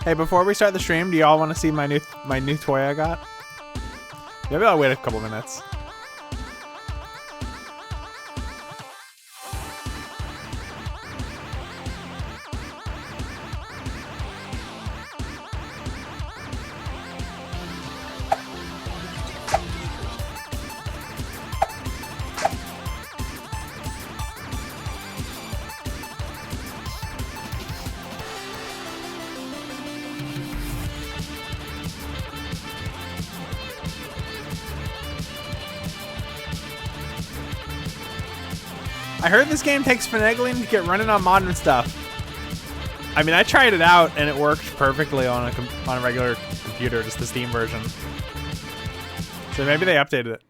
Hey, before we start the stream, do y'all want to see my new toy I got? Maybe I'll wait a couple minutes. I heard this game takes finagling to get running on modern stuff. I mean, I tried it out and it worked perfectly on a regular computer, just the Steam version. So maybe they updated it.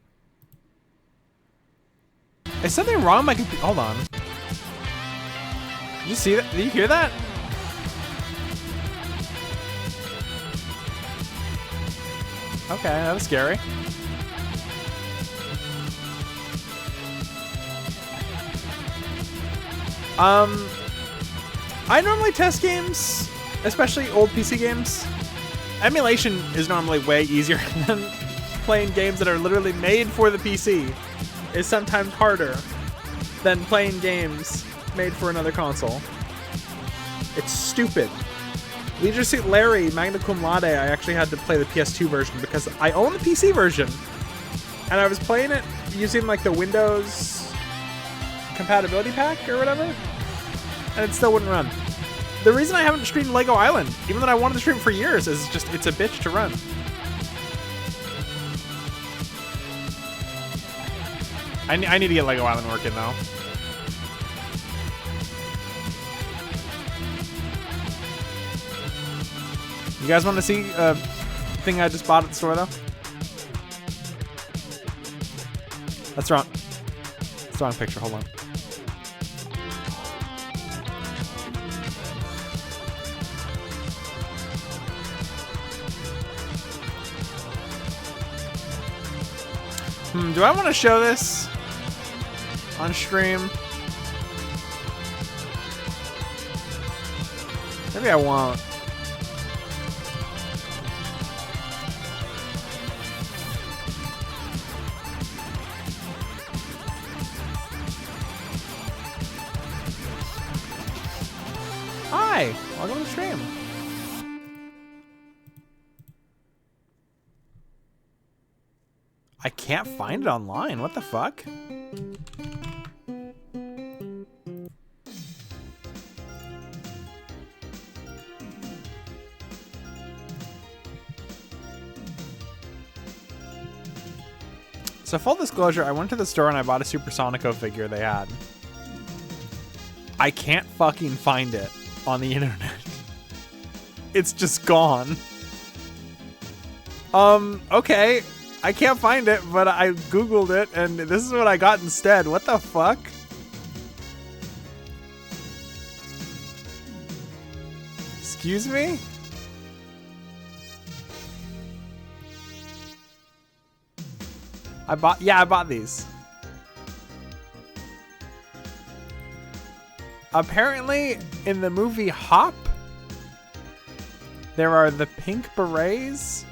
Is something wrong with my computer? Hold on. Did you see that? Did you hear that? Okay, that was scary. I normally test games, especially old PC games. Emulation is normally way easier than playing games that are literally made for the PC. Is sometimes harder than playing games made for another console. It's stupid. Leisure Suit Larry, Magna Cum Laude, I actually had to play the PS2 version because I own the PC version. And I was playing it using like the Windows compatibility pack or whatever, and it still wouldn't run. The reason I haven't streamed Lego Island, even though I wanted to stream for years, is just it's a bitch to run. I need to get Lego Island working though. You guys want to see a thing I just bought at the store though? That's wrong. That's the wrong picture. Hold on. Do I want to show this on stream? Maybe I won't. Hi, welcome to the stream. I can't find it online. What the fuck? So full disclosure, I went to the store and I bought a Supersonico figure they had. I can't fucking find it on the internet. It's just gone. Okay. I can't find it, but I googled it and this is what I got instead. What the fuck? Excuse me? I bought these. Apparently, in the movie Hop, there are the pink berets.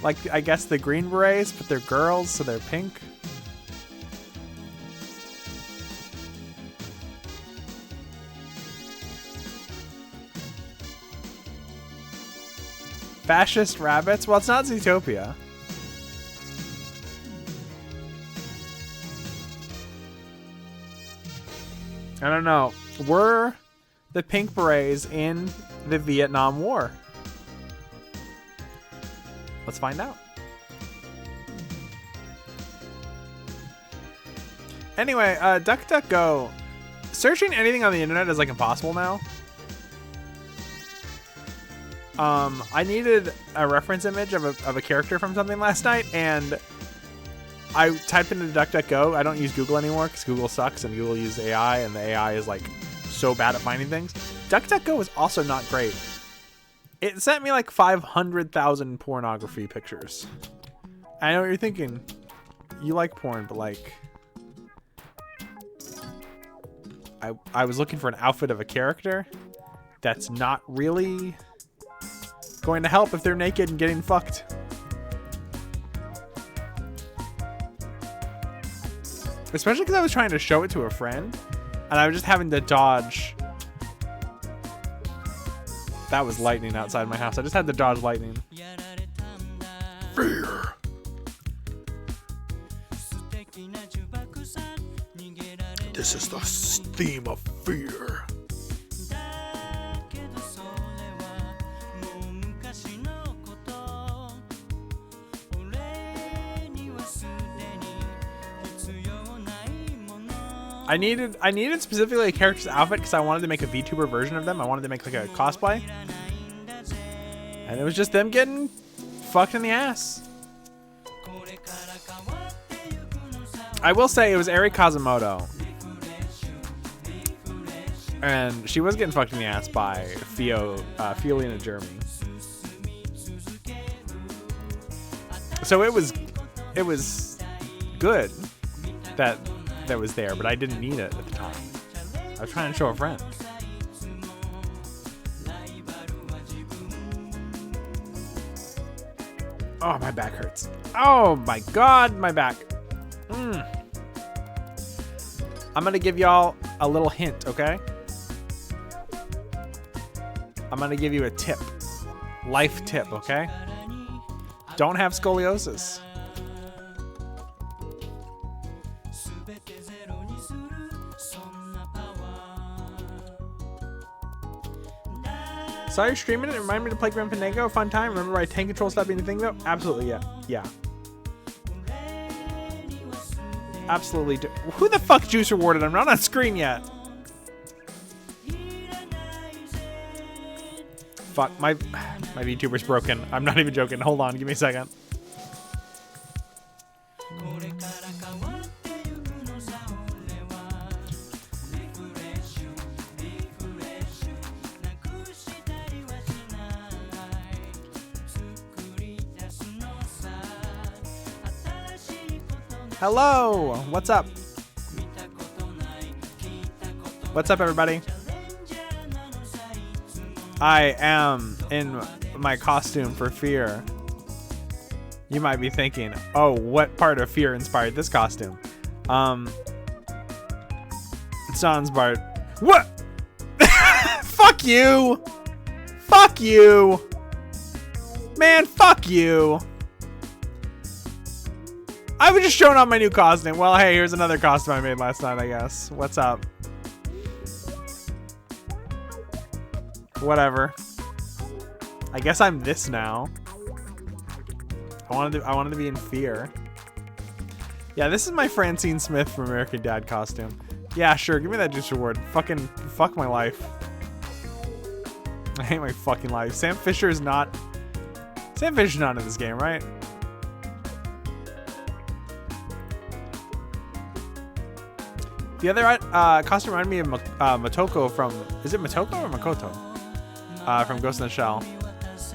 Like, I guess the green berets, but they're girls, so they're pink. Fascist rabbits? Well, it's not Zootopia. I don't know. Were the pink berets in the Vietnam War? Let's find out. Anyway, DuckDuckGo. Searching anything on the internet is like impossible now. I needed a reference image of a character from something last night, and I typed into DuckDuckGo. I don't use Google anymore because Google sucks and Google uses AI, and the AI is like so bad at finding things. DuckDuckGo is also not great. It sent me like 500,000 pornography pictures. I know what you're thinking. You like porn, but like... I was looking for an outfit of a character, that's not really going to help if they're naked and getting fucked. Especially because I was trying to show it to a friend, and I was just having to dodge. That was lightning outside my house. I just had to dodge lightning. Fear. This is the theme of fear. I needed specifically a character's outfit because I wanted to make a VTuber version of them. I wanted to make like a cosplay. And it was just them getting fucked in the ass. I will say it was Eri Kazumoto. And she was getting fucked in the ass by Fiolina Jeremy. So it was good that was there, but I didn't need it at the time. I was trying to show a friend. Oh, my back hurts. Oh my god, my back. I'm gonna give y'all a little hint, okay? I'm gonna give you a tip. Life tip, okay? Don't have scoliosis. Saw you streaming it. It reminded me to play Grim Fandango. Fun time. Remember why tank control stopped being a thing though? Absolutely, yeah. Yeah. Absolutely. Who the fuck juice rewarded? I'm not on screen yet. Fuck, my VTuber's broken. I'm not even joking. Hold on, give me a second. Hello, what's up? What's up, everybody? I am in my costume for F.e.A.R. You might be thinking, oh, what part of F.e.A.R inspired this costume? It's not inspired. What? Fuck you! Fuck you! Man, fuck you! I was just showing off my new costume. Well, hey, here's another costume I made last night, I guess. What's up? Whatever. I guess I'm this now. I wanted to be in F.e.A.R. Yeah, this is my Francine Smith from American Dad costume. Yeah, sure, give me that juice reward. Fucking fuck my life. I hate my fucking life. Sam Fisher's not in this game, right? The other costume reminded me of Motoko from... Is it Motoko or Makoto? From Ghost in the Shell.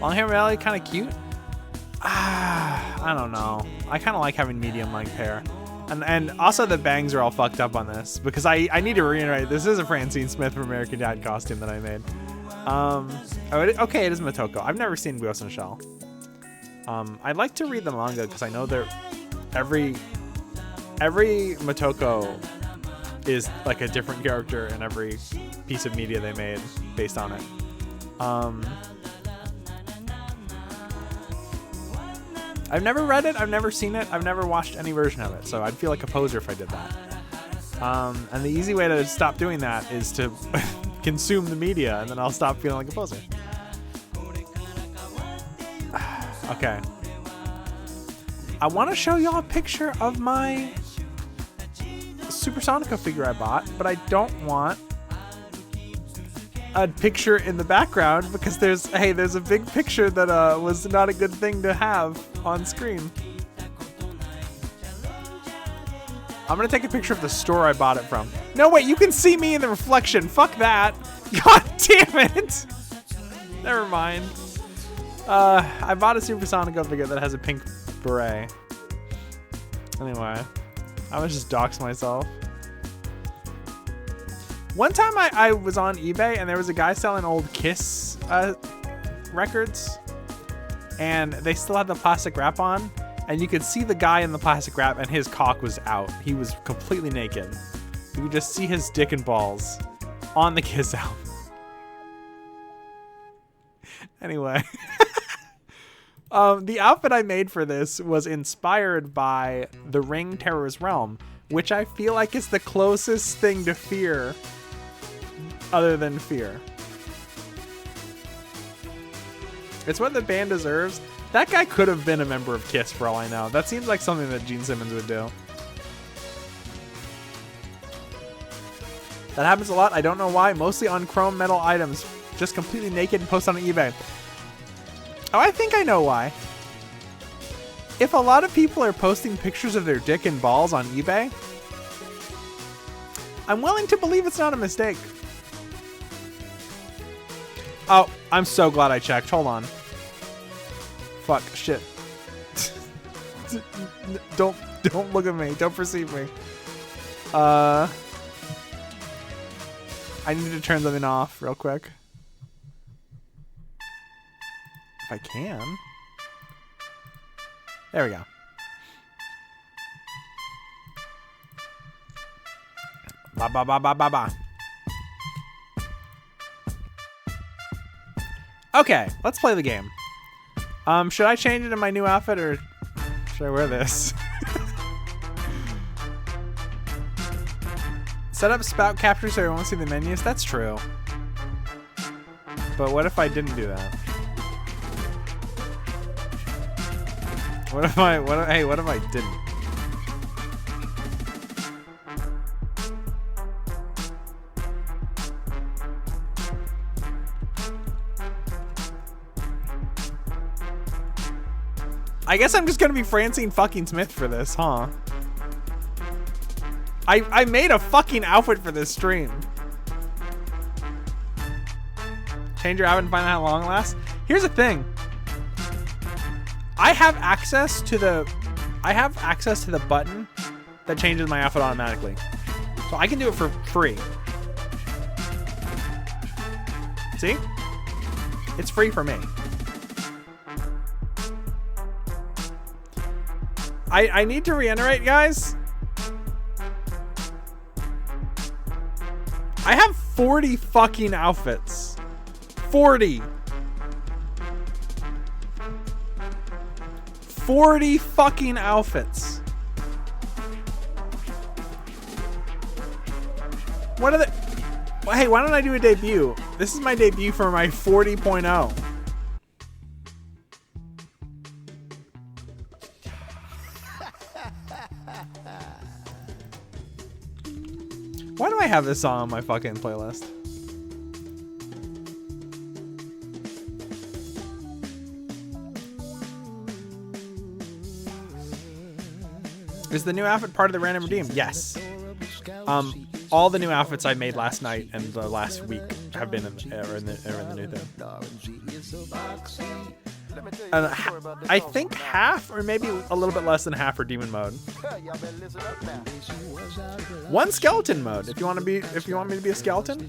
Long hair Valley, kind of cute. I don't know. I kind of like having medium length hair. And also the bangs are all fucked up on this. Because I need to reiterate, this is a Francine Smith from American Dad costume that I made. Okay, it is Motoko. I've never seen Ghost in the Shell. I'd like to read the manga because I know they're... Every Motoko is like a different character in every piece of media they made based on it. I've never read it, I've never seen it, I've never watched any version of it, so I'd feel like a poser if I did that. And the easy way to stop doing that is to consume the media, and then I'll stop feeling like a poser. Okay. I want to show y'all a picture of my Supersonica figure I bought, but I don't want a picture in the background because there's a big picture that was not a good thing to have on screen. I'm gonna take a picture of the store I bought it from. No, wait, you can see me in the reflection. Fuck that. God damn it. Never mind. I bought a Supersonica figure that has a pink beret. Anyway, I would just dox myself. One time I was on eBay and there was a guy selling old Kiss records, and they still had the plastic wrap on, and you could see the guy in the plastic wrap and his cock was out. He was completely naked. You could just see his dick and balls on the Kiss album. Anyway. The outfit I made for this was inspired by the Ring Terror's Realm, which I feel like is the closest thing to F.e.A.R. other than F.e.A.R. It's what the band deserves. That guy could have been a member of Kiss for all I know. That seems like something that Gene Simmons would do. That happens a lot. I don't know why. Mostly on chrome metal items. Just completely naked and post on eBay. Oh, I think I know why. If a lot of people are posting pictures of their dick and balls on eBay, I'm willing to believe it's not a mistake. Oh, I'm so glad I checked. Hold on. Fuck, shit. Don't look at me. Don't perceive me. I need to turn something off real quick. If I can. There we go. Ba ba ba ba ba ba. Okay, let's play the game. Should I change it in my new outfit or should I wear this? Set up spout capture so I won't see the menus. That's true. But what if I didn't do that? What if I didn't? I guess I'm just gonna be Francine fucking Smith for this, huh? I made a fucking outfit for this stream. Change your outfit and find out how long it lasts. Here's the thing. I have access to the button that changes my outfit automatically. So I can do it for free. See? It's free for me. I need to reiterate, guys. I have 40 fucking outfits. 40. 40 fucking outfits. What are the... Well, hey, why don't I do a debut? This is my debut for my 40.0. Why do I have this song on my fucking playlist? Is the new outfit part of the random redeem? Yes. All the new outfits I made last night and the last week have been in the new thing. I think half, or maybe a little bit less than half, are demon mode. One skeleton mode. If you want me to be a skeleton.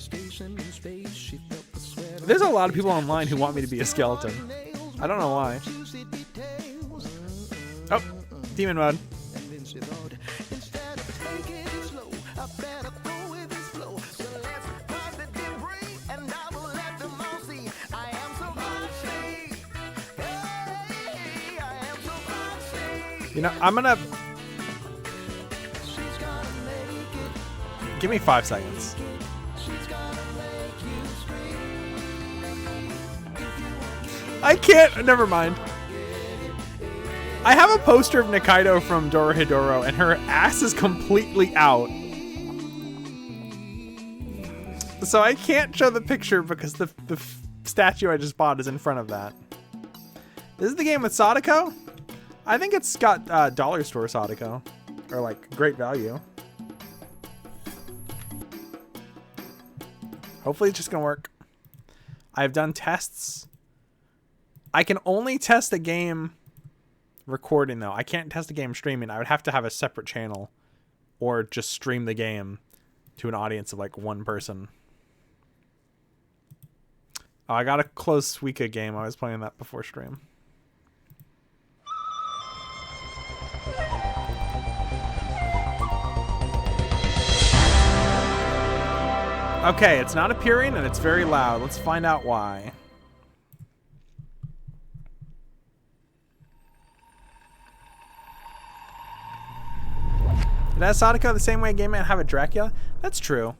There's a lot of people online who want me to be a skeleton. I don't know why. Oh, demon mode. You know, I'm gonna... Give me 5 seconds. I can't... Never mind. I have a poster of Nikaido from Dorohedoro, and her ass is completely out. So I can't show the picture because the statue I just bought is in front of that. This is the game with Sadako? I think it's got dollar store Sadako, or like great value. Hopefully it's just gonna work. I've done tests. I can only test a game recording though. I can't test a game streaming. I would have to have a separate channel or just stream the game to an audience of like one person. Oh, I got a close Suika game. I was playing that before stream. Okay, it's not appearing and it's very loud. Let's find out why. It has Sadako the same way Game Man have a Dracula? That's true.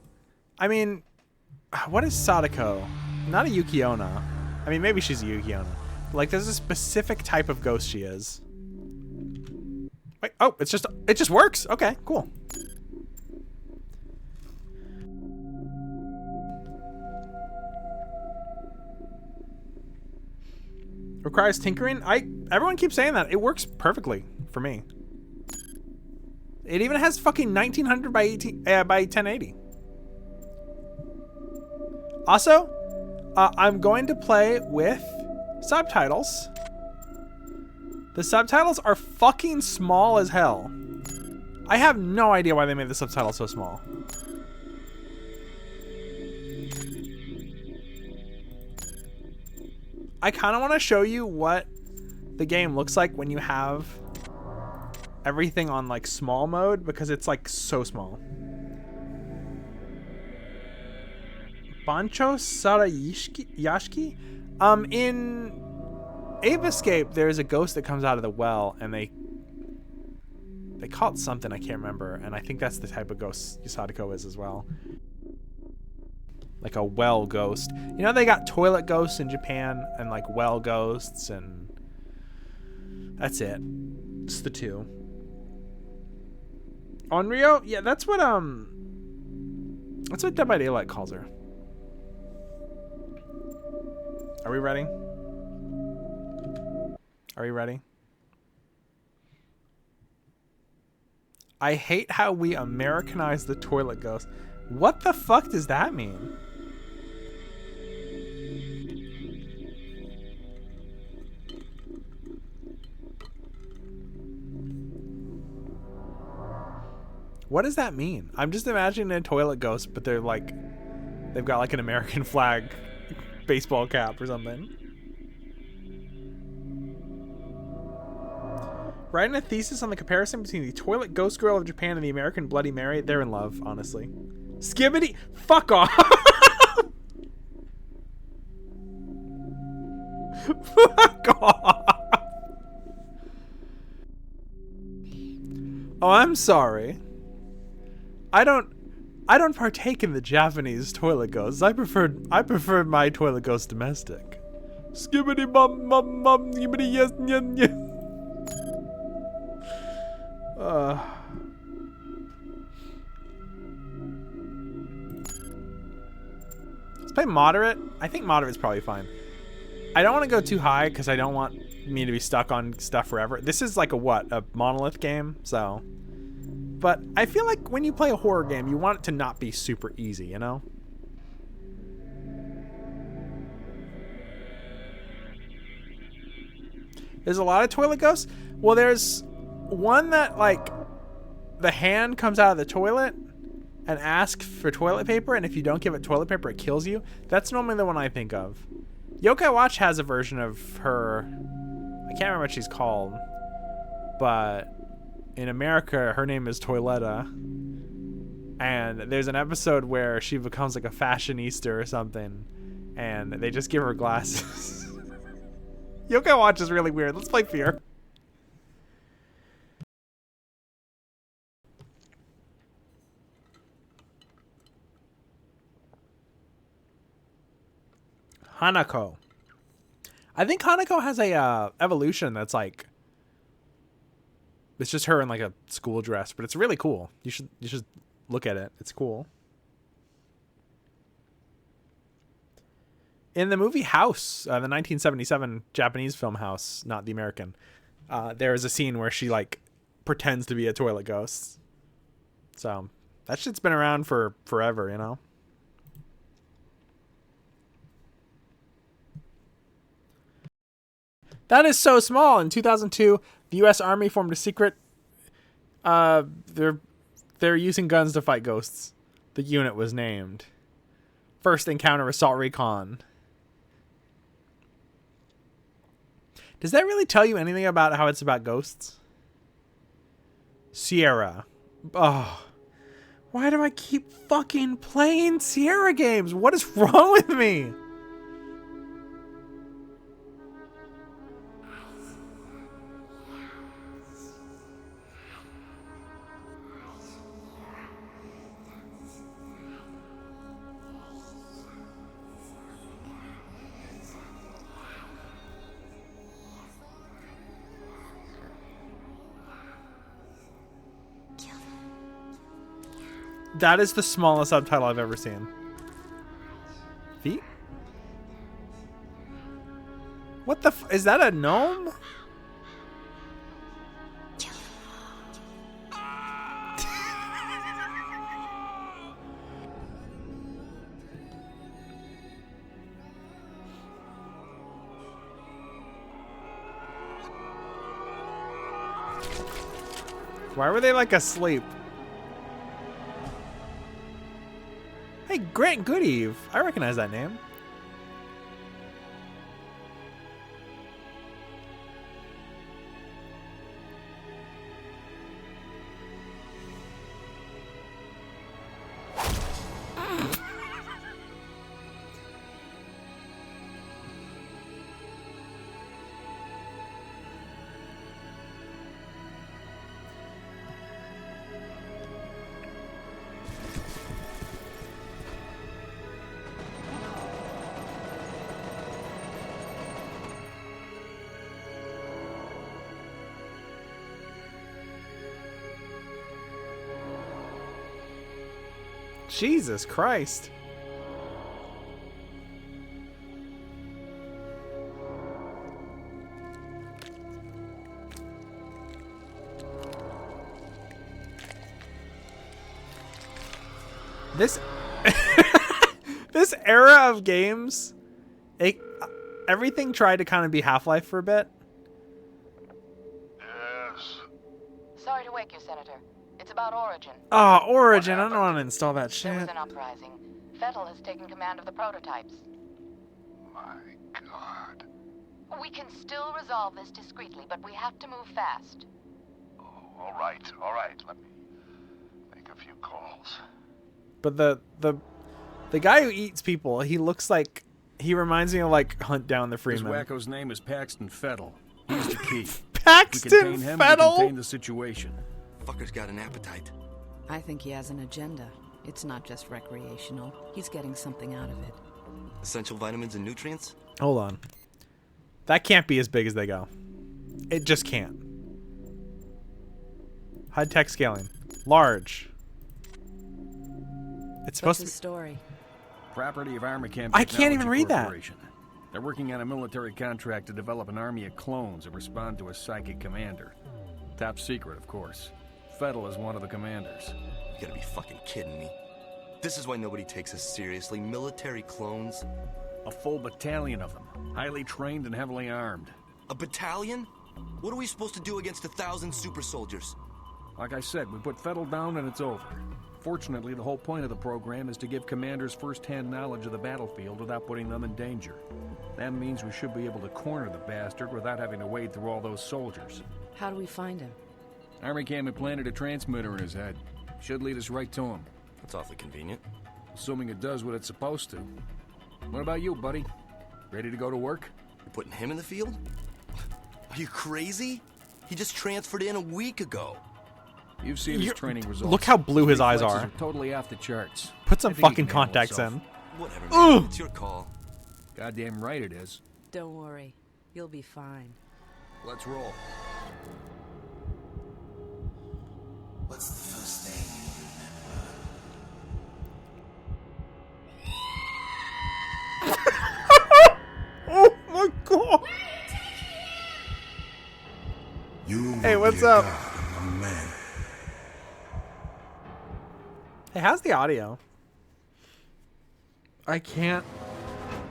I mean, what is Sadako? Not a Yukiona. I mean, maybe she's a Yukiona. Like, there's a specific type of ghost she is. Wait, oh, it just works. Okay, cool. Requires tinkering? Everyone keeps saying that. It works perfectly for me. It even has fucking 1900 by 1080. Also, I'm going to play with subtitles. The subtitles are fucking small as hell. I have no idea why they made the subtitles so small. I kind of want to show you what the game looks like when you have everything on like small mode, because it's like so small. Bancho Sarayashki? In Ape Escape, there's a ghost that comes out of the well, and they call it something I can't remember, and I think that's the type of ghost Sadako is as well. Like a well ghost. You know, they got toilet ghosts in Japan and like well ghosts, and that's it. It's the two. Onryo? Yeah, that's what Dead by Daylight calls her. Are we ready? Are we ready? I hate how we Americanized the toilet ghost. What the fuck does that mean? What does that mean? I'm just imagining a toilet ghost, but they're like, they've got like an American flag baseball cap or something. Writing a thesis on the comparison between the toilet ghost girl of Japan and the American Bloody Mary. They're in love, honestly. Skibbity, fuck off. Fuck off. Oh, I'm sorry. I don't partake in the Japanese toilet ghosts. I preferred my toilet ghost domestic. Skibbity bum bum bum skibbity yes yes yes. Let's play moderate. I think moderate is probably fine. I don't want to go too high because I don't want me to be stuck on stuff forever. This is like a monolith game, so. But I feel like when you play a horror game, you want it to not be super easy, you know? There's a lot of toilet ghosts. Well, there's one that, like, the hand comes out of the toilet and asks for toilet paper, and if you don't give it toilet paper, it kills you. That's normally the one I think of. Yokai Watch has a version of her. I can't remember what she's called, but in America, her name is Toiletta. And there's an episode where she becomes like a fashionista or something, and they just give her glasses. Yokai Watch is really weird. Let's play F.e.A.R. Hanako. I think Hanako has a evolution that's like, it's just her in like a school dress, but it's really cool. You should look at it. It's cool. In the movie House, the 1977 Japanese film House, not the American, there is a scene where she like pretends to be a toilet ghost. So that shit's been around for forever, you know? That is so small. In 2002, the U.S. Army formed a secret. They're using guns to fight ghosts. The unit was named. First encounter Assault Recon. Does that really tell you anything about how it's about ghosts? Sierra. Oh. Why do I keep fucking playing Sierra games? What is wrong with me? That is the smallest subtitle I've ever seen. Feet? What the f- is that a gnome? Why were they like asleep? Hey, Grant Goodeve. I recognize that name. Jesus Christ. This this era of games, everything tried to kind of be Half-Life for a bit. Yes. Sorry to wake you, Senator. It's about Origin. Oh, Origin. I don't want to install that shit. There was an uprising. F.e.A.R has taken command of the prototypes. My God. We can still resolve this discreetly, but we have to move fast. Oh, all right. Let me make a few calls. But the guy who eats people, he looks like, he reminds me of like Hunt Down the Freeman. This wacko's name is Paxton Fettel. He's the key. Paxton we contain him, Fettel? we contain the situation. Fucker's got an appetite. I think he has an agenda. It's not just recreational. He's getting something out of it. Essential vitamins and nutrients? Hold on. That can't be as big as they go. It just can't. High-tech scaling. Large. It's supposed What's to his story? Property of Armacam I can't even read that. They're working on a military contract to develop an army of clones that respond to a psychic commander. Top secret, of course. Fettel is one of the commanders. You gotta be fucking kidding me. This is why nobody takes us seriously. Military clones? A full battalion of them. Highly trained and heavily armed. A battalion? What are we supposed to do against 1,000 super soldiers? Like I said, we put Fettel down and it's over. Fortunately, the whole point of the program is to give commanders first-hand knowledge of the battlefield without putting them in danger. That means we should be able to corner the bastard without having to wade through all those soldiers. How do we find him? Armacam implanted a transmitter in his head. Should lead us right to him. That's awfully convenient. Assuming it does what it's supposed to. What about you, buddy? Ready to go to work? You're putting him in the field? Are you crazy? He just transferred in a week ago. You've seen his training results. Look how blue his eyes reflexes are. Totally off the charts. Put some I think he fucking can handle contacts himself. in. Whatever, man. It's your call. Goddamn right it is. Don't worry. You'll be fine. Let's roll. What's the first thing you remember? Oh my god. Hey, what's up? Hey, how's the audio? I can't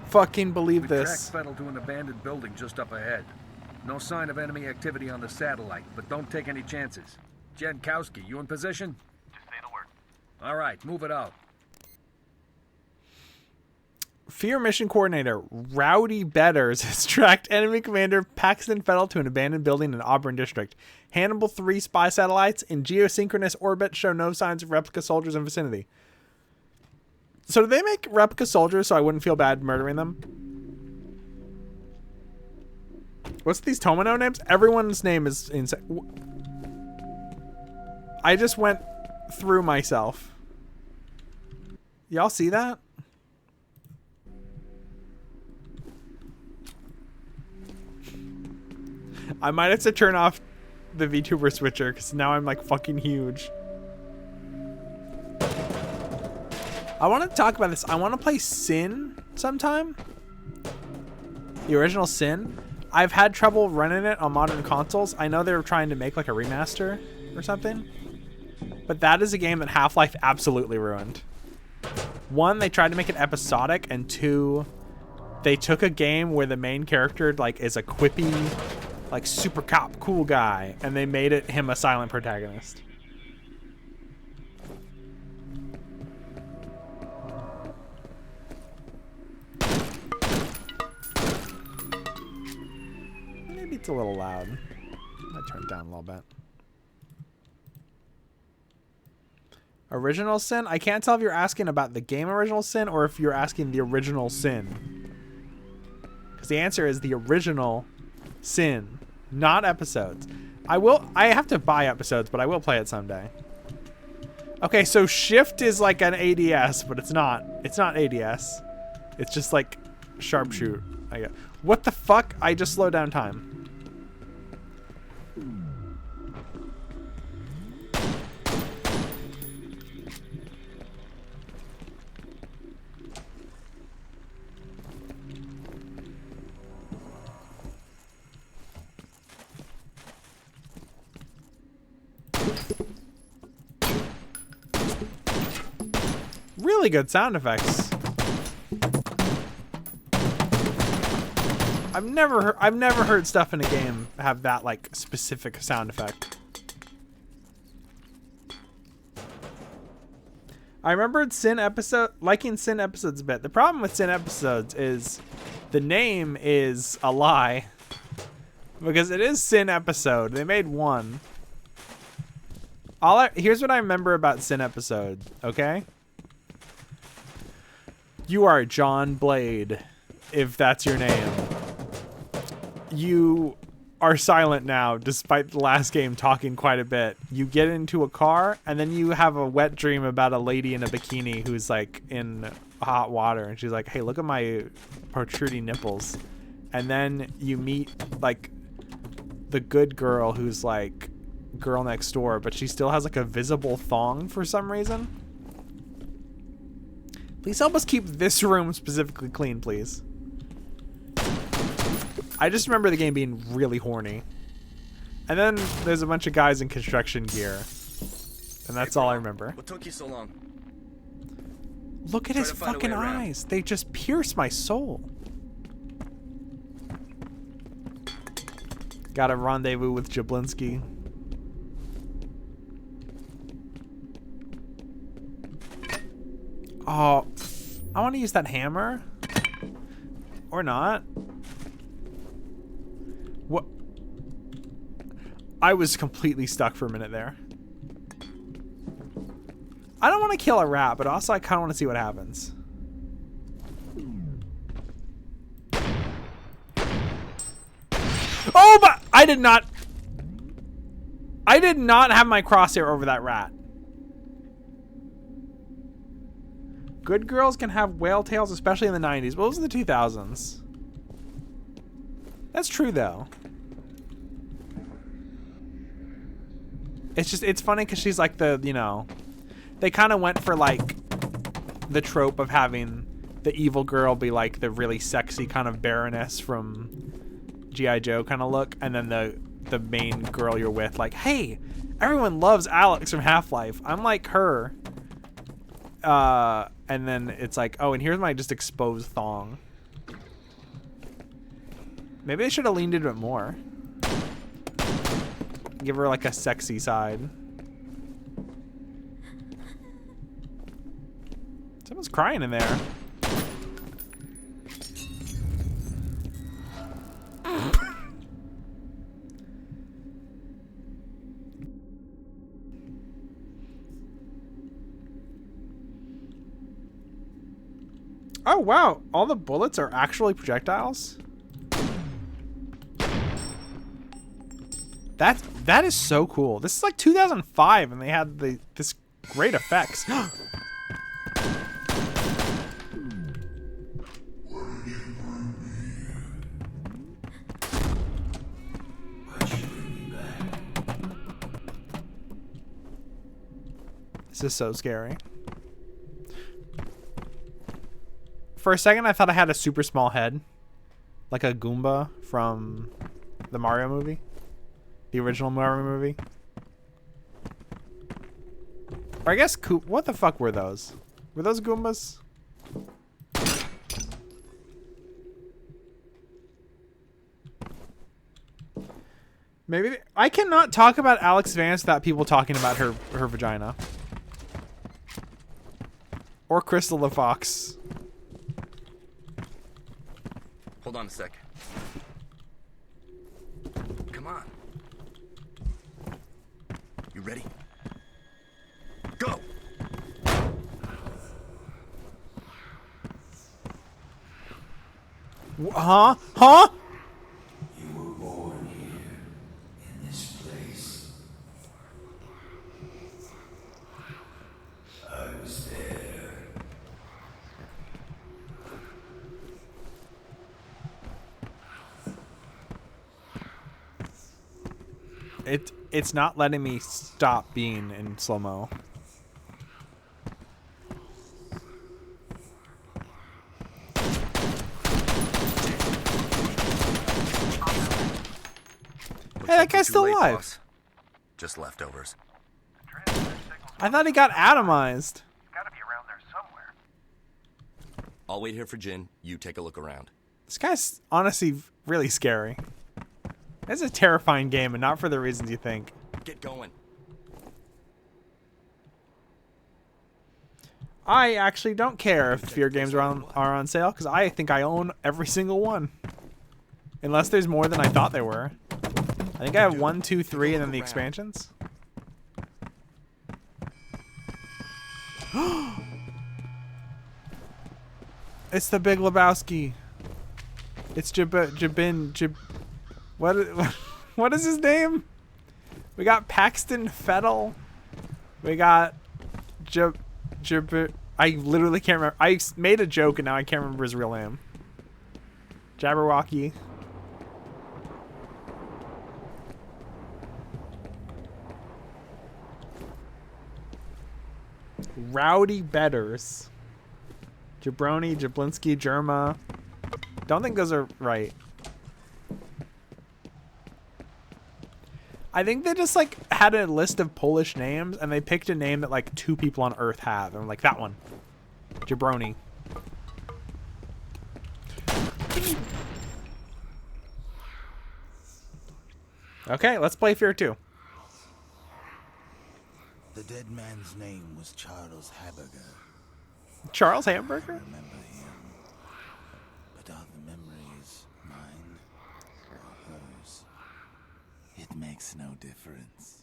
fucking believe We this. tracked Fettel to an abandoned building just up ahead. No sign of enemy activity on the satellite, but don't take any chances. Jankowski, you in position? Just say the word. All right, move it out. F.e.A.R mission coordinator Rowdy Betters has tracked enemy commander Paxton Fettel to an abandoned building in Auburn District. Hannibal 3 spy satellites in geosynchronous orbit show no signs of replica soldiers in vicinity. So did they make replica soldiers so I wouldn't feel bad murdering them? What's these Tomino names? Everyone's name is insane. I just went through myself. Y'all see that? I might have to turn off the VTuber switcher because now I'm like fucking huge. I want to talk about this. I want to play Sin sometime. The original Sin. I've had trouble running it on modern consoles. I know they were trying to make like a remaster or something. But that is a game that Half-Life absolutely ruined. 1, they tried to make it episodic, and 2, they took a game where the main character like is a quippy, like super cop cool guy, and they made him a silent protagonist. Maybe it's a little loud. I turned it down a little bit. Original Sin? I can't tell if you're asking about the game Original Sin or if you're asking the original Sin. Because the answer is the original Sin, not episodes. I have to buy episodes, but I will play it someday. Okay, so Shift is like an ADS, but it's not. It's not ADS. It's just like sharpshoot, I guess. What the fuck? I just slowed down time. Really good sound effects. I've never heard stuff in a game have that like specific sound effect. I remembered liking Sin episodes a bit. The problem with Sin episodes is the name is a lie because it is Sin episode. They made one. Here's what I remember about Sin episode. Okay. You are John Blade, if that's your name. You are silent now, despite the last game talking quite a bit. You get into a car, and then you have a wet dream about a lady in a bikini who's like in hot water, and she's like, "Hey, look at my protruding nipples." And then you meet like the good girl who's like girl next door, but she still has like a visible thong for some reason. Please help us keep this room specifically clean, please. I just remember the game being really horny. And then there's a bunch of guys in construction gear. And that's all I remember. What took you so long? Look at his fucking eyes. They just pierce my soul. Got a rendezvous with Jablinski. Oh, I want to use that hammer. Or not. What? I was completely stuck for a minute there. I don't want to kill a rat, but also I kind of want to see what happens. Oh, but I did not have my crosshair over that rat. Good girls can have whale tails, especially in the 90s. What was in the 2000s? That's true, though. It's just, it's funny because she's like the, you know, they kind of went for like the trope of having the evil girl be like the really sexy kind of Baroness from G.I. Joe kind of look. And then the main girl you're with, like, hey, everyone loves Alex from Half-Life. I'm like her. And then it's like, oh, and here's my just exposed thong. Maybe they should have leaned into it more. Give her like a sexy side. Someone's crying in there. wow. All the bullets are actually projectiles? That is so cool. This is like 2005 and they had this great effects. This is so scary. For a second, I thought I had a super small head. Like a Goomba from the Mario movie. The original Mario movie. Or I guess, what the fuck were those? Were those Goombas? Maybe. I cannot talk about Alex Vance without people talking about her vagina. Or Crystal the Fox. Hold on a sec. Come on. You ready? Go! Huh? Huh? You were born here, in this place. I was there. It's not letting me stop being in slow-mo. Hey, that guy's still alive. Boss. Just leftovers. I thought he got atomized. Gotta be around there somewhere. I'll wait here for Jin. You take a look around. This guy's honestly really scary. It's a terrifying game, and not for the reasons you think. Get going. I actually don't care if F.e.A.R games are on sale, because I think I own every single one. Unless there's more than I thought there were. I think I have 1, 2, 3, and then the expansions. It's the Big Lebowski. It's what is his name? We got Paxton Fettel. We got I literally can't remember. I made a joke and now I can't remember his real name. Jabberwocky. Rowdy Betters. Jabroni, Jablinski, Germa. Don't think those are right. I think they just like had a list of Polish names and they picked a name that like 2 people on Earth have. And I'm like, that one. Jabroni. Okay, let's play F.e.A.R 2. The dead man's name was Charles Haberger. Charles I Hamburger? remember him. But are the memories mine or hers? It makes no difference.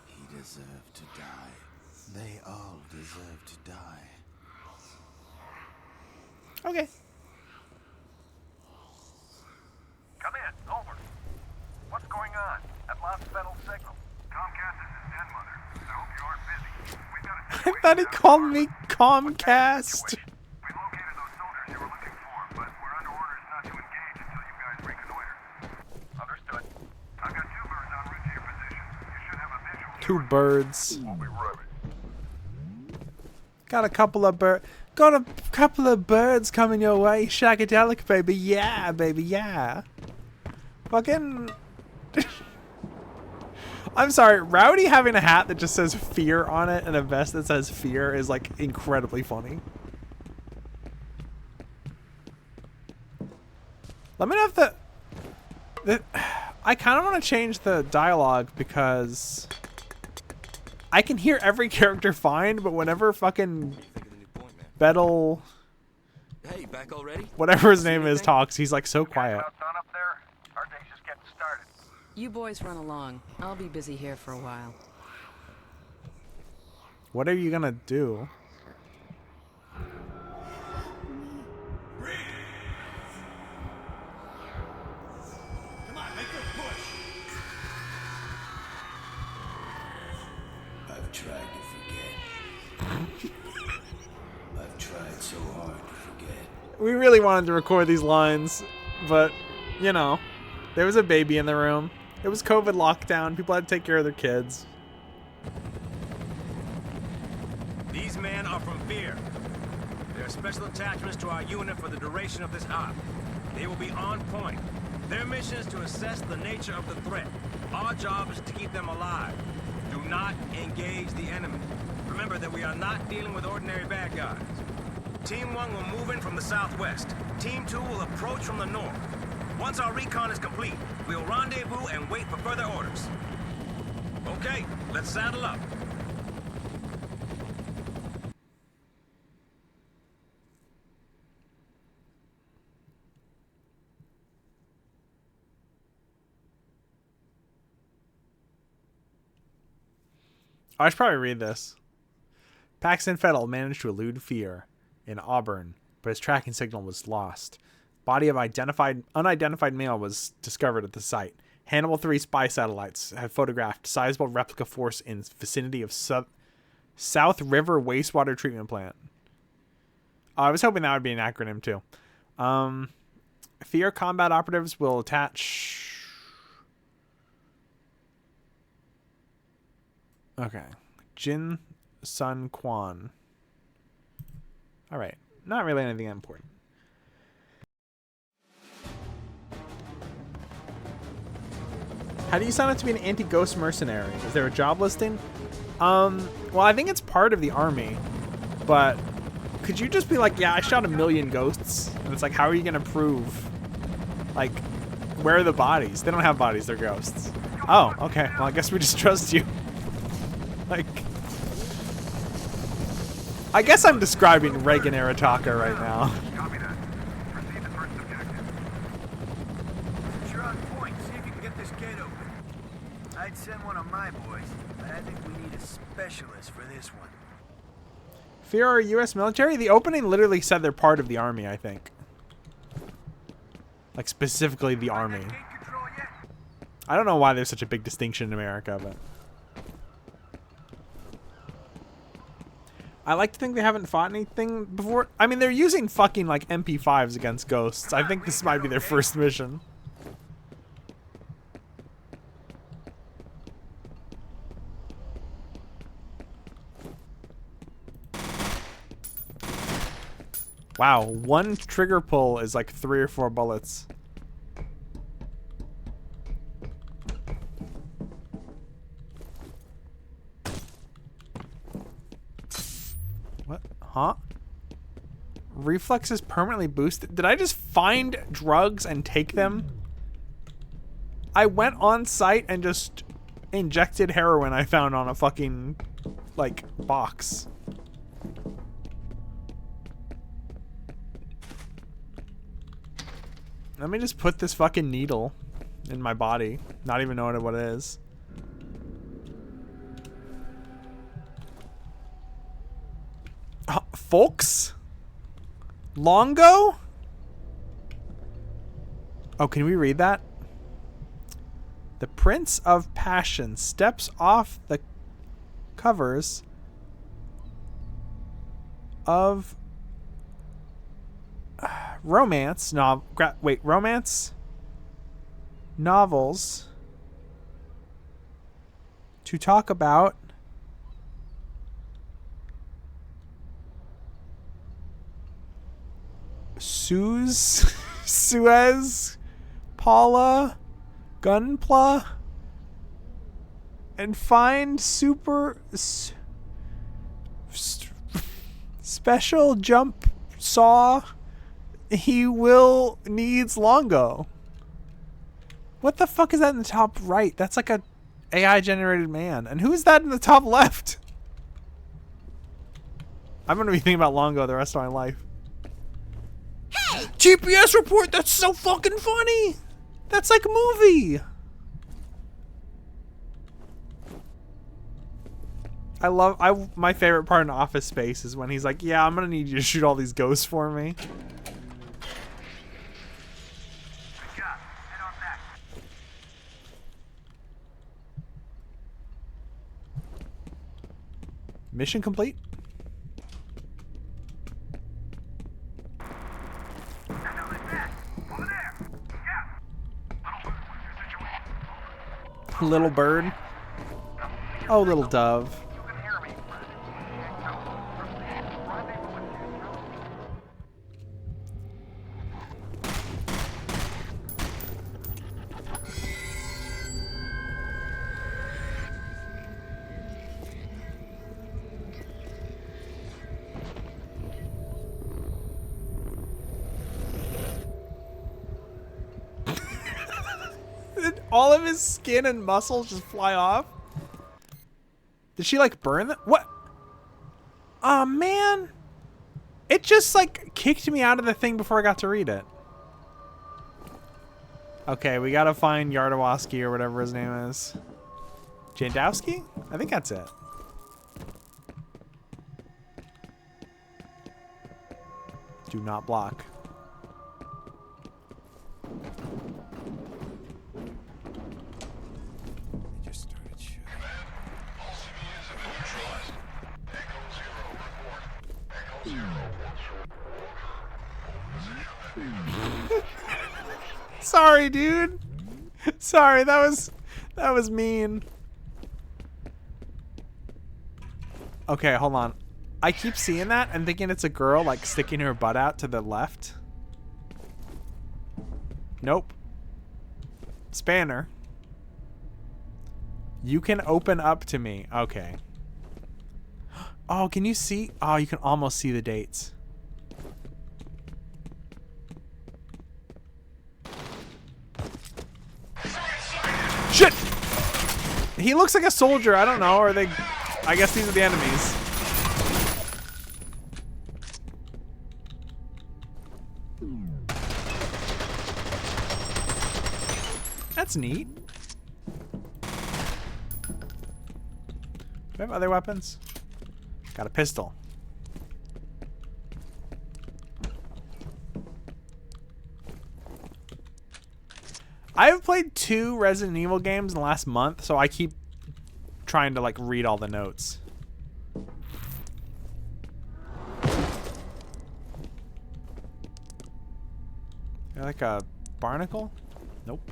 He deserved to die. They all deserve to die. Okay. Come in. Over. What's going on? I've lost Fennel's signal. Comcast, this is Den Mother. I hope you aren't busy. We've got a I thought he called me Comcast. We located those soldiers you were looking for, but we're under orders not to engage until you guys reconnoiter. Understood. I've got 2 birds en route to your position. You should have a visual. 2 birds. We'll be ready. Got a couple of birds coming your way. Shagadelic, baby. Yeah, baby. Yeah. Fucking. I'm sorry. Rowdy having a hat that just says F.e.A.R on it and a vest that says F.e.A.R is like incredibly funny. Let me know if I kind of want to change the dialogue because I can hear every character fine, but whenever fucking Bettel, Hey, back already? whatever his name is, talks, he's like so quiet. About done up there? Our day's just getting started. You boys run along. I'll be busy here for a while. What are you gonna do? tried to forget. I've tried so hard to forget. We really wanted to record these lines, but, you know, there was a baby in the room. It was COVID lockdown. People had to take care of their kids. These men are from F.e.A.R. They are special attachments to our unit for the duration of this op. They will be on point. Their mission is to assess the nature of the threat. Our job is to keep them alive. Do not engage the enemy. Remember that we are not dealing with ordinary bad guys. Team 1 will move in from the southwest. Team 2 will approach from the north. Once our recon is complete, we'll rendezvous and wait for further orders. Okay, let's saddle up. I should probably read this. Paxton Fettel managed to elude F.e.A.R. in Auburn, but his tracking signal was lost. Body of unidentified male was discovered at the site. Hannibal 3 spy satellites have photographed sizable replica force in vicinity of South River wastewater treatment plant. I was hoping that would be an acronym too. F.e.A.R. combat operatives will attach... Okay. Jin Sun Quan. Alright. Not really anything important. How do you sign up to be an anti-ghost mercenary? Is there a job listing? Well, I think it's part of the army. But could you just be like, yeah, I shot 1 million ghosts? And it's like, how are you going to prove? Like, where are the bodies? They don't have bodies, they're ghosts. Oh, okay. Well, I guess we just trust you. Like, I guess I'm describing Reagan era Taka right now. Copy that. Proceed to first objective. You're on point. See if you can get this gate open. I'd send one of my boys, but I think we need a specialist for this one. F.e.A.R. U.S. military? The opening literally said they're part of the army, I think. Like, specifically the army. I don't know why there's such a big distinction in America, but... I like to think they haven't fought anything before. I mean, they're using fucking, like, MP5s against ghosts. I think this might be their first mission. Wow, one trigger pull is like 3 or 4 bullets. What? Huh? Reflexes permanently boosted. Did I just find drugs and take them? I went on site and just injected heroin I found on a fucking, like, box. Let me just put this fucking needle in my body. Not even knowing what it is. Folks? Longo? Oh, can we read that? The Prince of Passion steps off the covers of romance novels to talk about Suez, Paula, Gunpla, and find special jump saw. He will needs Longo. What the fuck is that in the top right? That's like a AI generated man. And who's that in the top left? I'm gonna be thinking about Longo the rest of my life. Hey! GPS report! That's so fucking funny! That's like a movie! My favorite part in Office Space is when he's like, yeah, I'm gonna need you to shoot all these ghosts for me. Mission complete. Little bird. Oh, little dove. Did all of his skin and muscles just fly off? Did she like burn them? What? Oh man. It just like kicked me out of the thing before I got to read it. Okay, we gotta find Yardawaski or whatever his name is. Jandowski? I think that's it. Do not block. Sorry, dude. Sorry, that was mean. Okay, hold on. I keep seeing that and thinking it's a girl like sticking her butt out to the left. Nope. Spanner. You can open up to me. Okay. Oh, can you see? Oh, you can almost see the dates. Shit! He looks like a soldier. I don't know. Are they... I guess these are the enemies. That's neat. Do I have other weapons? Got a pistol. I've played 2 Resident Evil games in the last month, so I keep trying to like read all the notes. You're like a barnacle? Nope.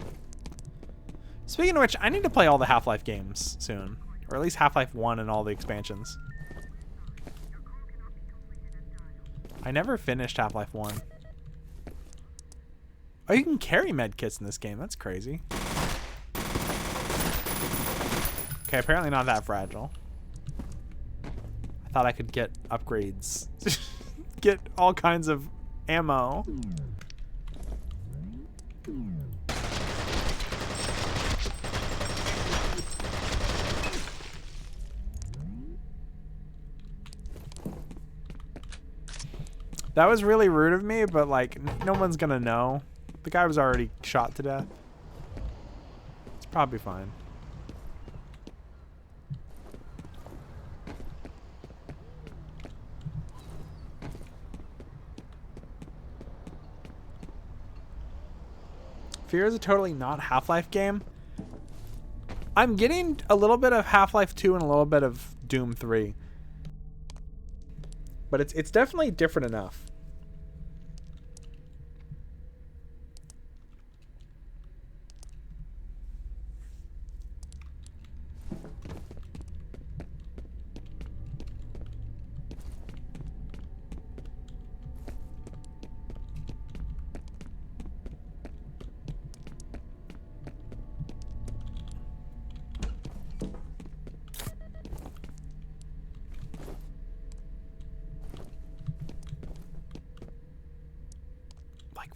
Speaking of which, I need to play all the Half-Life games soon. Or at least Half-Life 1 and all the expansions. I never finished Half-Life 1. Oh, you can carry medkits in this game. That's crazy. Okay, apparently not that fragile. I thought I could get upgrades. Get all kinds of ammo. That was really rude of me, but like, no one's gonna know. The guy was already shot to death. It's probably fine. F.e.A.R is a totally not Half-Life game. I'm getting a little bit of Half-Life 2 and a little bit of Doom 3. But it's definitely different enough.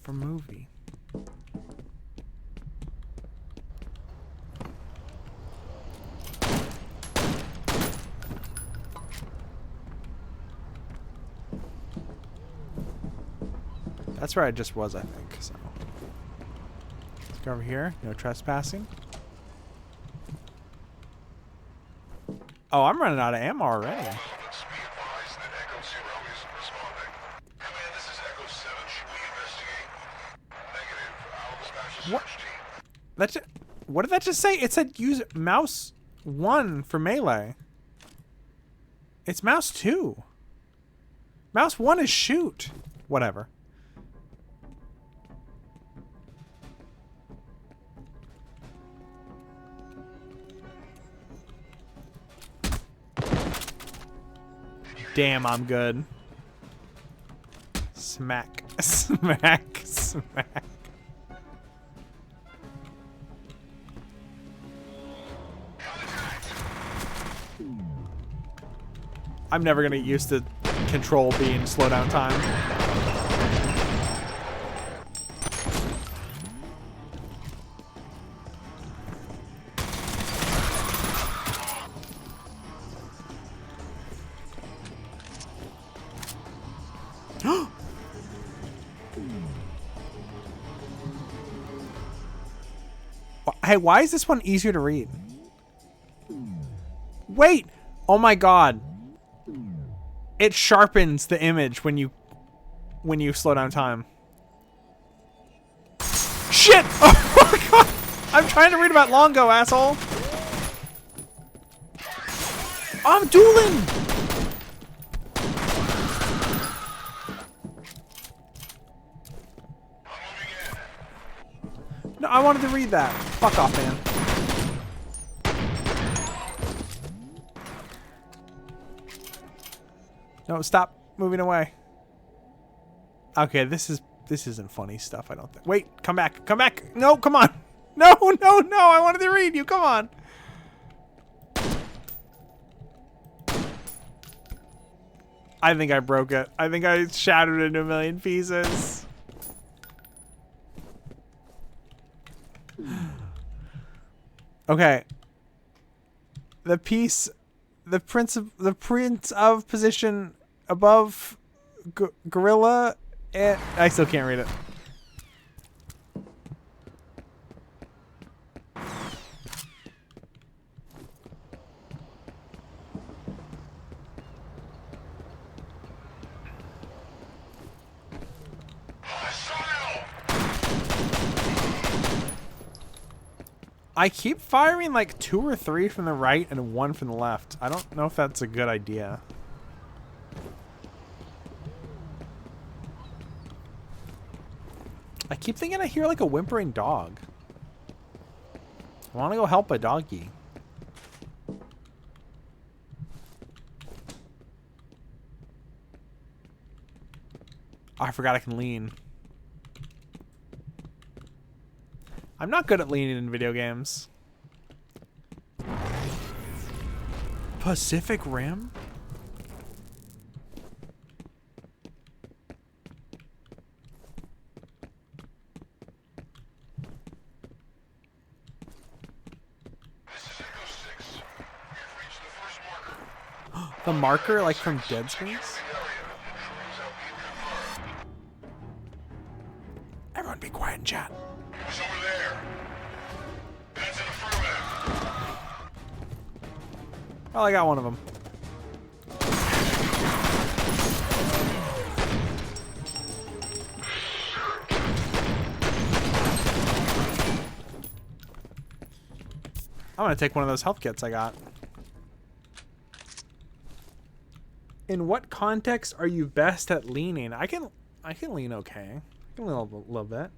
For movie. That's where I just was, I think. So let's go over here. No trespassing. Oh, I'm running out of ammo already. What? What did that just say? It said use mouse 1 for melee. It's mouse 2. Mouse 1 is shoot. Whatever. Damn, I'm good. Smack. Smack. Smack. I'm never gonna get used to control being slow down time. Hey, why is this one easier to read? Wait! Oh my god. It sharpens the image when you slow down time. Shit! Oh my god! I'm trying to read about Longo, asshole! I'm dueling! No, I wanted to read that. Fuck off, man. No, stop moving away. Okay, this isn't funny stuff, I don't think. Wait, come back. Come back. No, come on. No, no, no. I wanted to read you. Come on. I think I broke it. I think I shattered it into a million pieces. Okay. The prince of position above gorilla, and I still can't read it. I keep firing like 2 or 3 from the right and 1 from the left. I don't know if that's a good idea. I keep thinking I hear like a whimpering dog. I want to go help a doggy. Oh, I forgot I can lean. I'm not good at leaning in video games. Pacific Rim? The marker, like from Dead Space? Everyone be quiet and chat. Well, I got one of them. I'm gonna take one of those health kits I got. In what context are you best at leaning? I can lean okay. I can lean a little bit.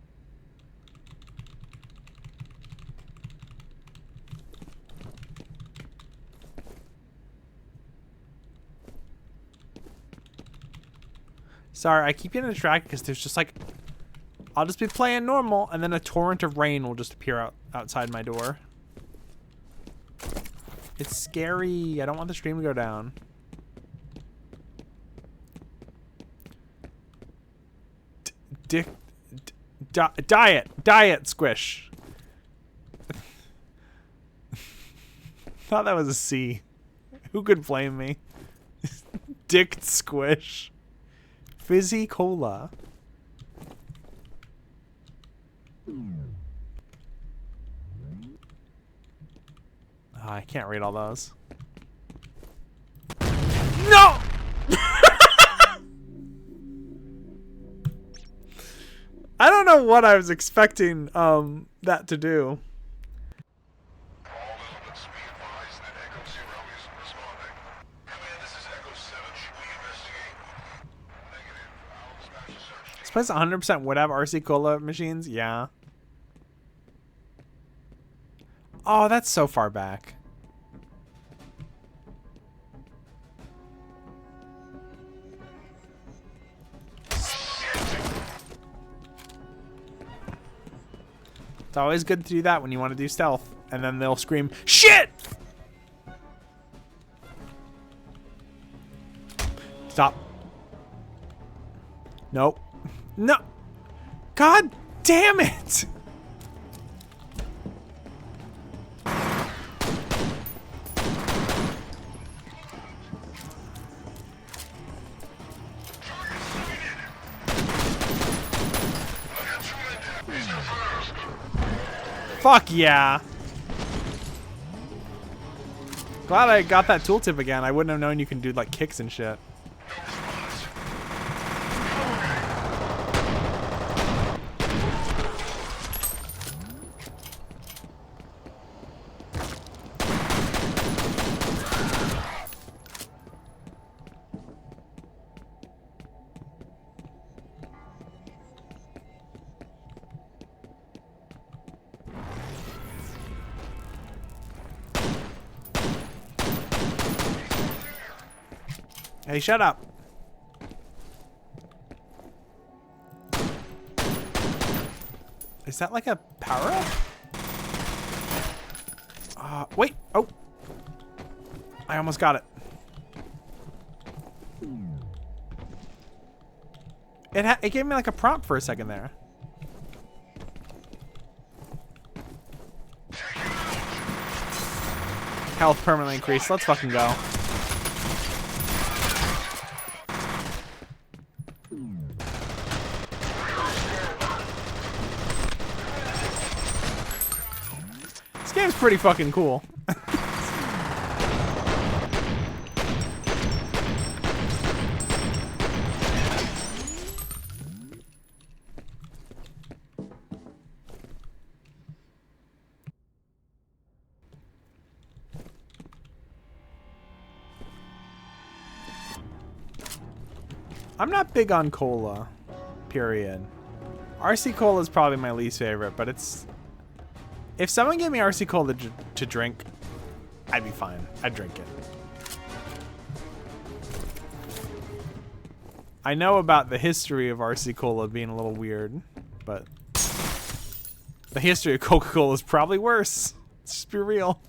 Sorry, I keep getting distracted because there's just like, I'll just be playing normal and then a torrent of rain will just appear outside my door. It's scary. I don't want the stream to go down. Diet squish. Thought that was a C. Who could blame me? Dick squish. Fizzy cola. Oh, I can't read all those. No! I don't know what I was expecting that to do. All elements be advised that Echo Zero isn't responding. Command, this is place 100% would have RC Cola machines? Yeah. Oh, that's so far back. It's always good to do that when you want to do stealth. And then they'll scream, shit! Stop. Nope. No. God damn it! Fuck yeah. Glad I got that tooltip again. I wouldn't have known you can do like kicks and shit. Hey, shut up. Is that like a power-up? Wait. Oh. I almost got it. It gave me like a prompt for a second there. Health permanently increased. Let's fucking go. This game's pretty fucking cool. I'm not big on cola, period. RC Cola is probably my least favorite, but it's... If someone gave me RC Cola to drink, I'd be fine. I'd drink it. I know about the history of RC Cola being a little weird, but the history of Coca-Cola is probably worse. Let's just be real.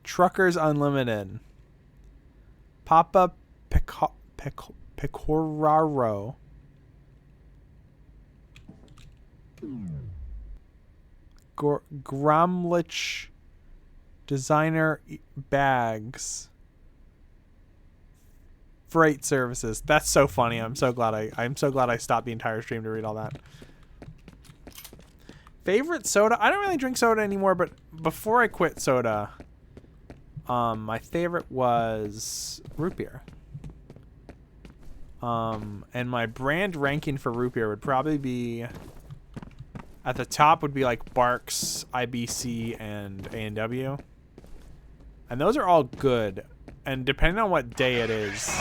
Truckers Unlimited. Papa Pecoraro. Gromlich Designer Bags. Freight Services. That's so funny. I'm so glad I stopped the entire stream to read all that. Favorite soda? I don't really drink soda anymore, but before I quit soda, my favorite was root beer. And my brand ranking for root beer would probably be, at the top would be like Barks, IBC, and A&W. And those are all good. And depending on what day it is,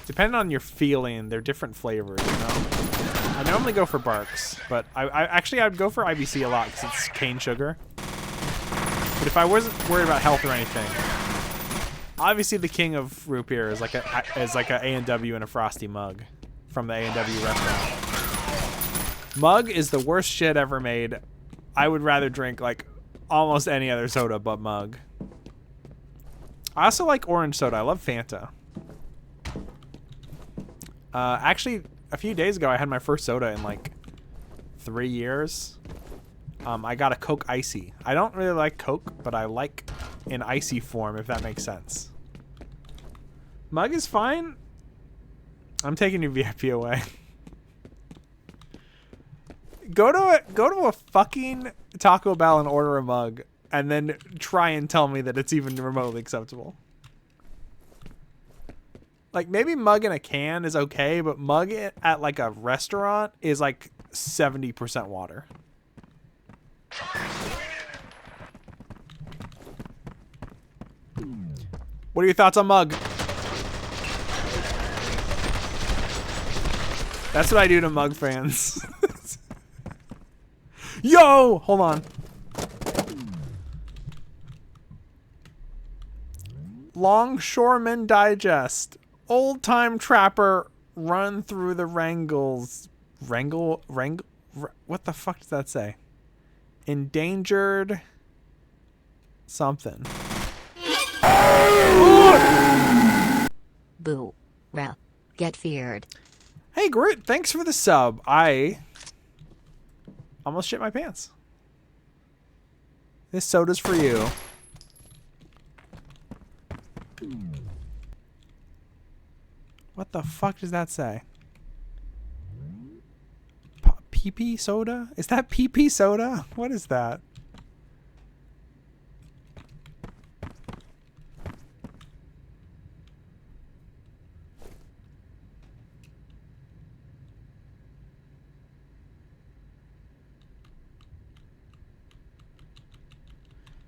depending on your feeling, they're different flavors, you know? I normally go for Barks, but I'd go for IBC a lot because it's cane sugar. But if I wasn't worried about health or anything, obviously the king of root beer is like a A&W and a frosty mug from the A&W restaurant. Mug is the worst shit ever made. I would rather drink like almost any other soda but Mug. I also like orange soda. I love Fanta. Actually, a few days ago I had my first soda in like 3 years. I got a Coke Icy. I don't really like Coke, but I like in icy form, if that makes sense. Mug is fine. I'm taking your VIP away. Go to a fucking Taco Bell and order a mug, and then try and tell me that it's even remotely acceptable. Like, maybe mug in a can is okay, but mug at like a restaurant is like 70% water. What are your thoughts on Mug? That's what I do to mug fans. Yo! Hold on. Longshoreman Digest. Old time trapper run through the Wrangles. What the fuck does that say? Endangered something. Boo. Rel. Get feared. Hey Groot, thanks for the sub. I almost shit my pants. This soda's for you. What the fuck does that say? Pee-pee soda? Is that pee-pee soda? What is that?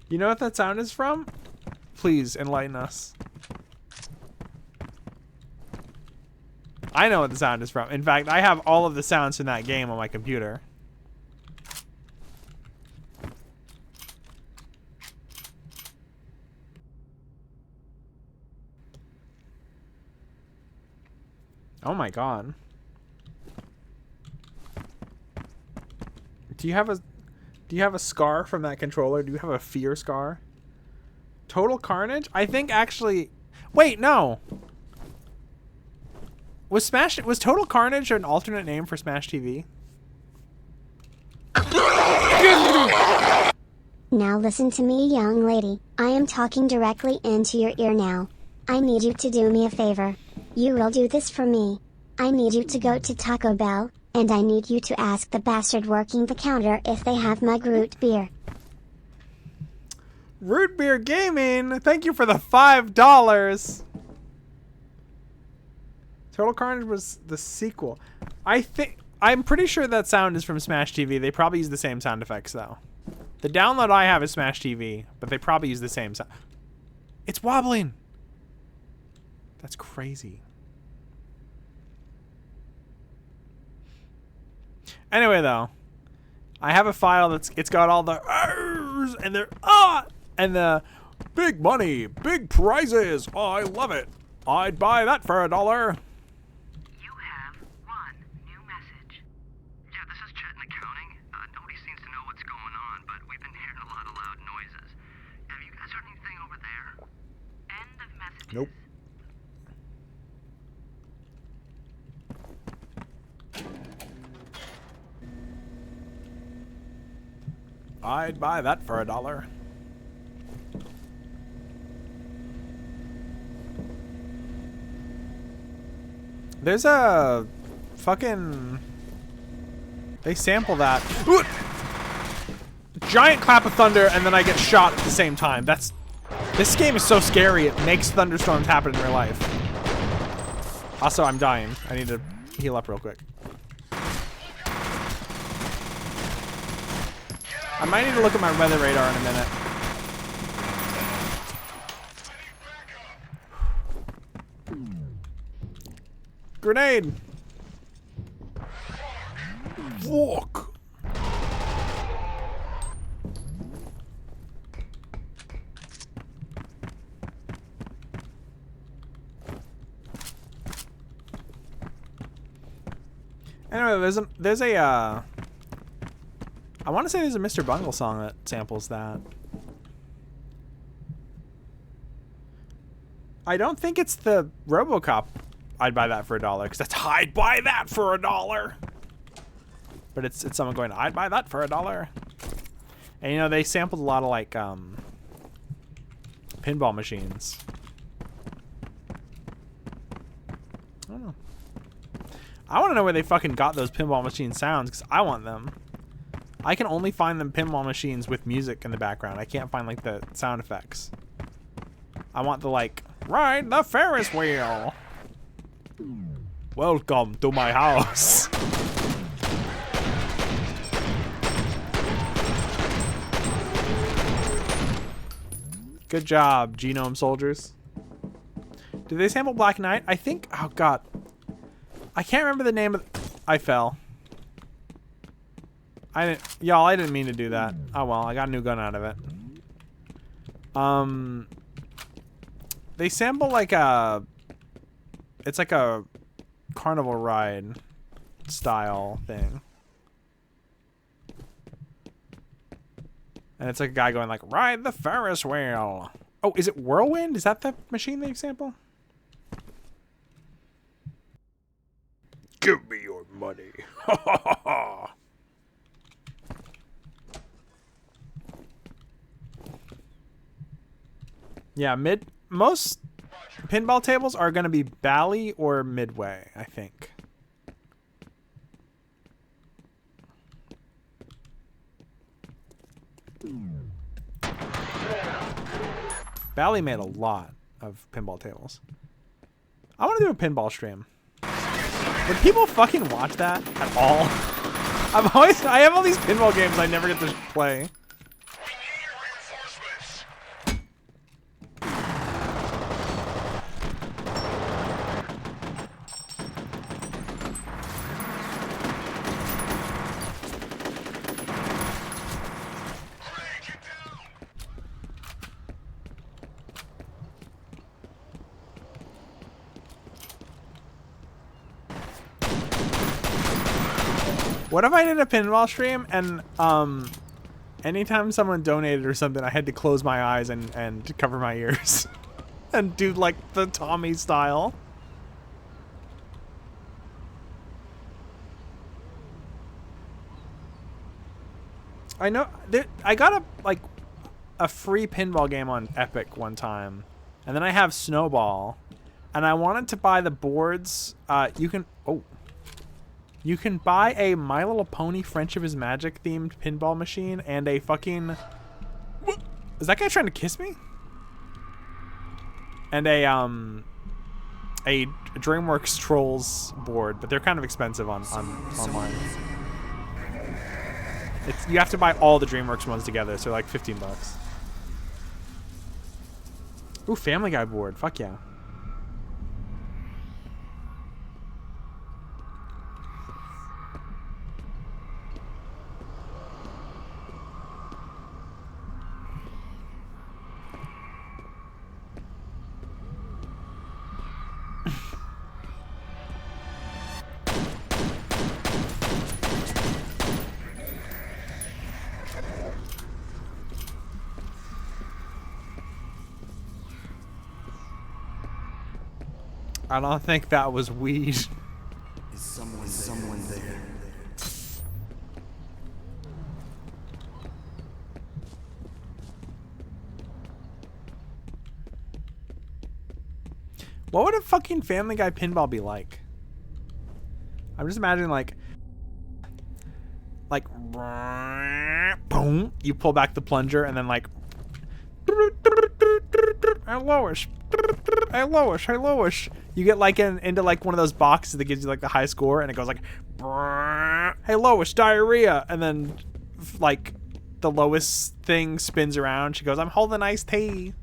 You know what that sound is from? Please enlighten us. I know what the sound is from. In fact, I have all of the sounds from that game on my computer. Oh my god. Do you have a scar from that controller? Do you have a F.e.A.R scar? Total Carnage? I think actually... Wait, no. Was Total Carnage an alternate name for Smash TV? Now listen to me, young lady. I am talking directly into your ear now. I need you to do me a favor. You will do this for me. I need you to go to Taco Bell, and I need you to ask the bastard working the counter if they have mug root beer. Root Beer Gaming, thank you for the $5. Total Carnage was the sequel. I'm pretty sure that sound is from Smash TV. They probably use the same sound effects though. The download I have is Smash TV, but they probably use the same sound. It's wobbling. That's crazy. Anyway though, I have a file it's got all the R's and the and the big money, big prizes. Oh, I love it. I'd buy that for $1. You have one new message. Yeah, this is Chet in accounting. Nobody seems to know what's going on, but we've been hearing a lot of loud noises. Have you guys heard anything over there? End of messages. Nope. I'd buy that for $1. There's a fucking... They sample that. Ooh! Giant clap of thunder and then I get shot at the same time. This game is so scary, it makes thunderstorms happen in real life. Also, I'm dying. I need to heal up real quick. I might need to look at my weather radar in a minute. Grenade! Fuck! Anyway, there's a I want to say there's a Mr. Bungle song that samples that. I don't think it's the RoboCop I'd buy that for $1, because that's I'd buy that for $1. But it's someone going, I'd buy that for $1. And you know, they sampled a lot of like pinball machines. I don't know. I want to know where they fucking got those pinball machine sounds, because I want them. I can only find them pinball machines with music in the background. I can't find like the sound effects. I want the like, ride the Ferris wheel. Welcome to my house. Good job, Genome Soldiers. Did they sample Black Knight? I think, oh god. I can't remember the name of I fell. Y'all, I didn't mean to do that. Oh well, I got a new gun out of it. They sample like a... It's like a carnival ride style thing. And it's like a guy going like, ride the Ferris wheel. Oh, is it Whirlwind? Is that the machine they sample? Give me your money. Ha ha ha. Yeah, most pinball tables are going to be Bally or Midway, I think. Bally made a lot of pinball tables. I want to do a pinball stream. Would people fucking watch that at all? I have all these pinball games I never get to play. What if I did a pinball stream and anytime someone donated or something, I had to close my eyes and cover my ears and do like the Tommy style? I know I got a free pinball game on Epic one time, and then I have Snowball, and I wanted to buy the boards. You can buy a My Little Pony Friendship is Magic themed pinball machine and a fucking... Is that guy trying to kiss me? And a DreamWorks Trolls board, but they're kind of expensive on online. You have to buy all the DreamWorks ones together, so like 15 bucks. Ooh, Family Guy board. Fuck yeah. I don't think that was weed. Is someone there? What would a fucking Family Guy pinball be like? I'm just imagining like boom, you pull back the plunger and then like hey Lois. You get like into like one of those boxes that gives you like the high score, and it goes like, hey Lois, diarrhea, and then like the Lois thing spins around. She goes, I'm holding iced tea.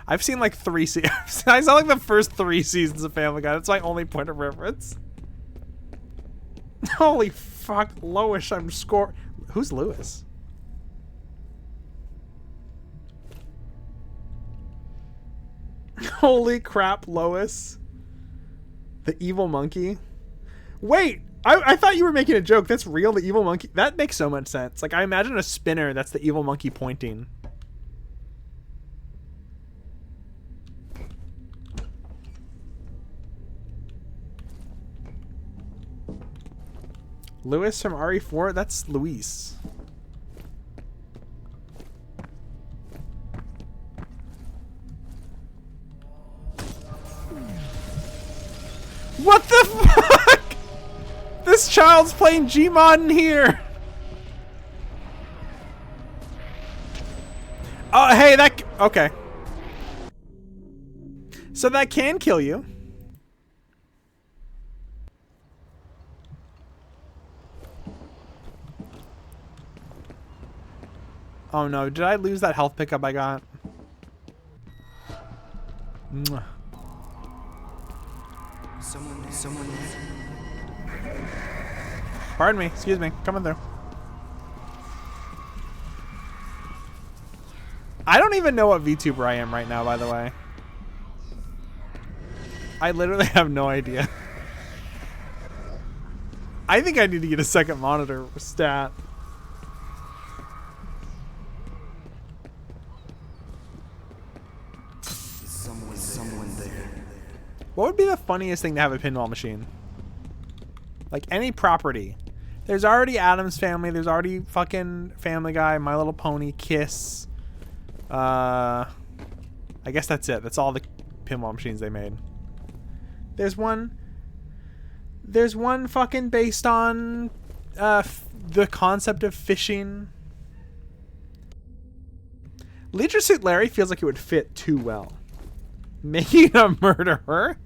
I've seen like 3 seasons. I saw like the first 3 seasons of Family Guy. That's my only point of reference. Holy fuck, Lois, I'm score. Who's Lewis? Holy crap, Lois. The evil monkey. Wait, I thought you were making a joke. That's real, the evil monkey. That makes so much sense. Like, I imagine a spinner that's the evil monkey pointing. Lewis from RE4? That's Luis. What the fuck? This child's playing Gmod in here. Oh, hey, that... Okay. So that can kill you. Oh no, did I lose that health pickup I got? Mwah. Someone there. Pardon me. Excuse me. Coming through. I don't even know what VTuber I am right now, by the way. I literally have no idea. I think I need to get a second monitor stat. Someone there. What would be the funniest thing to have a pinball machine? Like any property. There's already Addams Family. There's already fucking Family Guy, My Little Pony, Kiss. I guess that's it. That's all the pinball machines they made. There's one fucking based on the concept of fishing. Leisure Suit Larry feels like it would fit too well. Making a murderer?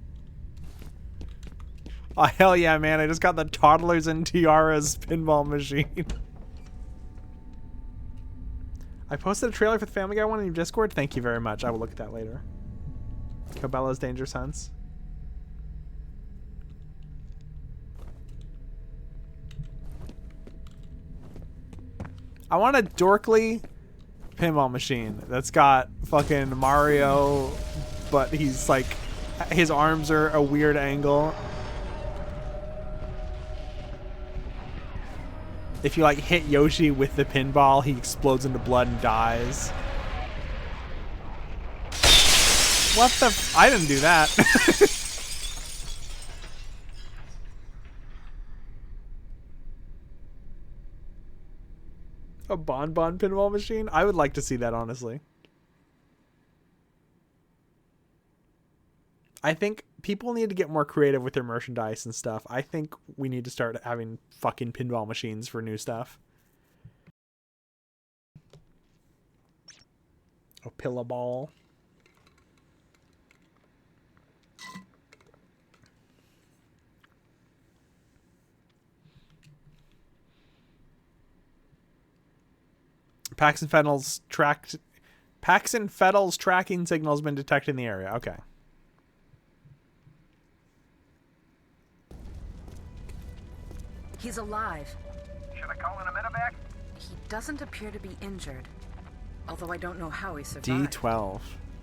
Oh, hell yeah, man. I just got the Toddlers and Tiaras pinball machine. I posted a trailer for the Family Guy one in your Discord. Thank you very much. I will look at that later. Cabela's Dangerous Hunts. I want a dorkly pinball machine that's got fucking Mario, but he's like, his arms are a weird angle. If you like hit Yoshi with the pinball, he explodes into blood and dies. What the I didn't do that. A Bon pinball machine? I would like to see that, honestly. I think people need to get more creative with their merchandise and stuff. I think we need to start having fucking pinball machines for new stuff. A pillow ball. Paxton Fettel's tracking signal has been detected in the area. Okay. He's alive. Should I call in a medevac? He doesn't appear to be injured. Although I don't know how he survived. D12.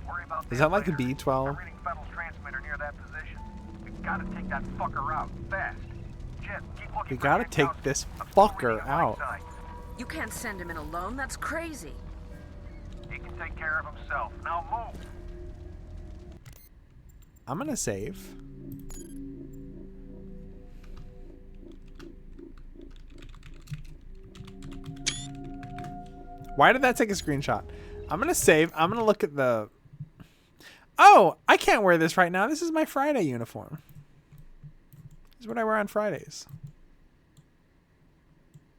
Worry about Is that like a B12? I'm reading Fettel's transmitter near that position. We gotta take that fucker out fast. Jet, keep looking. We gotta take this fucker out. You can't send him in alone. That's crazy. He can take care of himself. Now move. I'm gonna save. Why did that take a screenshot? I'm gonna save. I'm gonna look at the... Oh, I can't wear this right now. This is my Friday uniform. This is what I wear on Fridays.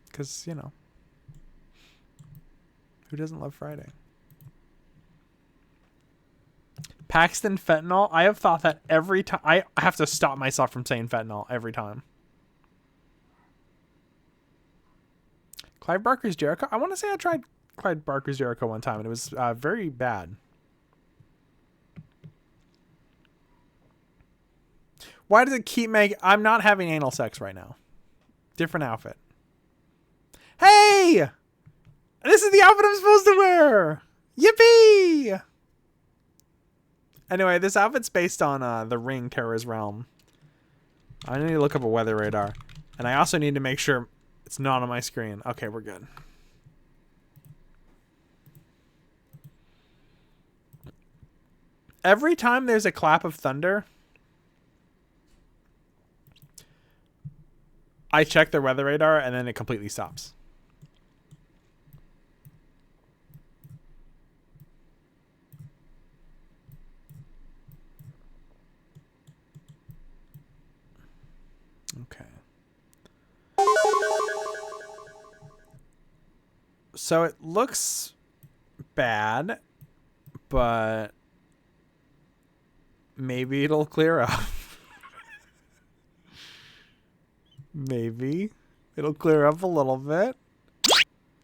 Because, you know. Who doesn't love Friday? Paxton Fentanyl. I have thought that every time. I have to stop myself from saying fentanyl every time. Clive Barker's Jericho. I want to say I tried Clive Barker's Jericho one time and it was very bad. Why does it keep making... I'm not having anal sex right now. Different outfit. Hey! This is the outfit I'm supposed to wear! Yippee! Anyway, this outfit's based on The Ring, Terror's Realm. I need to look up a weather radar. And I also need to make sure it's not on my screen. Okay, we're good. Every time there's a clap of thunder, I check the weather radar and then it completely stops. Okay. So it looks bad, but maybe it'll clear up. Maybe it'll clear up a little bit.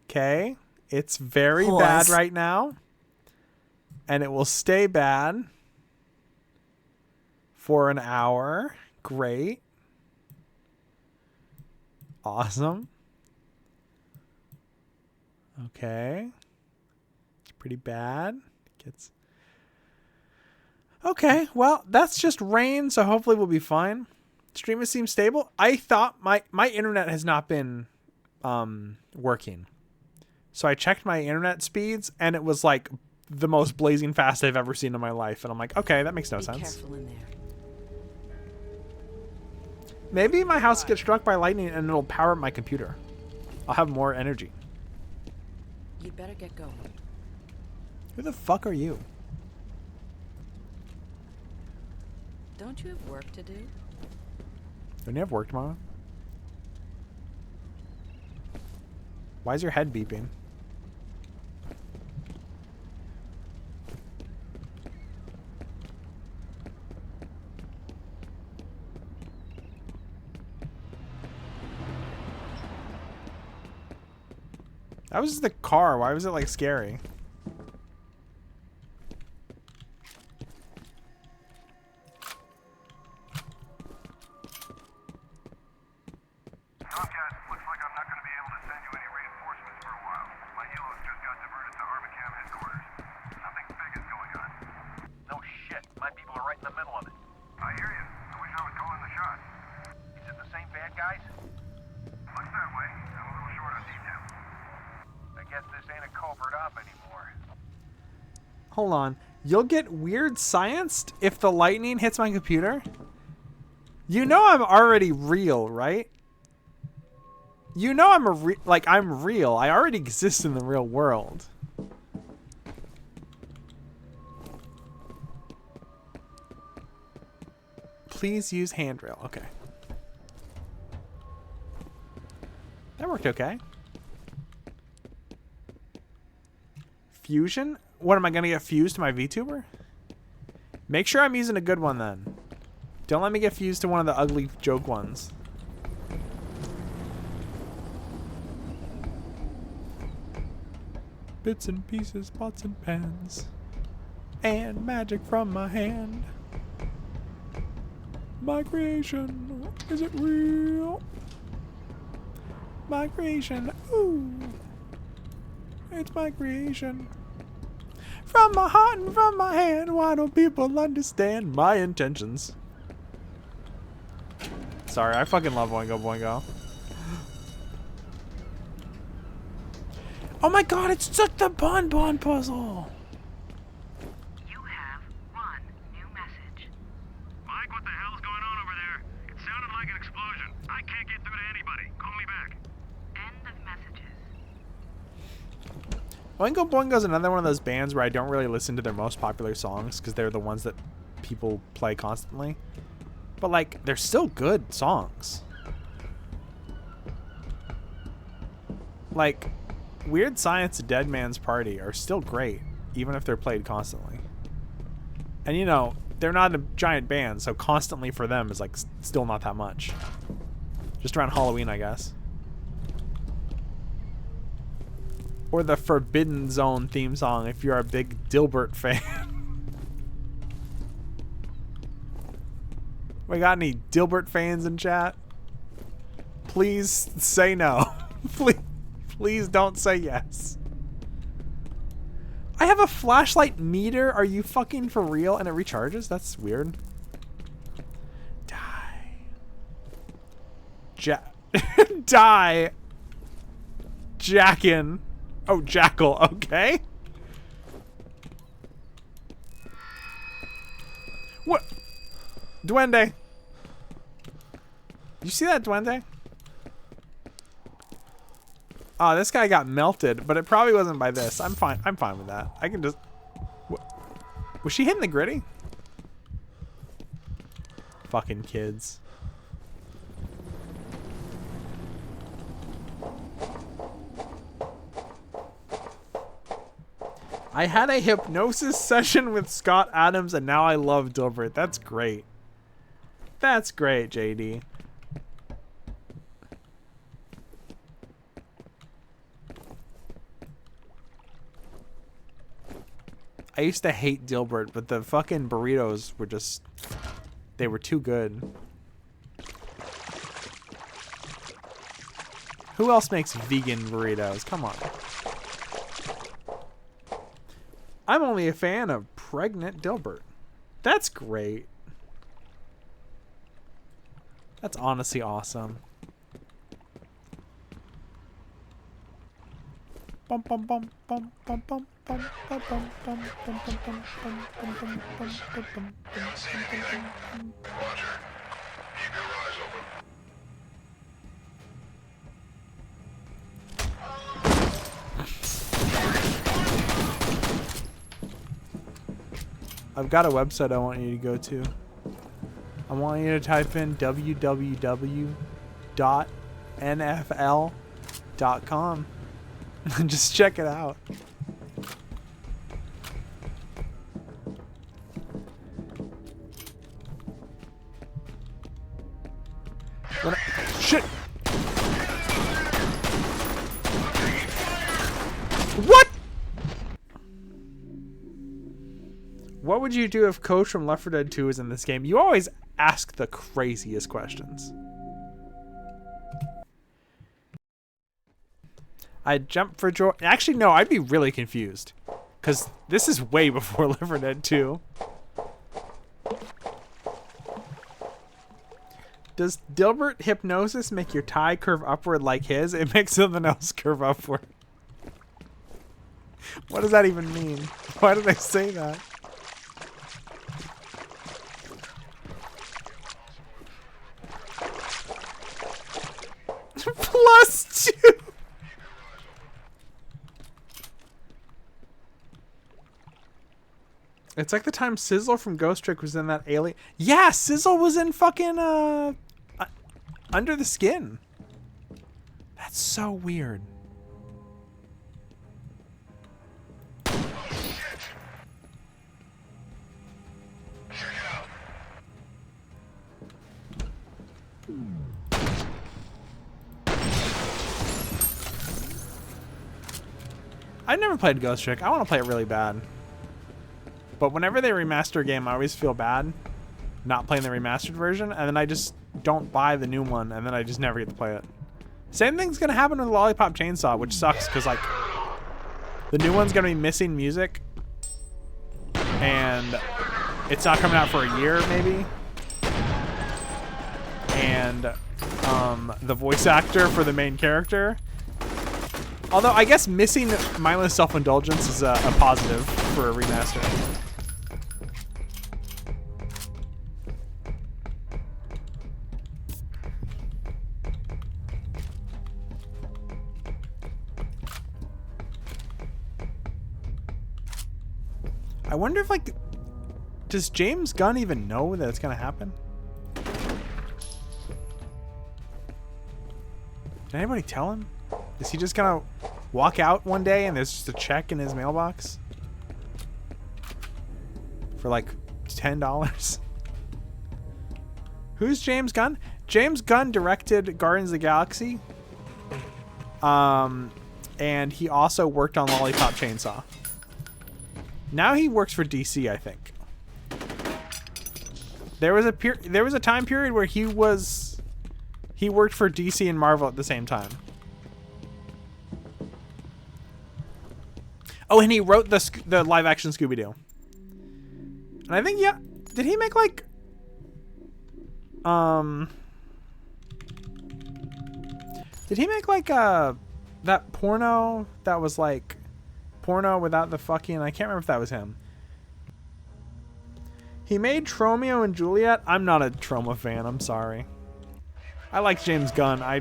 Okay. It's very bad right now. And it will stay bad for an hour. Great. Awesome. Okay. It's pretty bad. Gets... Okay, well, that's just rain, so hopefully we'll be fine. Stream seems stable. I thought my internet has not been working. So I checked my internet speeds, and it was like the most blazing fast I've ever seen in my life. And I'm like, okay, that makes no sense. Be careful in there. Maybe my house gets struck by lightning and it'll power up my computer. I'll have more energy. You'd better get going. Who the fuck are you? Don't you have work to do? Don't you have work tomorrow? Why is your head beeping? That was just the car. Why was it like scary? Hold on. You'll get weird scienced if the lightning hits my computer? You know I'm already real, right? You know I'm I'm real. I already exist in the real world. Please use handrail. Okay. That worked okay. Fusion? What, am I going to get fused to my VTuber? Make sure I'm using a good one then. Don't let me get fused to one of the ugly joke ones. Bits and pieces, pots and pans. And magic from my hand. My creation, is it real? My creation, ooh. It's my creation. From my heart and from my hand, why don't people understand my intentions? Sorry, I fucking love Boingo Boingo. Oh my god, it's just the Bon Bon puzzle! You have one new message. Mike, what the hell's going on over there? It sounded like an explosion. I can't get through to anybody. Call me back. End of messages. Oingo Boingo is another one of those bands where I don't really listen to their most popular songs because they're the ones that people play constantly. But, like, they're still good songs. Like, Weird Science and Dead Man's Party are still great, even if they're played constantly. And, you know, they're not a giant band, so constantly for them is, like, still not that much. Just around Halloween, I guess. Or the Forbidden Zone theme song if you're a big Dilbert fan. We got any Dilbert fans in chat? Please say no. Please don't say yes. I have a flashlight meter. Are you fucking for real? And it recharges? That's weird. Die. Die. Jackin. Oh, Jackal. Okay. What? Duende. You see that duende? Oh, this guy got melted, but it probably wasn't by this. I'm fine. I'm fine with that. I can just... What? Was she hitting the gritty? Fucking kids. I had a hypnosis session with Scott Adams, and now I love Dilbert. That's great. That's great, JD. I used to hate Dilbert, but the fucking burritos were just... They were too good. Who else makes vegan burritos? Come on. I'm only a fan of pregnant Dilbert. That's great. That's honestly awesome. Bum bum bum bum bum bum bum bum bum bum bum bum bum bum bum bum bum bum bum. I've got a website I want you to go to. I want you to type in www.nfl.com and just check it out. Shit! What? What would you do if Coach from Left 4 Dead 2 was in this game? You always ask the craziest questions. I'd jump for joy. Actually, no, I'd be really confused. Because this is way before Left 4 Dead 2. Does Dilbert hypnosis make your tie curve upward like his? It makes something else curve upward. What does that even mean? Why did I say that? +2. It's like the time Sizzle from Ghost Trick was in that alien. Yeah, Sizzle was in fucking Under the Skin. That's so weird. I've never played Ghost Trick. I want to play it really bad. But whenever they remaster a game, I always feel bad not playing the remastered version, and then I just don't buy the new one, and then I just never get to play it. Same thing's going to happen with Lollipop Chainsaw, which sucks, because, like, the new one's going to be missing music, and it's not coming out for a year, maybe. And the voice actor for the main character. Although, I guess missing mindless self-indulgence is a positive for a remaster. I wonder if, like, does James Gunn even know that it's going to happen? Did anybody tell him? Is he just gonna walk out one day and there's just a check in his mailbox? For like $10? Who's James Gunn? James Gunn directed Guardians of the Galaxy. And he also worked on Lollipop Chainsaw. Now he works for DC, I think. There was a time period where he worked for DC and Marvel at the same time. Oh, and he wrote the live action Scooby-Doo. And I think, yeah, did he make like that porno that was like porno without the fucking, I can't remember if that was him. He made Tromeo and Juliet. I'm not a Troma fan, I'm sorry. I like James Gunn. I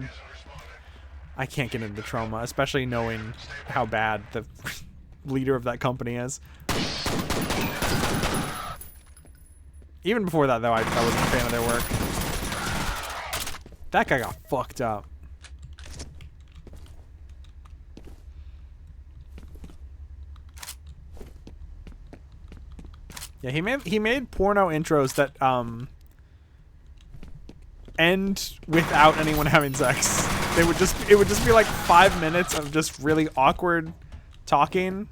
can't get into Troma, especially knowing how bad the leader of that company is. Even before that, though, I wasn't a fan of their work. That guy got fucked up. Yeah, he made porno intros that end without anyone having sex. It would just be like 5 minutes of just really awkward talking,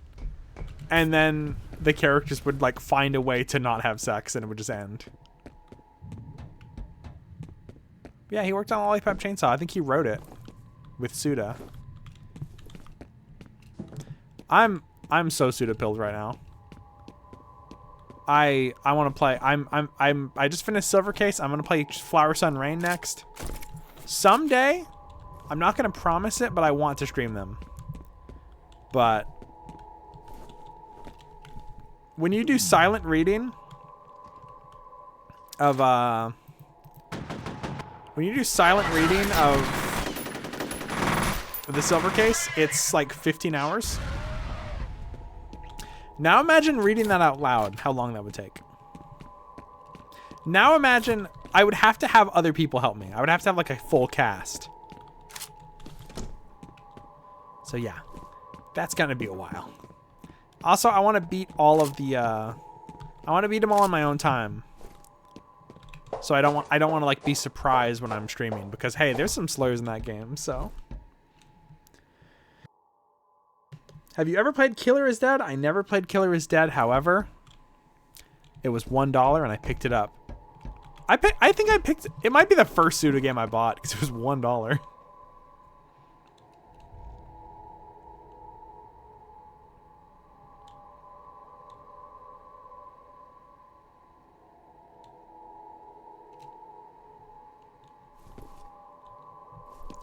and then the characters would like find a way to not have sex and it would just end. Yeah, he worked on Lollipop Chainsaw. I think he wrote it. with Suda. I'm so Suda pilled right now. I want to play. I just finished Silver Case. I'm gonna play Flower Sun Rain next. Someday, I'm not gonna promise it, but I want to stream them. But when you do silent reading of the Silver Case, it's like 15 hours. Now imagine reading that out loud, how long that would take. Now imagine I would have to have other people help me. I would have to have like a full cast. So yeah, that's gonna be a while. Also, I want to beat all of the, I want to beat them all in my own time. So I don't want to like be surprised when I'm streaming because hey, there's some slurs in that game, so. Have you ever played Killer is Dead? I never played Killer is Dead. However, it was $1 and I picked it up. I think I picked, it might be the first Suda game I bought because it was $1.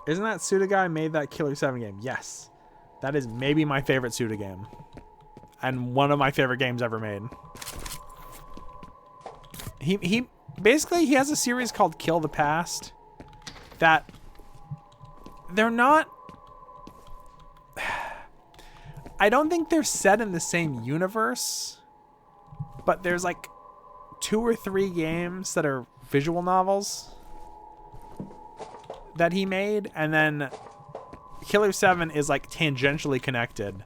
Isn't that Suda guy made that Killer 7 game? Yes. That is maybe my favorite Suda game. And one of my favorite games ever made. He basically he has a series called Kill the Past that they're not, I don't think they're set in the same universe, but there's like 2 or 3 games that are visual novels that he made, and then Killer 7 is like tangentially connected,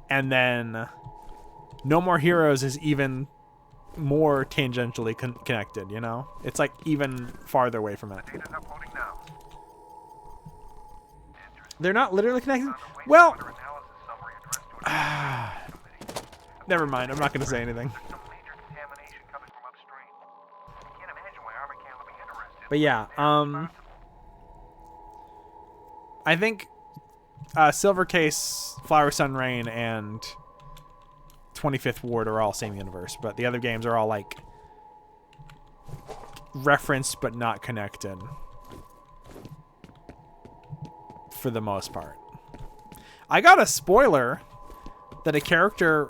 and then No More Heroes is even more tangentially connected, you know? It's like even farther away from it. They're not literally connected? Well, never mind, I'm not going to say anything. But yeah, I think Silver Case, Flower Sun Rain, and 25th Ward are all same universe, but the other games are all like referenced but not connected for the most part. I got a spoiler that a character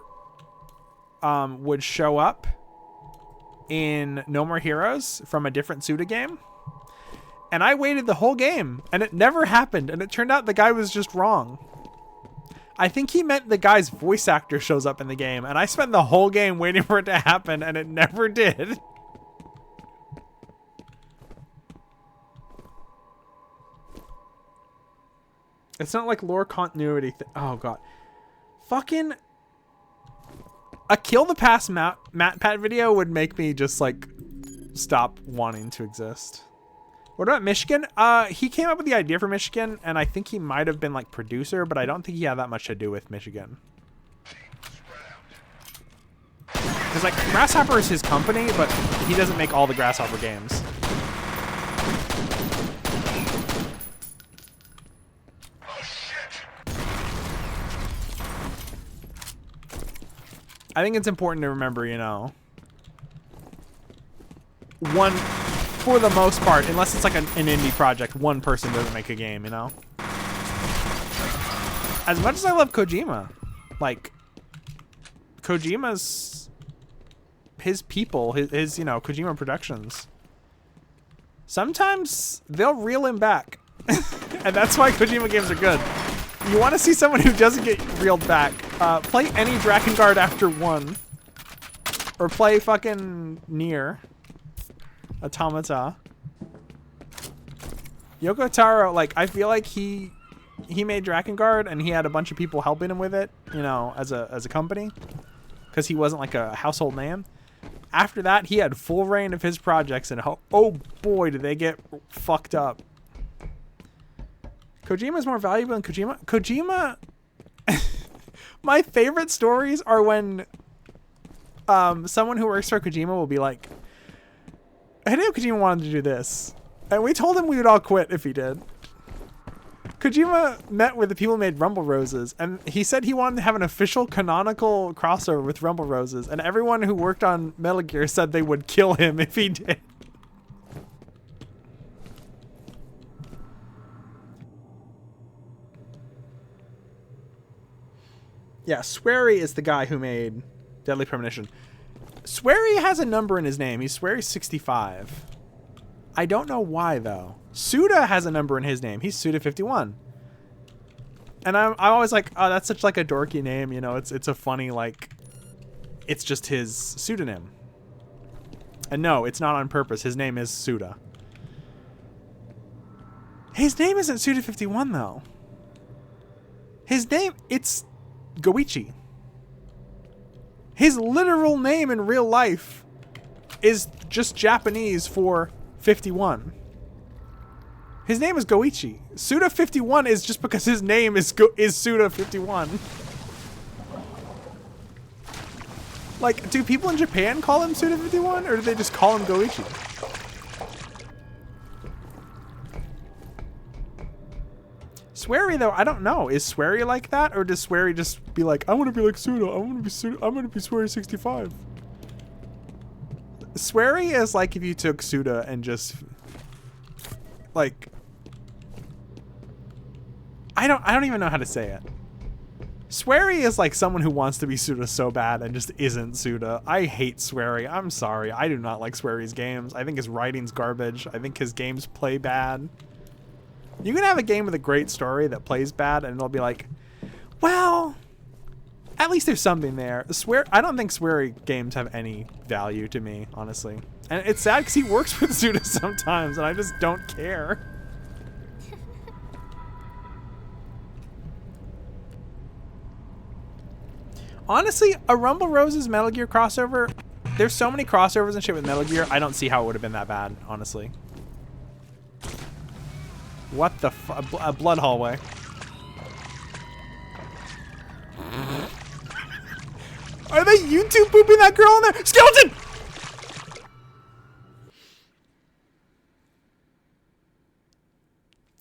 would show up in No More Heroes from a different Suda game. And I waited the whole game, and it never happened, and it turned out the guy was just wrong. I think he meant the guy's voice actor shows up in the game, and I spent the whole game waiting for it to happen, and it never did. It's not like lore continuity oh god. Fucking a Kill the Past Matt Pat video would make me just like stop wanting to exist. What about Michigan? He came up with the idea for Michigan, and I think he might have been like producer, but I don't think he had that much to do with Michigan. Because like Grasshopper is his company, but he doesn't make all the Grasshopper games. I think it's important to remember, you know, for the most part, unless it's like an indie project, one person doesn't make a game, you know? As much as I love Kojima, like, Kojima's, his people, his you know, Kojima Productions, sometimes they'll reel him back. And that's why Kojima games are good. You want to see someone who doesn't get reeled back, play any Drakengard after 1. Or play fucking Nier Automata. Yoko Taro, like, I feel like he made Drakengard and he had a bunch of people helping him with it, you know, as a company, because he wasn't like a household name. After that, he had full reign of his projects, and oh boy, did they get fucked up. Kojima's more valuable than Kojima. My favorite stories are when someone who works for Kojima will be like, Hideo Kojima wanted to do this, and we told him we would all quit if he did. Kojima met with the people who made Rumble Roses, and he said he wanted to have an official canonical crossover with Rumble Roses, and everyone who worked on Metal Gear said they would kill him if he did. Yeah, Swery is the guy who made Deadly Premonition. Swery has a number in his name. He's Swery65. I don't know why, though. Suda has a number in his name. He's Suda51. And I'm always like, oh, that's such like a dorky name, you know. It's a funny, like, it's just his pseudonym. And no, it's not on purpose. His name is Suda. His name isn't Suda51, though. His name, it's Goichi. His literal name in real life is just Japanese for 51. His name is Goichi. Suda51 is just because his name is Suda51. Like, do people in Japan call him Suda51, or do they just call him Goichi? Swery, though, I don't know. Is Swery like that, or does Swery just be like, I want to be like Suda. I want to be Suda. I'm going to be Swery65. Swery is like if you took Suda and just like, I don't even know how to say it. Swery is like someone who wants to be Suda so bad and just isn't Suda. I hate Swery. I'm sorry. I do not like Swery's games. I think his writing's garbage. I think his games play bad. You can have a game with a great story that plays bad and it'll be like, well, at least there's something there. I don't think Swery games have any value to me, honestly. And it's sad because he works with Suda sometimes and I just don't care. Honestly, a Rumble Roses Metal Gear crossover, there's so many crossovers and shit with Metal Gear, I don't see how it would have been that bad, honestly. What the a blood hallway. Are they YouTube pooping that girl in there? Skeleton!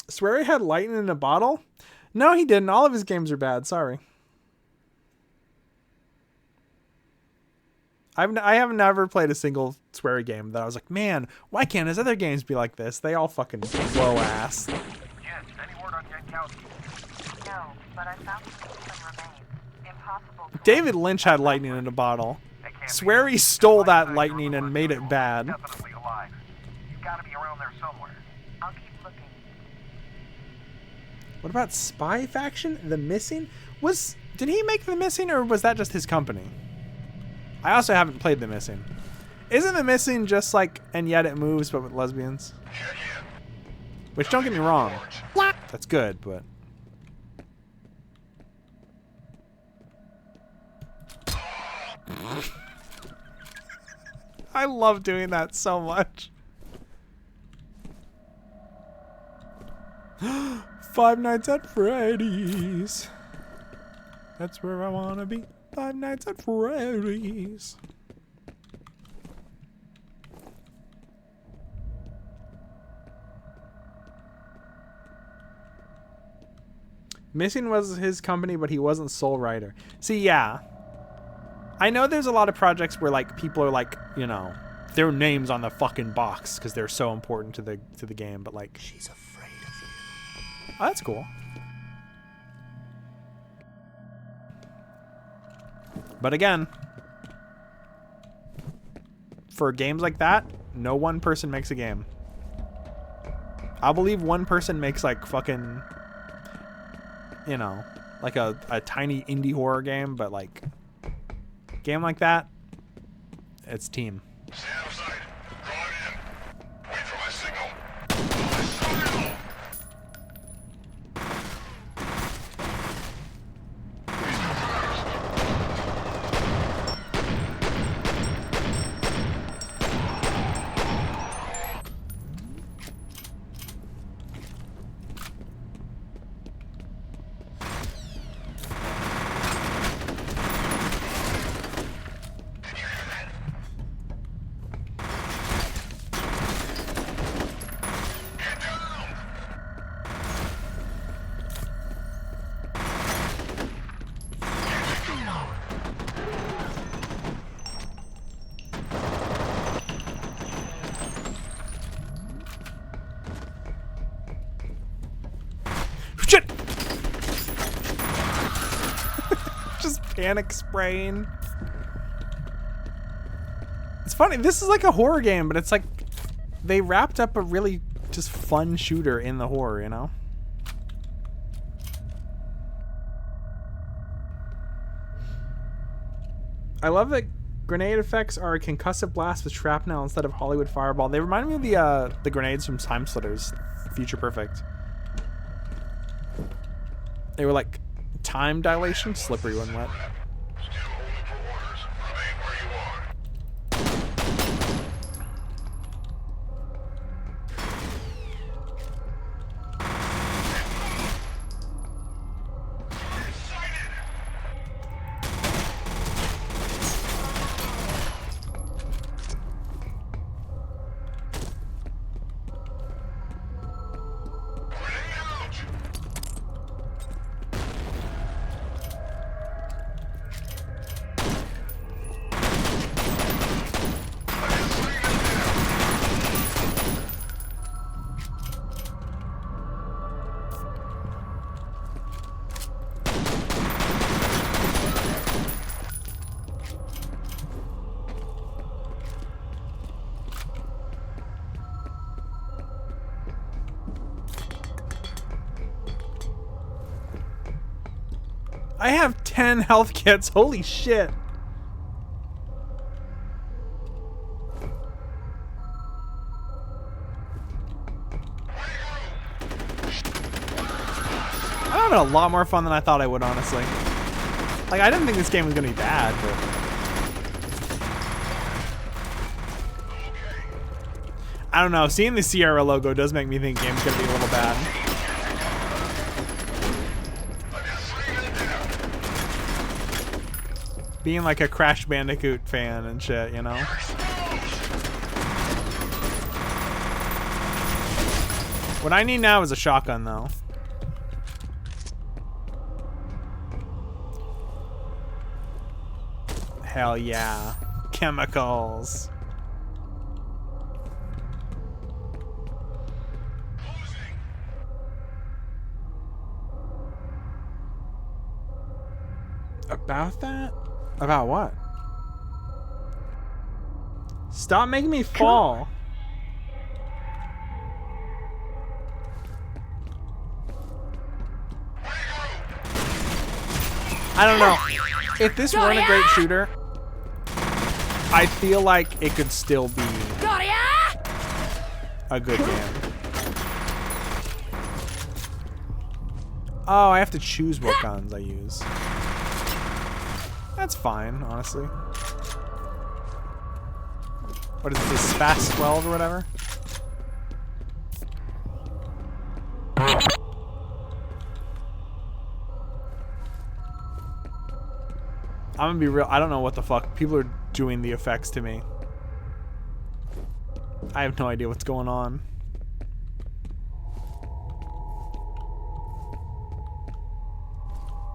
Swery had lightning in a bottle? No, he didn't. All of his games are bad. Sorry. I have never played a single Swery game that I was like, man, why can't his other games be like this? They all fucking blow ass. Yes, any word on Yankowski? No, but I found some remains. Impossible. David Lynch had lightning in a bottle. Swery stole that lightning and made it bad. Definitely alive. You've got to be around there somewhere. I'll keep looking. What about Spy Faction? The Missing? Did he make The Missing or was that just his company? I also haven't played The Missing. Isn't The Missing just like And Yet It Moves but with lesbians? Which, don't get me wrong, that's good, but... I love doing that so much. Five Nights at Freddy's. That's where I wanna be. Five Nights at Freddy's. Missing was his company, but he wasn't sole writer. See, yeah. I know there's a lot of projects where like people are like, you know, their names on the fucking box because they're so important to the game, but like, she's afraid of you. Oh, that's cool. But again, for games like that, no one person makes a game. I believe one person makes like fucking, you know, like a tiny indie horror game, but like game like that, it's team. Stand outside. Draw it in. Wait for my signal. Just panic spraying. It's funny, this is like a horror game, but it's like they wrapped up a really just fun shooter in the horror, you know? I love that grenade effects are a concussive blast with shrapnel instead of Hollywood Fireball. They remind me of the grenades from Time Splitters, Future Perfect. They were like time dilation, slippery when wet. I have 10 health kits. Holy shit. I'm having a lot more fun than I thought I would, honestly. Like, I didn't think this game was gonna be bad, but... I don't know. Seeing the Sierra logo does make me think the game's gonna be a little bad. Being like a Crash Bandicoot fan and shit, you know? What I need now is a shotgun, though. Hell yeah. Chemicals. About that? About what? Stop making me fall. I don't know. If this weren't a great shooter, I feel like it could still be a good game. Oh, I have to choose what guns I use. That's fine, honestly. What is this, Fast 12 or whatever? I'm gonna be real, I don't know what the fuck. People are doing the effects to me. I have no idea what's going on.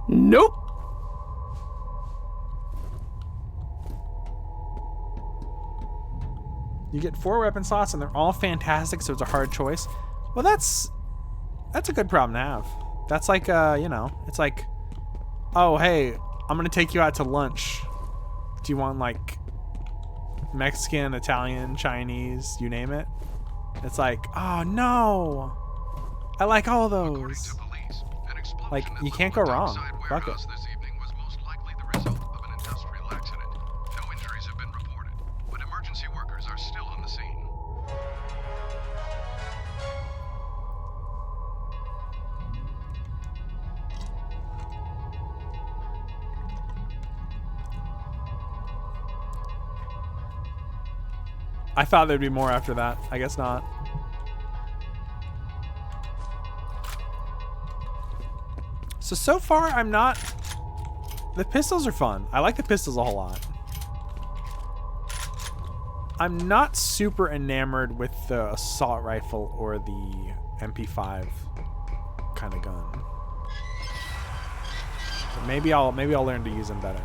Nope. You get 4 weapon slots and they're all fantastic, so it's a hard choice. Well, that's a good problem to have. That's like, you know, it's like, oh, hey, I'm gonna take you out to lunch. Do you want like Mexican, Italian, Chinese, you name it? It's like, oh no, I like all those. Like, you can't go wrong. Fuck it. I thought there'd be more after that. I guess not. So far, I'm not... The pistols are fun. I like the pistols a whole lot. I'm not super enamored with the assault rifle or the MP5 kind of gun. But maybe I'll learn to use them better.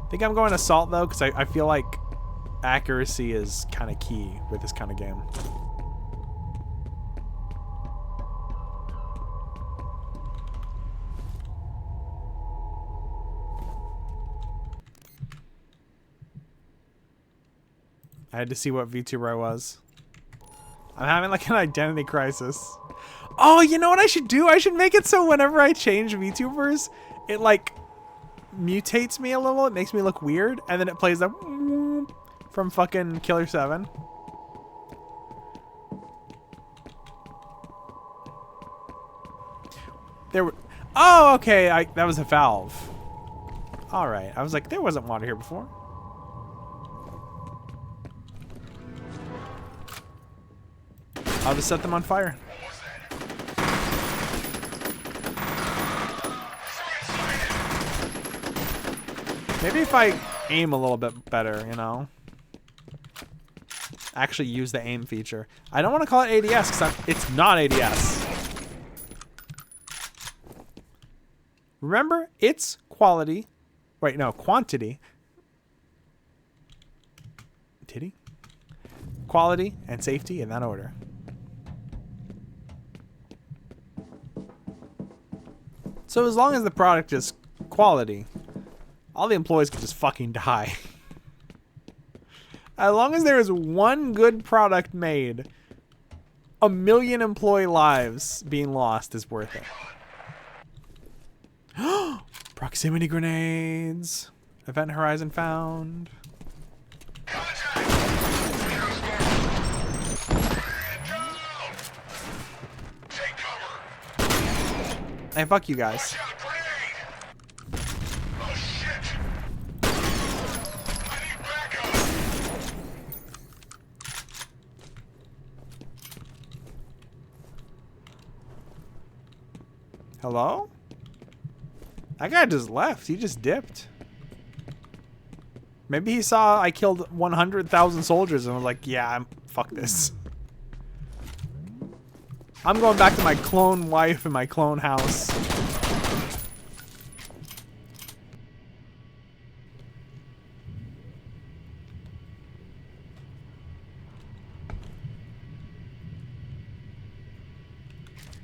I think I'm going assault though, because I feel like accuracy is kind of key with this kind of game. I had to see what VTuber I was. I'm having like an identity crisis. Oh, you know what I should do? I should make it so whenever I change VTubers, it like mutates me a little. It makes me look weird. And then it plays the from fucking Killer 7. There were... Oh, okay. That was a valve. All right. I was like, there wasn't water here before. I'll just set them on fire. Maybe if I aim a little bit better, you know? Actually use the aim feature. I don't want to call it ADS because it's not ADS. Remember, it's quality. Wait, no, quantity. Titty? Quality and safety in that order. So as long as the product is quality, all the employees can just fucking die. As long as there is one good product made, 1 million employee lives being lost is worth it. Proximity grenades. Event horizon found. Hey, fuck you guys. Hello? That guy just left. He just dipped. Maybe he saw I killed 100,000 soldiers and was like, yeah, fuck this. I'm going back to my clone wife and my clone house.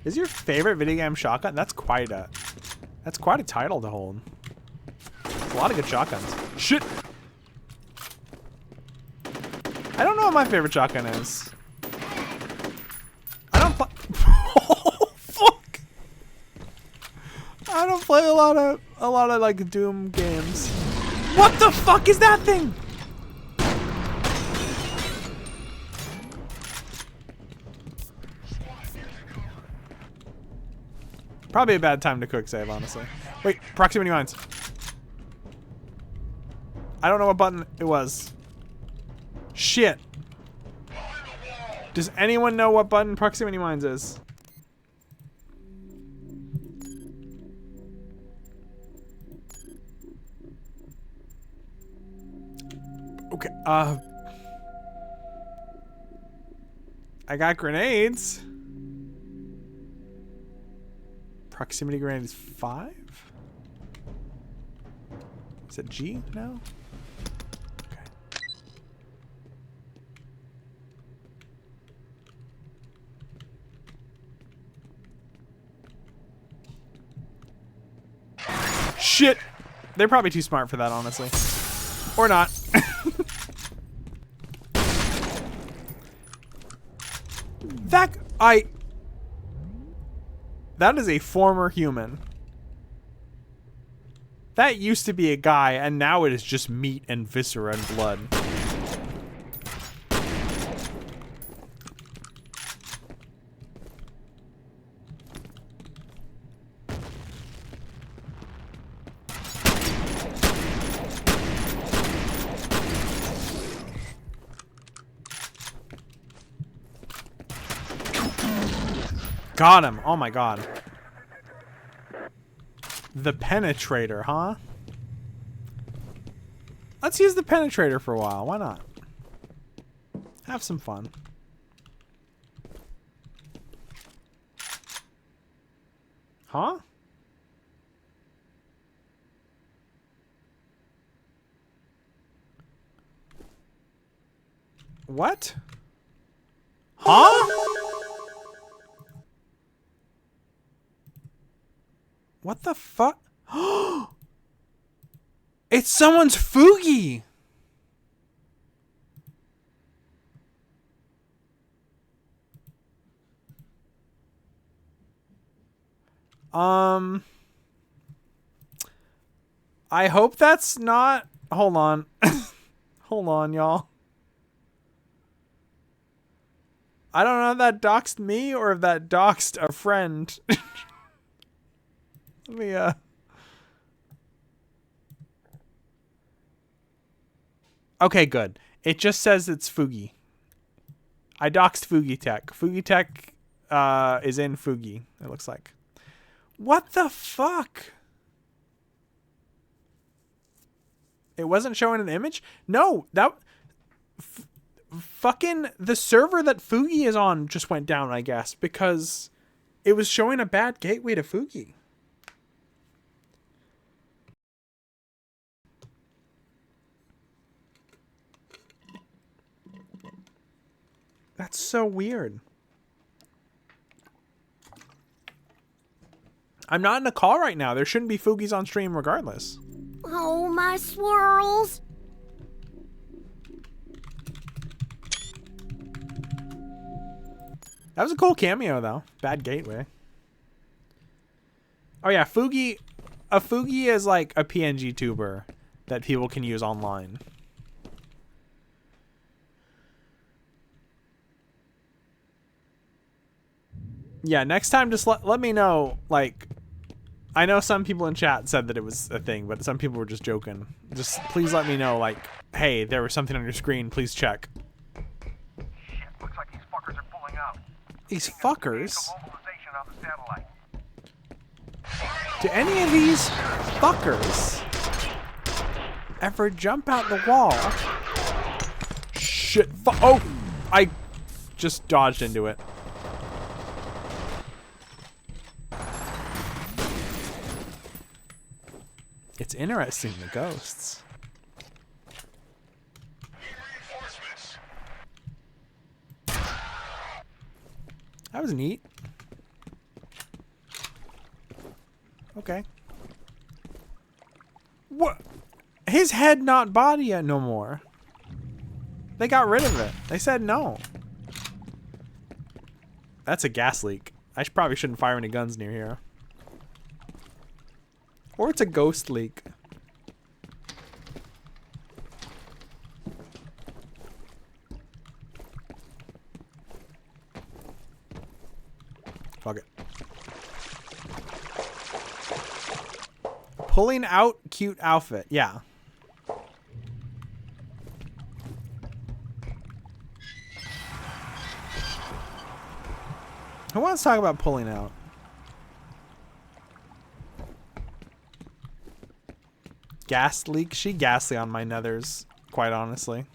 Is your favorite video game shotgun? That's quite a title to hold. There's a lot of good shotguns. Shit! I don't know what my favorite shotgun is. I don't play. Oh, fuck! I don't play a lot of like Doom games. What the fuck is that thing? Probably a bad time to quick save, honestly. Wait, proximity mines. I don't know what button it was. Shit. Does anyone know what button proximity mines is? Okay, I got grenades. Proximity grenade is 5? Is it G now? Okay. Shit! They're probably too smart for that, honestly. Or not. That is a former human. That used to be a guy, and now it is just meat and viscera and blood. Got him. Oh my god. The penetrator, huh? Let's use the penetrator for a while. Why not? Have some fun. Huh? What? Huh? What the fuck? It's someone's Fugi! I hope that's not... Hold on. Hold on, y'all. I don't know if that doxed me or if that doxed a friend. Let me, Okay, good. It just says it's Fugi. I doxed Fugi Tech. Fugi Tech, is in Fugi, it looks like. What the fuck? It wasn't showing an image? No, that... fucking the server that Fugi is on just went down, I guess, because it was showing a bad gateway to Fugi. That's so weird. I'm not in a call right now. There shouldn't be Fugis on stream regardless. Oh, my swirls. That was a cool cameo, though. Bad gateway. Oh, yeah. Fugi... A Fugi is like a PNG tuber that people can use online. Yeah, next time just let me know, like... I know some people in chat said that it was a thing, but some people were just joking. Just please let me know, like, hey, there was something on your screen. Please check. Shit, looks like these fuckers are pulling out. These fuckers? Do any of these fuckers ever jump out the wall? Shit. Oh! I just dodged into it. It's interesting, the ghosts. That was neat. Okay. What? His head not body yet no more. They got rid of it. They said no. That's a gas leak. I probably shouldn't fire any guns near here. Or it's a ghost leak. Fuck it. Pulling out cute outfit. Yeah. Who wants to talk about pulling out? Gas leak? She ghastly on my nethers, quite honestly.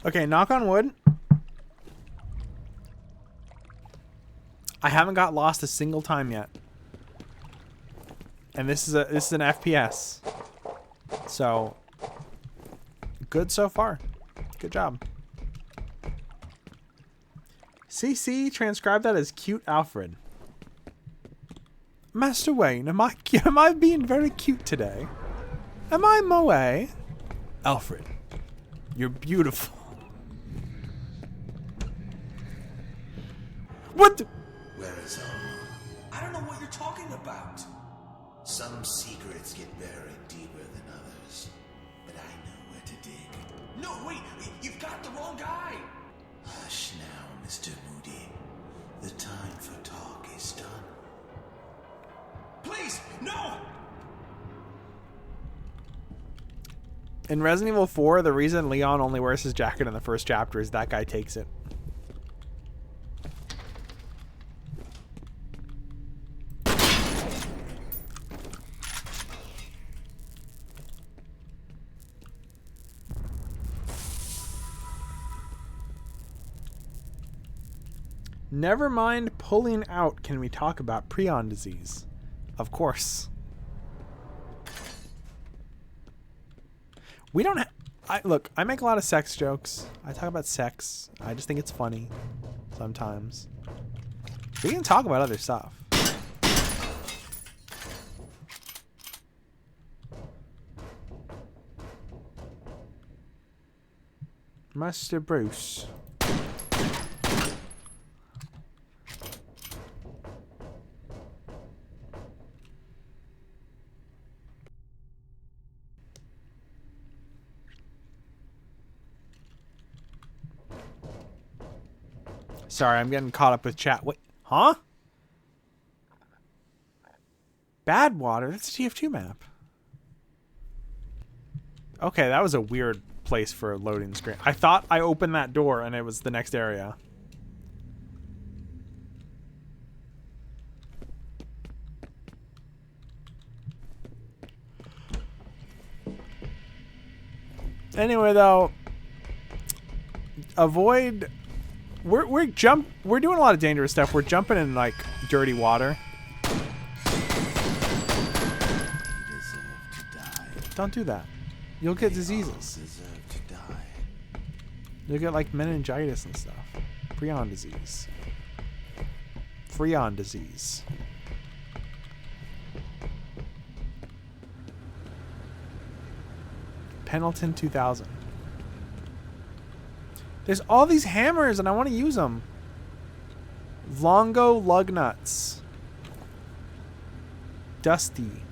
Okay, knock on wood. I haven't got lost a single time yet. And this is an FPS. So good so far. Good job. CC transcribe that as cute Alfred. Master Wayne, am I being very cute today? Am I moe? Alfred, you're beautiful. What the? Where is Elmo? I don't know what you're talking about. Some secrets get buried deeper than others, but I know where to dig. No, wait, you've got the wrong guy. Hush now, Mr. Moody. The time for talk is done. Please, no! In Resident Evil 4, the reason Leon only wears his jacket in the first chapter is that guy takes it. Never mind pulling out. Can we talk about prion disease? Of course. We don't look, I make a lot of sex jokes. I talk about sex. I just think it's funny sometimes. We can talk about other stuff. Master Bruce. Sorry, I'm getting caught up with chat. Wait, huh? Badwater? That's a TF2 map. Okay, that was a weird place for a loading screen. I thought I opened that door and it was the next area. Anyway, though, avoid. We're doing a lot of dangerous stuff. We're jumping in like dirty water. Don't do that. You'll get diseases. You'll get like meningitis and stuff. Prion disease. F.e.A.R disease. Pendleton 2000. There's all these hammers and I want to use them. Longo Lugnuts. Dusty.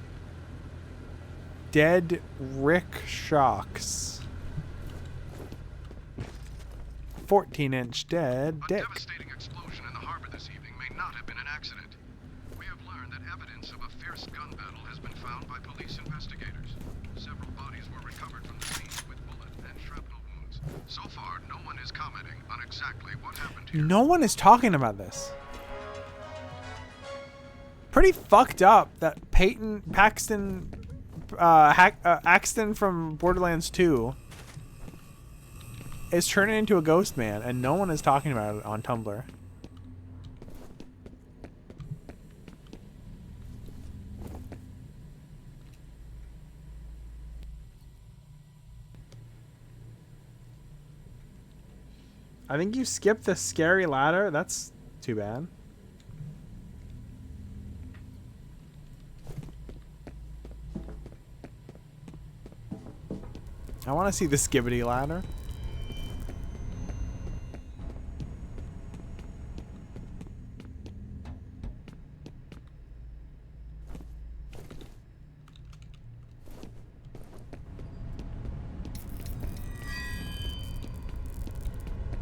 Dead Rick Shocks. 14-inch dead dick. A devastating explosion in the harbor this evening may not have been an accident. We have learned that evidence of a fierce gun battle has been found by police investigators. Several bodies were recovered from the scene with bullet and shrapnel wounds. So far, no one is commenting on exactly what happened here. No one is talking about this. Pretty fucked up that Paxton Axton from Borderlands 2 is turning into a ghost man and no one is talking about it on Tumblr. I think you skipped the scary ladder. That's too bad. I want to see the skibbity ladder.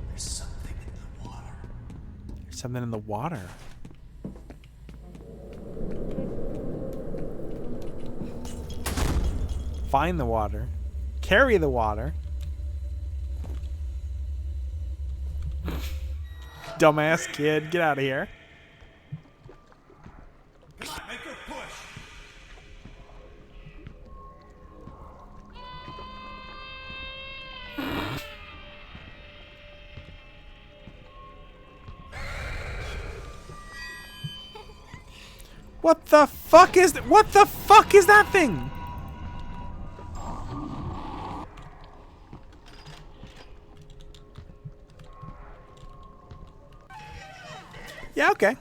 There's something in the water. There's something in the water. Find the water. Carry the water. Dumbass kid, get out of here. Make her push. What the fuck is what the fuck is that thing? Yeah, okay.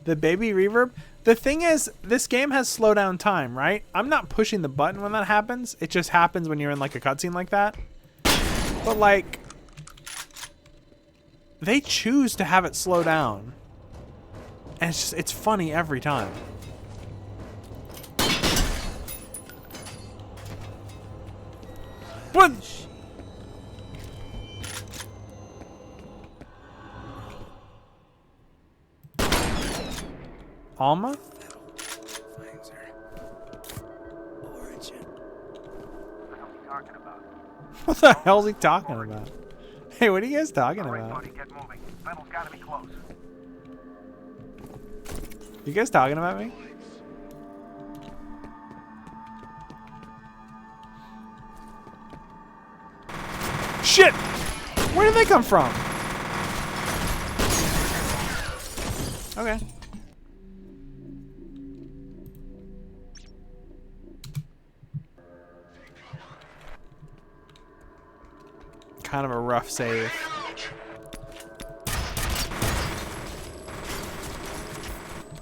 The baby reverb. The thing is, this game has slow down time, right? I'm not pushing the button when that happens. It just happens when you're in like a cutscene like that. But like, they choose to have it slow down. And it's just, it's funny every time. What? Alma? What the hell is he talking about? Hey, what are you guys talking about? Get moving. Fennel's gotta be close. You guys talking about me? Shit! Where did they come from? Okay. Kind of a rough save.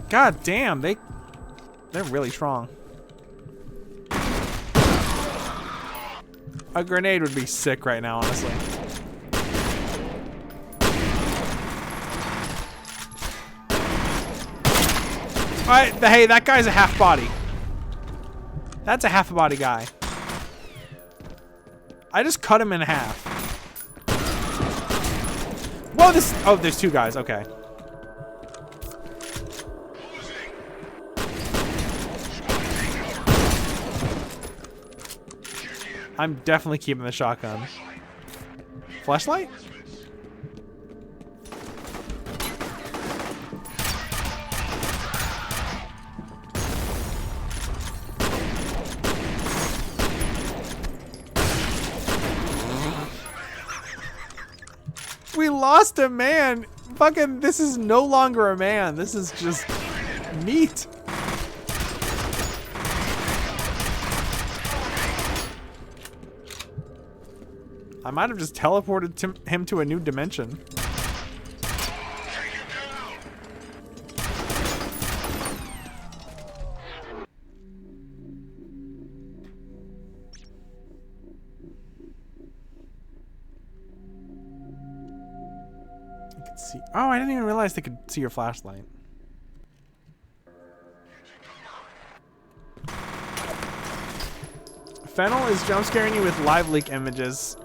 God damn, they're really strong. A grenade would be sick right now, honestly. Alright, hey, that guy's a half body. That's a half a body guy. I just cut him in half. Whoa, oh, there's two guys, okay. I'm definitely keeping the shotgun. Flashlight? We lost a man. Fucking, this is no longer a man. This is just meat. I might have just teleported him to a new dimension. I could see. Oh, I didn't even realize they could see your flashlight. Fennel is jump scaring you with live leak images.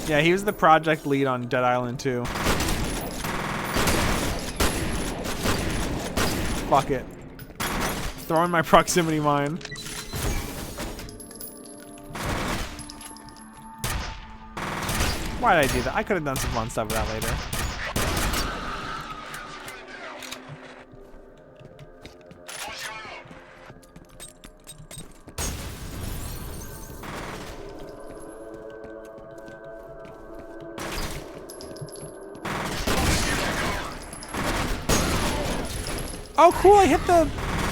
Yeah, he was the project lead on Dead Island 2. Fuck it. Throwing my proximity mine. Why did I do that? I could have done some fun stuff with that later. Oh, cool, I hit the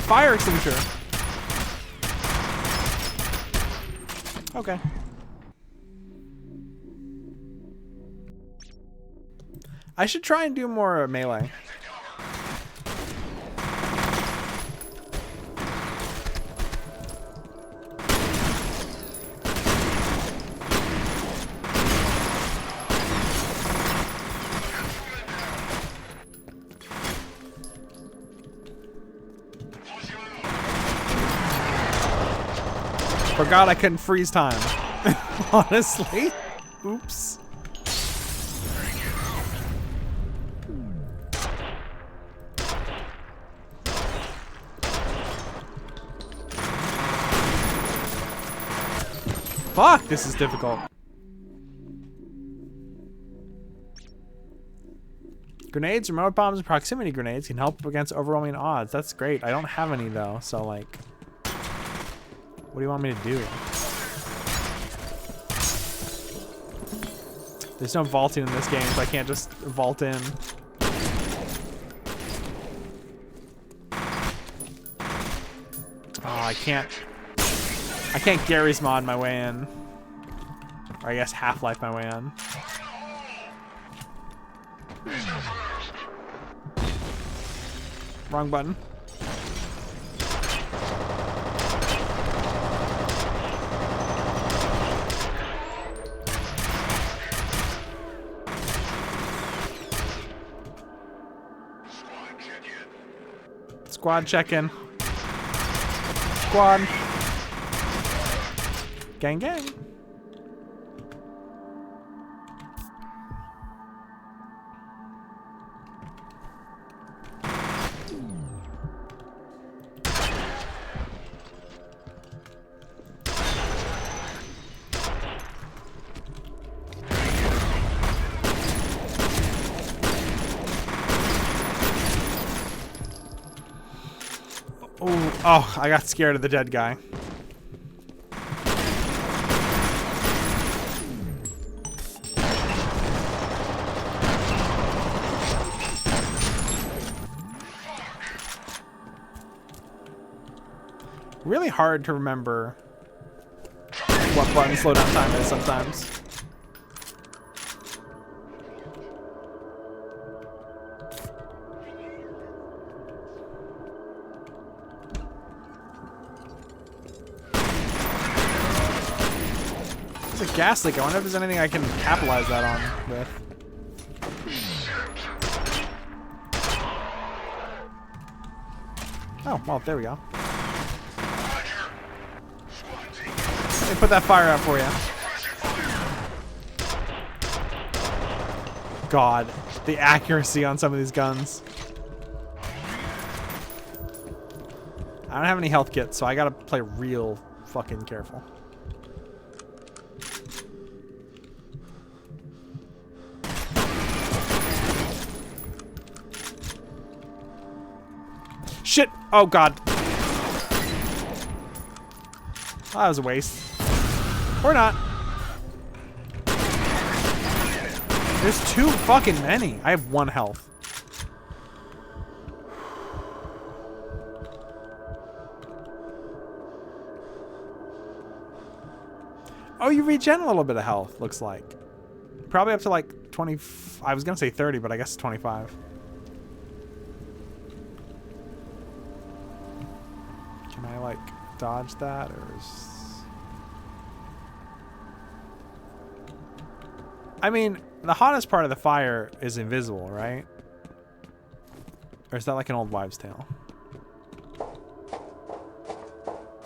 fire extinguisher. Okay. I should try and do more melee. Forgot I couldn't freeze time. Honestly. Oops. Fuck, this is difficult. Grenades, remote bombs, and proximity grenades can help against overwhelming odds. That's great. I don't have any though, so like, what do you want me to do? There's no vaulting in this game, so I can't just vault in. Oh, I can't Gary's mod my way in. Or I guess Half-Life my way in. Wrong button. Squad check-in. Squad. Gang gang. Oh, I got scared of the dead guy. Really hard to remember what button slowdown time is sometimes. There's a gas leak. I wonder if there's anything I can capitalize that on with. Oh, well, there we go. Let me put that fire out for you. God, the accuracy on some of these guns. I don't have any health kits, so I gotta play real fucking careful. Shit! Oh god. Oh, that was a waste. Or not. There's too fucking many. I have 1 health. Oh, you regen a little bit of health, looks like. Probably up to like 20. I was gonna say 30, but I guess it's 25. Can I like dodge that, or is... I mean, the hottest part of the fire is invisible, right? Or is that like an old wives' tale?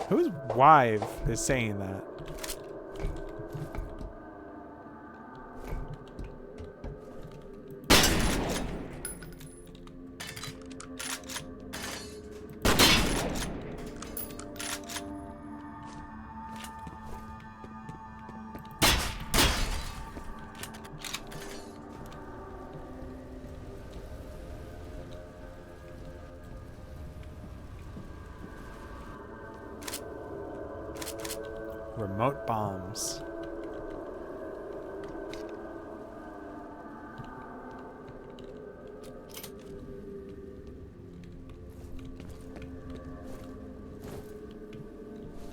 Whose wife is saying that? Remote bombs.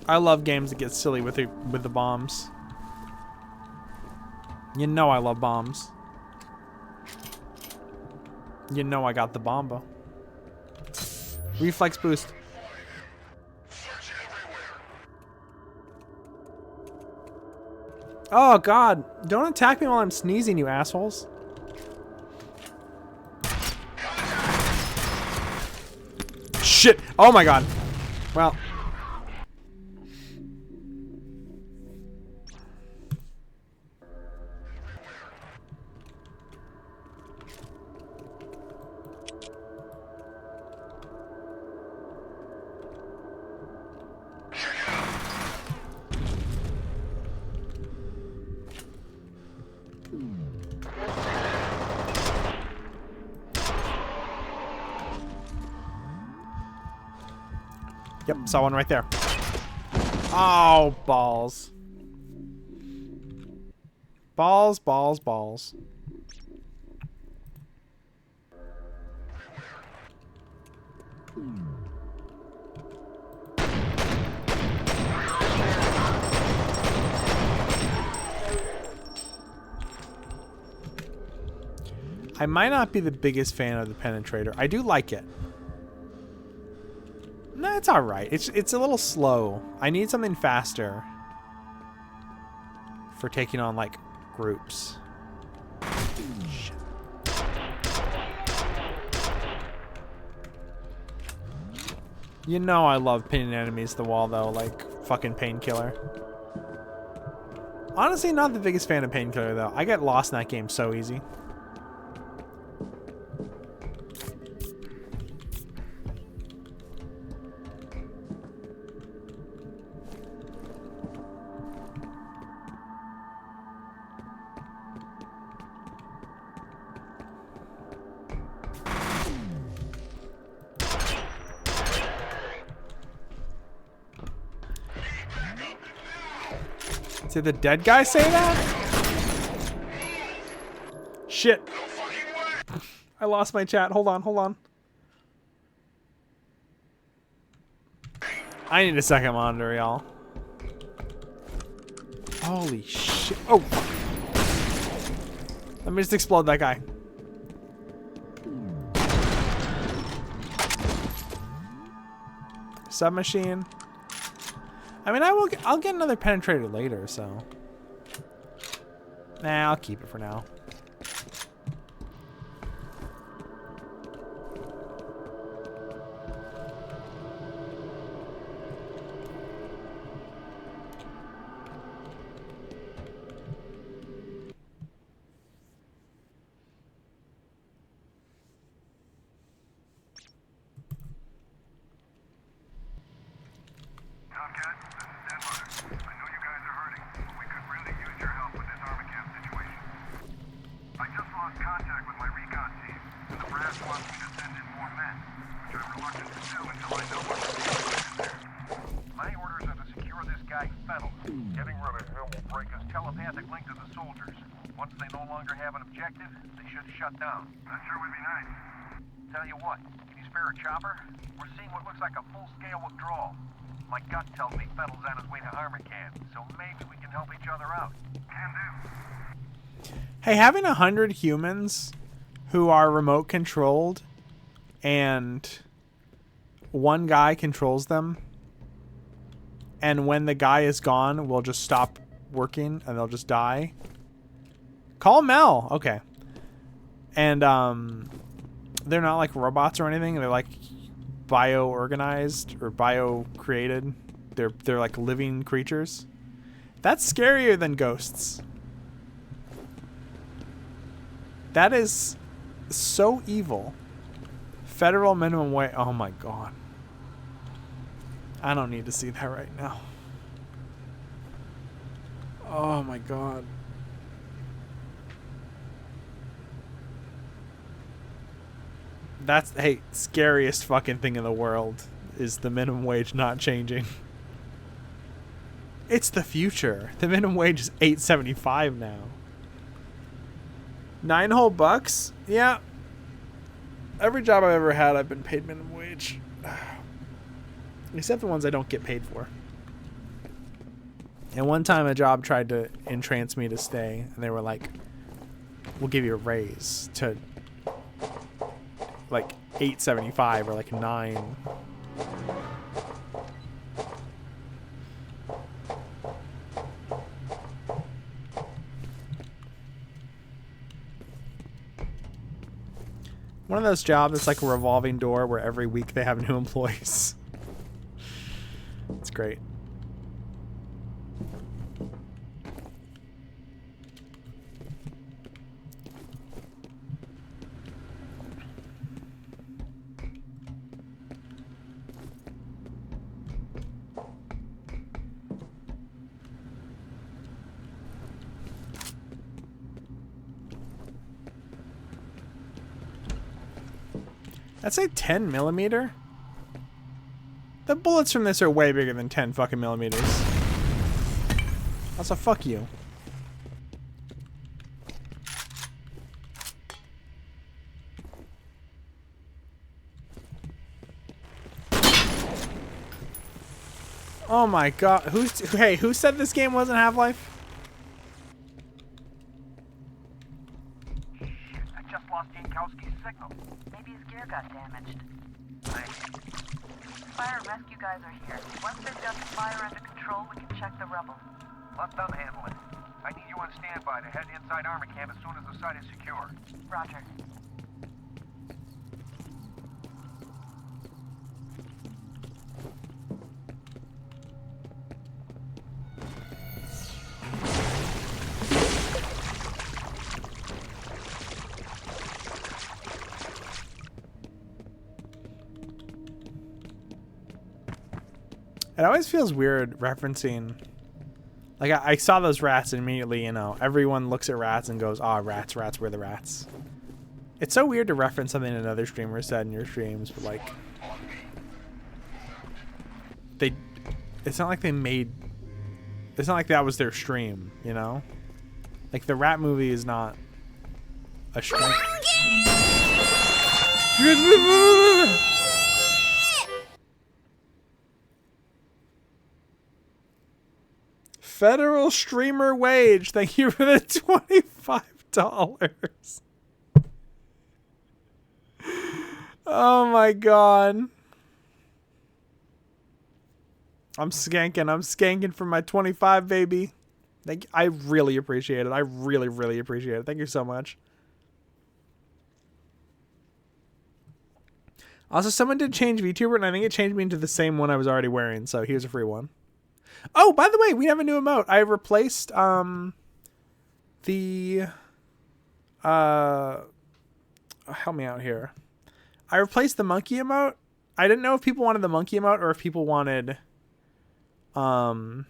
I love games that get silly with the bombs. You know I love bombs. You know I got the bomba. Reflex boost. Oh god, don't attack me while I'm sneezing, you assholes. Shit! Oh my god. Well. Yep, saw one right there. Oh, balls. Balls, balls, balls. I might not be the biggest fan of the penetrator. I do like it. No, it's alright. It's a little slow. I need something faster for taking on, like, groups. Shit. You know I love pinning enemies to the wall, though, like fucking Painkiller. Honestly, not the biggest fan of Painkiller, though. I get lost in that game so easy. Did the dead guy say that? Shit. I lost my chat. Hold on. I need a second monitor, y'all. Holy shit. Oh. Let me just explode that guy. Submachine. I mean, I'll get another penetrator later, so. Nah, I'll keep it for now. Hey, having 100 humans who are remote controlled and one guy controls them, and when the guy is gone, we'll just stop working and they'll just die. Call Mel. Okay. And they're not like robots or anything. They're like bio-organized or bio-created. They're like living creatures. That's scarier than ghosts. That is so evil. Federal minimum wage. Oh my god. I don't need to see that right now. Oh my god. That's, hey, scariest fucking thing in the world is the minimum wage not changing. It's the future. The minimum wage is $8.75 now. $9 whole bucks? Yeah. Every job I've ever had, I've been paid minimum wage. Except the ones I don't get paid for. And one time a job tried to entrance me to stay, and they were like, we'll give you a raise to like $8.75 or like $9. One of those jobs that's like a revolving door where every week they have new employees. It's great. That's a 10 millimeter? The bullets from this are way bigger than 10 fucking millimeters. Also, fuck you. Oh my god. Who said this game wasn't Half-Life? Got damaged. Fire and rescue guys are here. Once they've got the fire under control, we can check the rubble. Let them handle it. I need you on standby to head inside Armor Camp as soon as the site is secure. Roger. It always feels weird referencing, like I saw those rats and immediately, you know, everyone looks at rats and goes, "Ah, rats, we're the rats." It's so weird to reference something another streamer said in your streams, but like, it's not like they made It's not like that was their stream, you know? Like, the Rat movie is not a stream. Federal streamer wage. Thank you for the $25. Oh my god. I'm skanking for my 25, baby. I really appreciate it. I really, really appreciate it. Thank you so much. Also, someone did change VTuber, and I think it changed me into the same one I was already wearing, so here's a free one. Oh, by the way, we have a new emote. I replaced, help me out here. I replaced the monkey emote. I didn't know if people wanted the monkey emote or if people wanted, the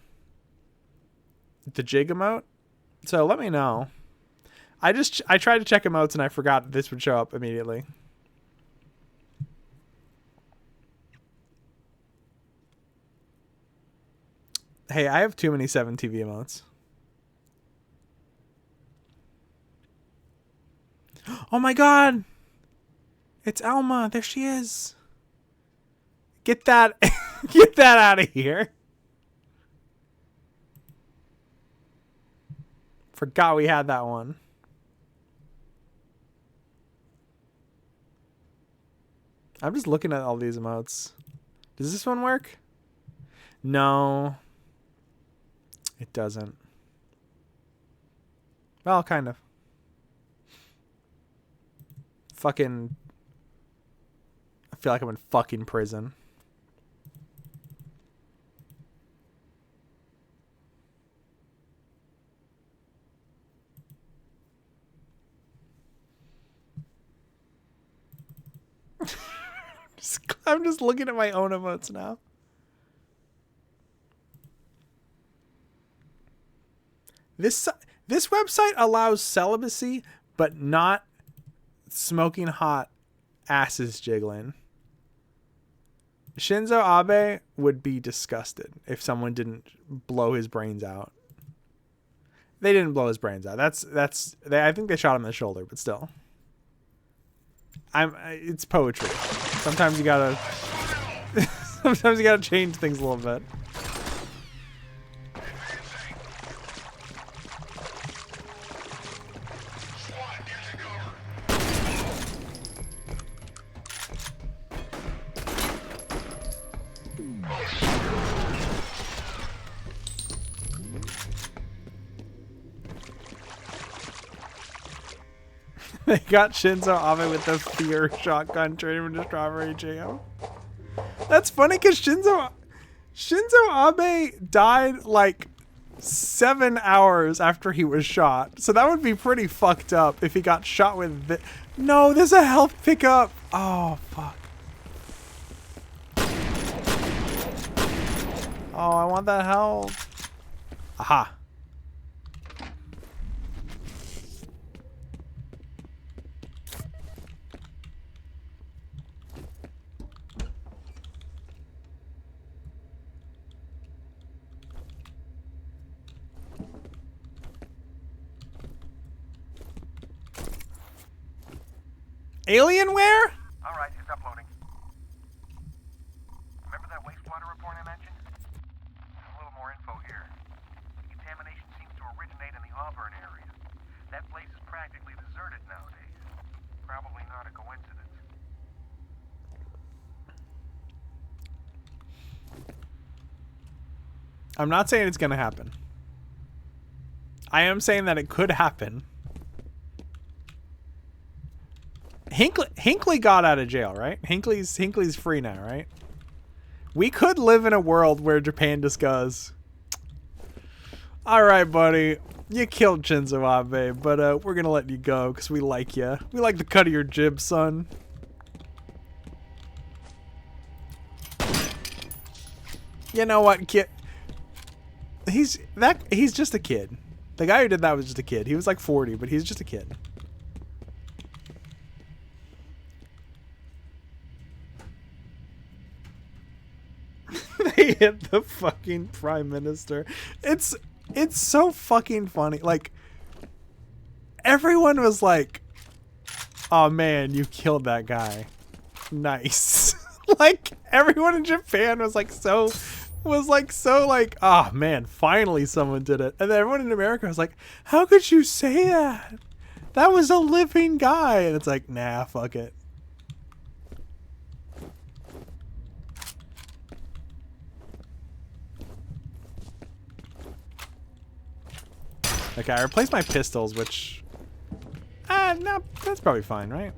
jig emote. So let me know. I tried to check emotes and I forgot that this would show up immediately. Hey, I have too many 7TV emotes. Oh my god! It's Alma. There she is. Get that get that out of here. Forgot we had that one. I'm just looking at all these emotes. Does this one work? No. It doesn't. Well, kind of. Fucking... I feel like I'm in fucking prison. I'm just looking at my own emotes now. This website allows celibacy, but not smoking hot asses jiggling. Shinzo Abe would be disgusted if someone didn't blow his brains out. They didn't blow his brains out. I think they shot him in the shoulder, but still. It's poetry. Sometimes you gotta change things a little bit. They got Shinzo Abe with the F.e.A.R shotgun training with the strawberry jam. That's funny because Shinzo Abe died like 7 hours after he was shot. So that would be pretty fucked up if he got shot with the... No, there's a health pickup. Oh, fuck. Oh, I want that health. Aha. Alienware? Alright, it's uploading. Remember that wastewater report I mentioned? A little more info here. The contamination seems to originate in the Auburn area. That place is practically deserted nowadays. Probably not a coincidence. I'm not saying it's gonna happen. I am saying that it could happen. Hinckley got out of jail, right? Hinckley's free now, right? We could live in a world where Japan just goes, all right, buddy, you killed Shinzo Abe, but we're gonna let you go because we like you. We like the cut of your jib, son. You know what, kid? He's just a kid. The guy who did that was just a kid. He was like 40, but he's just a kid. hit the fucking prime minister. It's so fucking funny. Like, everyone was like, oh man, you killed that guy. Nice. Like, everyone in Japan was like so like, oh man, finally someone did it. And then everyone in America was like, how could you say that? That was a living guy. And it's like, nah, fuck it. Okay, I replaced my pistols, which... no, that's probably fine, right?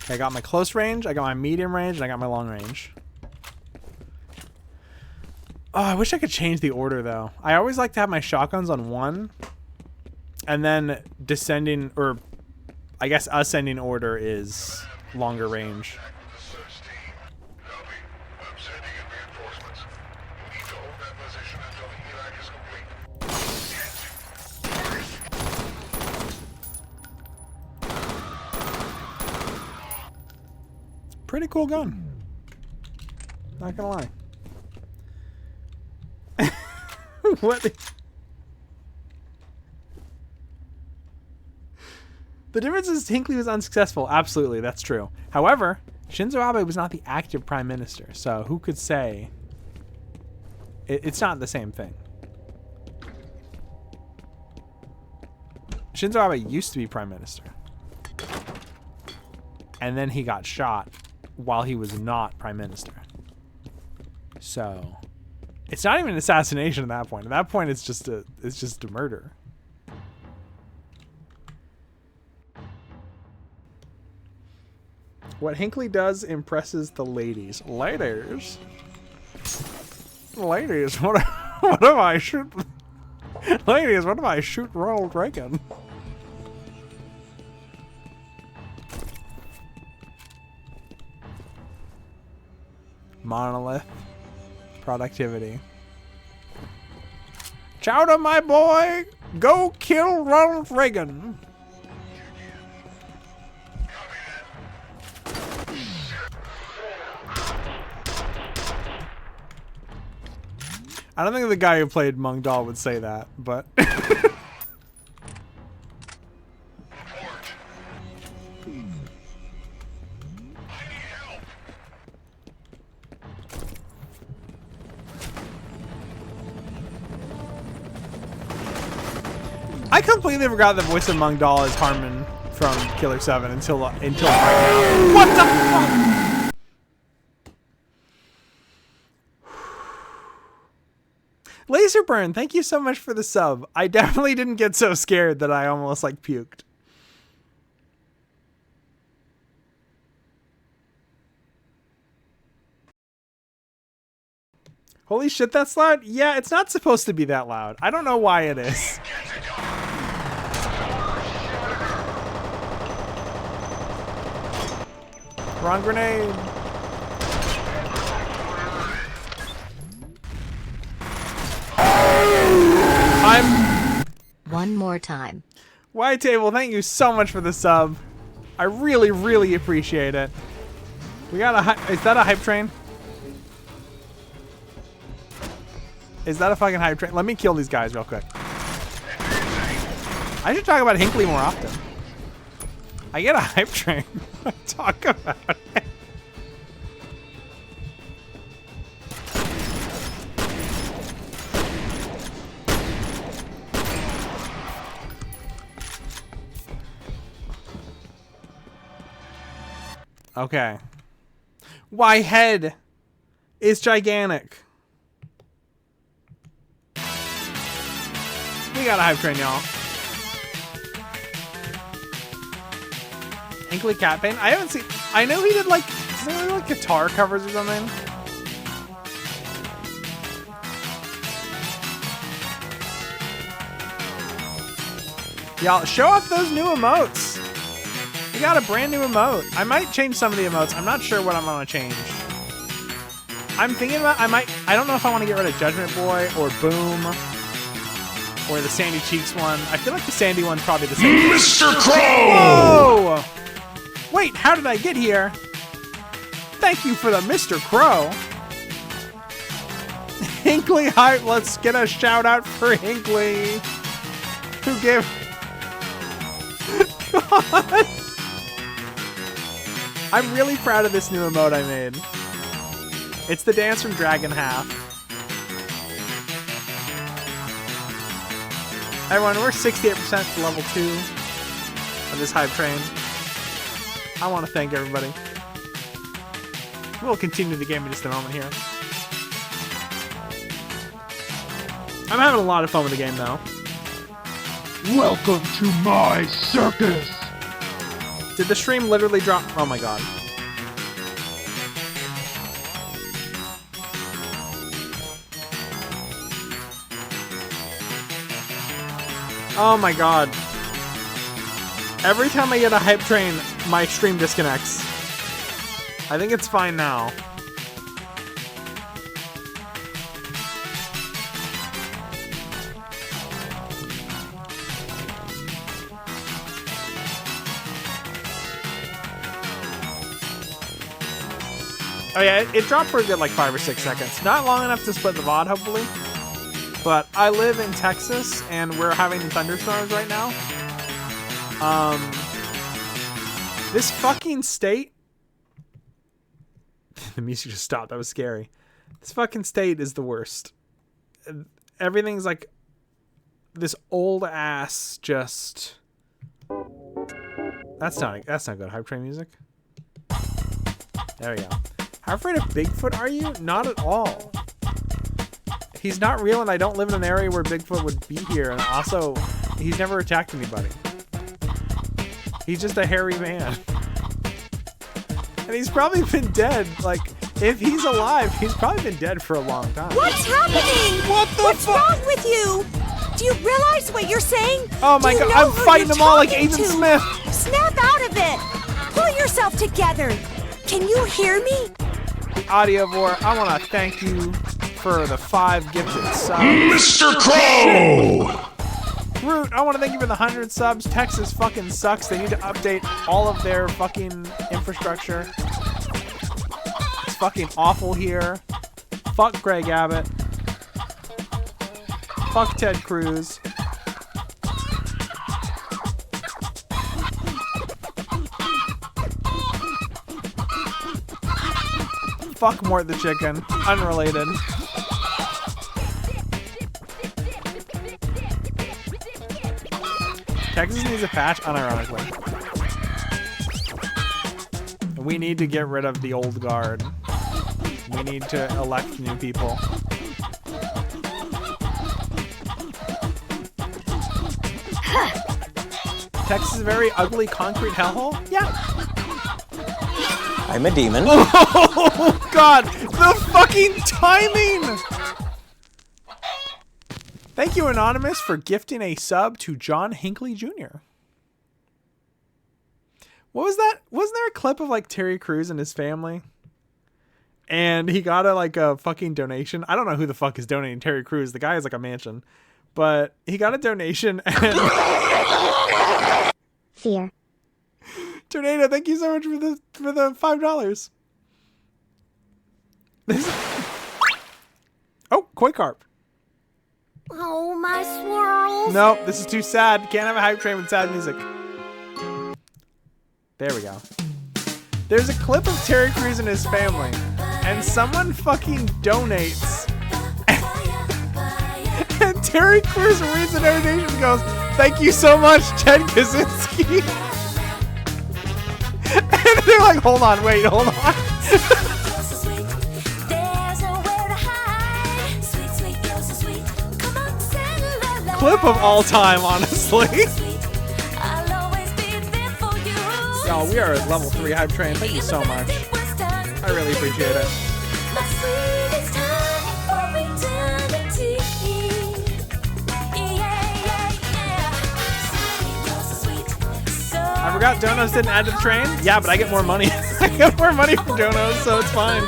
Okay, I got my close range, I got my medium range, and I got my long range. Oh, I wish I could change the order, though. I always like to have my shotguns on 1. And then descending, or I guess ascending order is longer range. Pretty cool gun. Not gonna lie. What? The difference is Hinckley was unsuccessful. Absolutely, that's true. However, Shinzo Abe was not the active prime minister, so who could say it's not the same thing. Shinzo Abe used to be prime minister. And then he got shot while he was not prime minister. So it's not even an assassination at that point. At that point, it's just a murder. What Hinckley does impresses the ladies. Ladies, what if I shoot? Ladies, what if I shoot Ronald Reagan? Monolith. Productivity. Chowder, my boy! Go kill Ronald Reagan! I don't think the guy who played Mung Dal would say that, but... I completely forgot the voice of Mung Dal is Harmon from Killer 7 until right now. What the fuck? Laserburn, thank you so much for the sub. I definitely didn't get so scared that I almost like puked. Holy shit, that's loud? Yeah, it's not supposed to be that loud. I don't know why it is. Wrong grenade. One more time. White Table, thank you so much for the sub. I really, really appreciate it. We got a is that a hype train? Is that a fucking hype train? Let me kill these guys real quick. I should talk about Hinckley more often. I get a hype train. Talk about it. Okay. Why head is gigantic. We got a hype train, y'all. Hinckley Cat Pain? I haven't seen... I know he did like... Doesn't he do like guitar covers or something? Y'all, show off those new emotes. We got a brand new emote. I might change some of the emotes. I'm not sure what I'm gonna change. I'm thinking about... I don't know if I want to get rid of Judgment Boy or Boom. or the Sandy Cheeks one. I feel like the Sandy one's probably the same. Mr. Crow! Whoa! Wait, how did I get here? Thank you for the Mr. Crow. Hinkley hype. Let's get a shout out for Hinkley. Who gave... God. I'm really proud of this new emote I made. It's the dance from Dragon Half. Everyone, we're 68% to level 2 of this hype train. I want to thank everybody. We'll continue the game in just a moment here. I'm having a lot of fun with the game, though. Welcome to my circus! Did the stream literally drop? Oh my god. Oh my god. Every time I get a hype train, my stream disconnects. I think it's fine now. Oh yeah, it dropped for a good like 5 or 6 seconds. Not long enough to split the VOD, hopefully. But I live in Texas, and we're having thunderstorms right now. This fucking state... The music just stopped. That was scary. This fucking state is the worst. Everything's like... This old ass just... That's not good. Hype train music. There we go. How afraid of Bigfoot are you? Not at all. He's not real, and I don't live in an area where Bigfoot would be here. And also, he's never attacked anybody. He's just a hairy man. And he's probably been dead. Like, if he's alive, he's probably been dead for a long time. What's happening? What's wrong with you? Do you realize what you're saying? Oh my god, I'm fighting them all like Agent Smith. Snap out of it. Pull yourself together. Can you hear me? Audiovore, I want to thank you for the 5 gifted subs. Mr. Crow! Root, I want to thank you for the 100 subs. Texas fucking sucks. They need to update all of their fucking infrastructure. It's fucking awful here. Fuck Greg Abbott. Fuck Ted Cruz. Fuck Mort the Chicken. Unrelated. Texas needs a patch, unironically. We need to get rid of the old guard. We need to elect new people. Texas is a very ugly concrete hellhole? Yeah. I'm a demon. Oh god, the fucking timing! Thank you, Anonymous, for gifting a sub to John Hinckley Jr. What was that? Wasn't there a clip of like Terry Crews and his family? And he got a fucking donation. I don't know who the fuck is donating Terry Crews. The guy has like a mansion. But he got a donation and... Fear. Tornado, thank you so much for the $5. Oh, koi carp. Oh, my swirls. No, this is too sad. Can't have a hype train with sad music. There we go. There's a clip of Terry Crews and his family, and someone fucking donates. And Terry Crews reads the donation and goes, "Thank you so much, Ted Kaczynski." And they're like, hold on. Clip of all time, honestly. Oh, we are at level 3 hype train. Thank you so much. I really appreciate it. I forgot Donos didn't add to the train. Yeah, but I get more money. I get more money from Donos, so it's fine.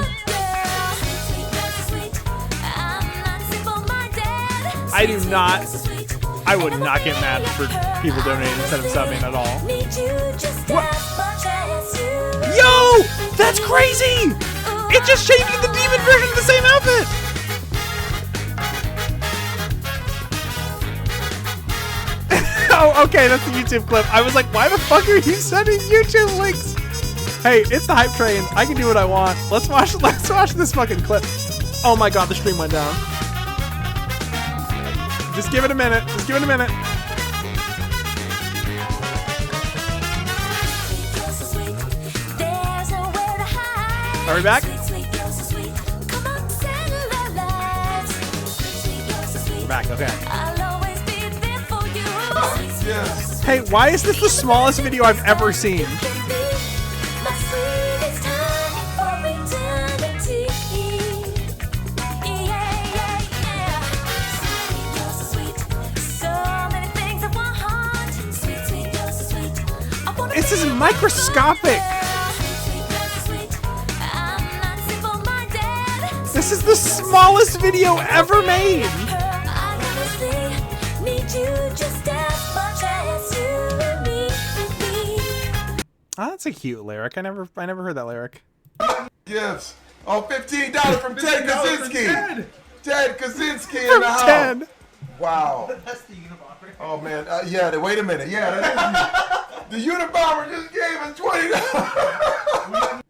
I do not I would not get mad for people donating instead of subbing at all. What? Yo! That's crazy! It just showed you the demon version of the same outfit! Oh, okay, that's the YouTube clip. I was like, why the fuck are you sending YouTube links? Hey, it's the hype train. I can do what I want. Let's watch this fucking clip. Oh my god, the stream went down. Just give it a minute. Just give it a minute. Are we back? We're back, okay. Yes. Hey, why is this the smallest video I've ever seen? This is microscopic. This is the smallest video ever made. Oh, that's a cute lyric. I never heard that lyric. Yes. Oh, $15 from Ted Kaczynski. Ted Kaczynski in From the house. Ted. Wow. That's the Unabomber. Oh man. Yeah. Wait a minute. Yeah. That is, the Unabomber just gave us $20.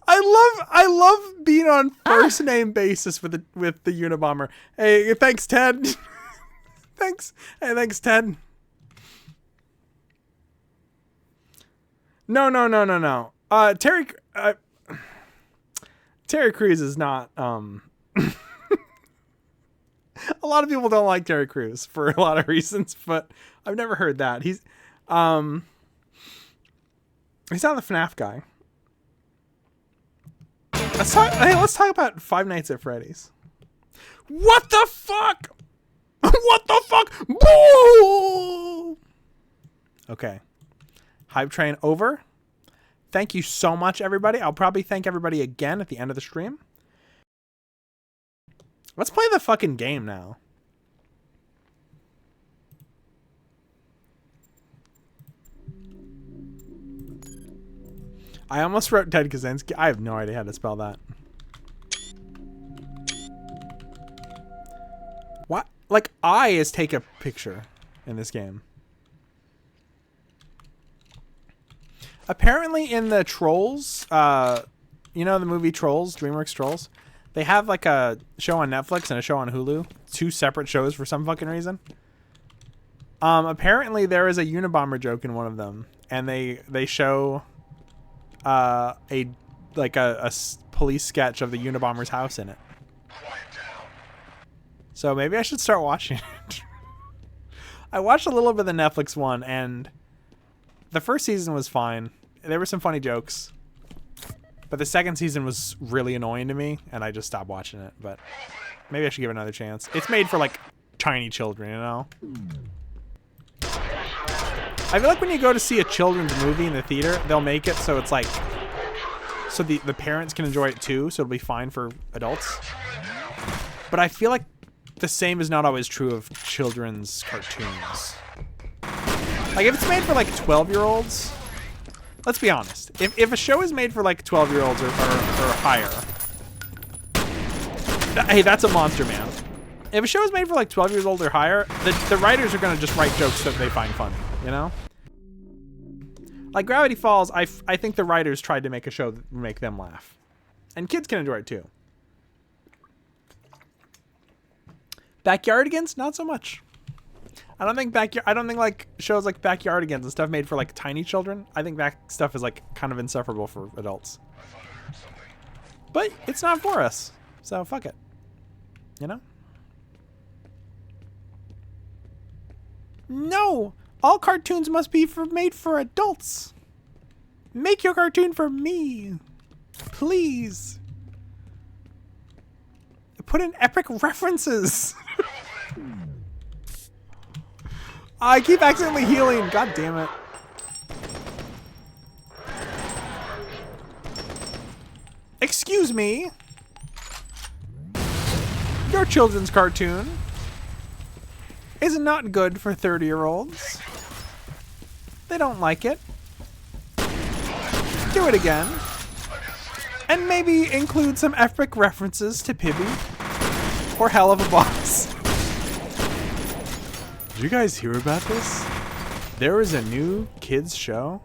I love being on first name basis with the Unabomber. Hey, thanks, Ted. Thanks. Hey, thanks, Ted. No. Terry Crews is not. A lot of people don't like Terry Crews for a lot of reasons, but I've never heard that. He's not the FNAF guy. Let's talk about Five Nights at Freddy's. What the fuck? What the fuck? Boo! Okay. Hype train over. Thank you so much, everybody. I'll probably thank everybody again at the end of the stream. Let's play the fucking game now. I almost wrote Ted Kaczynski. I have no idea how to spell that. What? Like, I is take a picture in this game. Apparently in the Trolls, you know the movie Trolls, DreamWorks Trolls? They have like a show on Netflix and a show on Hulu. Two separate shows for some fucking reason. Apparently there is a Unabomber joke in one of them. And they show a police sketch of the Unabomber's house in it. So maybe I should start watching it. I watched a little bit of the Netflix one, and the first season was fine. There were some funny jokes. But the second season was really annoying to me, and I just stopped watching it. But maybe I should give it another chance. It's made for, like, tiny children, you know? I feel like when you go to see a children's movie in the theater, they'll make it so it's like... So the parents can enjoy it too, so it'll be fine for adults. But I feel like the same is not always true of children's cartoons. Like, if it's made for, like, 12-year-olds... Let's be honest. If a show is made for, like, 12-year-olds or higher... Hey, that's a monster, man. If a show is made for, like, 12 years old or higher, the writers are going to just write jokes that they find funny, you know? Like, Gravity Falls, I think the writers tried to make a show that would make them laugh. And kids can enjoy it, too. Backyardigans? Not so much. I don't think like shows like Backyardigans and stuff made for like tiny children. I think that stuff is like kind of insufferable for adults. But it's not for us. So fuck it. You know? No! All cartoons must be made for adults. Make your cartoon for me. Please. Put in epic references. I keep accidentally healing. God damn it. Excuse me. Your children's cartoon. is not good for 30-year-olds. They don't like it. Do it again. And maybe include some epic references to Pibby or Hell of a Boss. Did you guys hear about this? There is a new kids show.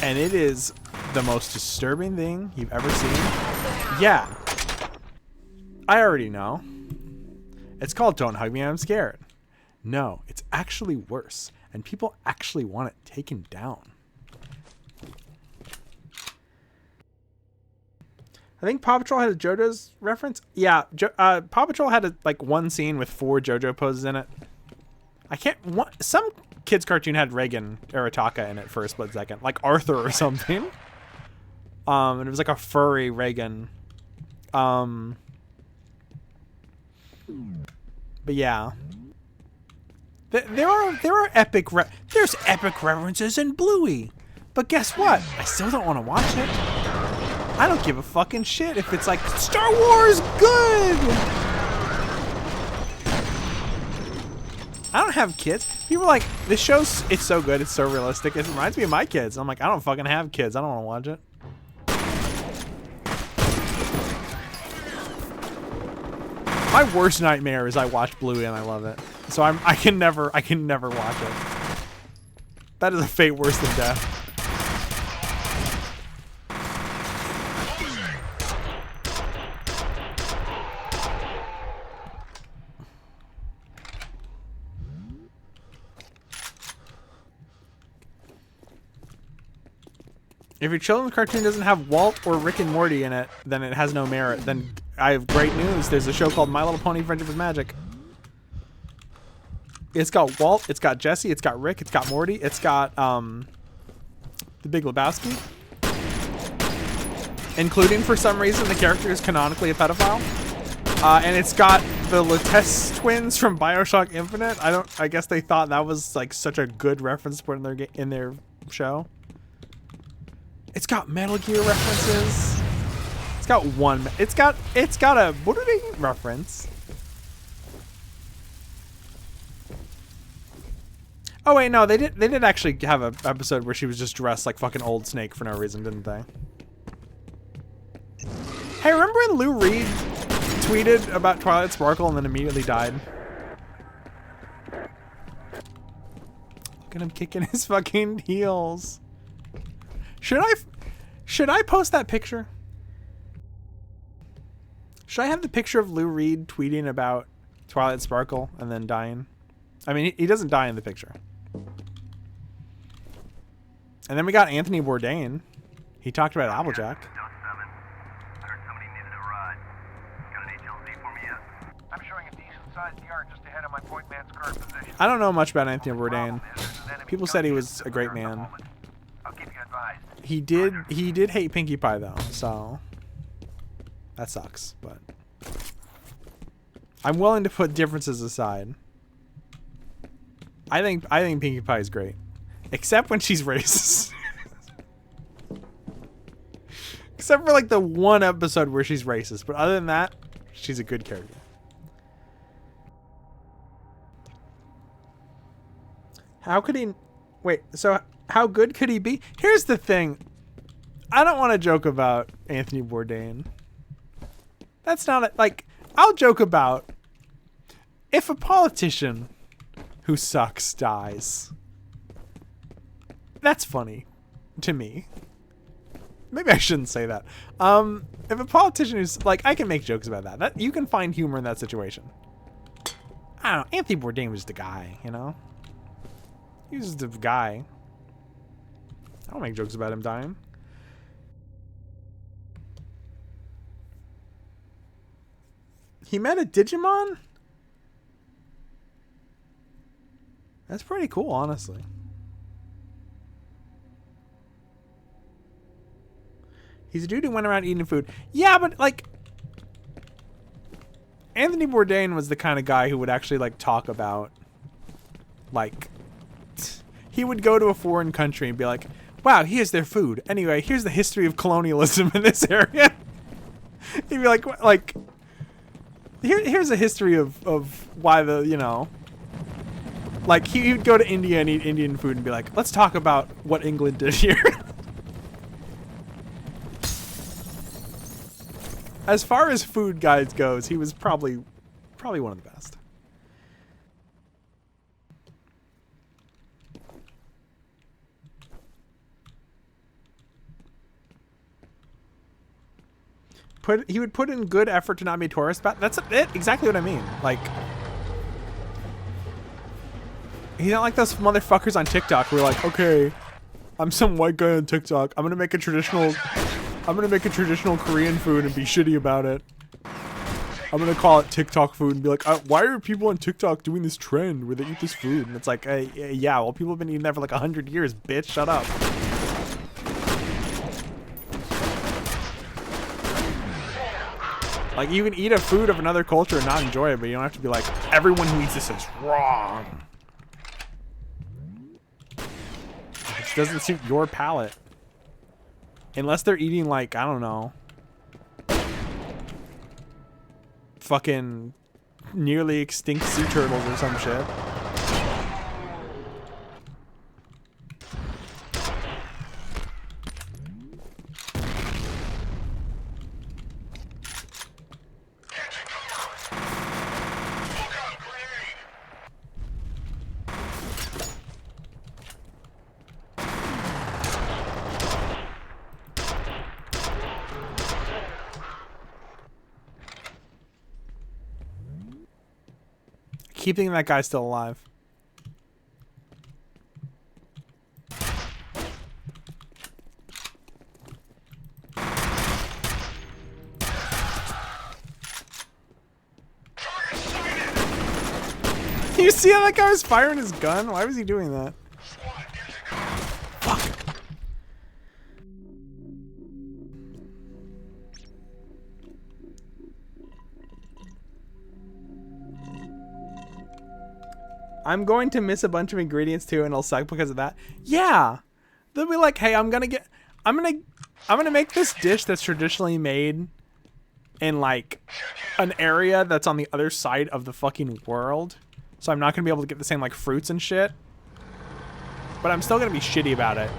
And it is the most disturbing thing you've ever seen. Yeah. I already know. It's called Don't Hug Me, I'm Scared. No, it's actually worse. And people actually want it taken down. I think Paw Patrol had a JoJo's reference. Yeah, Paw Patrol had like one scene with 4 JoJo poses in it. Some kids cartoon had Reagan Arataka in it for a split second, like Arthur or something. And it was like a furry Reagan. But yeah, there are epic there's epic references in Bluey. But guess what? I still don't want to watch it. I don't give a fucking shit if it's like Star Wars good. I don't have kids. People are like, this show's, it's so good, it's so realistic. It reminds me of my kids. I'm like, I don't fucking have kids. I don't want to watch it. My worst nightmare is I watch Bluey and I love it. So I can never watch it. That is a fate worse than death. If your children's cartoon doesn't have Walt or Rick and Morty in it, then it has no merit. Then I have great news. There's a show called My Little Pony Friendship is Magic. It's got Walt, it's got Jesse, it's got Rick, it's got Morty, it's got The Big Lebowski. Including, for some reason, the character is canonically a pedophile. And it's got the Latesse twins from BioShock Infinite. I guess they thought that was like such a good reference to put in their show. It's got Metal Gear references. It's got a reference. Oh wait, no, they did actually have an episode where she was just dressed like fucking Old Snake for no reason, didn't they? Hey, remember when Lou Reed tweeted about Twilight Sparkle and then immediately died? Look at him kicking his fucking heels. Should I post that picture? Should I have the picture of Lou Reed tweeting about Twilight Sparkle and then dying? I mean, he doesn't die in the picture. And then we got Anthony Bourdain. He talked about Applejack. I don't know much about Anthony Bourdain. People said he was a great man. He did hate Pinkie Pie though, so that sucks, but I'm willing to put differences aside. I think Pinkie Pie is great. Except when she's racist. Except for like the one episode where she's racist, but other than that, she's a good character. How could he wait, so how good could he be? Here's the thing. I don't want to joke about Anthony Bourdain. That's not like, I'll joke about if a politician who sucks dies. That's funny to me. Maybe I shouldn't say that. If a politician who's like, I can make jokes about that. You can find humor in that situation. I don't know. Anthony Bourdain was the guy, you know? He was the guy. I don't make jokes about him dying. He met a Digimon? That's pretty cool, honestly. He's a dude who went around eating food. Yeah, but like, Anthony Bourdain was the kind of guy who would actually like talk about, like, he would go to a foreign country and be like, wow, here's their food. Anyway, here's the history of colonialism in this area. He'd be like, Here's a history of why the, you know, like he would go to India and eat Indian food and be like, let's talk about what England did here. As far as food guides goes, he was probably one of the best. He would put in good effort to not be tourist. That's it. Exactly what I mean. Like, he's not like those motherfuckers on TikTok who are like, okay, I'm some white guy on TikTok. I'm gonna make a traditional Korean food and be shitty about it. I'm gonna call it TikTok food and be like, why are people on TikTok doing this trend where they eat this food? And it's like, yeah, well, people have been eating that for like 100 years, bitch. Shut up. Like, you can eat a food of another culture and not enjoy it, but you don't have to be like, everyone who eats this is wrong. It doesn't suit your palate. Unless they're eating, like, I don't know, fucking nearly extinct sea turtles or some shit. Keep thinking that guy's still alive. You see how that guy was firing his gun? Why was he doing that? Fuck. I'm going to miss a bunch of ingredients too, and it'll suck because of that. Yeah, they'll be like, "Hey, I'm gonna make this dish that's traditionally made in like an area that's on the other side of the fucking world, so I'm not gonna be able to get the same like fruits and shit. But I'm still gonna be shitty about it."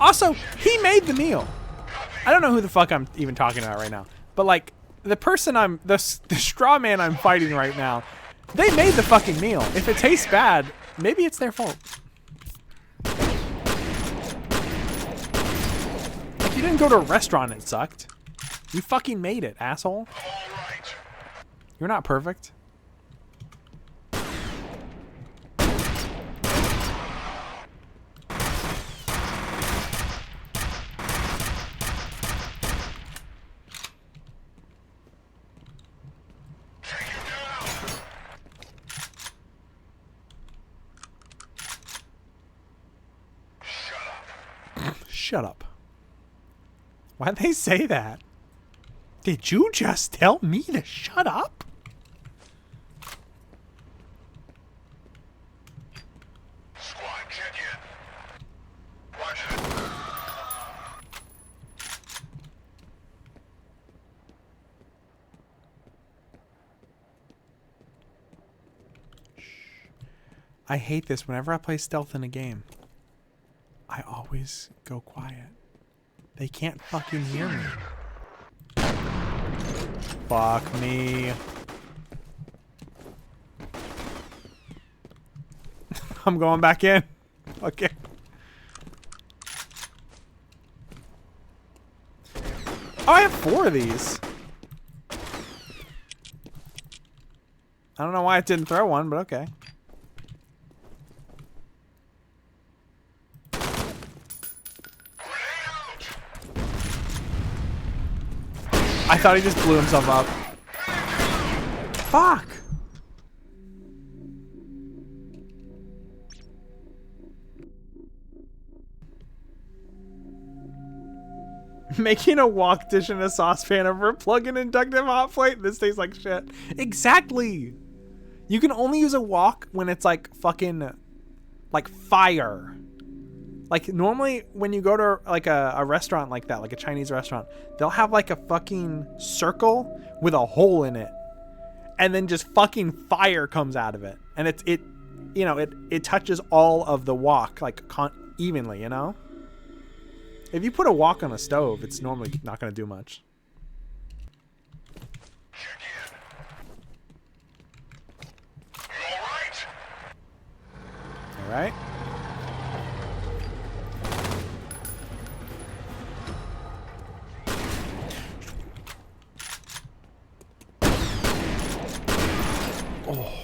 Also, he made the meal. I don't know who the fuck I'm even talking about right now, but like the person the straw man I'm fighting right now. They made the fucking meal. If it tastes bad, maybe it's their fault. Like, you didn't go to a restaurant and it sucked. You fucking made it, asshole. You're not perfect. Shut up. Why'd they say that? Did you just tell me to shut up? Squad, check in. Roger. I hate this. Whenever I play stealth in a game, I always go quiet. They can't fucking hear me. Fuck me. I'm going back in. Okay. Oh, I have 4 of these. I don't know why it didn't throw one, but okay. I thought he just blew himself up. Fuck! Making a wok dish in a saucepan over a plug-in inductive hot plate. This tastes like shit. Exactly! You can only use a wok when it's like fucking... like fire. Like normally when you go to like a restaurant like that, like a Chinese restaurant, they'll have like a fucking circle with a hole in it, and then just fucking fire comes out of it, and it touches all of the wok like evenly, you know. If you put a wok on a stove, it's normally not going to do much. All right. Oh.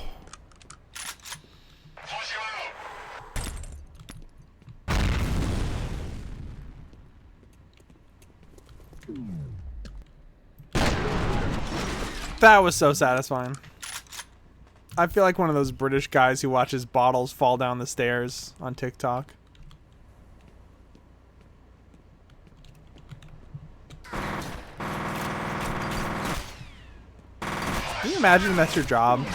That was so satisfying. I feel like one of those British guys who watches bottles fall down the stairs on TikTok. Can you imagine that's your job?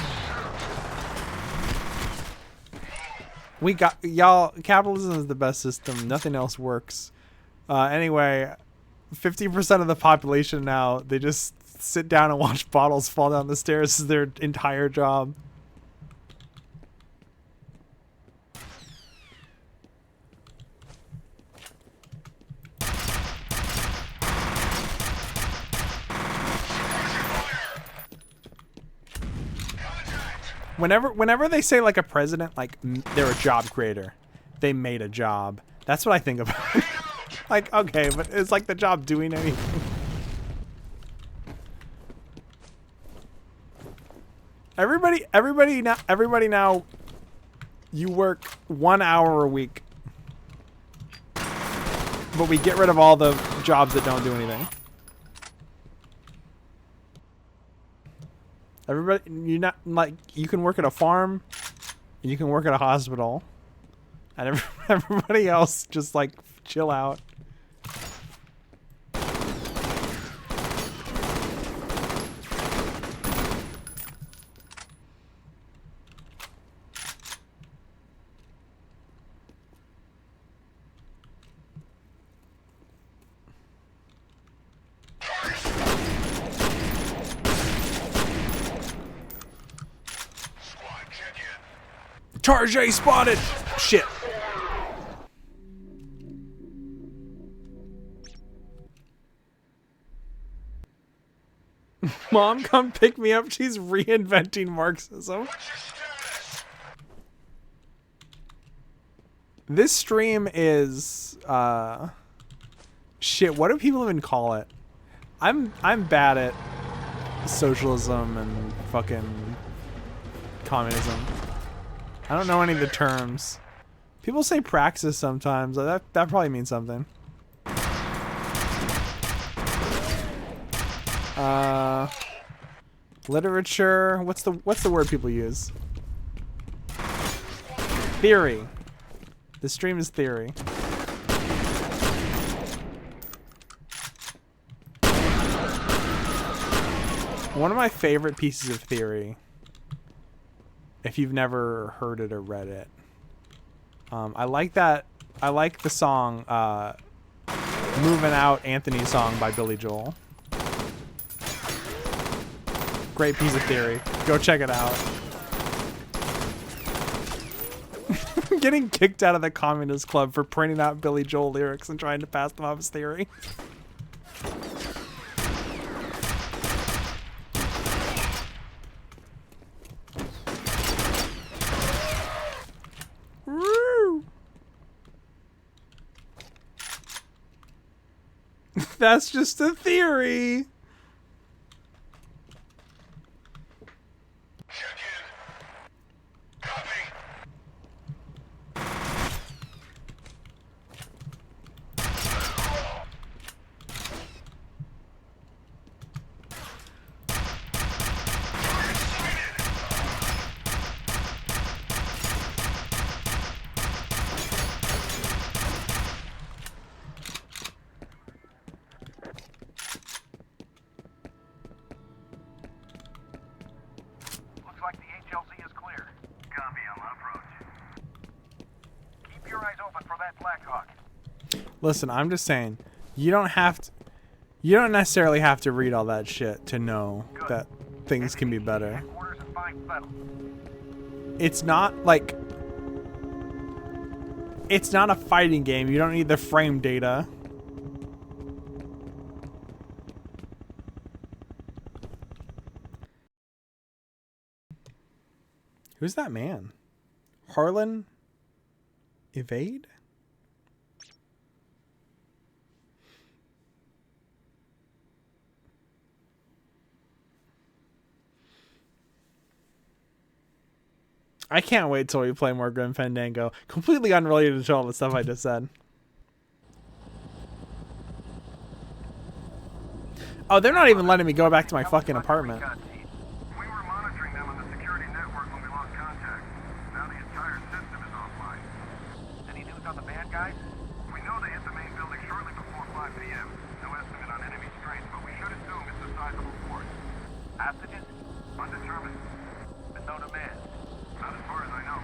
We got y'all. Capitalism is the best system. Nothing else works. Anyway, 50% of the population now, they just sit down and watch bottles fall down the stairs as their entire job. Whenever they say like a president, like they're a job creator, they made a job. That's what I think about. Like, okay, but it's like the job doing anything. Everybody now, you work 1 hour a week, but we get rid of all the jobs that don't do anything. Everybody, you can work at a farm, you can work at a hospital, and everybody else just like chill out. Tarjay spotted! Shit. Mom, come pick me up. She's reinventing Marxism. This stream is shit, what do people even call it? I'm bad at socialism and fucking communism. I don't know any of the terms. People say praxis sometimes. That probably means something. Literature. What's the word people use? Theory. The stream is theory. One of my favorite pieces of theory, if you've never heard it or read it, I like the song Moving Out, Anthony's song by Billy Joel. Great piece of theory. Go check it out. Getting kicked out of the Communist Club for printing out Billy Joel lyrics and trying to pass them off as theory. That's just a theory. Listen, I'm just saying, you don't necessarily have to read all that shit to know that things can be better. It's not like, it's not a fighting game. You don't need the frame data. Who's that man? Harlan Evade? I can't wait till we play more Grim Fandango. Completely unrelated to all the stuff I just said. Oh, they're not even letting me go back to my fucking apartment. We were monitoring them on the security network when we lost contact. Now the entire system is offline. Any news on the bad guys? We know they hit the main building shortly before 5 p.m. No estimate on enemy strength, but we should assume it's a sizable force. Hostages? Undetermined. But no demand. Not as far as I know.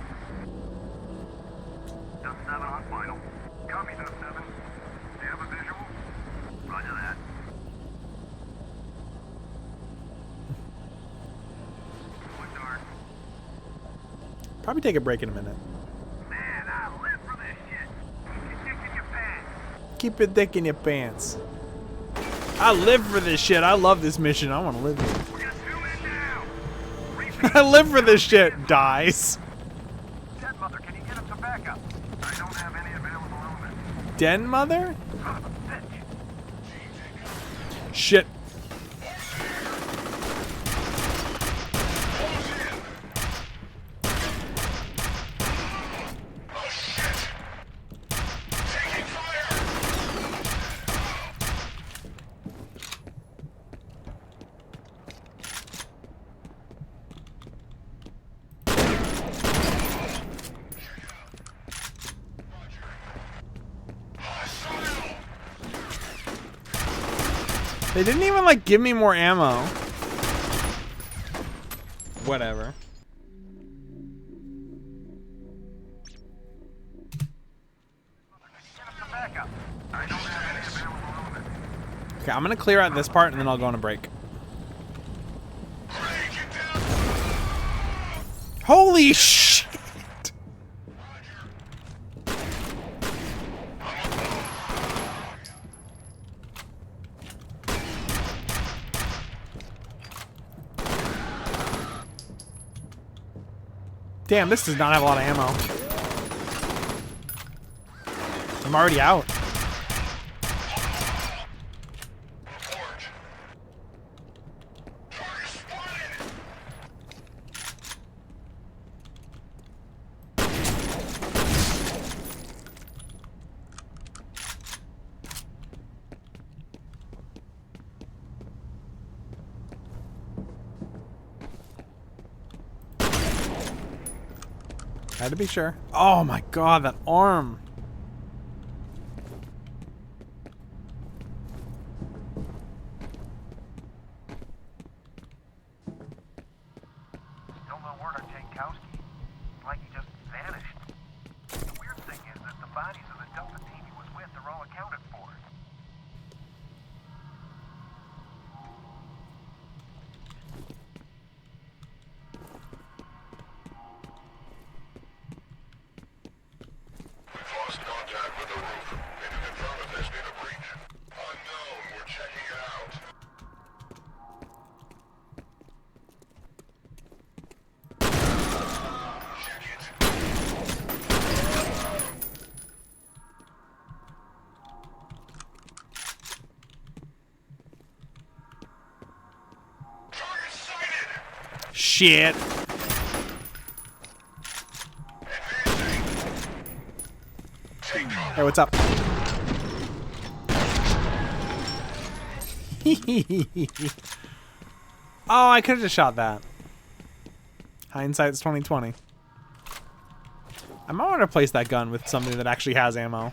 Dust 7 on final. Copy, Dust 7. Do you have a visual? Roger that. Probably take a break in a minute. Man, I live for this shit. Keep your dick in your pants. Keep your dick in your pants. I live for this shit. I love this mission. I want to live here. We got 2 men down. I live for this shit. Dies. Den Mother, can you get him some backup? I don't have any available elements. Den Mother? Son of a bitch. Shit. They didn't even like give me more ammo. Whatever. Okay, I'm gonna clear out this part and then I'll go on a break. Holy shit! Damn, this does not have a lot of ammo. I'm already out. Had to be sure. Oh my god, that arm. Still no word on Jankowski. Like he just vanished. The weird thing is that the bodies of the Delta team he was with are all accounted for. Lost contact with the roof. Can you confirm if there's been a breach? Unknown. We're checking it out. Check it. Target sighted. Shit. Hey, what's up? Oh, I could have just shot that. Hindsight's 2020. I might want to replace that gun with something that actually has ammo.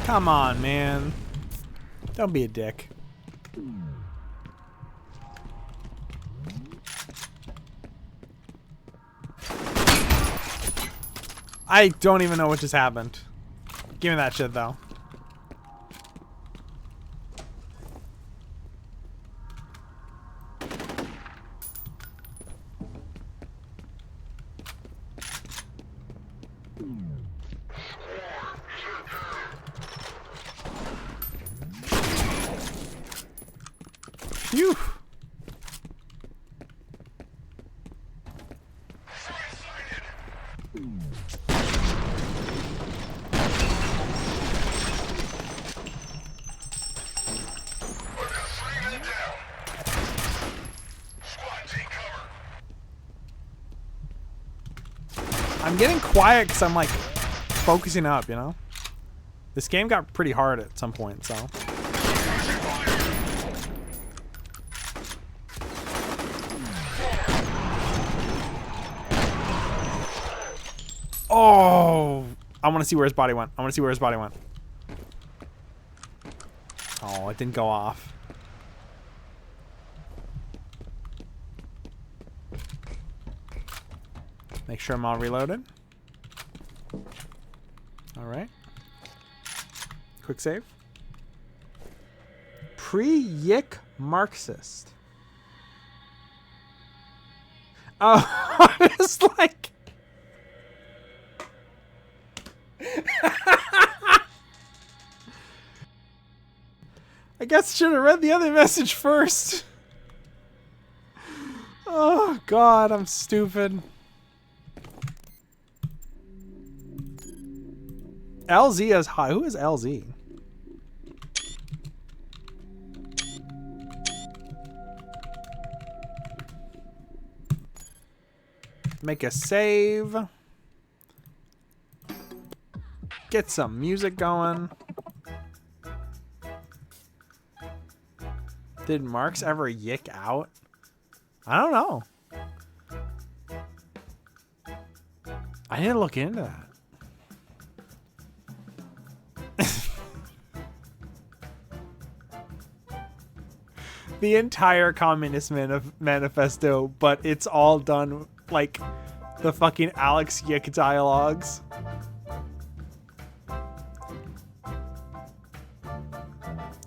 Come on, man. Don't be a dick. I don't even know what just happened. Give me that shit, though. Phew. I'm getting quiet because I'm like focusing up, you know? This game got pretty hard at some point, so. Oh, I want to see where his body went. I want to see where his body went. Oh, it didn't go off. Make sure I'm all reloaded. All right. Quick save. Pre-Yick Marxist. Oh, it's like... I guess I should have read the other message first. Oh, God, I'm stupid. LZ is high. Who is LZ? Make a save. Get some music going. Did Marx ever yick out? I don't know. I need to look into that. The entire Communist Manifesto, but it's all done like the fucking Alex Yick dialogues.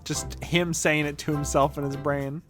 Just him saying it to himself in his brain.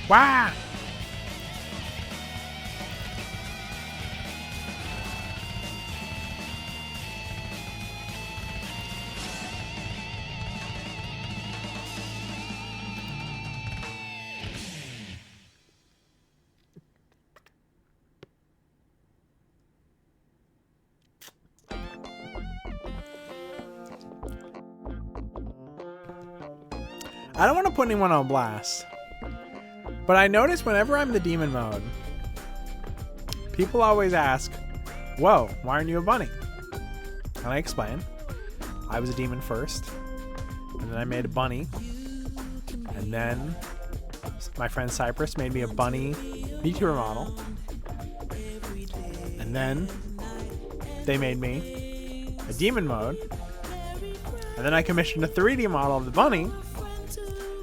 Wow! I don't want to put anyone on blast, but I notice whenever I'm the demon mode, people always ask, whoa, why aren't you a bunny? And I explain, I was a demon first, and then I made a bunny, and then my friend Cypress made me a bunny meteor model, and And then they made me a demon mode. And then I commissioned a 3D model of the bunny.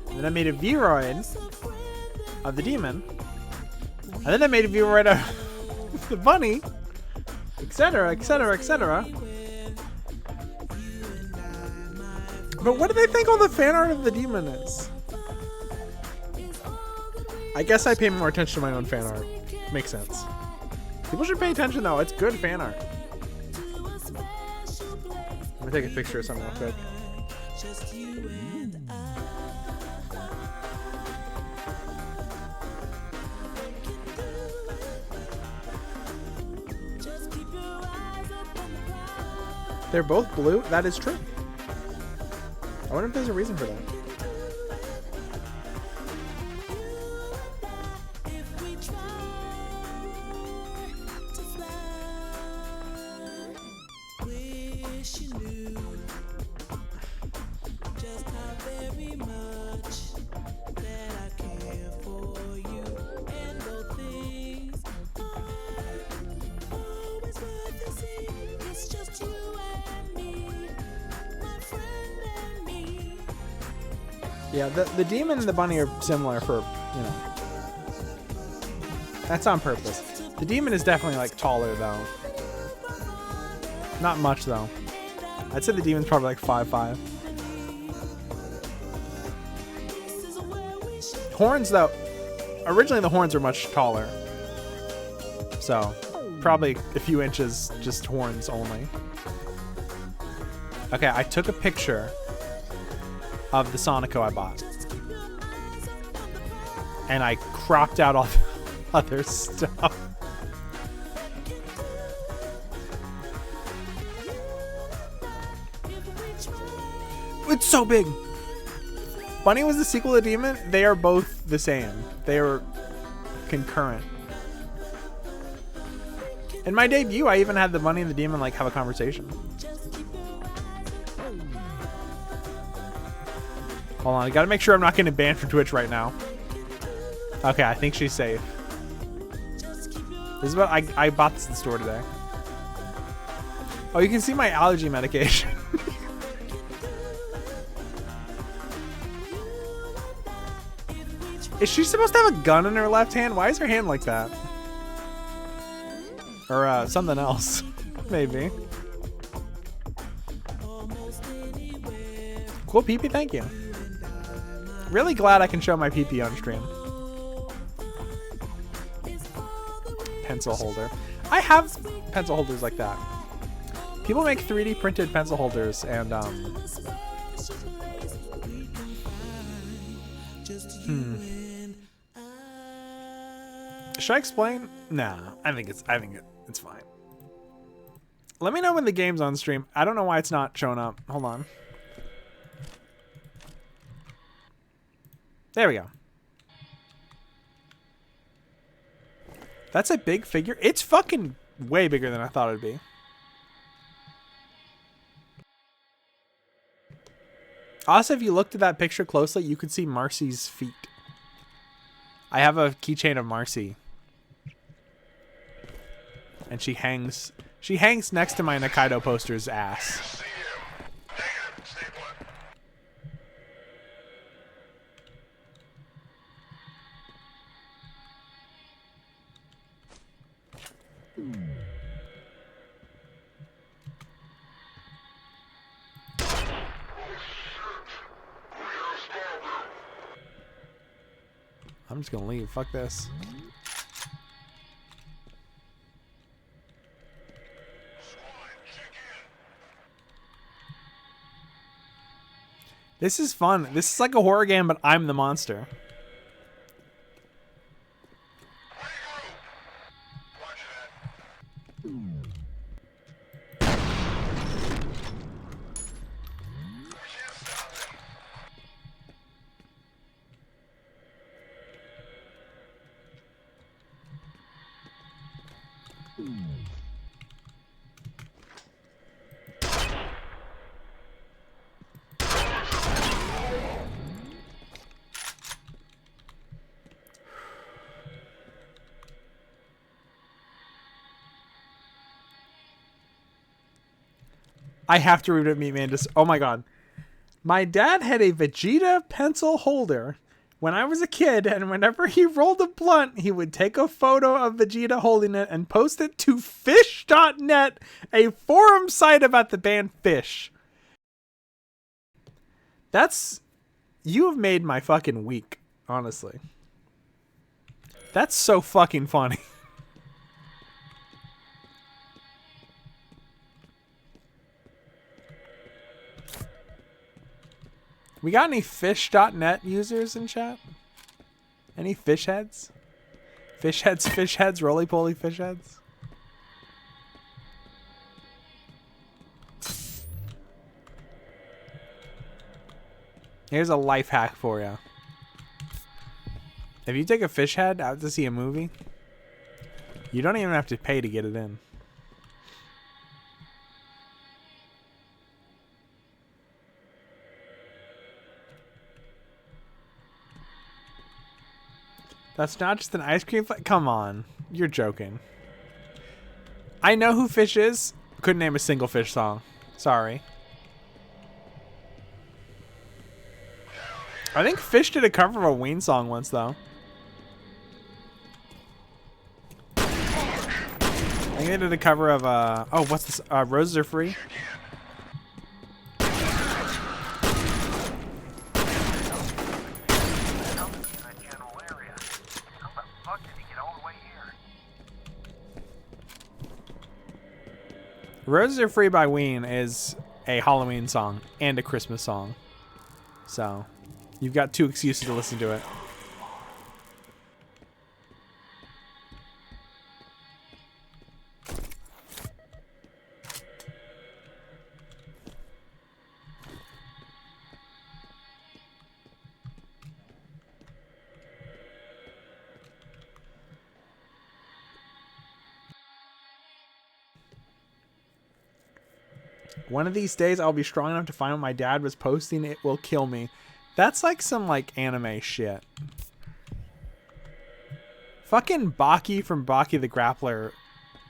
And then I made a Vroid of the demon. And then I made a Vroid of the bunny. Etc, etc, etc. But what do they think all the fan art of the demon is? I guess I pay more attention to my own fan art. Makes sense. People should pay attention though, it's good fan art. Let me take a picture of something real quick. They're both blue? That is true. I wonder if there's a reason for that. Yeah, the demon and the bunny are similar for, you know. That's on purpose. The demon is definitely, like, taller, though. Not much, though. I'd say the demon's probably, like, 5'5". Horns, though. Originally, the horns were much taller. So, probably a few inches, just horns only. Okay, I took a picture of the Sonico I bought. And I cropped out all the other stuff. It's so big. Bunny was the sequel to Demon. They are both the same. They are concurrent. In my debut, I even had the Bunny and the Demon like have a conversation. Hold on, I gotta make sure I'm not getting banned from Twitch right now. Okay, I think she's safe. This is what I bought this in the store today. Oh, you can see my allergy medication. Is she supposed to have a gun in her left hand? Why is her hand like that? Or something else, maybe. Cool peepee, thank you. Really glad I can show my PP on stream. Pencil holder. I have pencil holders like that. People make 3D printed pencil holders and Should I explain? Nah, I think it's fine. Let me know when the game's on stream. I don't know why it's not showing up. Hold on. There we go. That's a big figure. It's fucking way bigger than I thought it'd be. Also, if you looked at that picture closely, you could see Marcy's feet. I have a keychain of Marcy. And she hangs next to my Nikaido poster's ass. I'm just gonna leave. Fuck this. This is fun. This is like a horror game, but I'm the monster. I have to read it, Meat Man. Just, oh my god. My dad had a Vegeta pencil holder when I was a kid, and whenever he rolled a blunt, he would take a photo of Vegeta holding it and post it to fish.net, a forum site about the band Fish. You have made my fucking week, honestly. That's so fucking funny. We got any fish.net users in chat? Any fish heads? Fish heads, roly-poly fish heads? Here's a life hack for you. If you take a fish head out to see a movie, you don't even have to pay to get it in. That's not just an ice cream come on. You're joking. I know who Fish is. Couldn't name a single Fish song. Sorry. I think Fish did a cover of a Ween song once, though. I think they did a cover of, oh, what's this? Roses Are Free? Roses Are Free by Ween is a Halloween song and a Christmas song. So, you've got 2 excuses to listen to it. One of these days, I'll be strong enough to find what my dad was posting. It will kill me. That's like some, like, anime shit. Fucking Baki from Baki the Grappler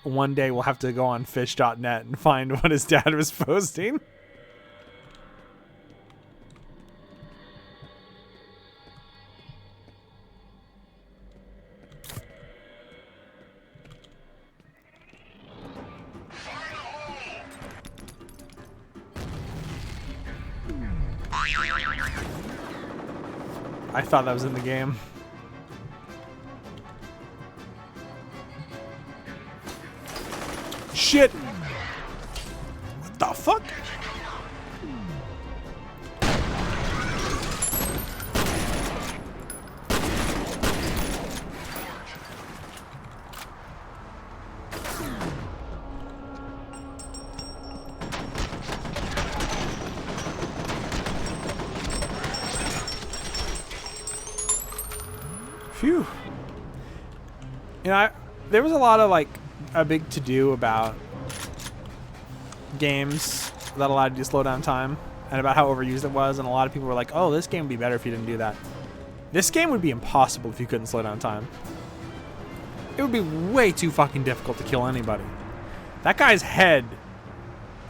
one day will have to go on fish.net and find what his dad was posting. I thought that was in the game. Shit! What the fuck? Phew. You know, there was a lot of, like, a big to-do about games that allowed you to slow down time and about how overused it was, and a lot of people were like, oh, this game would be better if you didn't do that. This game would be impossible if you couldn't slow down time. It would be way too fucking difficult to kill anybody. That guy's head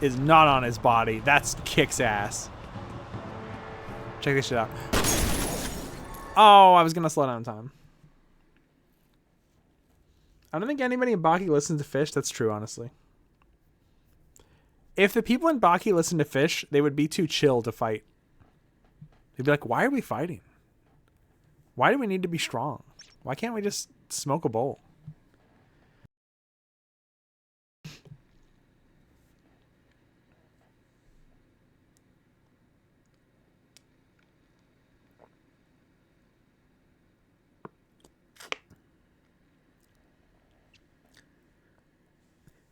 is not on his body. That's kicks ass. Check this shit out. Oh, I was gonna slow down time. I don't think anybody in Baki listens to Fish. That's true, honestly. If the people in Baki listened to Fish, they would be too chill to fight. They'd be like, why are we fighting? Why do we need to be strong? Why can't we just smoke a bowl?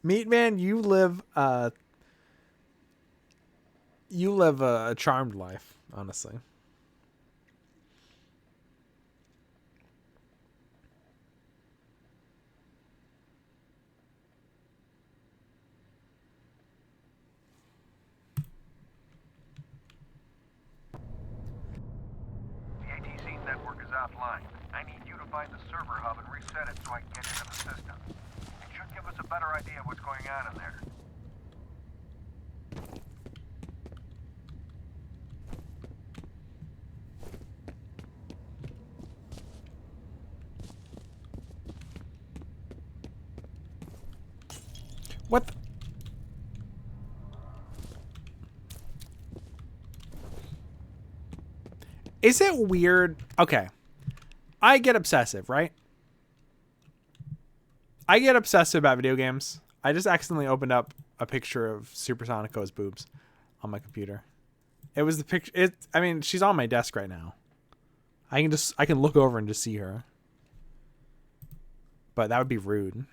Meat Man, you live a charmed life, honestly. The ATC network is offline. I need you to find the server hub and reset it so I can get into the system. It should give us a better idea of what's going on in there. What? Is it weird? Okay. I get obsessive, right? I get obsessive about video games. I just accidentally opened up a picture of Supersonico's boobs on my computer. It was the picture. I mean, she's on my desk right now. I can look over and just see her. But that would be rude.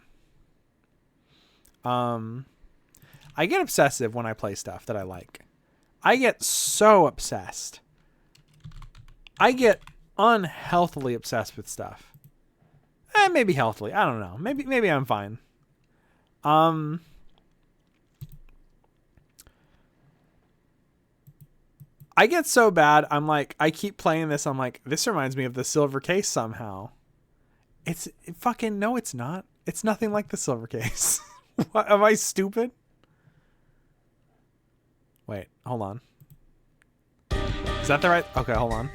I get obsessive when I play stuff that I like. I get so obsessed. I get unhealthily obsessed with stuff. Maybe healthily. I don't know. Maybe I'm fine. I get so bad. I'm like, I keep playing this. I'm like, this reminds me of the silver case somehow. No, it's not. It's nothing like the silver case. What, am I stupid? Wait, hold on. Is that the right? Okay, hold on.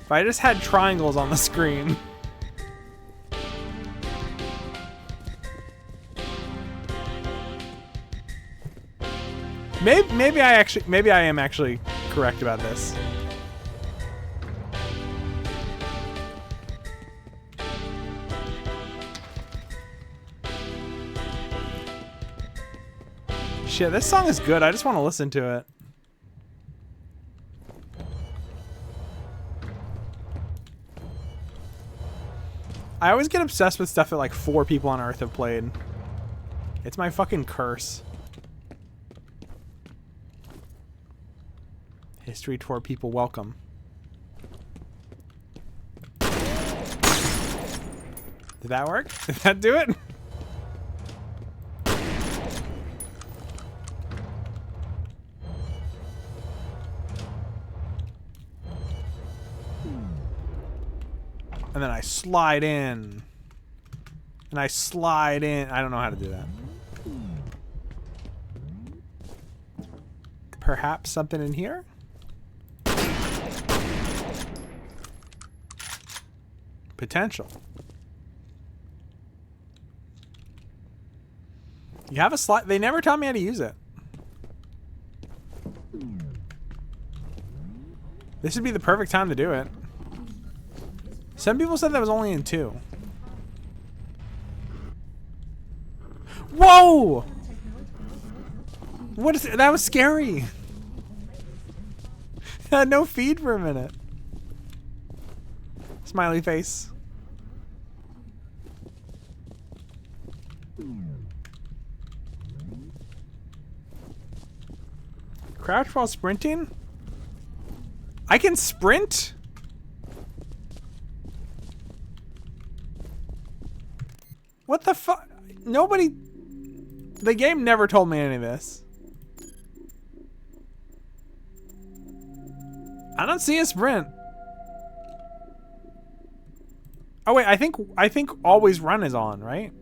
If I just had triangles on the screen. Maybe I am actually correct about this. Shit, this song is good. I just want to listen to it. I always get obsessed with stuff that like 4 people on Earth have played. It's my fucking curse. History tour people welcome. Did that work? Did that do it? And then I slide in. And I slide in. I don't know how to do that. Perhaps something in here? Potential. You have a slide. They never taught me how to use it. This would be the perfect time to do it. Some people said that was only in 2. Whoa! What is it? That was scary. I had no feed for a minute. Smiley face. Crouch while sprinting? I can sprint? What the fuck? Nobody... The game never told me any of this. I don't see a sprint. Oh wait, I think always run is on, right?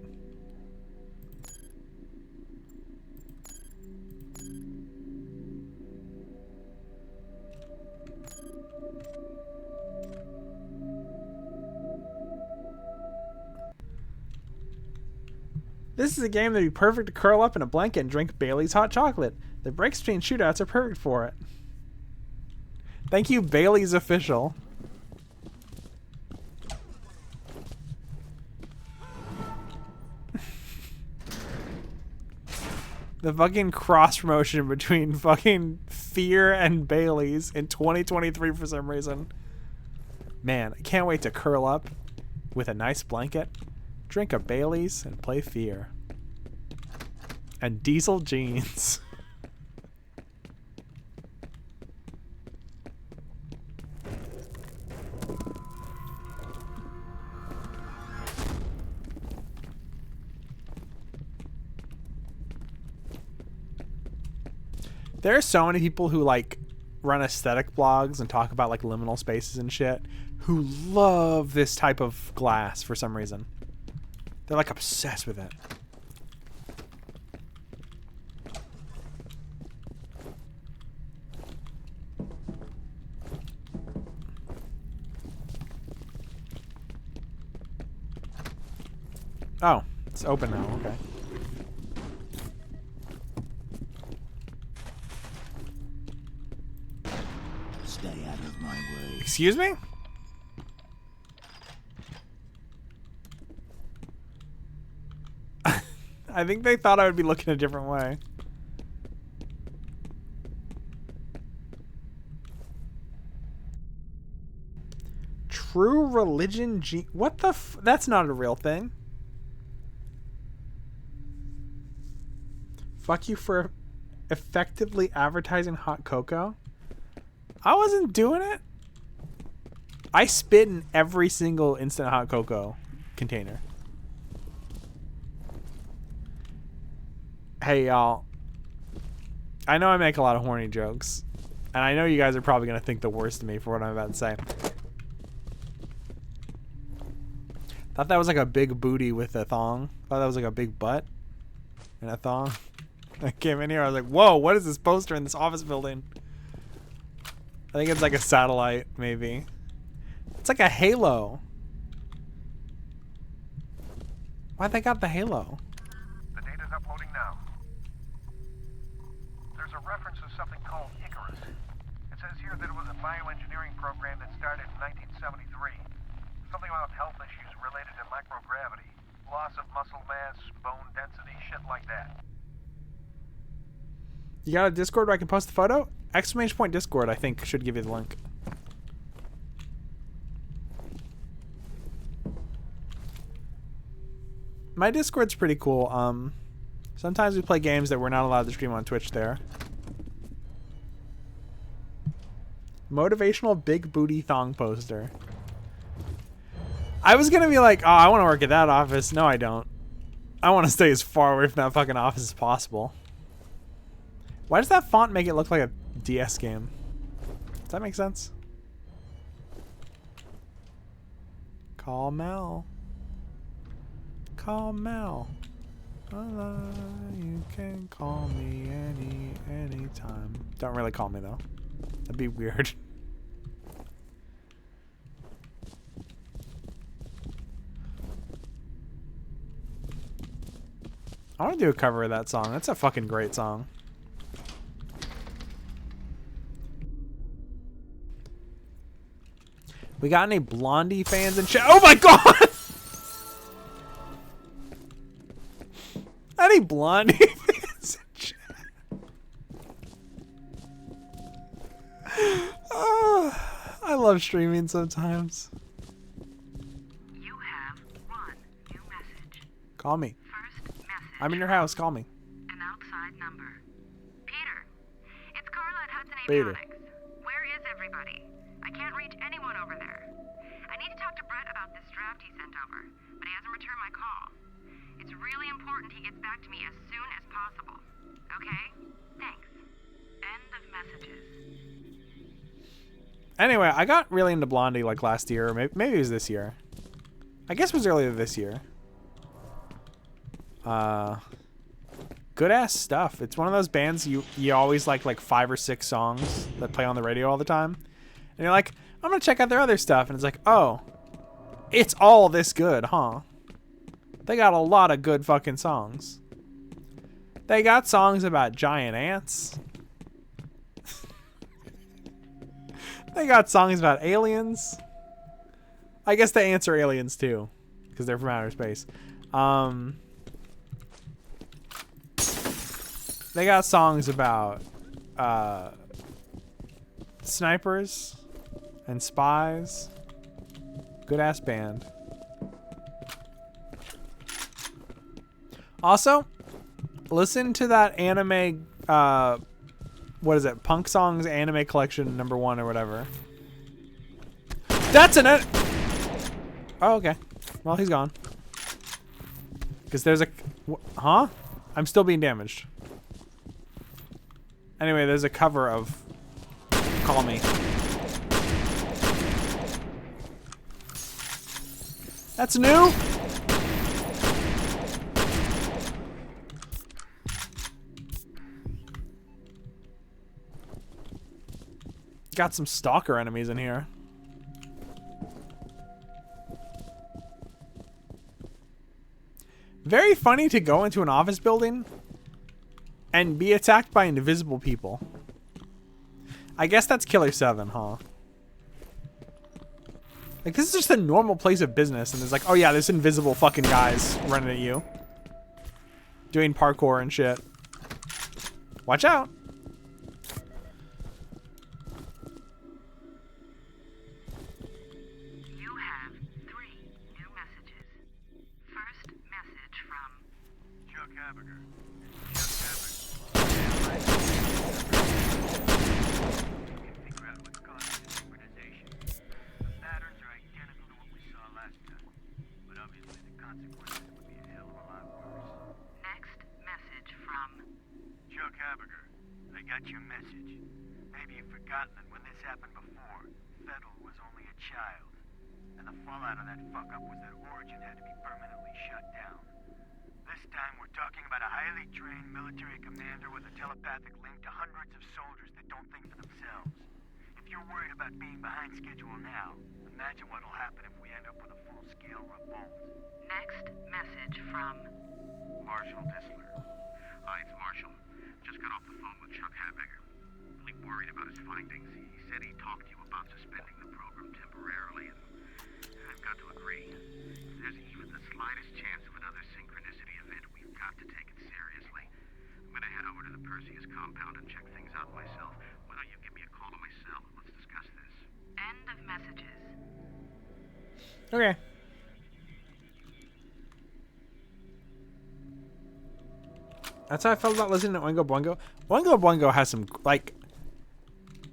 This is a game that'd be perfect to curl up in a blanket and drink Bailey's hot chocolate. The breaks between shootouts are perfect for it. Thank you, Bailey's official. The fucking cross promotion between fucking F.e.A.R and Bailey's in 2023 for some reason. Man, I can't wait to curl up with a nice blanket, drink a Bailey's, and play F.e.A.R. And diesel jeans. There are so many people who like run aesthetic blogs and talk about like liminal spaces and shit who love this type of glass for some reason. They're like obsessed with it. Oh, it's open now, okay. Stay out of my way. Excuse me? I think they thought I would be looking a different way. True religion what the that's not a real thing. Fuck you for effectively advertising hot cocoa. I wasn't doing it. I spit in every single instant hot cocoa container. Hey, y'all. I know I make a lot of horny jokes. And I know you guys are probably going to think the worst of me for what I'm about to say. Thought that was like a big booty with a thong. Thought that was like a big butt and a thong. I came in here, I was like, whoa, what is this poster in this office building? I think it's like a satellite, maybe. It's like a halo. Why'd they got the halo? The data's uploading now. There's a reference to something called Icarus. It says here that it was a bioengineering program that started in 1973. Something about health issues related to microgravity, loss of muscle mass, bone density, shit like that. You got a Discord where I can post the photo? Exclamation point Discord, I think, should give you the link. My Discord's pretty cool. Sometimes we play games that we're not allowed to stream on Twitch there. Motivational big booty thong poster. I was gonna be like, oh, I want to work at that office. No, I don't. I want to stay as far away from that fucking office as possible. Why does that font make it look like a DS game? Does that make sense? Call Mel. Call Mel. You can call me anytime. Don't really call me though. That'd be weird. I want to do a cover of that song. That's a fucking great song. We got any Blondie fans in chat? Oh my god! Any Blondie fans in chat? Oh, I love streaming sometimes. You have one new message. Call me. First message. I'm in your house. Call me. An outside number. Peter, it's Carla at Hudson Peter. Avionics. Where is everybody? I can't reach anyone over there. I need to talk to Brett about this draft he sent over, but he hasn't returned my call. It's really important he gets back to me as soon as possible. Okay? Thanks. End of messages. Anyway, I got really into Blondie like last year, or maybe it was this year. I guess it was earlier this year. Good ass stuff. It's one of those bands you always like 5 or 6 songs that play on the radio all the time. And you're like, I'm gonna check out their other stuff, and it's like, oh, it's all this good, huh? They got a lot of good fucking songs. They got songs about giant ants. They got songs about aliens. I guess the ants are aliens too, because they're from outer space. They got songs about snipers and spies. Good ass band. Also, listen to that anime, what is it? Punk Songs Anime Collection #1 or whatever. That's an oh, okay. Well, he's gone. Because there's a... Huh? I'm still being damaged. Anyway, there's a cover of call me. That's new. Got some stalker enemies in here. Very funny to go into an office building and be attacked by invisible people. I guess that's Killer 7, huh? Like, this is just a normal place of business, and there's like, oh yeah, there's invisible fucking guys running at you. Doing parkour and shit. Watch out. You have 3 new messages. First message from Chuck Habiger. Figure out what's causing the synchronization. The patterns are identical to what we saw last time, but obviously the consequences would be a hell of a lot worse. Next message from Chuck Habiger, I got your message. Maybe you've forgotten that when this happened before, Fettel was only a child. And the fallout of that fuck-up was that Origin had to be permanently shut down. This time we're talking about a highly trained military commander with a telepathic link to hundreds of soldiers that don't think for themselves. If you're worried about being behind schedule now, imagine what'll happen if we end up with a full-scale revolt. Next message from Marshal Disler. Hi, it's Marshall. Just got off the phone with Chuck Habiger. Really worried about his findings. He said he talked to you about suspending the program temporarily, and I've got to agree. If there's even the slightest chance of another synchronicity event, we've got to take it seriously. I'm gonna head over to the Perseus compound and check things out myself. Why don't you give me a call on my cell and let's discuss this? End of messages. Okay. That's how I felt about listening to Oingo Boingo. Oingo Boingo has some, like,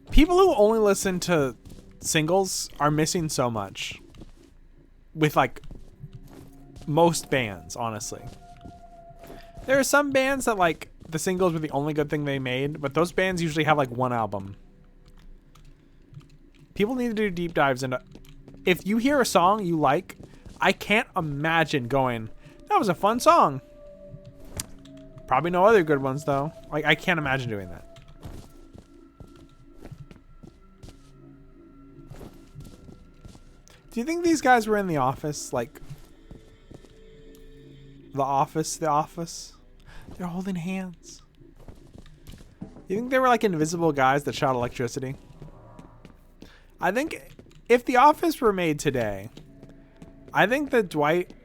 people who only listen to singles are missing so much. With, like, most bands, honestly. There are some bands that, like, the singles were the only good thing they made, but those bands usually have, like, one album. People need to do deep dives into... If you hear a song you like, I can't imagine going, that was a fun song. Probably no other good ones, though. Like, I can't imagine doing that. Do you think these guys were in the office? Like, the office? They're holding hands. You think they were, like, invisible guys that shot electricity? I think if the office were made today, I think that Dwight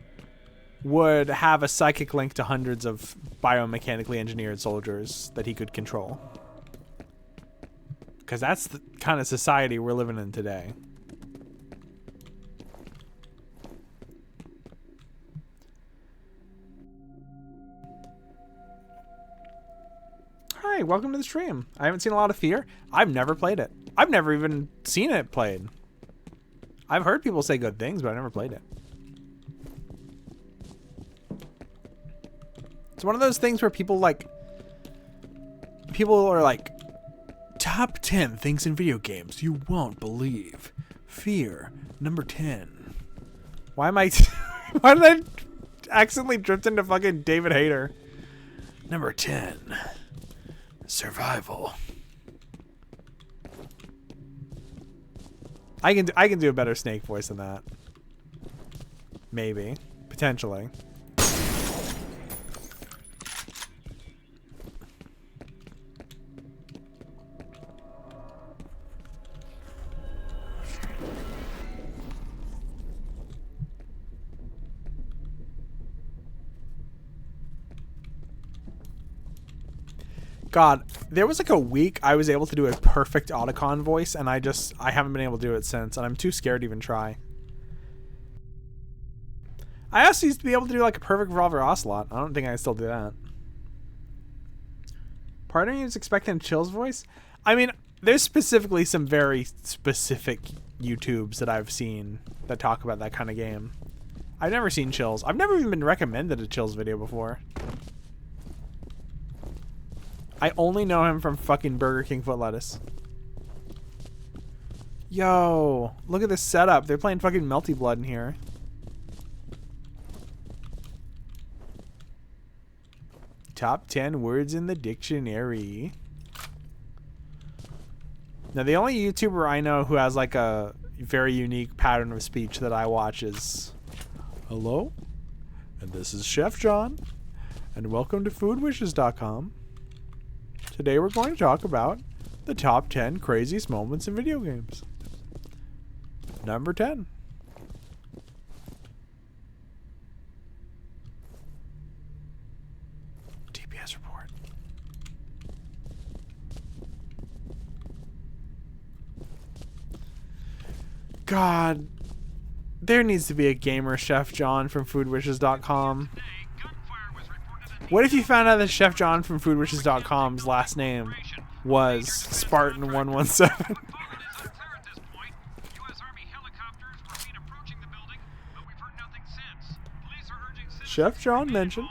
would have a psychic link to hundreds of biomechanically engineered soldiers that he could control. Because that's the kind of society we're living in today. Hi, welcome to the stream. I haven't seen a lot of F.e.A.R. I've never played it. I've never even seen it played. I've heard people say good things, but I've never played it. It's one of those things where people are like, top 10 things in video games you won't believe. F.e.A.R. number 10. Why am I... Why did I accidentally drift into fucking David Hayter? Number 10. Survival. I can do a better Snake voice than that. Maybe. Potentially. God, there was like a week I was able to do a perfect Otacon voice, and I haven't been able to do it since, and I'm too scared to even try. I also used to be able to do like a perfect Revolver Ocelot. I don't think I can still do that. Part of me was expecting Chill's voice. I mean, there's specifically some very specific YouTubes that I've seen that talk about that kind of game. I've never seen Chill's. I've never even been recommended a Chill's video before. I only know him from fucking Burger King foot lettuce. Yo, look at this setup. They're playing fucking Melty Blood in here. Top 10 words in the dictionary. Now, the only YouTuber I know who has like a very unique pattern of speech that I watch is, hello, and this is Chef John, and welcome to foodwishes.com. Today we're going to talk about the top 10 craziest moments in video games. Number 10. TPS report. God, there needs to be a gamer Chef John from foodwishes.com. What if you found out that Chef John from foodwishes.com's last name was Spartan117? Chef John mentioned.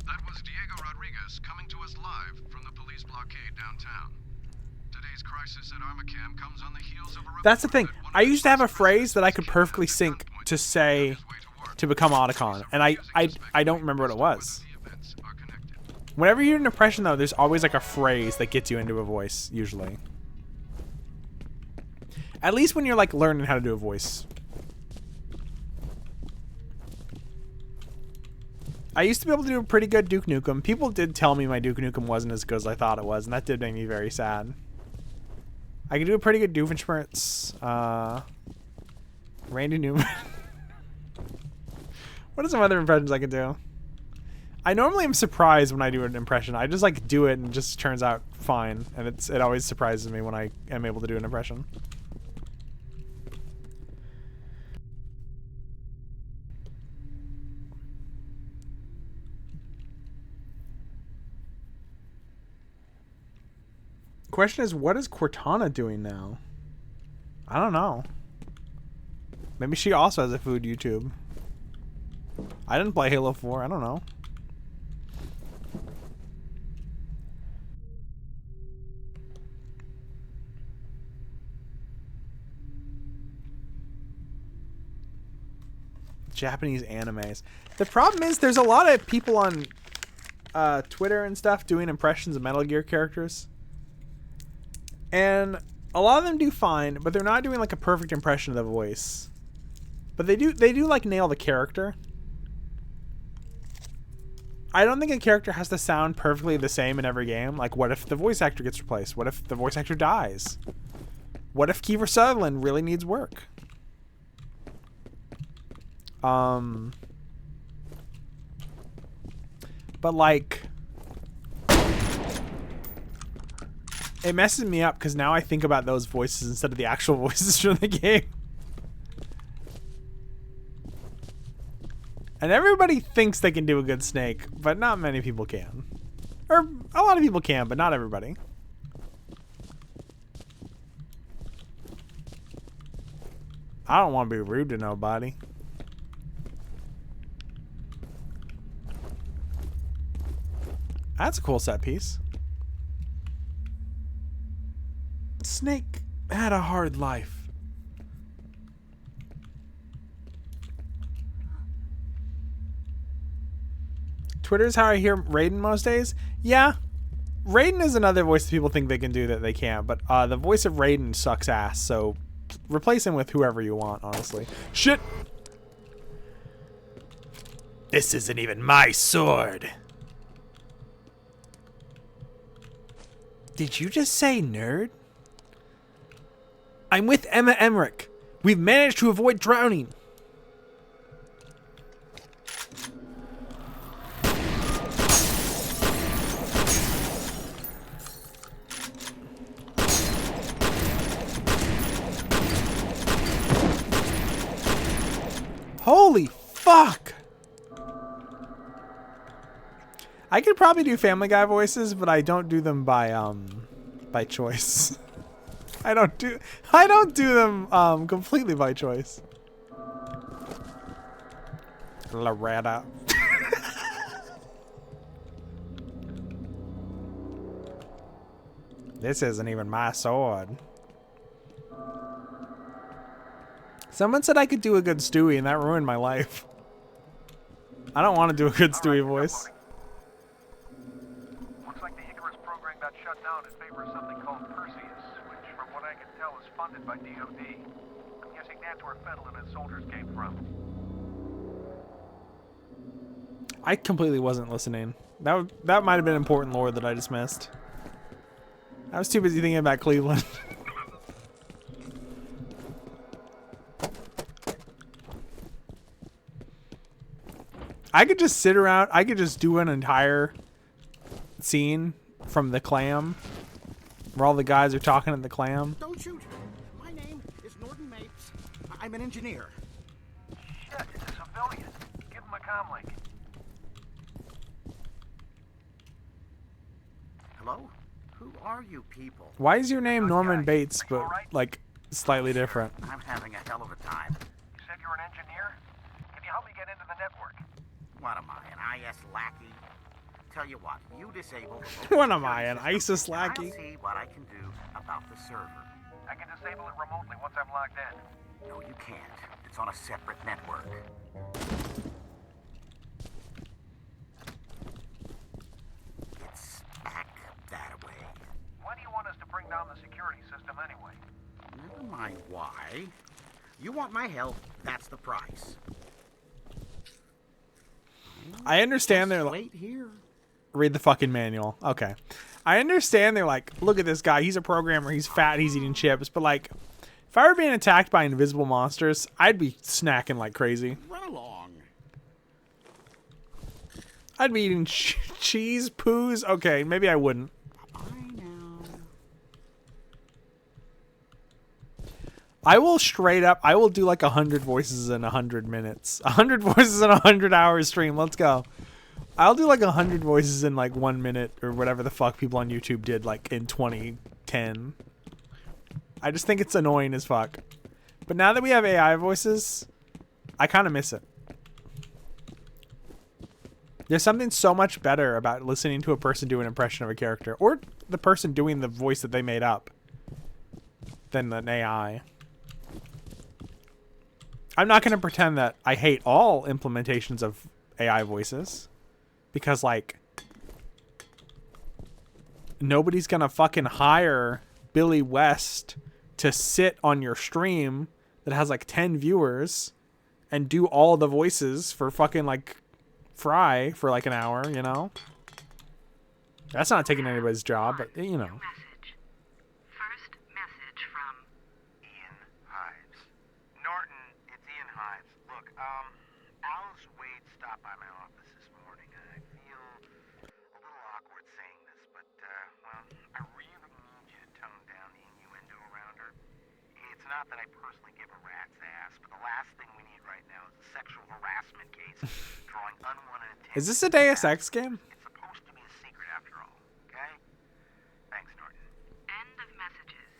That was Diego Rodriguez coming to us live from the police blockade downtown. Today's crisis at Armacam comes on the heels of a That's the thing. I used to have a phrase that I could perfectly sync to say to become Otacon, and I don't remember what it was. Whenever you do an impression, though, there's always like a phrase that gets you into a voice, usually. At least when you're like learning how to do a voice. I used to be able to do a pretty good Duke Nukem. People did tell me my Duke Nukem wasn't as good as I thought it was, and that did make me very sad. I could do a pretty good Doofenshmirtz. Randy Newman. What are some other impressions I could do? I normally am surprised when I do an impression. I just like do it and it just turns out fine, and it always surprises me when I am able to do an impression. Question is, what is Cortana doing now? I don't know. Maybe she also has a food YouTube. I didn't play Halo 4. I don't know. Japanese animes. The problem is there's a lot of people on Twitter and stuff doing impressions of Metal Gear characters. And a lot of them do fine, but they're not doing like a perfect impression of the voice. But they do like nail the character. I don't think a character has to sound perfectly the same in every game. Like, what if the voice actor gets replaced? What if the voice actor dies? What if Kiefer Sutherland really needs work? But like, it messes me up because now I think about those voices instead of the actual voices from the game. And everybody thinks they can do a good Snake, but not many people can. Or a lot of people can, but not everybody. I don't want to be rude to nobody. That's a cool set piece. Snake had a hard life. Twitter's how I hear Raiden most days. Yeah, Raiden is another voice that people think they can do that they can't, but the voice of Raiden sucks ass, so replace him with whoever you want, honestly. Shit! This isn't even my sword. Did you just say nerd? I'm with Emma Emmerich. We've managed to avoid drowning. Holy fuck! I could probably do Family Guy voices, but I don't do them by choice. I don't do them completely by choice. Loretta. This isn't even my sword. Someone said I could do a good Stewie, and that ruined my life. I don't want to do a good Stewie voice. Looks like the Icarus program got shut down in favor of something called Perseus, which, from what I can tell, is funded by DoD. I'm guessing that's where Fettel and his soldiers came from. I completely wasn't listening. That might have been important lore that I just missed. I was too busy thinking about Cleveland. I could just sit around. I could just do an entire scene from the clam where all the guys are talking at the clam. Don't shoot. My name is Norton Mapes. I'm an engineer. Shit, it's a civilian. Give him a comm link. Hello? Who are you people? Why is your name Norman Bates, but like slightly different? I'm having a hell of a time. You said you're an engineer? Can you help me get into the network? What am I, an IS lackey? Tell you what, you disable the What am I, an ISIS lackey? I'll see what I can do about the server. I can disable it remotely once I'm logged in. No, you can't. It's on a separate network. It's back that way. Why do you want us to bring down the security system anyway? Never mind why. You want my help, that's the price. I understand they're like, wait here. Read the fucking manual. Okay. I understand they're like, look at this guy. He's a programmer. He's fat. He's eating chips. But like, if I were being attacked by invisible monsters, I'd be snacking like crazy. Run along. I'd be eating cheese, poos. Okay, maybe I wouldn't. I will straight up, I will do like 100 voices in 100 minutes. 100 voices in 100 hours stream. Let's go. I'll do like 100 voices in like 1 minute or whatever the fuck people on YouTube did like in 2010. I just think it's annoying as fuck. But now that we have AI voices, I kind of miss it. There's something so much better about listening to a person do an impression of a character or the person doing the voice that they made up than an AI. I'm not going to pretend that I hate all implementations of AI voices because, like, nobody's going to fucking hire Billy West to sit on your stream that has, like, 10 viewers and do all the voices for fucking, like, Fry for, like, an hour, you know? That's not taking anybody's job, but, you know. Not that I personally give a rat's ass, but the last thing we need right now is a sexual harassment case drawing unwanted attention. Is this a Deus Ex game? It's supposed to be a secret after all, okay? Thanks, Norton. End of messages.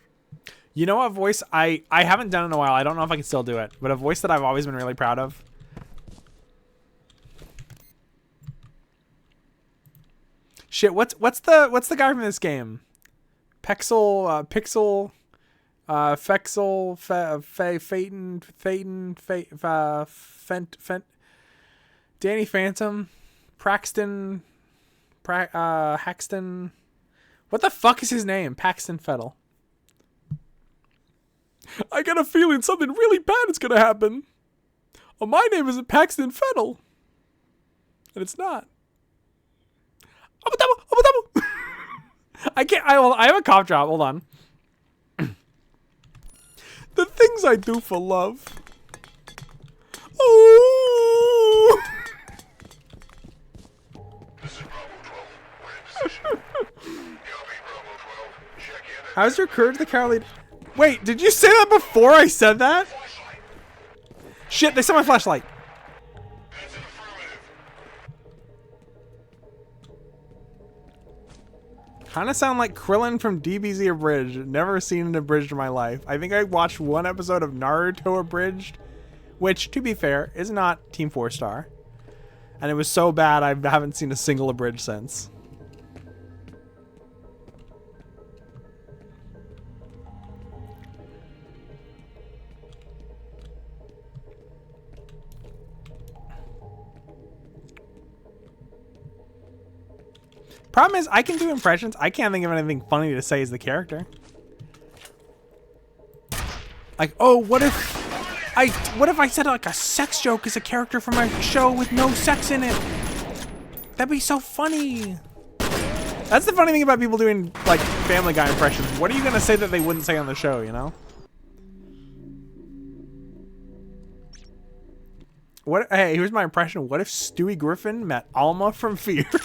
You know what voice I haven't done in a while. I don't know if I can still do it, but a voice that I've always been really proud of. Shit, what's the guy from this game? Pixel Fexel, Fent, Danny Phantom, Praxton, Haxton. What the fuck is his name? Paxton Fettel. I got a feeling something really bad is gonna happen. Oh, my name isn't Paxton Fettel, and it's not. I'm a double. I can't. I have a cough drop. Hold on. The things I do for love. Oh. How's your courage, the cowardly? Wait, did you say that before I said that? Shit, they saw my flashlight. Kind of sound like Krillin from DBZ Abridged. Never seen it abridged in my life. I think I watched one episode of Naruto Abridged, which, to be fair, is not Team 4-Star. And it was so bad I haven't seen a single abridged since. Problem is, I can do impressions. I can't think of anything funny to say as the character. Like, oh, what if I said like a sex joke as a character from my show with no sex in it? That'd be so funny. That's the funny thing about people doing like Family Guy impressions. What are you gonna say that they wouldn't say on the show, you know? What? Hey, here's my impression. What if Stewie Griffin met Alma from F.e.A.R?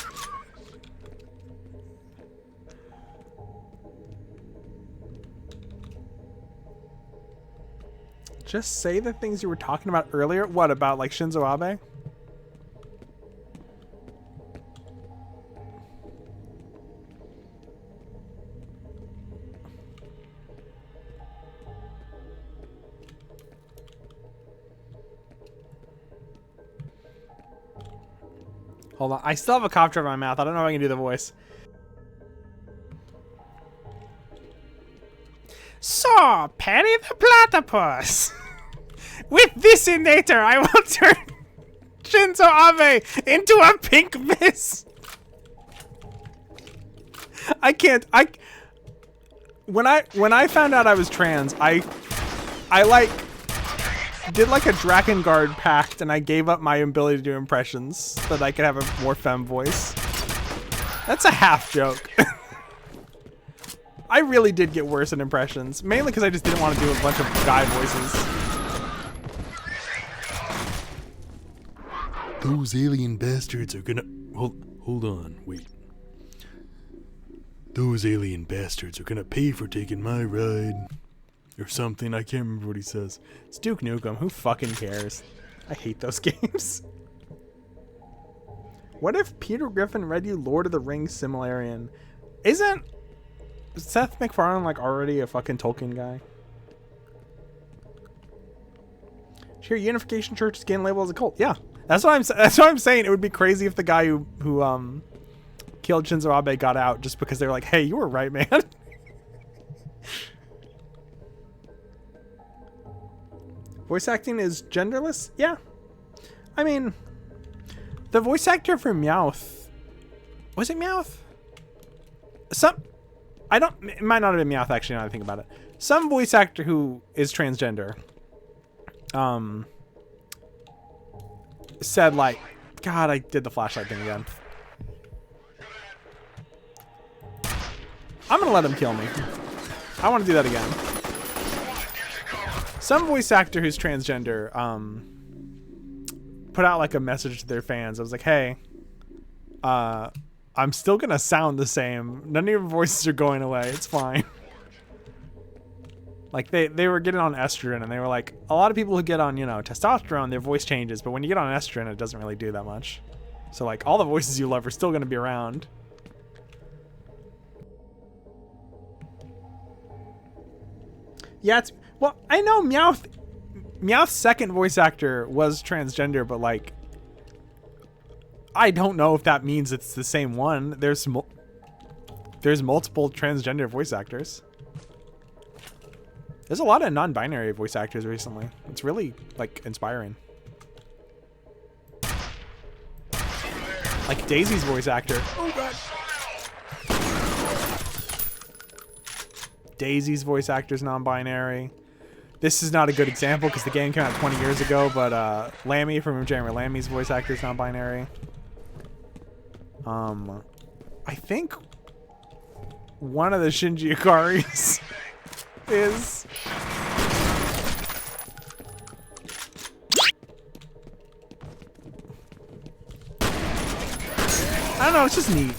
Just say the things you were talking about earlier. What about like Shinzo Abe? Hold on. I still have a cough drop in my mouth. I don't know if I can do the voice. So, Penny the Platypus. With this innator, I will turn Shinzo Abe into a pink mist. I can't. When I found out I was trans, I like did like a Drakengard pact, and I gave up my ability to do impressions so that I could have a more femme voice. That's a half joke. I really did get worse at impressions, mainly because I just didn't want to do a bunch of guy voices. Those alien bastards are gonna... Hold on, wait. Those alien bastards are gonna pay for taking my ride. Or something, I can't remember what he says. It's Duke Nukem, who fucking cares? I hate those games. What if Peter Griffin read you Lord of the Rings Similarian? Isn't Seth MacFarlane like already a fucking Tolkien guy? Sure, Unification Church is getting labeled as a cult. Yeah, that's what I'm saying. It would be crazy if the guy who killed Shinzo Abe got out just because they were like, "Hey, you were right, man." Voice acting is genderless? Yeah. I mean, the voice actor for Meowth, was it Meowth? It might not have been Meowth actually now that I think about it. Some voice actor who is transgender, said like, God, I did the flashlight thing again. I'm gonna let him kill me. I want to do that again. Some voice actor who's transgender put out like a message to their fans. I was like, hey, I'm still gonna sound the same. None of your voices are going away. It's fine. Like they were getting on estrogen, and they were like, a lot of people who get on, you know, testosterone, their voice changes, but when you get on estrogen, it doesn't really do that much. So like all the voices you love are still gonna be around. Yeah, it's... Well, I know Meowth's second voice actor was transgender, but like, I don't know if that means it's the same one. There's multiple transgender voice actors. There's a lot of non-binary voice actors recently. It's really like inspiring. Like Daisy's voice actor. Oh god. Daisy's voice actor's non-binary. This is not a good example because the game came out 20 years ago, but Lammy from Jammer Lammy's voice actor is non-binary. I think one of the Shinji Ikaris is... I don't know, it's just neat.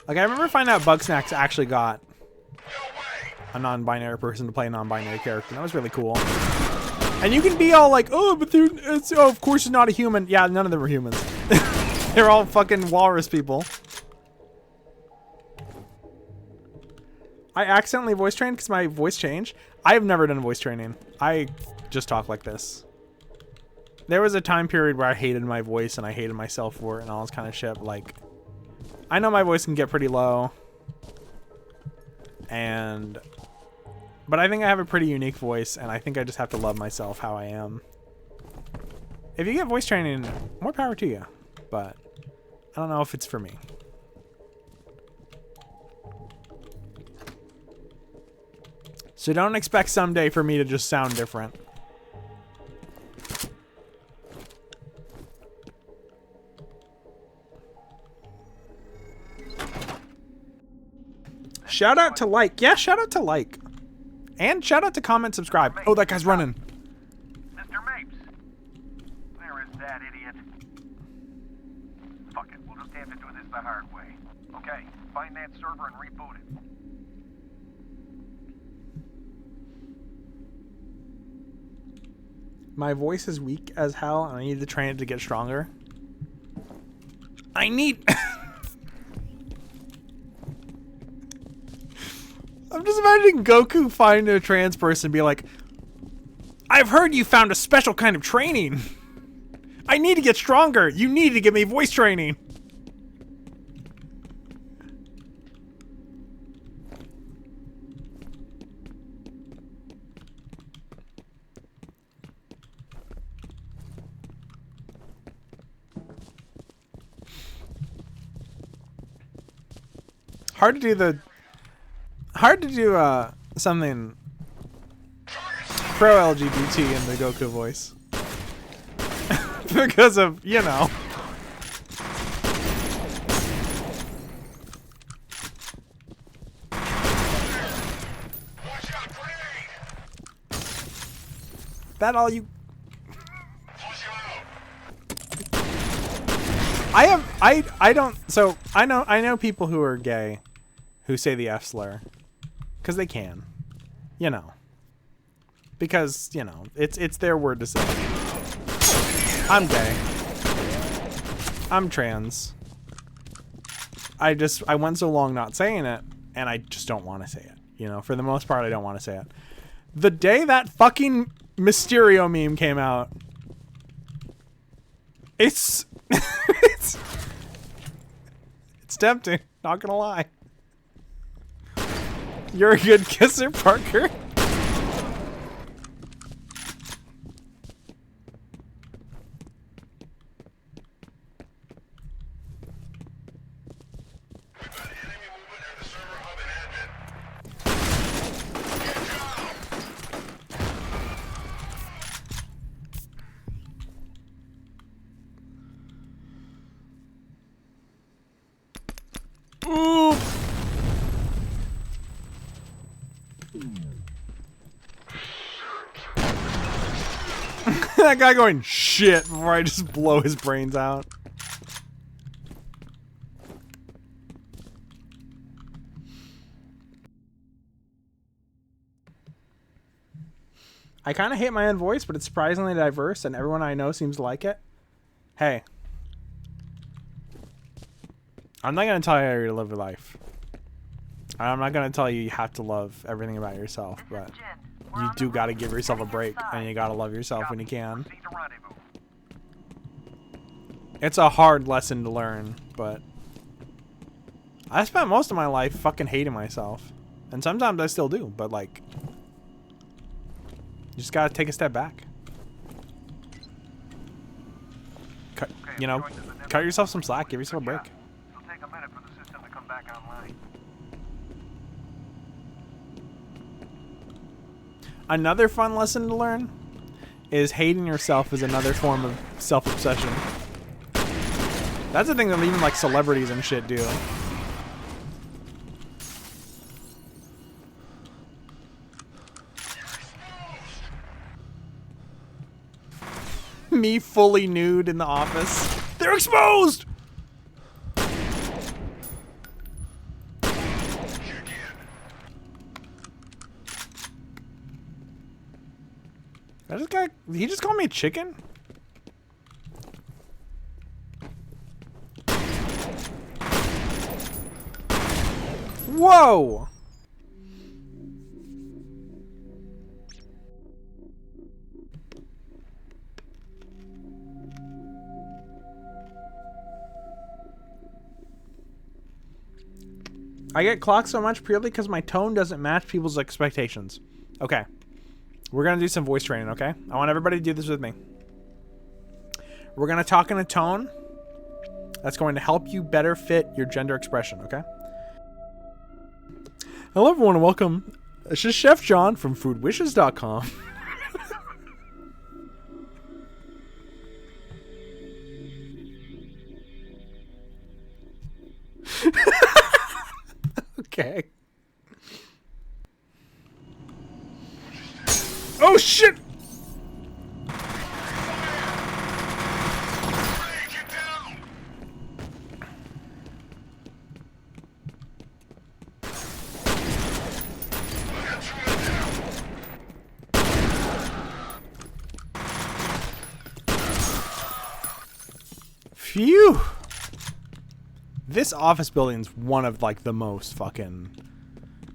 Like, I remember finding out Bugsnax actually got a non-binary person to play a non-binary character. That was really cool. And you can be all like, oh, but of course it's not a human. Yeah, none of them are humans. They're all fucking walrus people. I accidentally voice trained because my voice changed. I have never done voice training. I just talk like this. There was a time period where I hated my voice and I hated myself for it and all this kind of shit. Like, I know my voice can get pretty low. But I think I have a pretty unique voice, and I think I just have to love myself how I am. If you get voice training, more power to you. But I don't know if it's for me. So don't expect someday for me to just sound different. Shout out to like. Yeah, shout out to like. And shout out to comment, subscribe. Oh, that guy's running. Mr. Mapes. Where is that idiot? Fuck it, we'll just have to do this the hard way. Okay, find that server and reboot it. My voice is weak as hell, and I need to train it to get stronger. I need... I'm just imagining Goku finding a trans person and be like, I've heard you found a special kind of training. I need to get stronger. You need to give me voice training. Hard to do something pro LGBT in the Goku voice. Because of, you know. That all you... I don't, so I know people who are gay who say the F slur. Because they can. You know. Because, you know, it's their word to say. I'm gay. I'm trans. I went so long not saying it, and I just don't want to say it. You know, for the most part, I don't want to say it. The day that fucking Mysterio meme came out, it's tempting, not gonna lie. You're a good kisser, Parker. Ooh. That guy going shit before I just blow his brains out. I kind of hate my own voice, but it's surprisingly diverse, and everyone I know seems to like it. Hey. I'm not going to tell you how to live your life. I'm not going to tell you you have to love everything about yourself, but you do got to give yourself a break, and you got to love yourself when you can. It's a hard lesson to learn, but I spent most of my life fucking hating myself. And sometimes I still do, but like, you just got to take a step back. Cut, you know, cut yourself some slack, give yourself a break. Another fun lesson to learn is hating yourself is another form of self-obsession. That's the thing that even like celebrities and shit do. Me fully nude in the office. They're exposed! Did he just call me a chicken? Whoa! I get clocked so much purely because my tone doesn't match people's expectations. Okay. We're going to do some voice training, okay? I want everybody to do this with me. We're going to talk in a tone that's going to help you better fit your gender expression, okay? Hello, everyone, and welcome. This is Chef John from foodwishes.com. Okay. Oh, shit! Phew! This office building's one of, like, the most fucking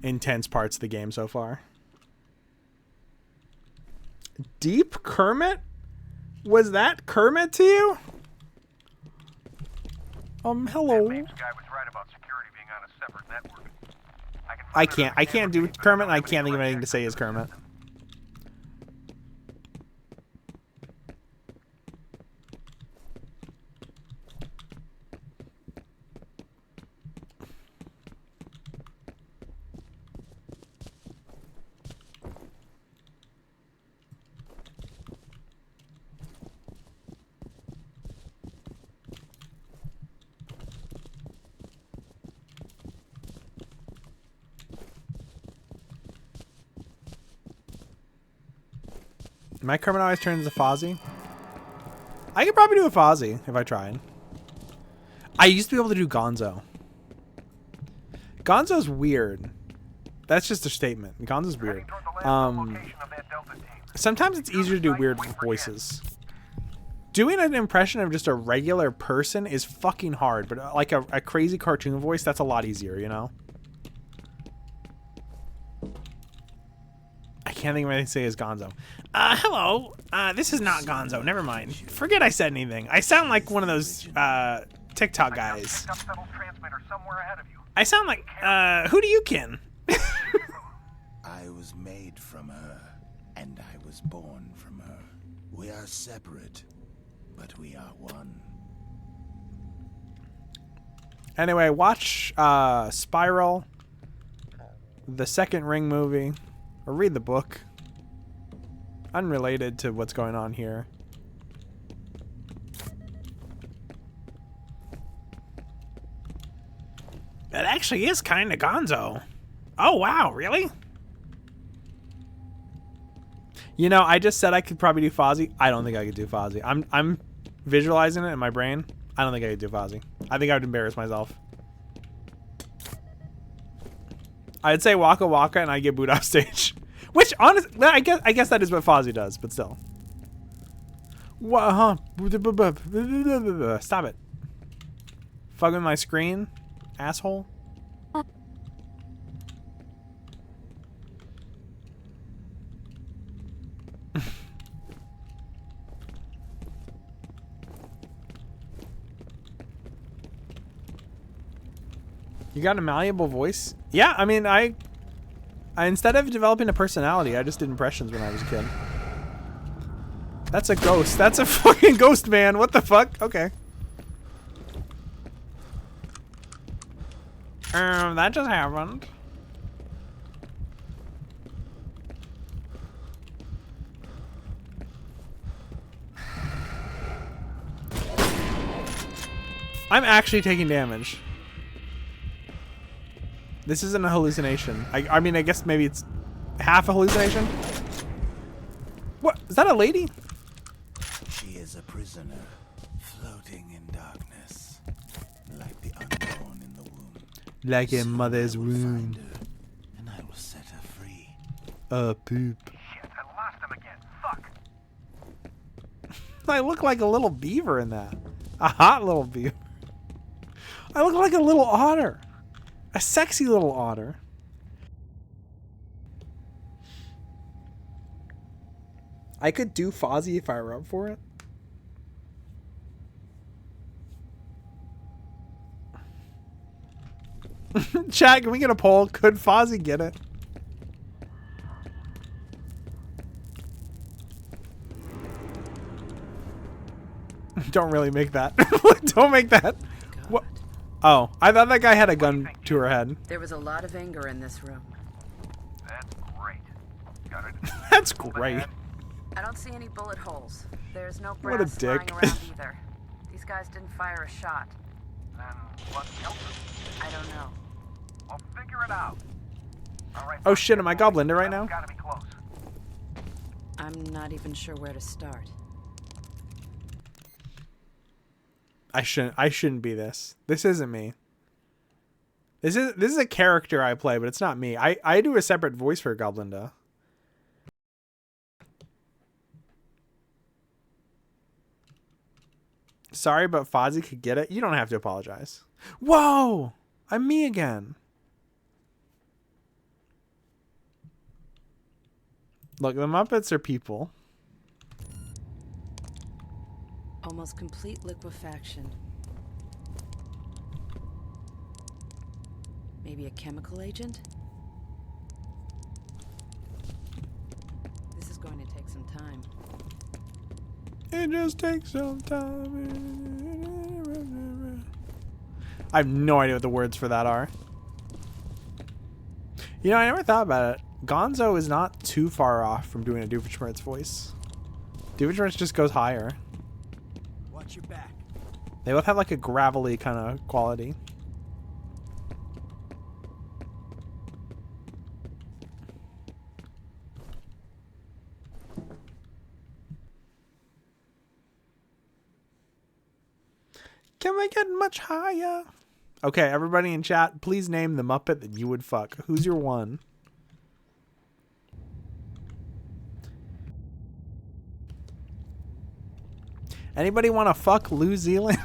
intense parts of the game so far. Deep Kermit? Was that Kermit to you? Hello. I can't do Kermit, and I can't think of anything to say as Kermit. My Kermit always turns into Fozzie. I could probably do a Fozzie if I tried. I used to be able to do Gonzo. Gonzo's weird. That's just a statement. Gonzo's weird. Sometimes it's easier to do weird voices. Doing an impression of just a regular person is fucking hard, but like a crazy cartoon voice, that's a lot easier, you know? I can't think of anything to say as Gonzo. Hello. This is not Gonzo. Never mind. Forget I said anything. I sound like one of those TikTok guys. I sound like who do you kin? I was made from her, and I was born from her. We are separate, but we are one. Anyway, watch Spiral, the second Ring movie, or read the book. Unrelated to what's going on here. That actually is kind of Gonzo. Oh, wow, really? You know, I just said I could probably do Fozzie. I don't think I could do Fozzie. I'm visualizing it in my brain. I don't think I could do Fozzie. I think I would embarrass myself. I'd say Waka Waka and I'd get booed off stage. Which, honestly, I guess that is what Fozzie does, but still. Stop it. Fucking my screen, asshole. You got a malleable voice? Yeah, I mean, I instead of developing a personality, I just did impressions when I was a kid. That's a ghost. That's a fucking ghost, man. What the fuck? Okay. That just happened. I'm actually taking damage. This isn't a hallucination. I mean, I guess maybe it's half a hallucination. What? Is that a lady? She is a prisoner, floating in darkness, like the unborn in the womb. Like a mother's womb. And I will set her free. Poop. Shit, I lost him again. Fuck. I look like a little beaver in that. A hot little beaver. I look like a little otter. A sexy little otter. I could do Fozzie if I were up for it. Chat, can we get a poll? Could Fozzie get it? Don't really make that. Don't make that. What? Oh, I thought that guy had a gun to her head. There was a lot of anger in this room. That's great. Got it. That's great. I don't see any bullet holes. There's no What a brass dick. lying around either. These guys didn't fire a shot. Then what killed them? I don't know. We'll figure it out. All right. Oh shit, am I goblin right now? Gotta be close. I'm not even sure where to start. I shouldn't be this. This isn't me. This is a character I play, but it's not me. I do a separate voice for Goblinda. Sorry, but Fozzie could get it. You don't have to apologize. Whoa! I'm me again. Look, the Muppets are people. Almost complete liquefaction. Maybe a chemical agent? This is going to take some time. It just takes some time. I have no idea what the words for that are. You know, I never thought about it. Gonzo is not too far off from doing a Doofenshmirtz voice. Doofenshmirtz just goes higher. Watch your back. They both have like a gravelly kind of quality. Can we get much higher? Okay, everybody in chat, please name the Muppet that you would fuck. Who's your one? Anybody want to fuck New Zealand?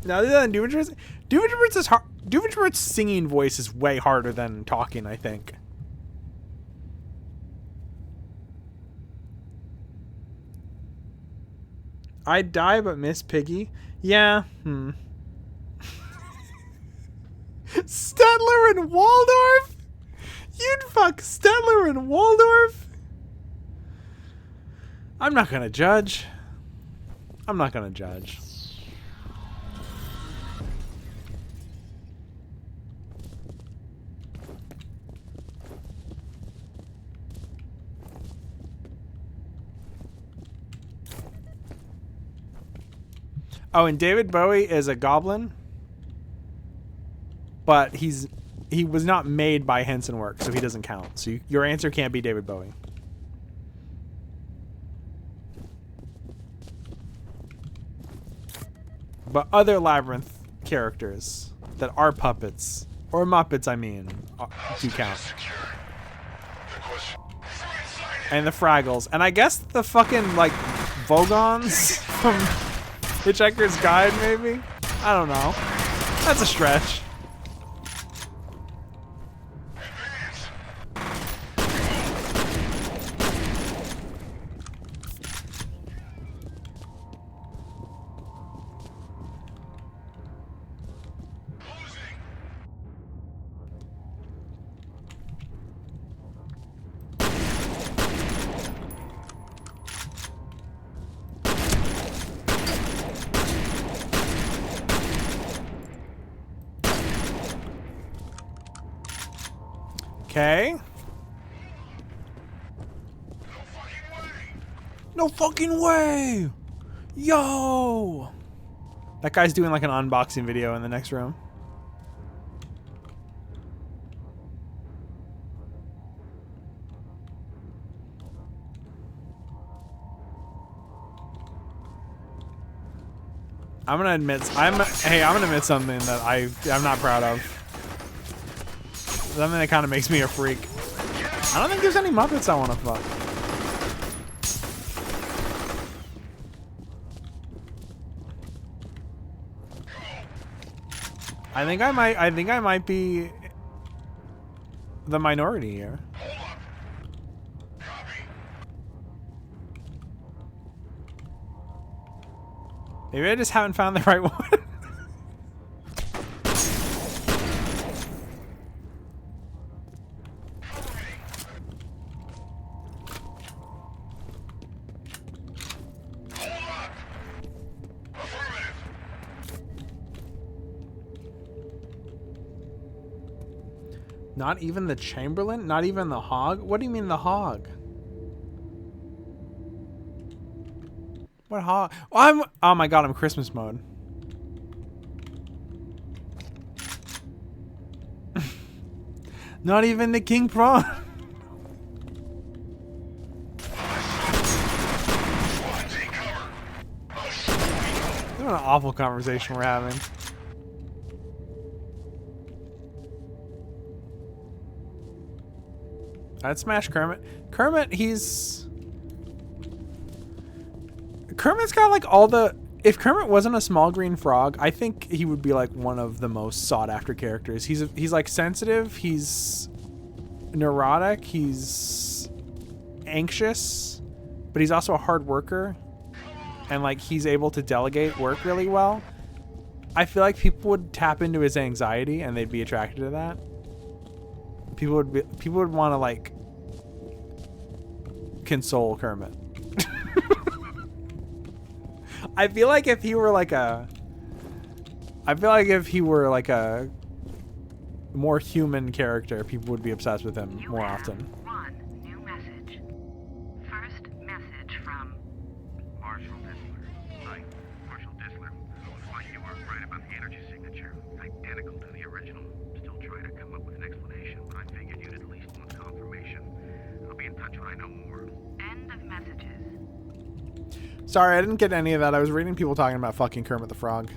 No, other than Doofenshmirtz is hard. Doofenshmirtz's singing voice is way harder than talking, I think. I'd die but miss Piggy. Yeah. Stettler and Waldorf? You'd fuck Stettler and Waldorf? I'm not gonna judge. I'm not gonna judge. Oh, and David Bowie is a goblin, but he was not made by Henson Works, so he doesn't count. So your answer can't be David Bowie. But other Labyrinth characters that are puppets, or Muppets, I mean, do count. And the Fraggles. And I guess the fucking, like, Vogons from Hitchhiker's Guide, maybe? I don't know. That's a stretch. Okay. No fucking way! Yo! That guy's doing like an unboxing video in the next room. I'm gonna admit something that I'm not proud of. Something that kind of makes me a freak. I don't think there's any Muppets I want to fuck. I think I might be the minority here. Maybe I just haven't found the right one. Not even the Chamberlain? Not even the Hog? What do you mean the Hog? What Hog? Oh my god, I'm Christmas mode. Not even the King Prawn. What an awful conversation we're having. I'd smash Kermit. Kermit's got like all the... If Kermit wasn't a small green frog, I think he would be like one of the most sought after characters. He's like sensitive, he's neurotic, he's anxious, but he's also a hard worker. And like he's able to delegate work really well. I feel like people would tap into his anxiety and they'd be attracted to that. People would want to like console Kermit. I feel like if he were like a more human character, people would be obsessed with him more often. One new message. First message from Marshall Disler. Hi, Marshall Disler. Looks like you were right about the energy signature. Identical to the original. Still trying to come up with an explanation, but I figured you'd at least want confirmation. I'll be in touch when I know more. End of messages. Sorry, I didn't get any of that. I was reading people talking about fucking Kermit the Frog.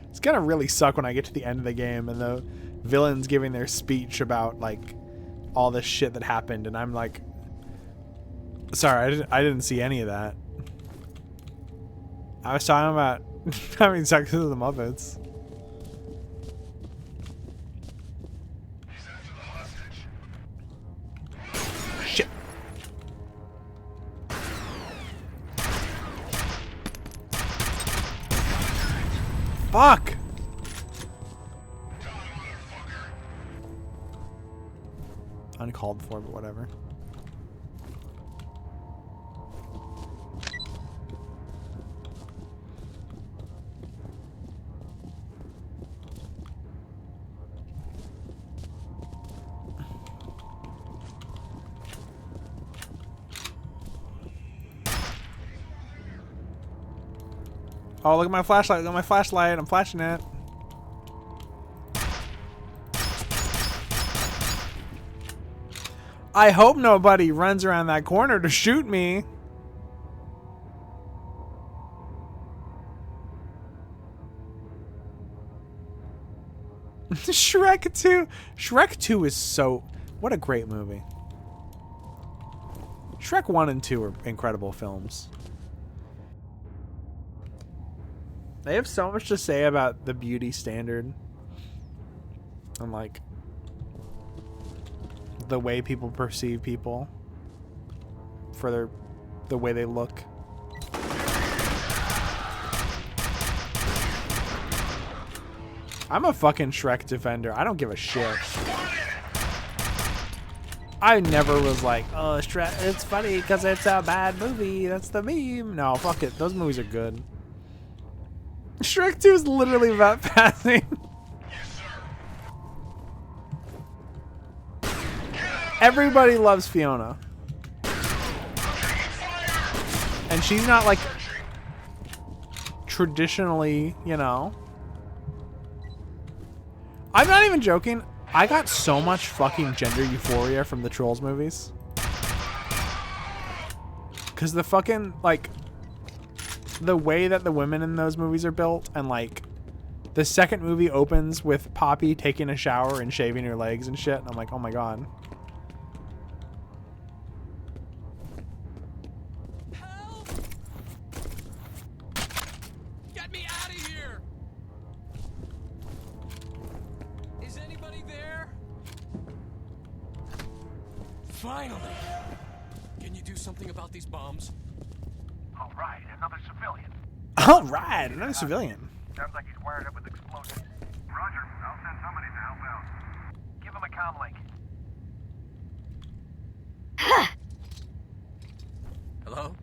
It's gonna really suck when I get to the end of the game and the villains giving their speech about like all this shit that happened, and I'm like, sorry, I didn't see any of that. I was talking about having sex with the Muppets. Shit. Fuck! Uncalled for, but whatever. Oh, look at my flashlight. Look at my flashlight. I'm flashing it. I hope nobody runs around that corner to shoot me. Shrek 2. Shrek 2 is so... What a great movie. Shrek 1 and 2 are incredible films. They have so much to say about the beauty standard. And like the way people perceive people for the way they look. I'm a fucking Shrek defender. I don't give a shit. I never was like, oh, Shrek, it's funny because it's a bad movie. That's the meme. No, fuck it. Those movies are good. Shrek 2 is literally about passing. Everybody loves Fiona. And she's not like traditionally, you know. I'm not even joking. I got so much fucking gender euphoria from the Trolls movies. Because the fucking, like, the way that the women in those movies are built, and like the second movie opens with Poppy taking a shower and shaving her legs and shit, and I'm like, oh my god. Help! Get me out of here! Is anybody there? Finally! Can you do something about these bombs? All right, another civilian. Sounds like he's wired up with explosives. Roger. I'll send somebody to help out. Give him a comm link. Hello?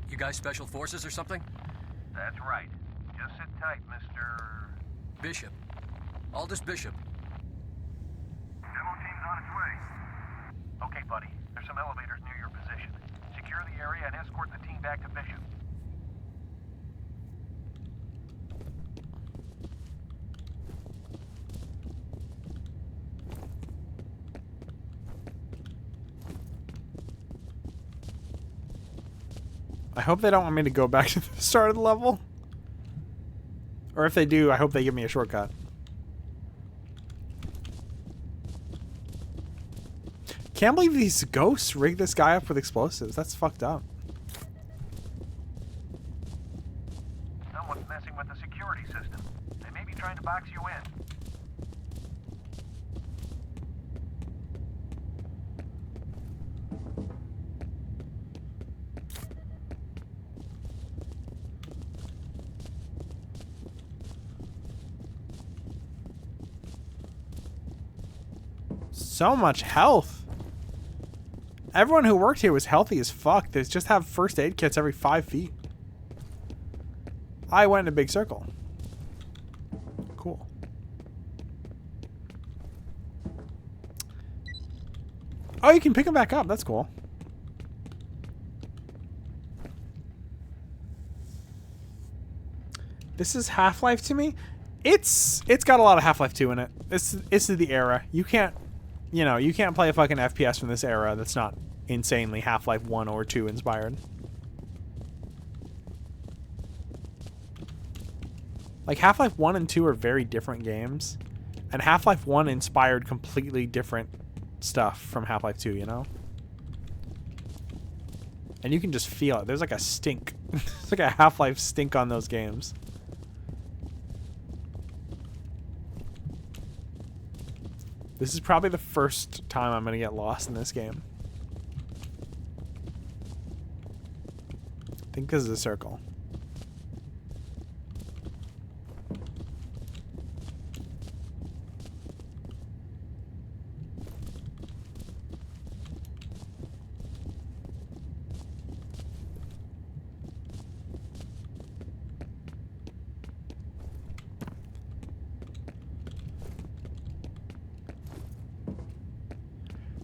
You guys special forces or something? That's right. Just sit tight, Mr. Bishop. Aldous Bishop. Demo team's on its way. Okay, buddy. There's some elevators near your position. Secure the area and escort the team back to Bishop. I hope they don't want me to go back to the start of the level. Or if they do, I hope they give me a shortcut. Can't believe these ghosts rigged this guy up with explosives. That's fucked up. Someone's messing with the security system. They may be trying to box you in. So much health. Everyone who worked here was healthy as fuck. They just have first aid kits every 5 feet. I went in a big circle. Cool. Oh, you can pick them back up. That's cool. This is Half-Life to me. It's got a lot of Half-Life 2 in it. It's the era. You can't, you know, you can't play a fucking FPS from this era that's not insanely Half-Life 1 or 2 inspired. Like, Half-Life 1 and 2 are very different games. And Half-Life 1 inspired completely different stuff from Half-Life 2, you know? And you can just feel it. There's like a stink. It's like a Half-Life stink on those games. This is probably the first time I'm going to get lost in this game. I think because of the circle.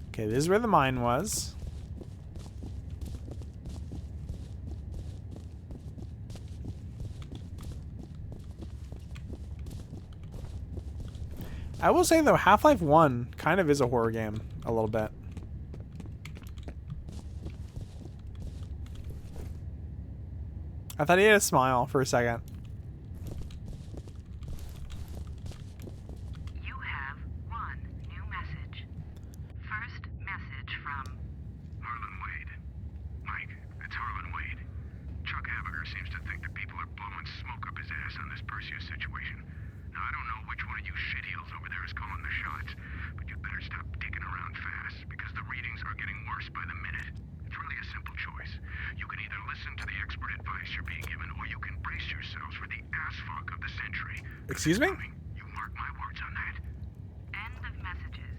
Okay, this is where the mine was. I will say, though, Half-Life 1 kind of is a horror game, a little bit. I thought he had a smile for a second. You have one new message. First message from Harlan Wade. Mike, it's Harlan Wade. Chuck Haviger seems to think that people are blowing smoke up his ass on this Perseus situation. Now, I don't know which one of you shitheels over there is calling the shots, but you'd better stop dicking around fast, because the readings are getting worse by the minute. It's really a simple choice. You can either listen to the expert advice you're being given, or you can brace yourselves for the ass fuck of the century. Excuse me? You mark my words on that. End of messages.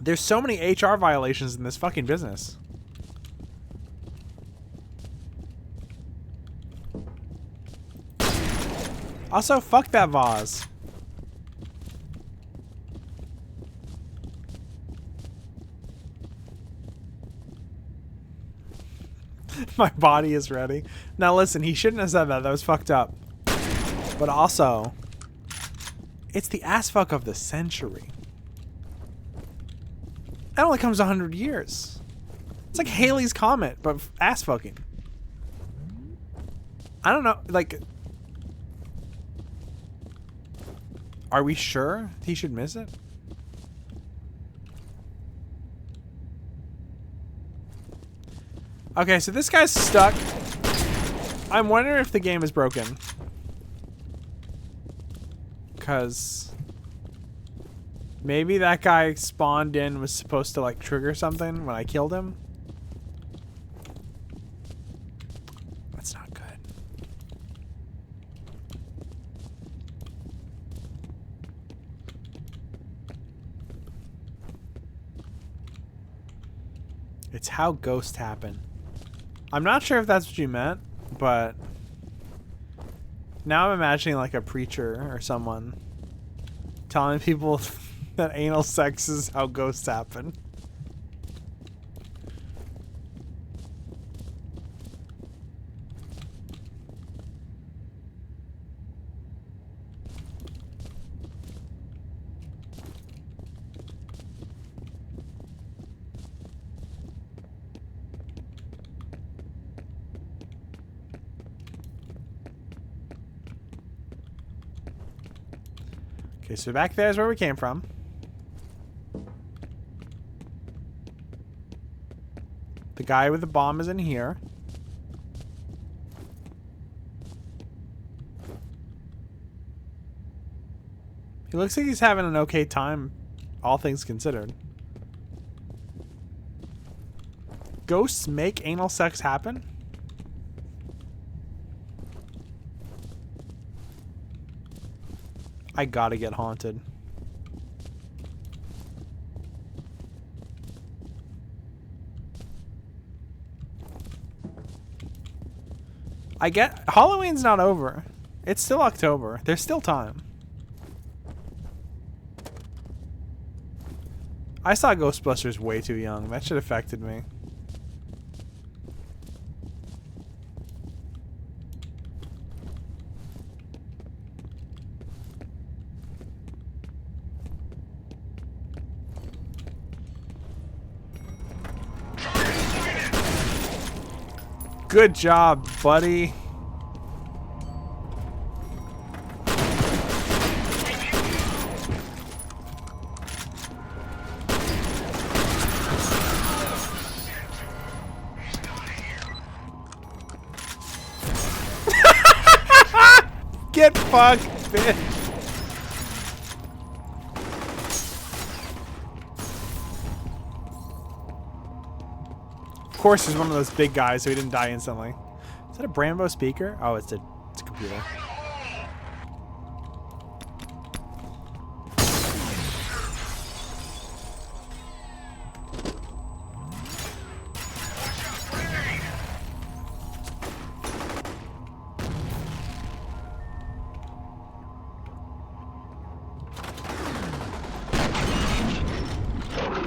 There's so many HR violations in this fucking business. Also, fuck that vase. My body is ready. Now listen, he shouldn't have said that. That was fucked up. But also, it's the ass fuck of the century. That only comes 100 years. It's like Halley's Comet, but ass fucking. I don't know, like... Are we sure he should miss it? Okay, so this guy's stuck. I'm wondering if the game is broken. Because maybe that guy spawned in was supposed to like trigger something when I killed him. That's not It's how ghosts happen. I'm not sure if that's what you meant, but now I'm imagining like a preacher or someone telling people that anal sex is how ghosts happen. Okay, so back there is where we came from. The guy with the bomb is in here. He looks like he's having an okay time, all things considered. Ghosts make anal sex happen? I gotta get haunted. I get Halloween's not over. It's still October. There's still time. I saw Ghostbusters way too young. That shit affected me. Good job, buddy. Get fucked, bitch. Of course, he's one of those big guys, so he didn't die instantly. Is that a Brembo speaker? Oh, it's a computer.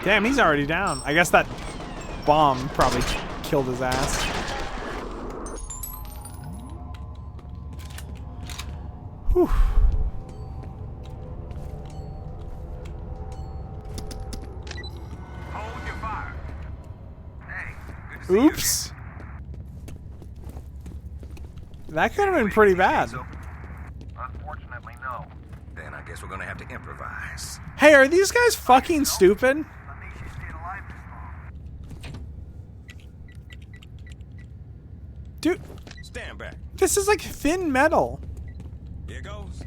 Damn, he's already down. I guess that bomb probably killed his ass. Whew. Hold your fire. Hey, good to see Oops. That could have been pretty bad. Unfortunately, no. Then I guess we're gonna have to improvise. Hey, are these guys fucking stupid? Dude, stand back. This is like thin metal. Here goes.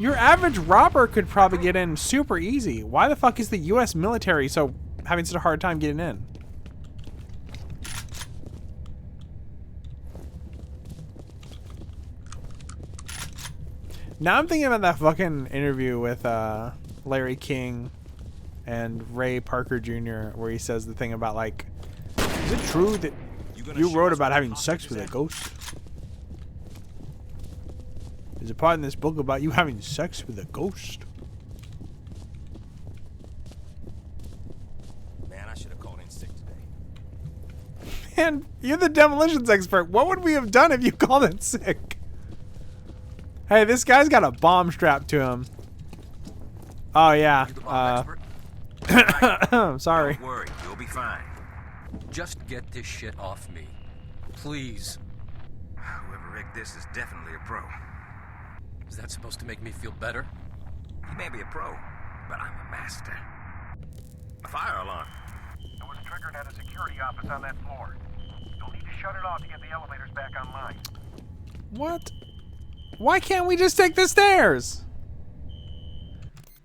Your average robber could probably get in super easy. Why the fuck is the US military so having such a hard time getting in? Now I'm thinking about that fucking interview with Larry King and Ray Parker Jr. where he says the thing about like, is it true that you wrote about having sex with a ghost? There's a part in this book about you having sex with a ghost. Man, I should have called in sick today. Man, you're the demolitions expert. What would we have done if you called in sick? Hey, this guy's got a bomb strapped to him. Oh yeah. I'm sorry. Don't worry, you'll be fine. Just get this shit off me. Please. Whoever rigged this is definitely a pro. Is that supposed to make me feel better? He may be a pro, but I'm a master. A fire alarm. It was triggered at a security office on that floor. You'll need to shut it off to get the elevators back online. What? Why can't we just take the stairs?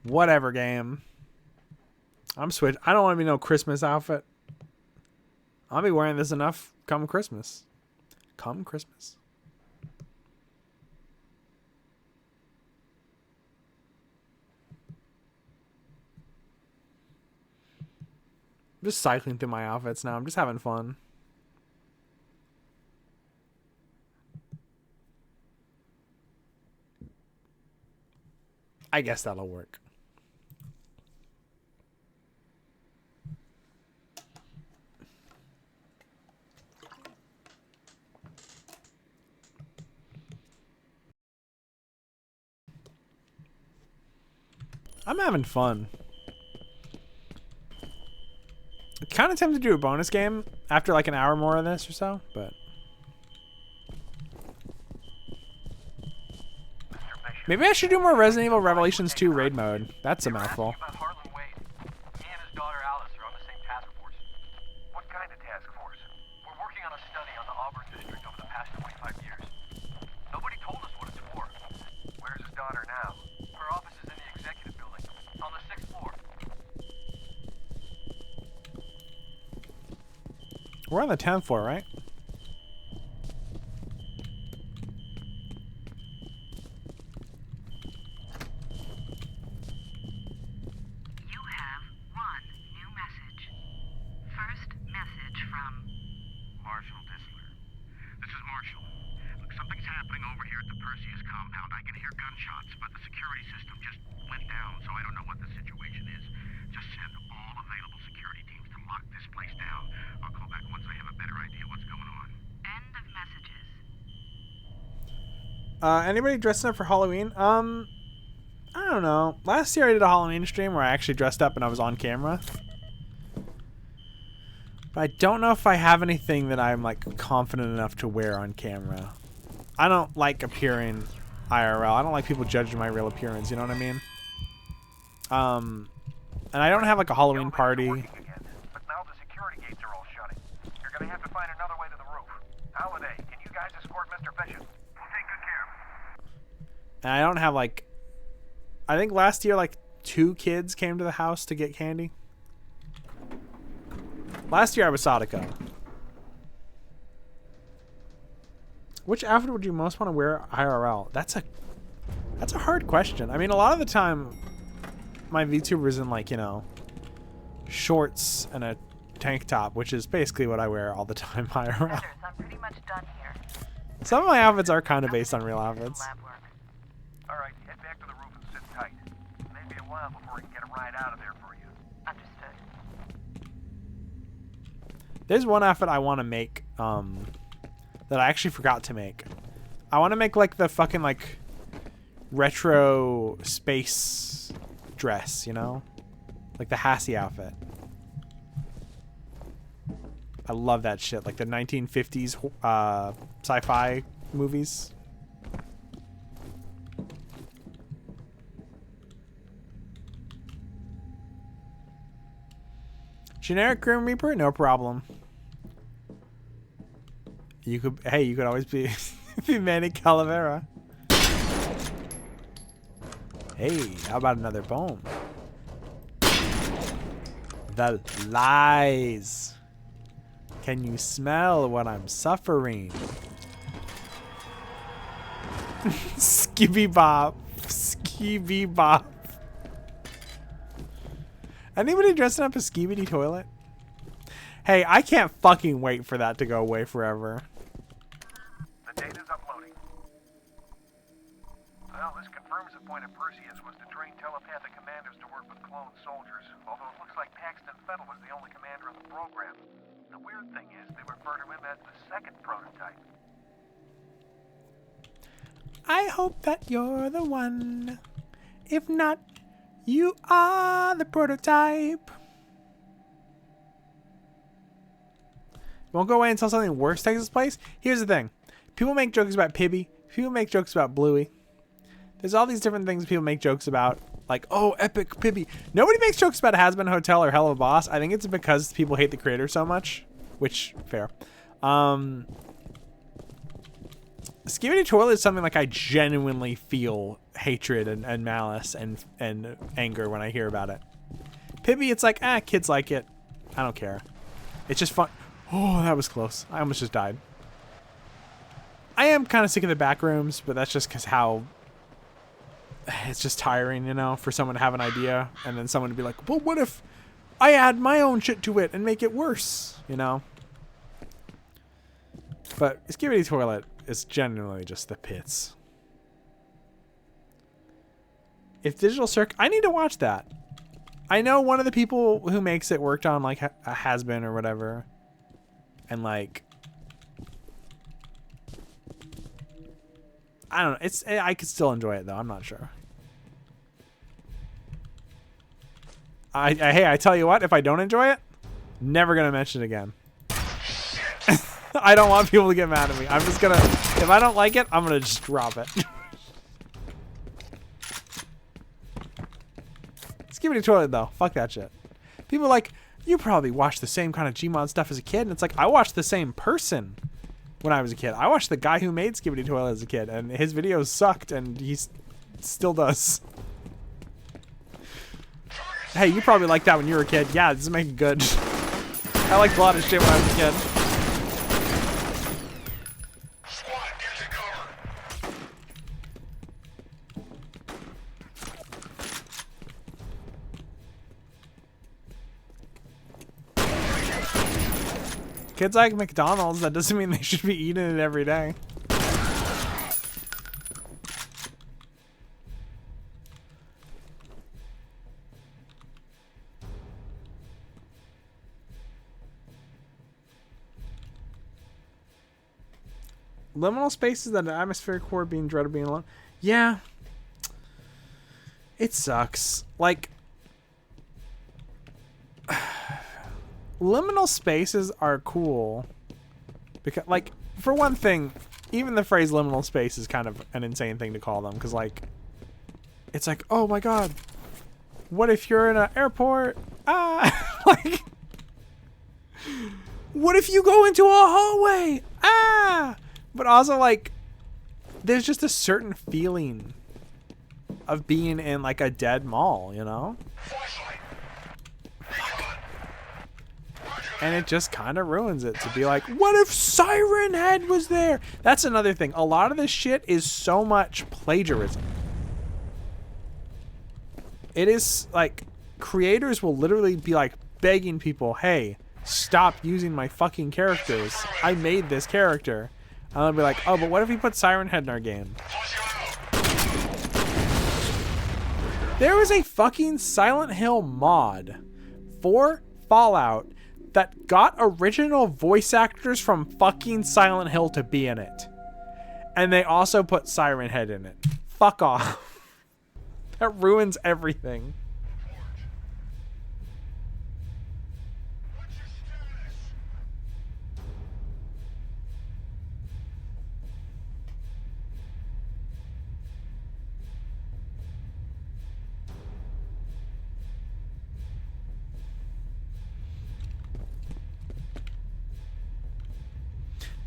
Whatever, game. I'm switched. I don't want to be no Christmas outfit. I'll be wearing this enough come Christmas. Come Christmas. just cycling through my outfits now. I'm just having fun. I guess that'll work. I'm having fun. Kind of tempted to do a bonus game after like an hour more of this or so, but maybe I should do more Resident Evil Revelations 2 raid mode. That's a mouthful. What kind of task force? We're working on a study on the Auburn district over the past 25 years. Nobody told us what it's for. Where's his daughter now? Her office is in the executive building, on the 6th floor. We're on the 10th floor, right? You have one new message. First message from Marshall Disler. This is Marshall. Look, something's happening over here at the Perseus compound. I can hear gunshots, but the security system just went down, so I don't know what the situation is. Just send all available security teams to lock this place down. I'll call back once I have a better idea what's going on. End of messages. Anybody dressing up for Halloween? I don't know. Last year I did a Halloween stream where I actually dressed up and I was on camera. But I don't know if I have anything that I'm like confident enough to wear on camera. I don't like appearing IRL. I don't like people judging my real appearance, you know what I mean? And I don't have like a Halloween party. But now the security gates are all shutting. You're gonna have to find another way to the roof. Holiday, can you guys escort Mr. Vicious? We'll take good care of him. And I don't have like... I think last year like 2 kids came to the house to get candy. Last year I was Sadako. Which outfit would you most want to wear IRL? That's a hard question. I mean, a lot of the time my VTubers in like, you know, shorts and a tank top, which is basically what I wear all the time IRL. I'm pretty much done here. Some of my outfits are kind of based on real outfits. All right, head back to the roof and sit tight. Maybe a while before we can get a ride out of there for you. Understood. There's one outfit I want to make that I actually forgot to make. I want to make like the fucking like retro space dress, you know? Like the Hassie outfit. I love that shit. Like the 1950s sci-fi movies. Generic Grim Reaper? No problem. You could, hey, you could always be, be Manny Calavera. Hey, how about another bone? The lies. Can you smell what I'm suffering? Skibby Bop. Skibby Bop. Anybody dressing up as Skibidi Toilet? Hey, I can't fucking wait for that to go away forever. The data's uploading. Well, this confirms the point of Perseus was to train telepathic commanders to work with clone soldiers, although it looks like Paxton Fettel was the only commander of the program. The weird thing is, they refer to him as the second prototype. I hope that you're the one. If not, you are the prototype. Won't go away until something worse takes its place. Here's the thing. People make jokes about Pibby. People make jokes about Bluey. There's all these different things people make jokes about. Like, oh, epic Pibby. Nobody makes jokes about Has-Been Hotel or Hell of a Boss. I think it's because people hate the creator so much. Which, fair. Skibidi Toilet is something like I genuinely feel hatred and malice and anger when I hear about it. Pibby, it's like, kids like it. I don't care. It's just fun. Oh, that was close. I almost just died. I am kind of sick of the back rooms, but that's just because how it's just tiring, you know, for someone to have an idea and then someone to be like, well, what if I add my own shit to it and make it worse, you know? But Skibidi Toilet is genuinely just the pits. If Digital Circ, I need to watch that. I know one of the people who makes it worked on like a Has-Been or whatever. And like, I don't know. I could still enjoy it though. I'm not sure. Hey, I tell you what, if I don't enjoy it, never gonna mention it again. I don't want people to get mad at me. I'm just gonna, if I don't like it, I'm gonna just drop it. Skibidi Toilet though, fuck that shit. People are like, you probably watched the same kind of Gmod stuff as a kid, and it's like, I watched the same person when I was a kid. I watched the guy who made Skibidi Toilet as a kid, and his videos sucked, and he still does. Hey, you probably liked that when you were a kid. Yeah, this is making it good. I liked a lot of shit when I was a kid. Kids like McDonald's, that doesn't mean they should be eating it every day. Liminal spaces that are atmospheric core being dreaded being alone. Yeah. It sucks. Like, liminal spaces are cool because, like, for one thing, even the phrase liminal space is kind of an insane thing to call them, because, like, it's like, oh my god, what if you're in an airport? Like, what if you go into a hallway? But also, like, there's just a certain feeling of being in, like, a dead mall, you know? And it just kind of ruins it to be like, what if Siren Head was there? That's another thing. A lot of this shit is so much plagiarism. It is like, creators will literally be like begging people, hey, stop using my fucking characters. I made this character. And they'll be like, oh, but what if we put Siren Head in our game? There was a fucking Silent Hill mod for Fallout that got original voice actors from fucking Silent Hill to be in it. And they also put Siren Head in it. Fuck off. That ruins everything.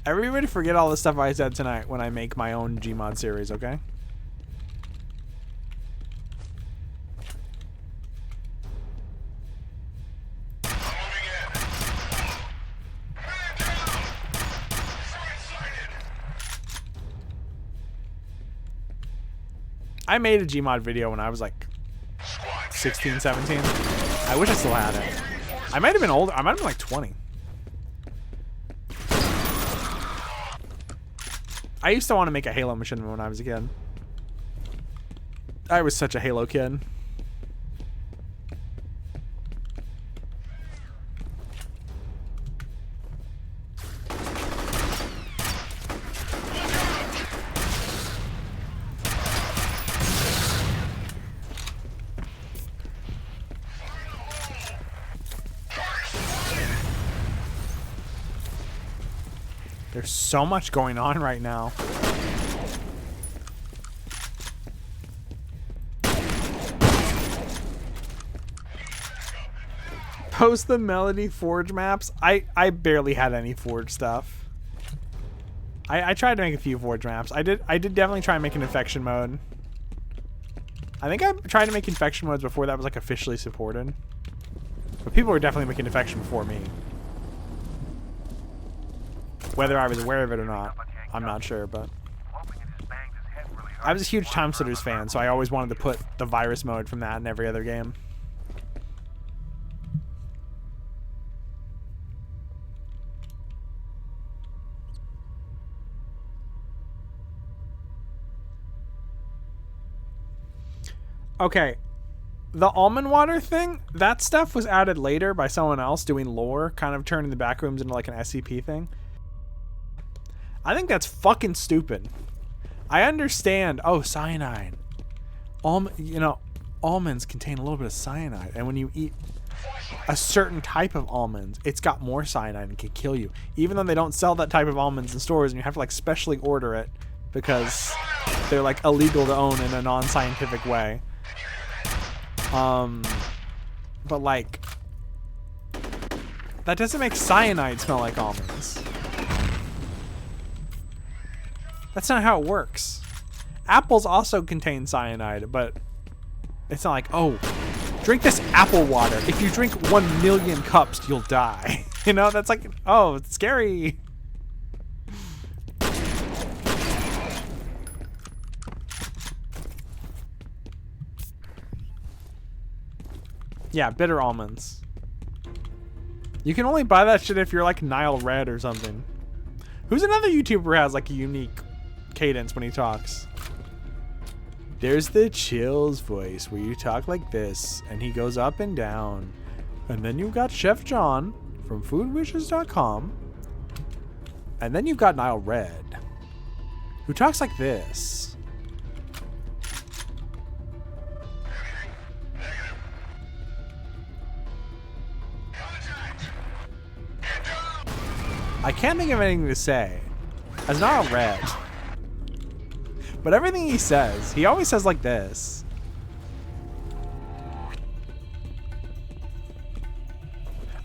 Everybody forget all the stuff I said tonight when I make my own Gmod series, okay? I made a Gmod video when I was like 16, 17. I wish I still had it. I might have been older. I might have been like 20. I used to want to make a Halo machinima when I was a kid. I was such a Halo kid. There's so much going on right now. Post the Melody Forge maps. I barely had any Forge stuff. I tried to make a few Forge maps. I did definitely try and make an infection mode. I think I tried to make infection modes before that was like officially supported. But people were definitely making infection before me. Whether I was aware of it or not, I'm not sure, but I was a huge Time Splitters fan, so I always wanted to put the virus mode from that in every other game. Okay. The almond water thing, that stuff was added later by someone else doing lore, kind of turning the back rooms into like an SCP thing. I think that's fucking stupid. I understand. Oh, cyanide. Almonds contain a little bit of cyanide, and when you eat a certain type of almonds, it's got more cyanide and can kill you. Even though they don't sell that type of almonds in stores, and you have to like specially order it because they're like illegal to own in a non-scientific way. But like, that doesn't make cyanide smell like almonds. That's not how it works. Apples also contain cyanide, but it's not like, oh, drink this apple water. If you drink 1 million cups, you'll die. You know, that's like, oh, it's scary. Yeah, bitter almonds. You can only buy that shit if you're like Nile Red or something. Who's another YouTuber who has like a unique cadence when he talks? There's the Chills voice where you talk like this and he goes up and down. And then you've got Chef John from foodwishes.com. And then you've got Nile Red who talks like this. I can't think of anything to say. As Nile Red. But everything he says, he always says like this.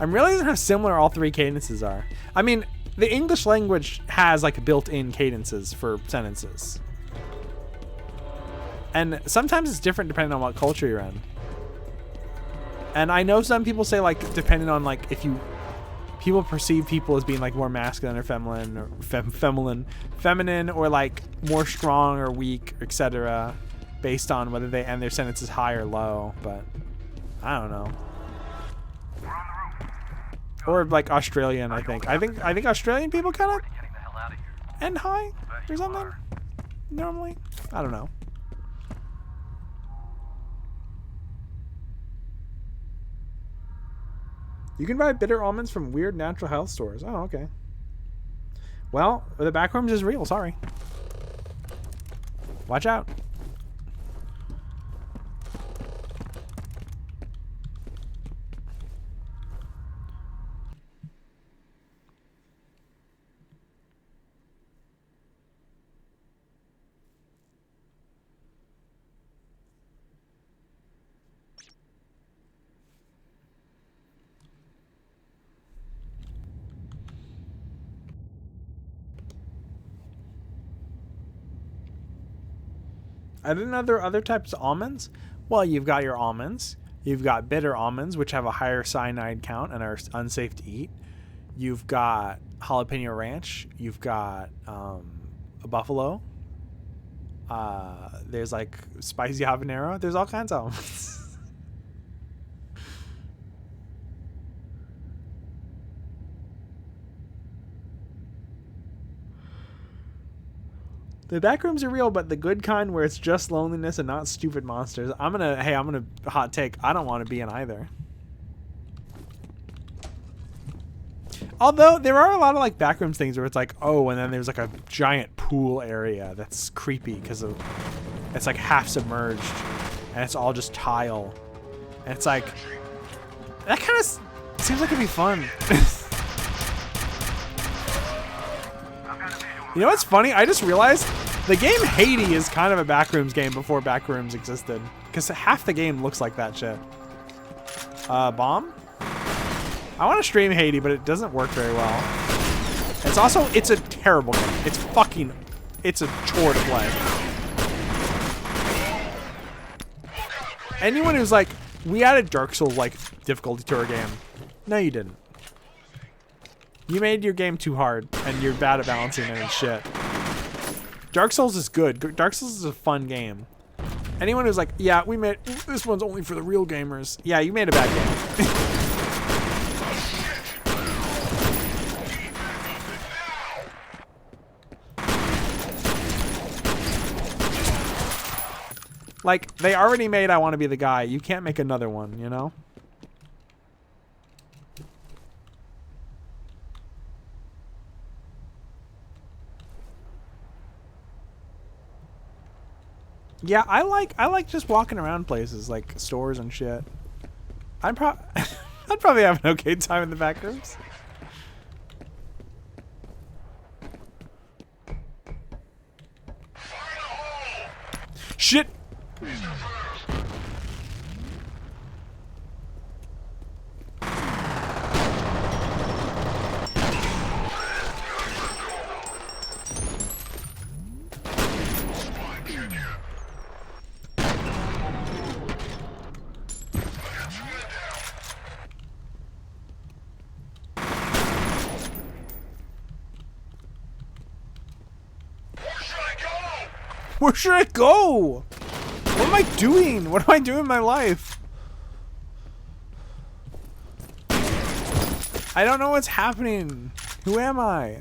I'm realizing how similar all three cadences are. I mean, the English language has like built-in cadences for sentences. And sometimes it's different depending on what culture you're in. And I know some people say like, depending on like if you... People perceive people as being like more masculine or feminine or feminine or like more strong or weak, etc. based on whether they end their sentences high or low, but I don't know. Or like Australian, I think. I think Australian people kind of end high or something normally. I don't know. You can buy bitter almonds from weird natural health stores. Oh, okay. Well, the backrooms is real. Sorry. Watch out. I didn't know there are other types of almonds. Well, you've got your almonds. You've got bitter almonds, which have a higher cyanide count and are unsafe to eat. You've got jalapeno ranch. You've got a buffalo. There's like spicy habanero. There's all kinds of almonds. The backrooms are real, but the good kind where it's just loneliness and not stupid monsters. I'm gonna hot take. I don't want to be in either. Although there are a lot of like backrooms things where it's like, oh, and then there's like a giant pool area that's creepy because of it's like half submerged and it's all just tile. And it's like that kind of seems like it'd be fun. You know what's funny? I just realized the game Haiti is kind of a backrooms game before backrooms existed. Because half the game looks like that shit. Bomb? I want to stream Haiti, but it doesn't work very well. It's a terrible game. It's a chore to play. Anyone who's like, we added Dark Souls like difficulty to our game. No, you didn't. You made your game too hard, and you're bad at balancing it and shit. Dark Souls is good. Dark Souls is a fun game. Anyone who's like, yeah, we made this one's only for the real gamers. Yeah, you made a bad game. Like, they already made I Want to Be the Guy. You can't make another one, you know? Yeah, I like just walking around places like stores and shit. I'd probably have an okay time in the back rooms. Shit. Where should I go? What am I doing? What am I doing in my life? I don't know what's happening. Who am I?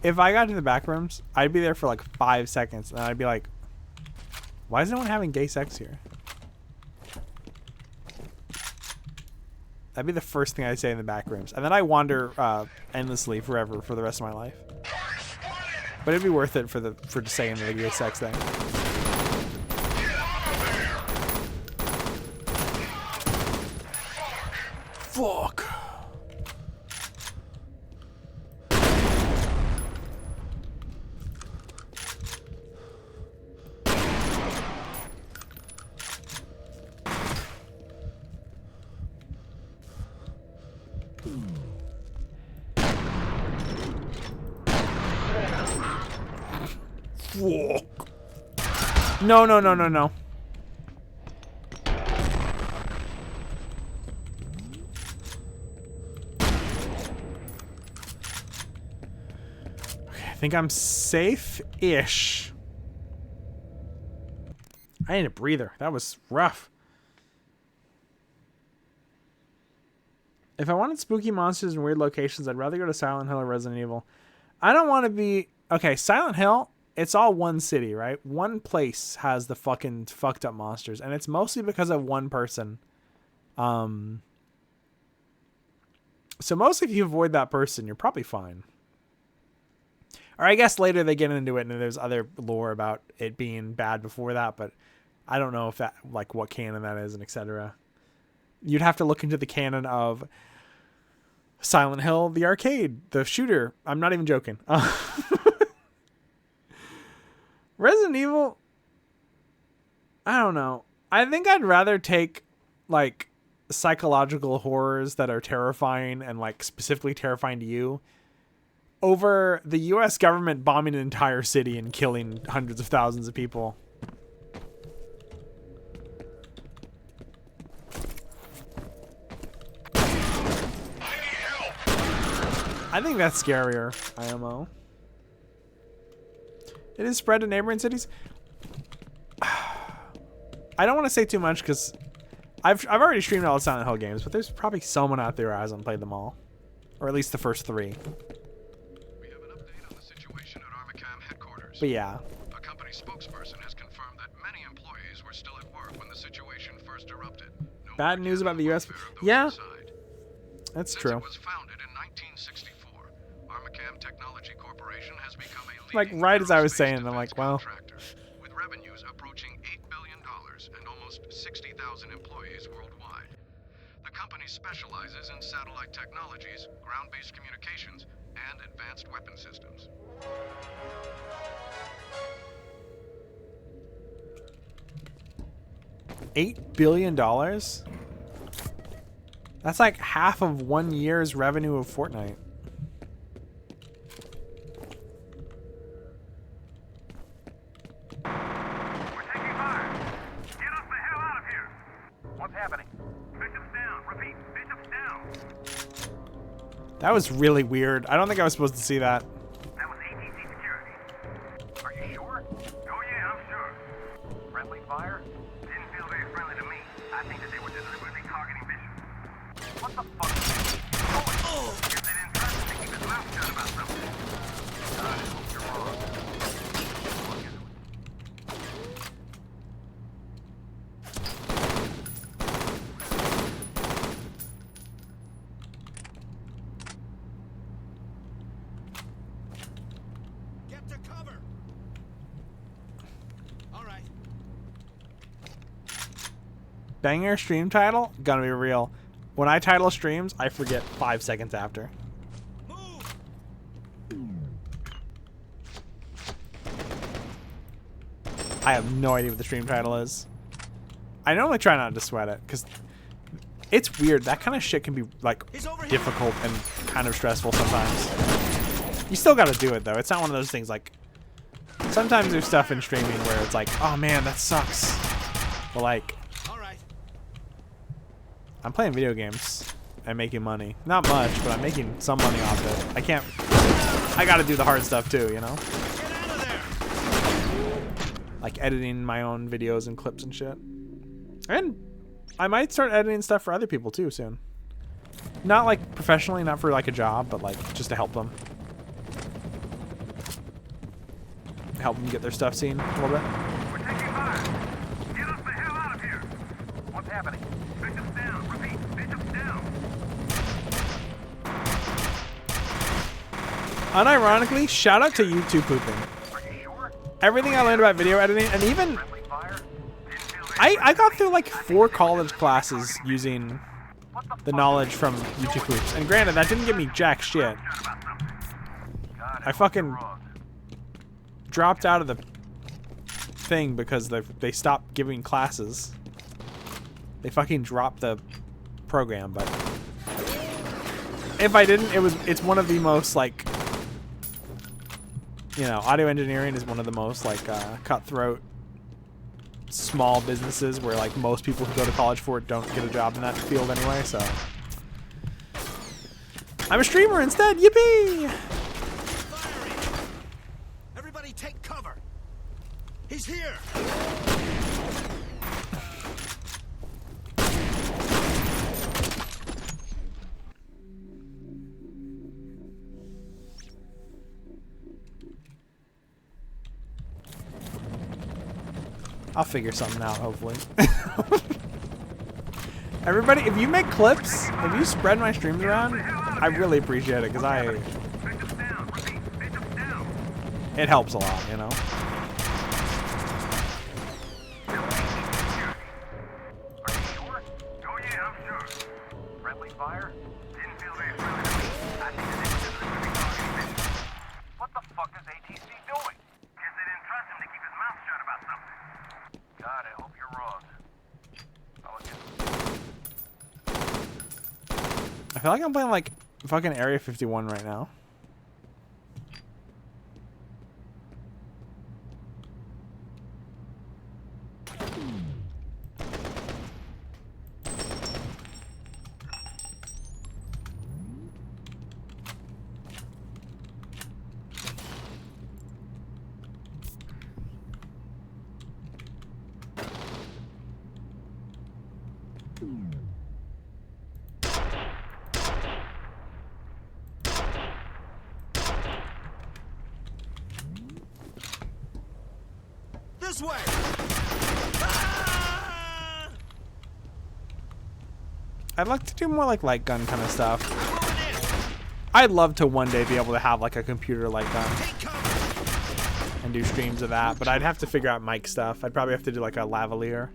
If I got to the back rooms, I'd be there for like 5 seconds, and I'd be like, why is no one having gay sex here? That'd be the first thing I'd say in the back rooms. And then I wander endlessly forever for the rest of my life. But it'd be worth it for saying the gay sex thing. Fuck. Fuck. No, no, no, no, no. Okay, I think I'm safe-ish. I need a breather. That was rough. If I wanted spooky monsters in weird locations, I'd rather go to Silent Hill or Resident Evil. I don't want to be... Okay, Silent Hill, it's all one city, right? One place has the fucking fucked up monsters, and it's mostly because of one person. So mostly if you avoid that person, you're probably fine. Or I guess later they get into it, and there's other lore about it being bad before that, but I don't know if that, like, what canon that is and etc. You'd have to look into the canon of Silent Hill, the arcade, the shooter. I'm not even joking. Resident Evil, I don't know. I think I'd rather take, like, psychological horrors that are terrifying and, like, specifically terrifying to you over the U.S. government bombing an entire city and killing hundreds of thousands of people. I think that's scarier, IMO. It is spread to neighboring cities. I don't want to say too much because I've already streamed all the Silent Hill games, but there's probably someone out there who hasn't played them all. Or at least the first 3. We have an update on the situation at Armacam headquarters. But yeah. A company spokesperson has confirmed that many employees were still at work when the situation first erupted. No bad news about the US. Yeah. That's Since true. It was founded in 1964. Armacam Technology Corporation has become a Like, right as I was saying, I'm like, well. with revenues approaching $8 billion and almost 60,000 employees worldwide. The company specializes in satellite technologies, ground-based communications, and advanced weapon systems. $8 billion? That's like half of 1 year's revenue of Fortnite. We're taking fire. Get us the hell out of here. What's happening? Bishop's down. Repeat, Bishop's down. That was really weird. I don't think I was supposed to see that. That was ATC security. Are you sure? Oh yeah, I'm sure. Friendly fire? Didn't feel very friendly to me. I think that they were deliberately targeting Bishop. What the fuck? Oh! Guess they didn't trust him to keep his mouth shut about something. God, I hope you're wrong. Banger stream title? Gonna be real. When I title streams, I forget 5 seconds after. I have no idea what the stream title is. I normally try not to sweat it, because it's weird. That kind of shit can be, like, difficult and kind of stressful sometimes. You still gotta do it, though. It's not one of those things, like... Sometimes there's stuff in streaming where it's like, oh man, that sucks. But, like... I'm playing video games and making money. Not much, but I'm making some money off it. I can't... I gotta do the hard stuff, too, you know? Like editing my own videos and clips and shit. And I might start editing stuff for other people too soon. Not like professionally, not for like a job, but like just to help them. Help them get their stuff seen a little bit. We're taking fire. Get us the hell out of here. What's happening? Bishop's down. Repeat, Bishop's down. Unironically, shout out to YouTube pooping. Everything I learned about video editing, and even I got through like 4 college classes using the knowledge from YouTube poops. And granted, that didn't give me jack shit. I fucking dropped out of the thing because they stopped giving classes. They fucking dropped the program, but if I didn't, it's one of the most like, you know, audio engineering is one of the most like cutthroat small businesses where like most people who go to college for it don't get a job in that field anyway, so I'm a streamer instead. Yippee! Everybody take cover. He's here. I'll figure something out, hopefully. Everybody, if you make clips, if you spread my streams around, I really appreciate it, because it helps a lot, you know? Friendly fire? Didn't feel very friendly to me. I think the next is going to be talking fish. What the fuck is ATC doing? Guess they didn't trust him to keep his mouth shut about something. God, I hope you're wrong. I feel like I'm playing like fucking Area 51 right now. This way. I'd like to do more like light gun kind of stuff. I'd love to one day be able to have like a computer light gun and do streams of that, but I'd have to figure out mic stuff. I'd probably have to do like a lavalier.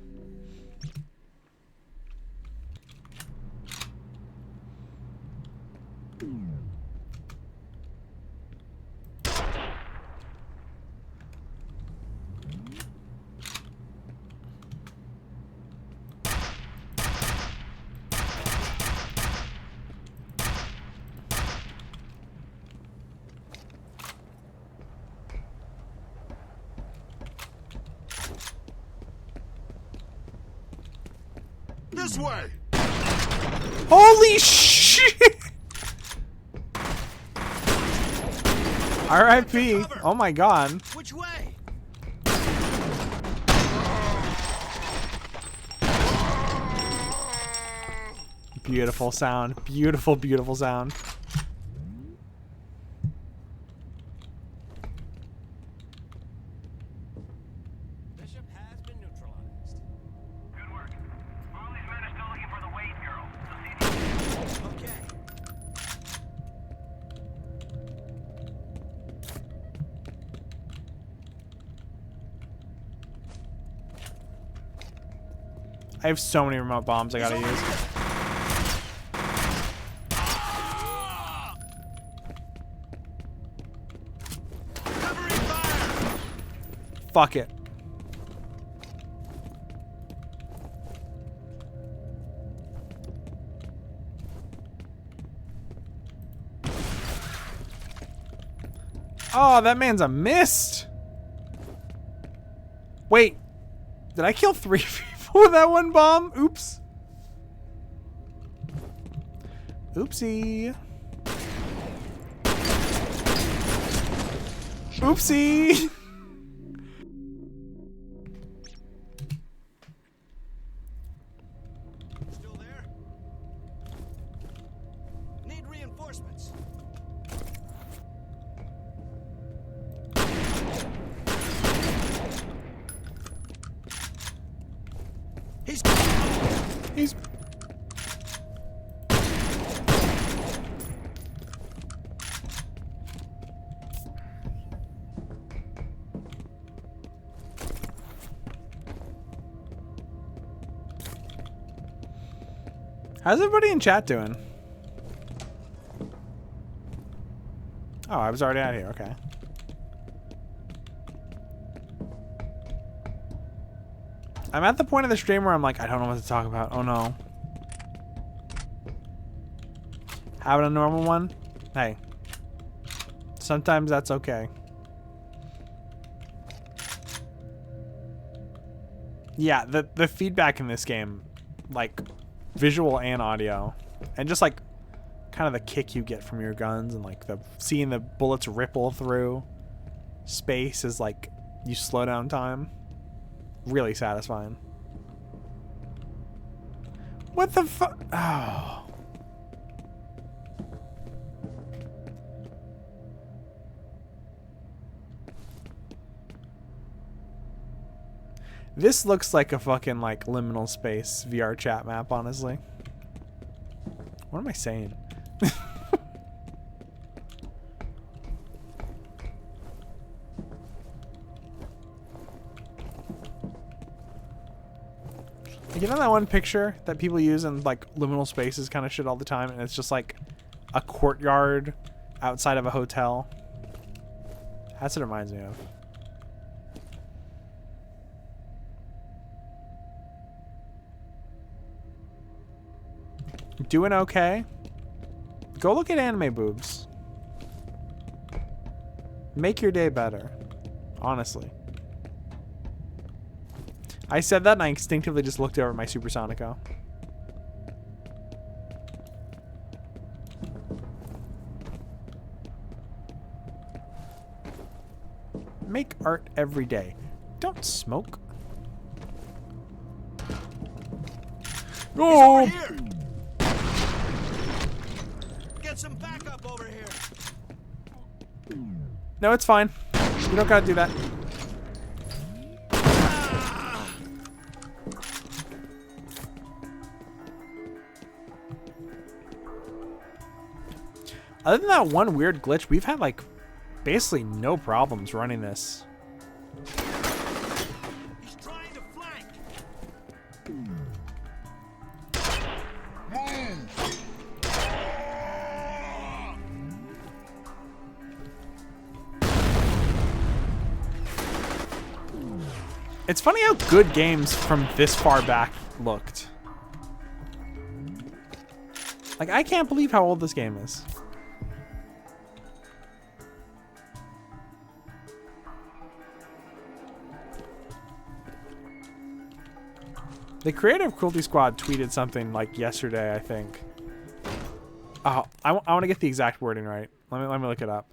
This way. Holy shit! R.I.P. Oh my god. Which way? Beautiful sound. Beautiful, beautiful sound. Bishop has been neutralized. Good work. All these men are still looking for the Wade girl. So see Okay. I have so many remote bombs I gotta use. Fuck it. Oh, that man's a mist. Wait, did I kill 3 people with that one bomb? Oops. Oopsie. Oopsie. Still there? Need reinforcements. He's How's everybody in chat doing? Oh, I was already out here. Okay. I'm at the point of the stream where I'm like, I don't know what to talk about. Oh no. Having a normal one? Hey. Sometimes that's okay. Yeah, the feedback in this game, like visual and audio, and just like kind of the kick you get from your guns and like the seeing the bullets ripple through space is like you slow down time. Really satisfying. What the fuck? Oh. This looks like a fucking like liminal space VR chat map, honestly. What am I saying? You know that one picture that people use in like liminal spaces kind of shit all the time, and it's just like a courtyard outside of a hotel? That's what it reminds me of. Doing okay. Go look at anime boobs. Make your day better. Honestly. I said that and I instinctively just looked over at my Supersonico. Make art every day. Don't smoke. Oh! He's over here. Get some backup over here. No, it's fine. You don't gotta do that. Other than that one weird glitch, we've had like basically no problems running this. He's trying to flank. It's funny how good games from this far back looked. Like, I can't believe how old this game is. The Creative Cruelty Squad tweeted something like yesterday, I think. Oh, I want to get the exact wording right. Let me look it up.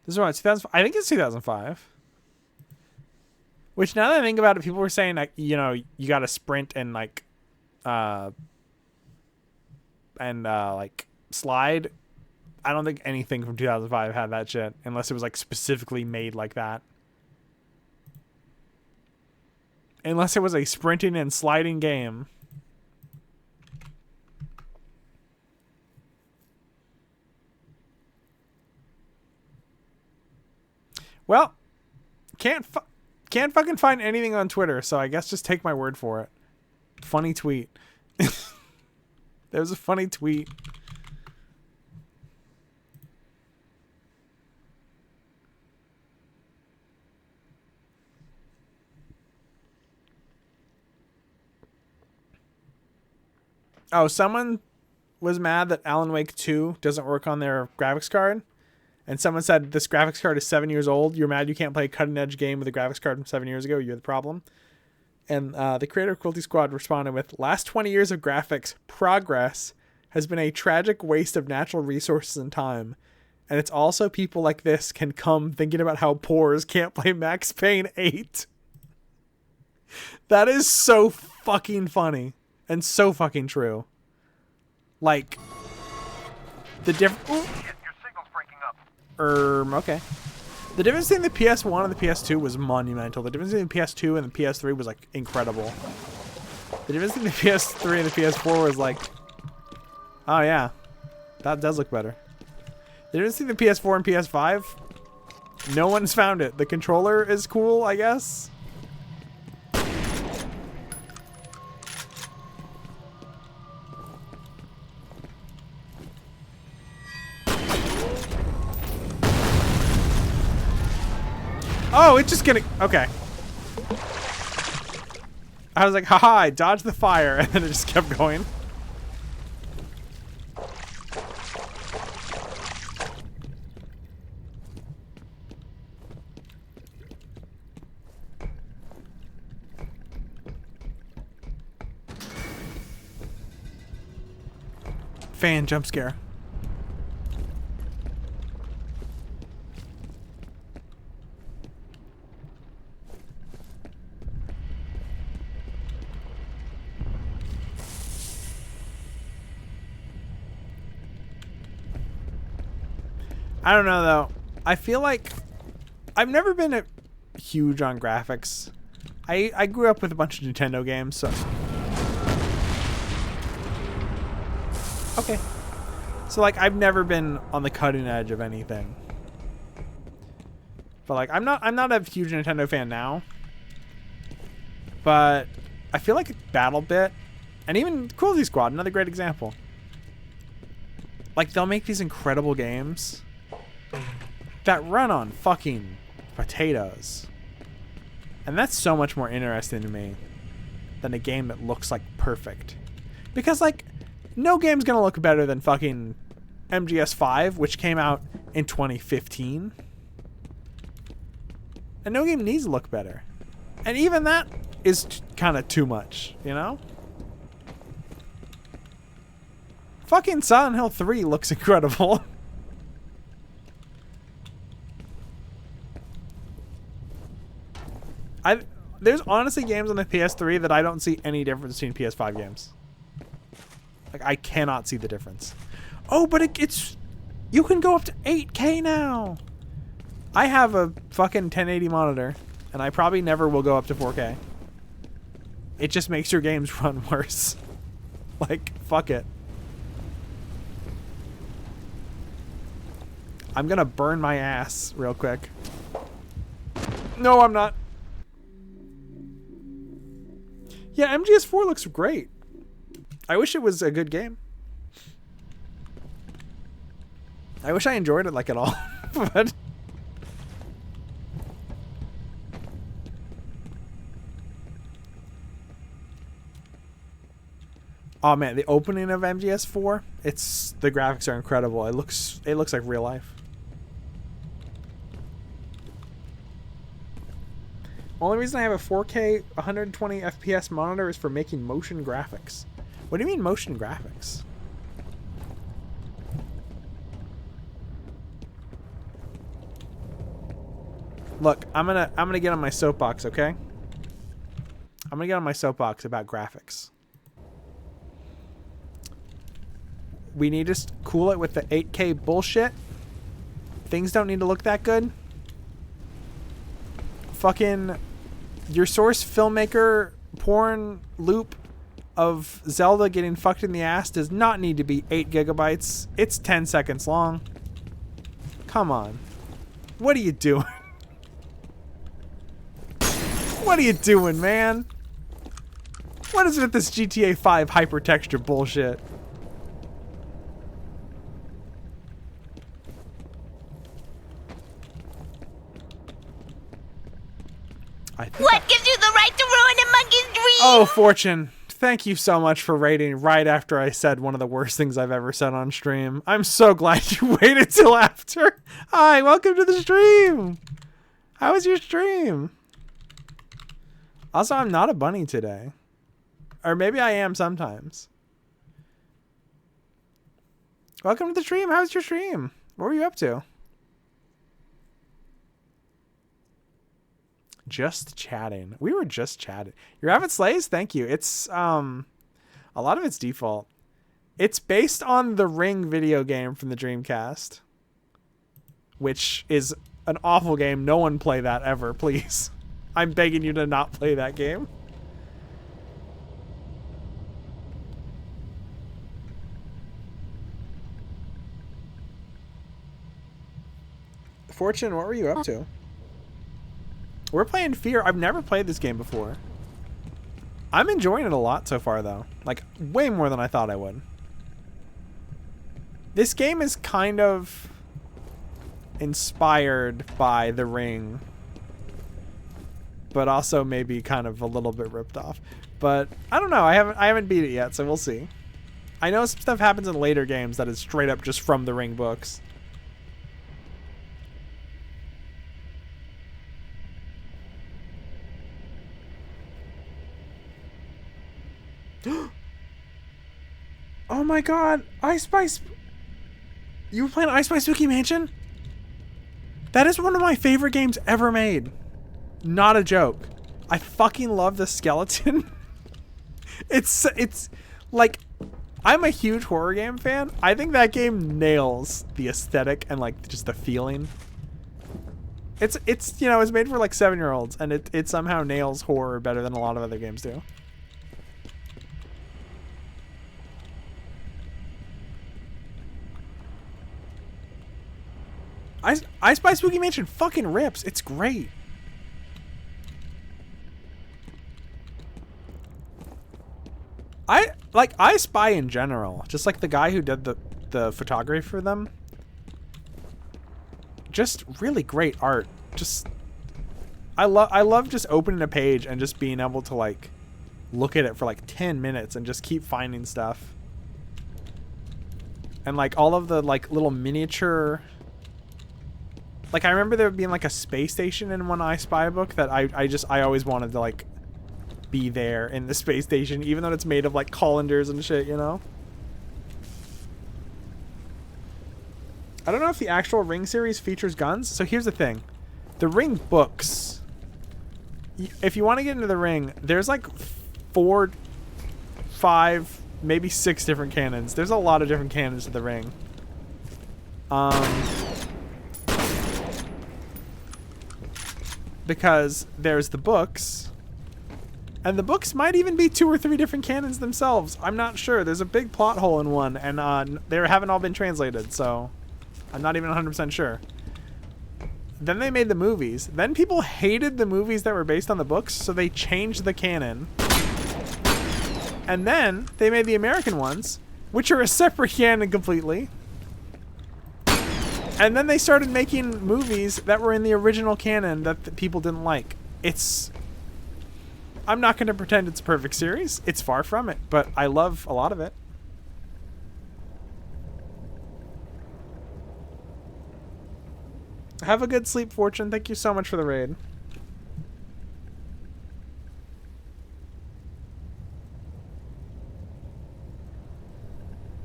This is what, 2000, I think it's 2005. Which, now that I think about it, people were saying like, you know, you got to sprint and like slide. I don't think anything from 2005 had that shit unless it was like specifically made like that. Unless it was a sprinting and sliding game. Well, can't fucking find anything on Twitter, so I guess just take my word for it. Funny tweet. There was a funny tweet. Oh, someone was mad that Alan Wake 2 doesn't work on their graphics card. And someone said, this graphics card is 7 years old. You're mad you can't play a cutting-edge game with a graphics card from 7 years ago. You're the problem. And the creator of Cruelty Squad responded with, last 20 years of graphics progress has been a tragic waste of natural resources and time. And it's also people like this can come thinking about how poors can't play Max Payne 8. That is so fucking funny. And so fucking true. Like, the difference... Okay. The difference between the PS1 and the PS2 was monumental. The difference between the PS2 and the PS3 was, like, incredible. The difference between the PS3 and the PS4 was, like... Oh, yeah. That does look better. The difference between the PS4 and PS5? No one's found it. The controller is cool, I guess. Oh, it's just gonna... Okay. I was like, haha, I dodged the fire, and then it just kept going. Fan jump scare. I don't know though. I feel like I've never been huge on graphics. I grew up with a bunch of Nintendo games, so okay. So like I've never been on the cutting edge of anything. But like I'm not a huge Nintendo fan now. But I feel like BattleBit and even Cruelty Squad, another great example. Like they'll make these incredible games that run on fucking potatoes. And that's so much more interesting to me than a game that looks like perfect. Because like no game's gonna look better than fucking MGS5, which came out in 2015. And no game needs to look better. And even that is kind of too much, you know? Fucking Silent Hill 3 looks incredible. There's honestly games on the PS3 that I don't see any difference between PS5 games. Like, I cannot see the difference. Oh, but it's... You can go up to 8K now! I have a fucking 1080 monitor, and I probably never will go up to 4K. It just makes your games run worse. Like, fuck it. I'm gonna burn my ass real quick. No, I'm not. Yeah, MGS4 looks great. I wish it was a good game. I wish I enjoyed it like at all. But oh man, the opening of MGS4, the graphics are incredible. It looks like real life. Only reason I have a 4K 120 FPS monitor is for making motion graphics. What do you mean motion graphics? Look, I'm gonna get on my soapbox, okay? I'm gonna get on my soapbox about graphics. We need to cool it with the 8K bullshit. Things don't need to look that good. Fucking your source filmmaker porn loop of Zelda getting fucked in the ass does not need to be 8 gigabytes. It's 10 seconds long. Come on. What are you doing? What are you doing, man? What is with this GTA 5 hypertexture bullshit? What gives you the right to ruin a monkey's dream? Oh, Fortune. Thank you so much for rating right after I said one of the worst things I've ever said on stream. I'm so glad you waited till after. Hi, welcome to the stream. How was your stream? Also, I'm not a bunny today. Or maybe I am sometimes. Welcome to the stream. How was your stream? What were you up to? Just chatting. We were just chatting. Your Avid Slays? Thank you. It's a lot of it's default. It's based on the Ring video game from the Dreamcast, which is an awful game. No one play that ever, please. I'm begging you to not play that game. Fortune, what were you up to? We're playing F.e.A.R. I've never played this game before. I'm enjoying it a lot so far, though. Like, way more than I thought I would. This game is kind of inspired by The Ring, but also maybe kind of a little bit ripped off. But I don't know. I haven't beat it yet, so we'll see. I know some stuff happens in later games that is straight up just from the Ring books. Oh my god, I Spice. You were playing I Spy Spooky Mansion? That is one of my favorite games ever made. Not a joke. I fucking love the skeleton. It's like, I'm a huge horror game fan. I think that game nails the aesthetic and like just the feeling. It's you know, it's made for like 7-year-olds, and it somehow nails horror better than a lot of other games do. I Spy Spooky Mansion fucking rips. It's great. I Spy in general, just like the guy who did the photography for them. Just really great art. Just I love just opening a page and just being able to like look at it for like 10 minutes and just keep finding stuff. And like all of the like little miniature, like I remember there being like a space station in one I Spy book that I always wanted to like be there in the space station, even though it's made of like colanders and shit, you know? I don't know if the actual Ring series features guns. So here's the thing. The Ring books, if you want to get into the Ring, there's like 4, 5, maybe 6 different cannons. There's a lot of different cannons to the Ring. Because there's the books, and the books might even be 2 or 3 different cannons themselves. I'm not sure. There's a big plot hole in one, and they haven't all been translated, so I'm not even 100% sure. Then they made the movies. Then people hated the movies that were based on the books, so they changed the canon. And then they made the American ones, which are a separate canon completely. And then they started making movies that were in the original canon that people didn't like. I'm not going to pretend it's a perfect series. It's far from it, but I love a lot of it. Have a good sleep, Fortune. Thank you so much for the raid.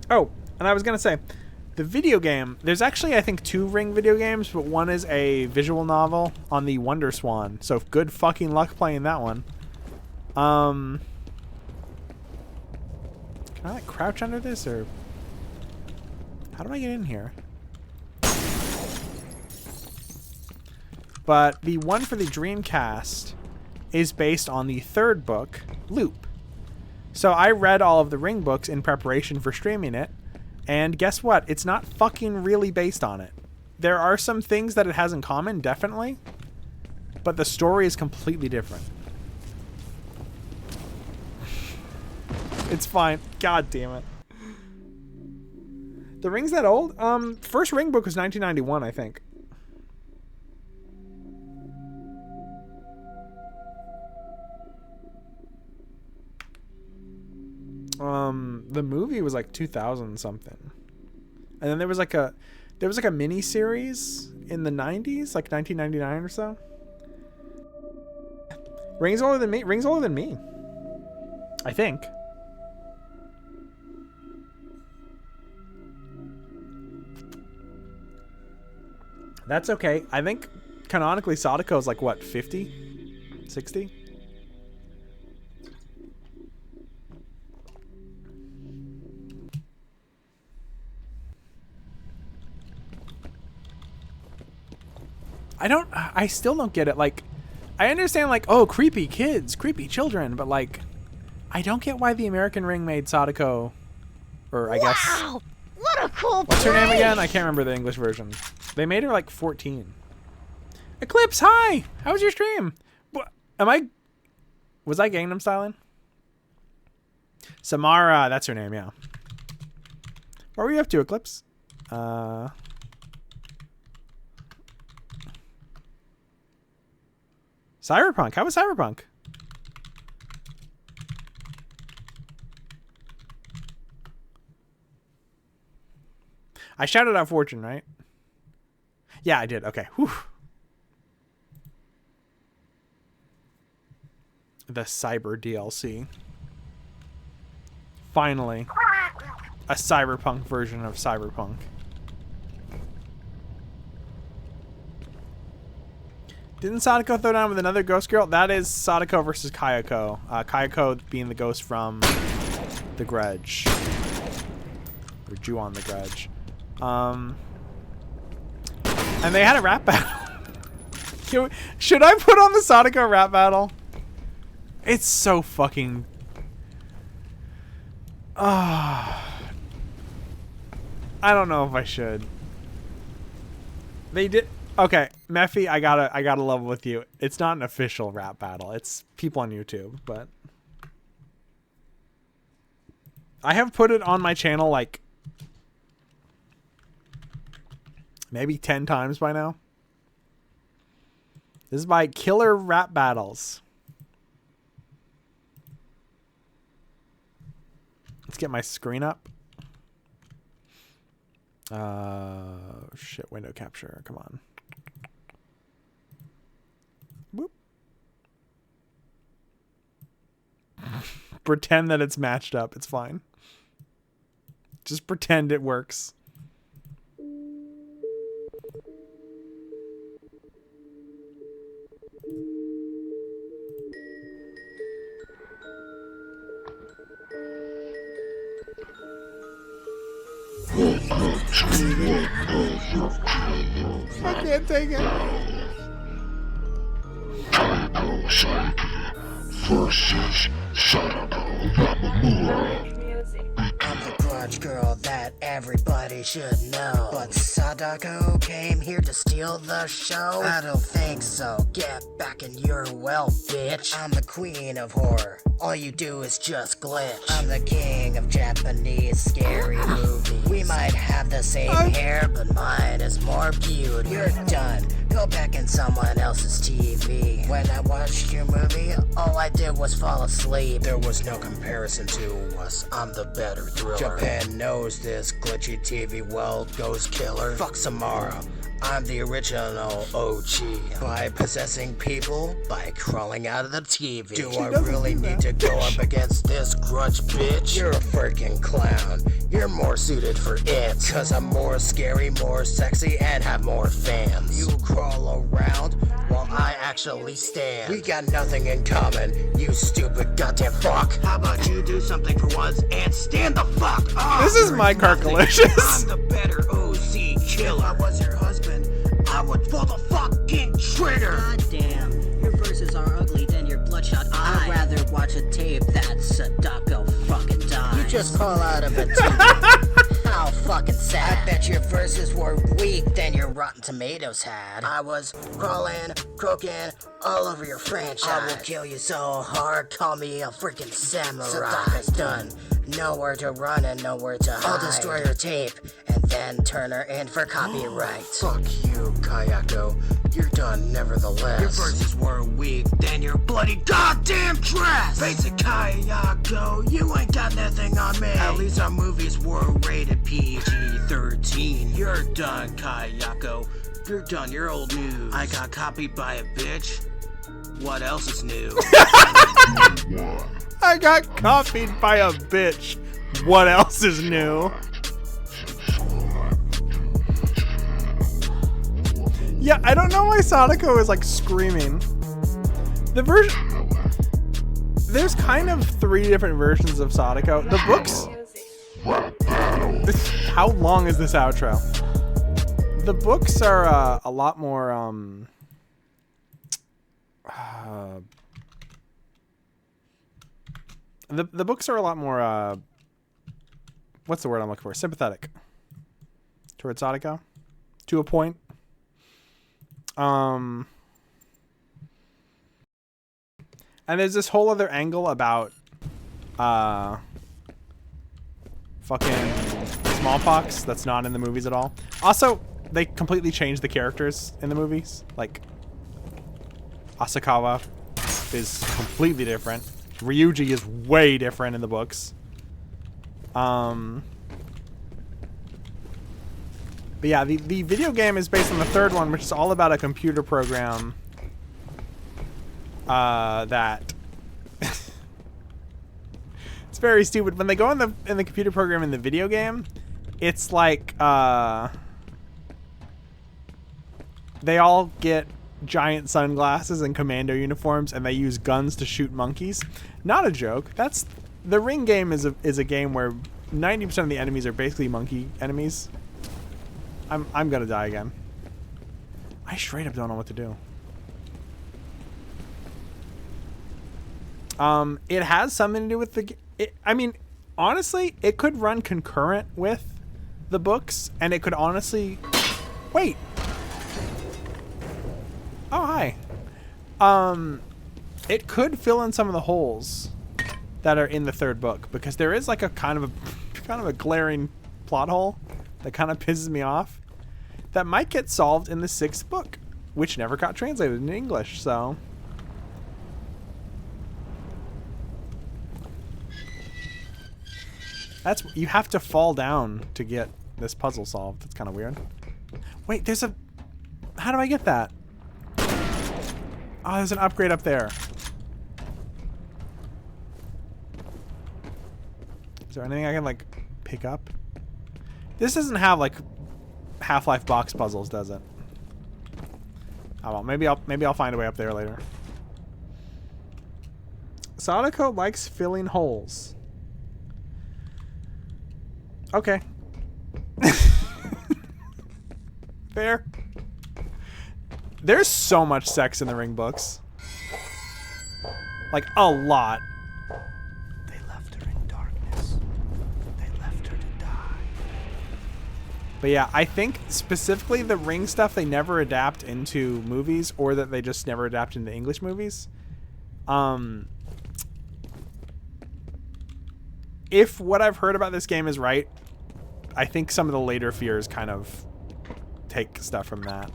Oh, and I was going to say, the video game, there's actually, I think, 2 Ring video games, but one is a visual novel on the Wonder Swan. So good fucking luck playing that one. Can I like crouch under this, or how do I get in here? But the one for the Dreamcast is based on the 3rd book, Loop. So I read all of the Ring books in preparation for streaming it. And guess what? It's not fucking really based on it. There are some things that it has in common, definitely. But the story is completely different. It's fine. God damn it. The Ring's that old? First Ring book was 1991, I think. The movie was like 2000 something. And then there was like a mini series in the 90s, like 1999 or so. Ring's older than me. Ring's older than me, I think. That's okay. I think canonically Sadako is like what, 50? 60? I still don't get it. Like, I understand, like, oh, creepy kids, creepy children, but, like, I don't get why the American Ring made Sadako, or I guess... Wow! What a cool What's her name again? I can't remember the English version. They made her, like, 14. Eclipse, hi! How was your stream? What? Was I Gangnam Styling? Samara, that's her name, yeah. What were you up to, Eclipse? Cyberpunk. How was Cyberpunk? I shouted out Fortune, right? Yeah, I did. Okay. Whew. The Cyber DLC. Finally. A Cyberpunk version of Cyberpunk. Didn't Sadako throw down with another ghost girl? That is Sadako versus Kayako. Kayako being the ghost from The Grudge. Or Ju-on The Grudge. And they had a rap battle. Should I put on the Sadako rap battle? It's so fucking... I don't know if I should. They did... Okay, Mephi, I gotta level with you. It's not an official rap battle. It's people on YouTube, but I have put it on my channel like maybe 10 times by now. This is by Killer Rap Battles. Let's get my screen up. Shit, window capture. Come on. Whoop. Pretend that it's matched up. It's fine. Just pretend it works. I can't take it. Taiko Saiki versus Sadako Yamamura. I'm the grudge girl that everybody should know. But Sadako came here to steal the show? I don't think so. Get back in your well, bitch. I'm the queen of horror. All you do is just glitch. I'm the king of Japanese scary movies. We might have the same hair, but mine is more beauty. You're done. Go back in someone else's TV. When I watched your movie, all I did was fall asleep. There was no comparison to us. I'm the better thriller. Japan knows this glitchy TV world goes killer. Fuck Samara. I'm the original OG. By possessing people, by crawling out of the TV. Do I really need to go up against this grudge bitch? You're a freaking clown. You're more suited for it. Cause I'm more scary, more sexy, and have more fans. You crawl around while I actually stand. We got nothing in common, you stupid goddamn fuck. How about you do something for once and stand the fuck up? This is my Carcalicious. I'm the better OC killer. If I was your husband, I would pull the fucking trigger. God damn, your verses are ugly than your bloodshot eye. I'd rather watch a tape that Sadako fucking dies. You just crawl out of a TV. How fucking sad. I bet your verses were weak than your Rotten Tomatoes had. I was crawling, croaking all over your franchise. I will kill you so hard, call me a freaking samurai. Sadaka's done. Nowhere to run and nowhere to hide. I'll destroy her tape and then turn her in for copyright. Fuck you, Kayako. You're done nevertheless. Your verses were weak, then you're bloody goddamn trash. Basic Kayako, you ain't got nothing on me. At least our movies were rated PG-13. You're done, Kayako. You're done, you're old news. I got copied by a bitch. What else is new? I got copied by a bitch. What else is new? Yeah, I don't know why Sadako is like screaming. The version... There's kind of 3 different versions of Sadako. The books... How long is this outro? The books are a lot more... The books are a lot more, what's the word I'm looking for? Sympathetic towards Sadako, to a point. And there's this whole other angle about, fucking smallpox that's not in the movies at all. Also, they completely changed the characters in the movies. Like, Asakawa is completely different. Ryuji is way different in the books. But yeah, the video game is based on the 3rd one, which is all about a computer program that it's very stupid. When they go in the computer program in the video game, it's like they all get giant sunglasses and commando uniforms, and they use guns to shoot monkeys. Not a joke. That's the Ring game is a game where 90% of the enemies are basically monkey enemies. I'm gonna die again. I straight up don't know what to do. It has something to do with the... I mean, honestly, it could run concurrent with the books, and it could honestly... Wait! Oh, hi. It could fill in some of the holes that are in the 3rd book, because there is like a kind of a glaring plot hole that kind of pisses me off that might get solved in the 6th book, which never got translated in English, so... You have to fall down to get this puzzle solved. That's kind of weird. Wait, there's a... How do I get that? Oh, there's an upgrade up there. Is there anything I can, like, pick up? This doesn't have, like, Half-Life box puzzles, does it? Oh, well, maybe I'll find a way up there later. Sadako likes filling holes. Okay. Fair. There's so much sex in the Ring books. Like, a lot. They left her in darkness. They left her to die. But yeah, I think specifically the Ring stuff they never adapt into movies, or that they just never adapt into English movies. If what I've heard about this game is right, I think some of the later F.e.A.Rs kind of take stuff from that.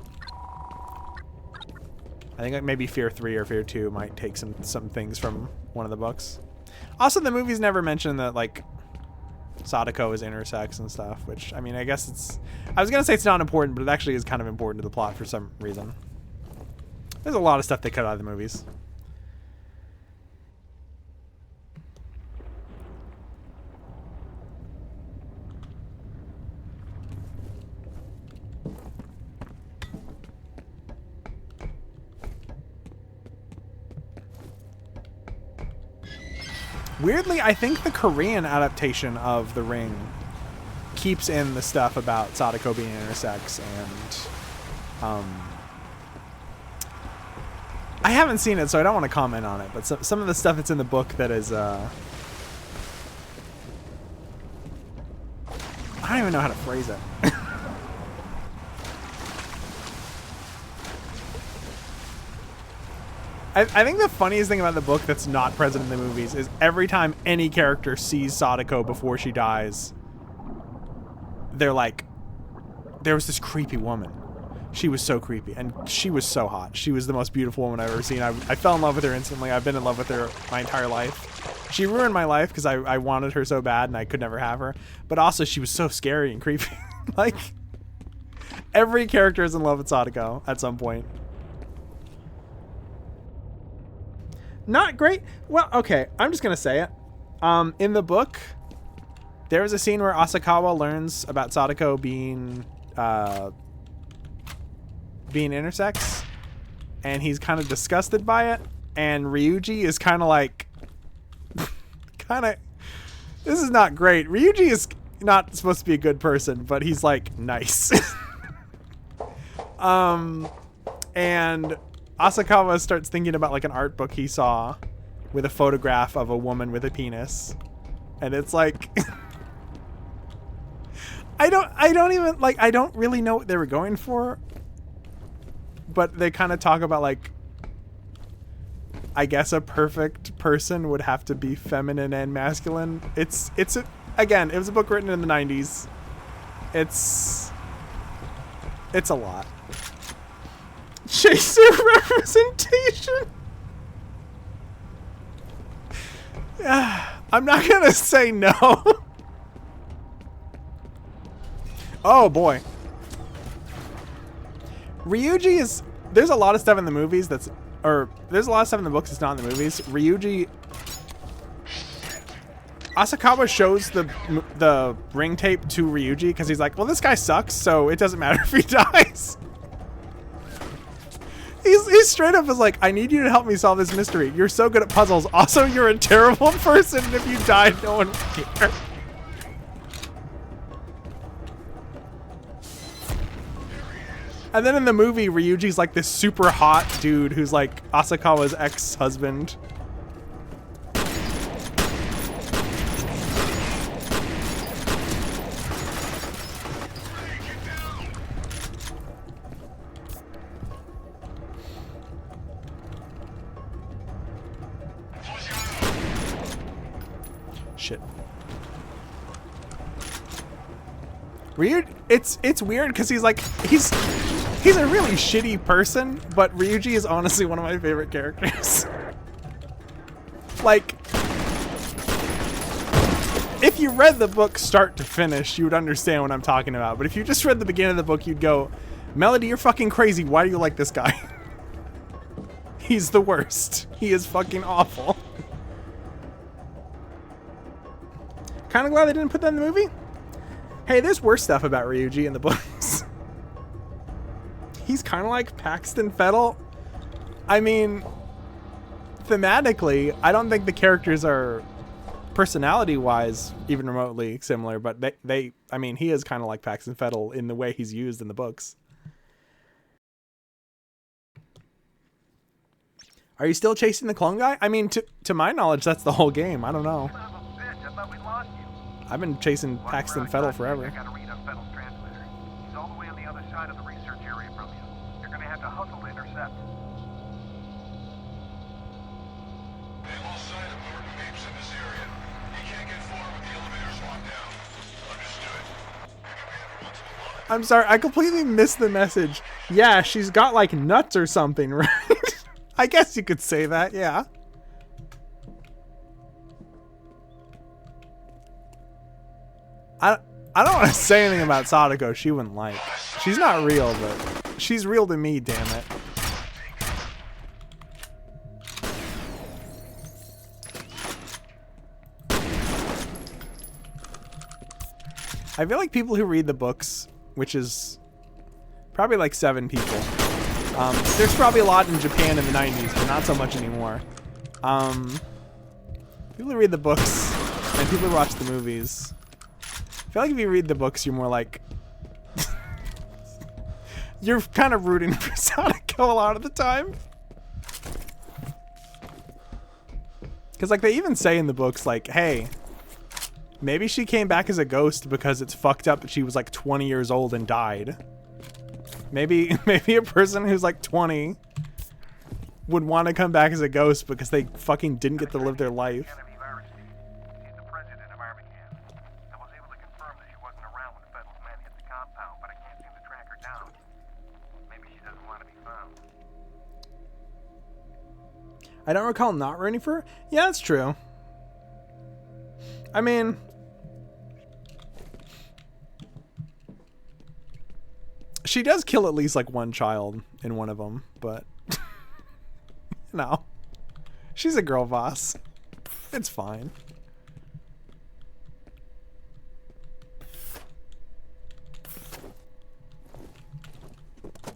I think like maybe F.e.A.R 3 or F.e.A.R 2 might take some things from one of the books. Also, the movies never mention that, like, Sadako is intersex and stuff, which, I mean, I guess it's... I was going to say it's not important, but it actually is kind of important to the plot for some reason. There's a lot of stuff they cut out of the movies. Weirdly, I think the Korean adaptation of The Ring keeps in the stuff about Sadako being intersex, and I haven't seen it, so I don't want to comment on it, but some of the stuff that's in the book that is I don't even know how to phrase it. I think the funniest thing about the book that's not present in the movies is every time any character sees Sadako before she dies, they're like, there was this creepy woman. She was so creepy, and she was so hot. She was the most beautiful woman I've ever seen. I fell in love with her instantly. I've been in love with her my entire life. She ruined my life because I wanted her so bad and I could never have her. But also, she was so scary and creepy. Like, every character is in love with Sadako at some point. Not great. Well, okay, I'm just gonna say it. In the book, there was a scene where Asakawa learns about Sadako being intersex, and he's kind of disgusted by it. And Ryuji is kind of like, this is not great. Ryuji is not supposed to be a good person, but he's like nice. And Asakawa starts thinking about like an art book he saw with a photograph of a woman with a penis. And it's like, I don't really know what they were going for, but they kind of talk about like, I guess a perfect person would have to be feminine and masculine. Again, it was a book written in the 90s. It's a lot. Chaser representation. I'm not gonna say no. Oh boy. Ryuji is, there's a lot of stuff in the movies there's a lot of stuff in the books that's not in the movies. Asakawa shows the ring tape to Ryuji because he's like, well, this guy sucks, so it doesn't matter if he dies. He's straight up is like, I need you to help me solve this mystery. You're so good at puzzles. Also, you're a terrible person, and if you die, no one will care. And then in the movie, Ryuji's like this super hot dude who's like Asakawa's ex-husband. Shit. It's weird because he's like, he's a really shitty person, but Ryuji is honestly one of my favorite characters. Like, if you read the book start to finish, you would understand what I'm talking about. But if you just read the beginning of the book, you'd go, Melody, you're fucking crazy. Why do you like this guy? He's the worst. He is fucking awful. Kind of glad they didn't put that in the movie. Hey, there's worse stuff about Ryuji in the books. He's kind of like Paxton Fettel. I mean, thematically, I don't think the characters are personality-wise even remotely similar, but I mean, he is kind of like Paxton Fettel in the way he's used in the books. Are you still chasing the clone guy? I mean, to my knowledge, that's the whole game. I don't know. I've been chasing Paxton Fettel forever. I gotta read on Fettel's transmitter. He's all the way on the other side of the research area from you. You're gonna have to hustle to intercept. They have lost sight of Norton Mapes in this area. He can't get far with the elevators locked down. Understood. I'm sorry, I completely missed the message. Yeah, she's got like nuts or something, right? I guess you could say that, yeah. I don't want to say anything about Sadako she wouldn't like. She's not real, but she's real to me, damn it. I feel like people who read the books, which is probably like 7 people. There's probably a lot in Japan in the 90s, but not so much anymore. People who read the books and people who watch the movies. I feel like if you read the books, you're more like... you're kind of rooting for Sadako a lot of the time. Because like they even say in the books, like, hey, Maybe she came back as a ghost because it's fucked up that she was like 20 years old and died. Maybe a person who's like 20 would want to come back as a ghost because they fucking didn't get to live their life. She's the president of Armageddon. I was able to confirm that she wasn't around when the Federal men hit the compound, but I can't seem to track her down. Maybe she doesn't want to be found. I don't recall not rooting for her. Yeah, that's true. I mean, she does kill at least like one child in one of them, but no, she's a girl boss. It's fine.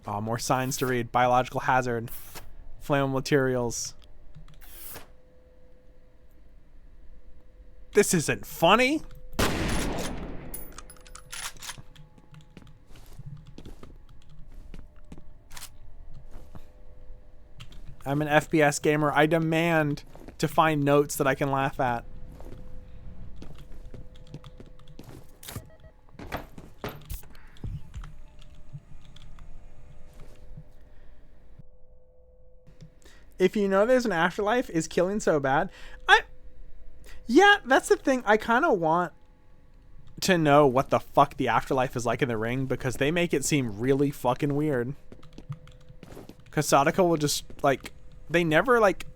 Oh, more signs to read. Biological hazard. Flammable materials. This isn't funny. I'm an FPS gamer. I demand to find notes that I can laugh at. If you know there's an afterlife, is killing so bad? Yeah, that's the thing. I kind of want to know what the fuck the afterlife is like in the ring because they make it seem really fucking weird. Because Sadako will just, like, they never, like,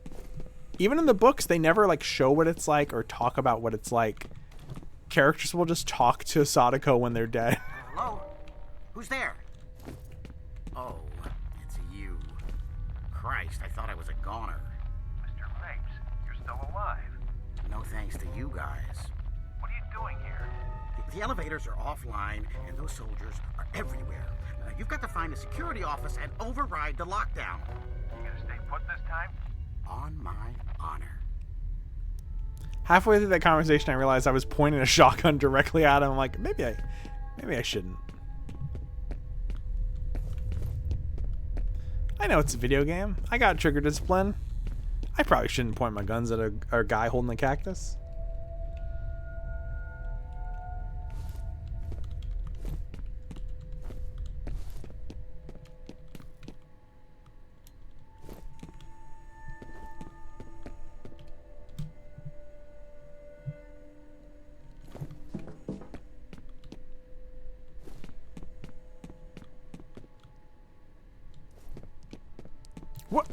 even in the books, they never, like, show what it's like or talk about what it's like. Characters will just talk to Sadako when they're dead. Hello? Who's there? Oh, it's you. Christ, I thought I was a goner. Mr. Mapes, you're still alive. No thanks to you guys. What are you doing here? The elevators are offline, and those soldiers are everywhere. You've got to find a security office and override the lockdown. You gonna stay put this time? On my honor. Halfway through that conversation, I realized I was pointing a shotgun directly at him. I'm like, maybe I shouldn't. I know it's a video game. I got trigger discipline. I probably shouldn't point my guns at a guy holding a cactus. What?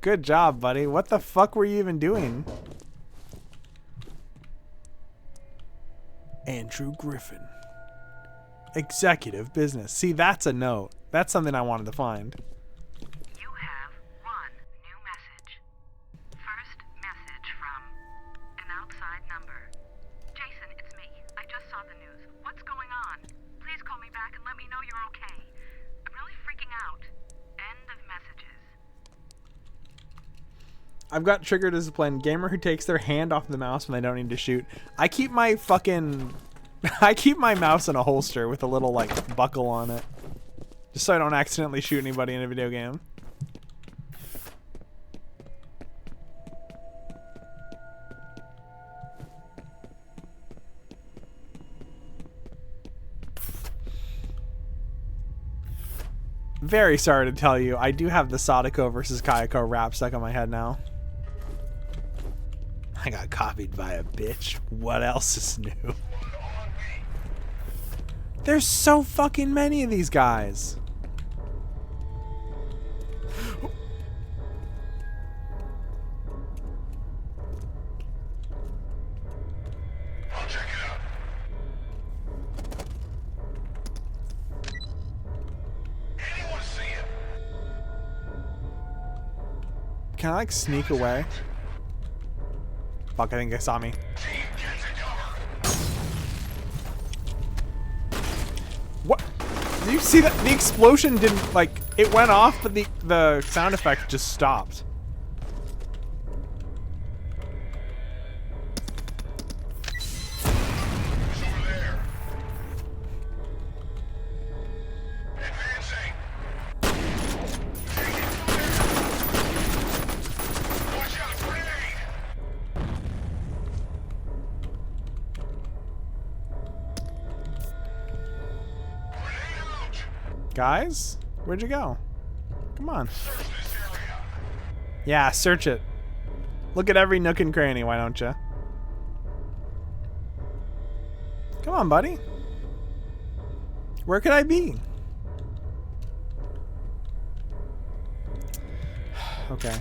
Good job, buddy. What the fuck were you even doing? Andrew Griffin. Executive business. See, that's a note. That's something I wanted to find. You have one new message. First message from an outside number. Jason, it's me. I just saw the news. What's going on? Please call me back and let me know you're okay. I'm really freaking out. End of messages. I've got trigger discipline. Gamer who takes their hand off the mouse when they don't need to shoot. I keep my mouse in a holster with a little like buckle on it. Just so I don't accidentally shoot anybody in a video game. Very sorry to tell you, I do have the Sadako versus Kayako rap stuck in my head now. I got copied by a bitch. What else is new? There's so fucking many of these guys. Can I like sneak away? Fuck, I think they saw me. What? Did you see that? The explosion didn't, like, it went off, but the sound effect just stopped. Guys? Where'd you go? Come on. Yeah, search it. Look at every nook and cranny, why don't you? Come on, buddy. Where could I be? Okay.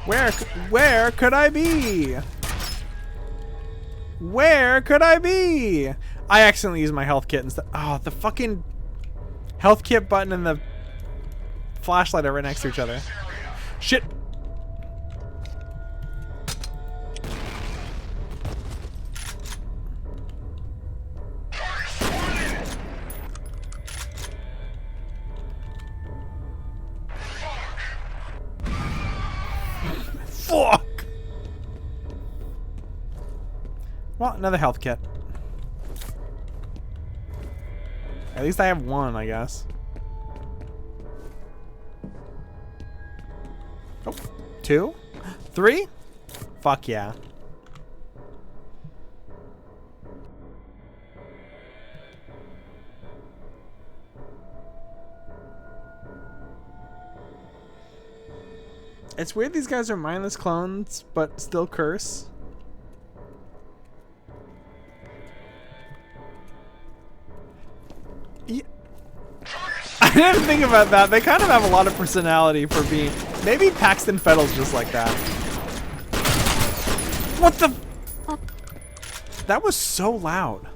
Where could I be? Where could I be? I accidentally used my health kit instead. Oh, the fucking health kit button and the flashlight are right next to each other. Shit. Fuck. Well, another health kit. At least I have one, I guess. Oh, 2? 3? Fuck yeah. It's weird these guys are mindless clones, but still curse. Yeah. I didn't think about that. They kind of have a lot of personality for being... Maybe Paxton Fettle's just like that. What the... That was so loud.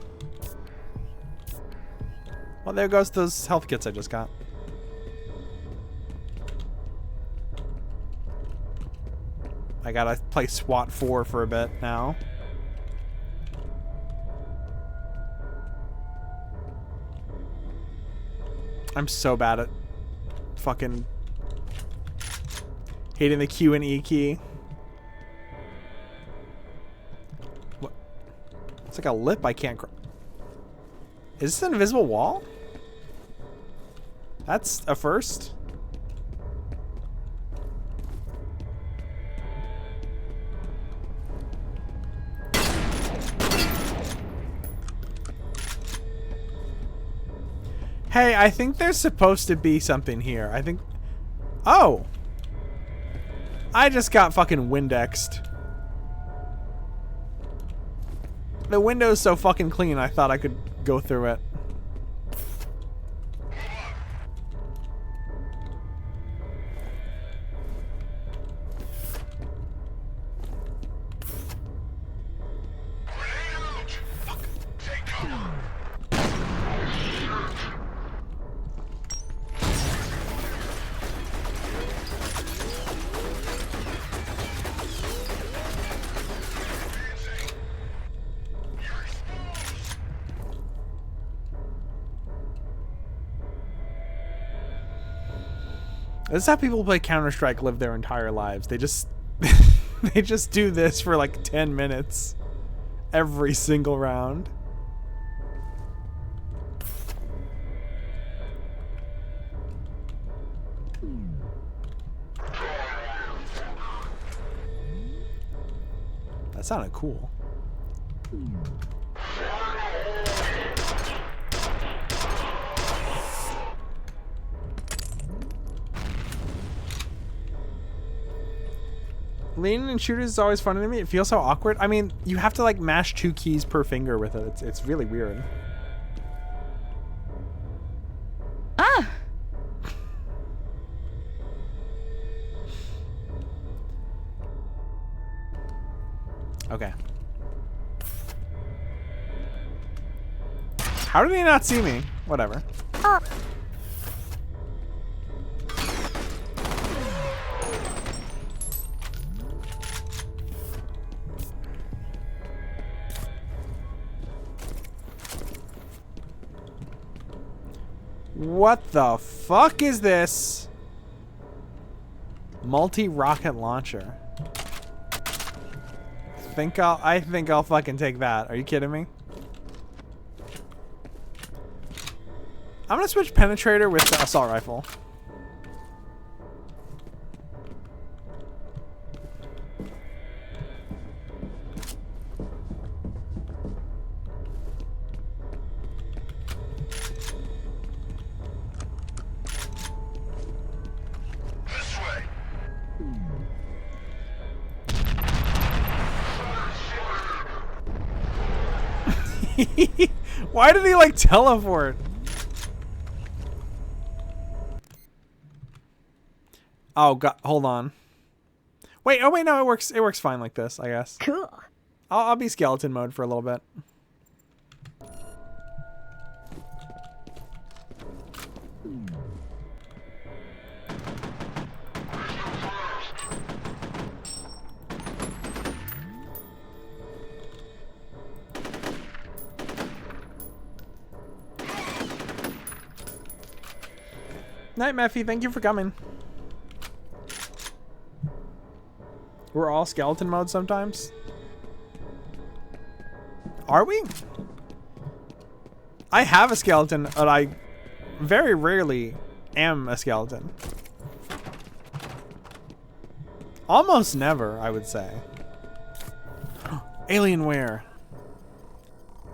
Well, there goes those health kits I just got. I gotta play SWAT 4 for a bit now. I'm so bad at fucking hitting the Q and E key. What? It's like a lip I can't cross. Is this an invisible wall? That's a first. Hey, I think there's supposed to be something here. I think... Oh! I just got fucking Windexed. The window's so fucking clean, I thought I could go through it. This is how people who play Counter-Strike live their entire lives. They just they just do this for like 10 minutes every single round. That sounded cool. Leaning in shooters is always funny to me. It feels so awkward. I mean, you have to like mash 2 keys per finger with it. It's really weird. Ah. Okay. How did he not see me? Whatever. What the fuck is this? Multi-rocket launcher. I think I'll fucking take that. Are you kidding me? I'm gonna switch penetrator with the assault rifle. Why did he like teleport? Oh god, hold on. Wait, oh wait, no, it works. It works fine like this, I guess. Cool. I'll be skeleton mode for a little bit. Night, Mephi. Thank you for coming. We're all skeleton mode sometimes. Are we? I have a skeleton, but I very rarely am a skeleton. Almost never, I would say. Alienware.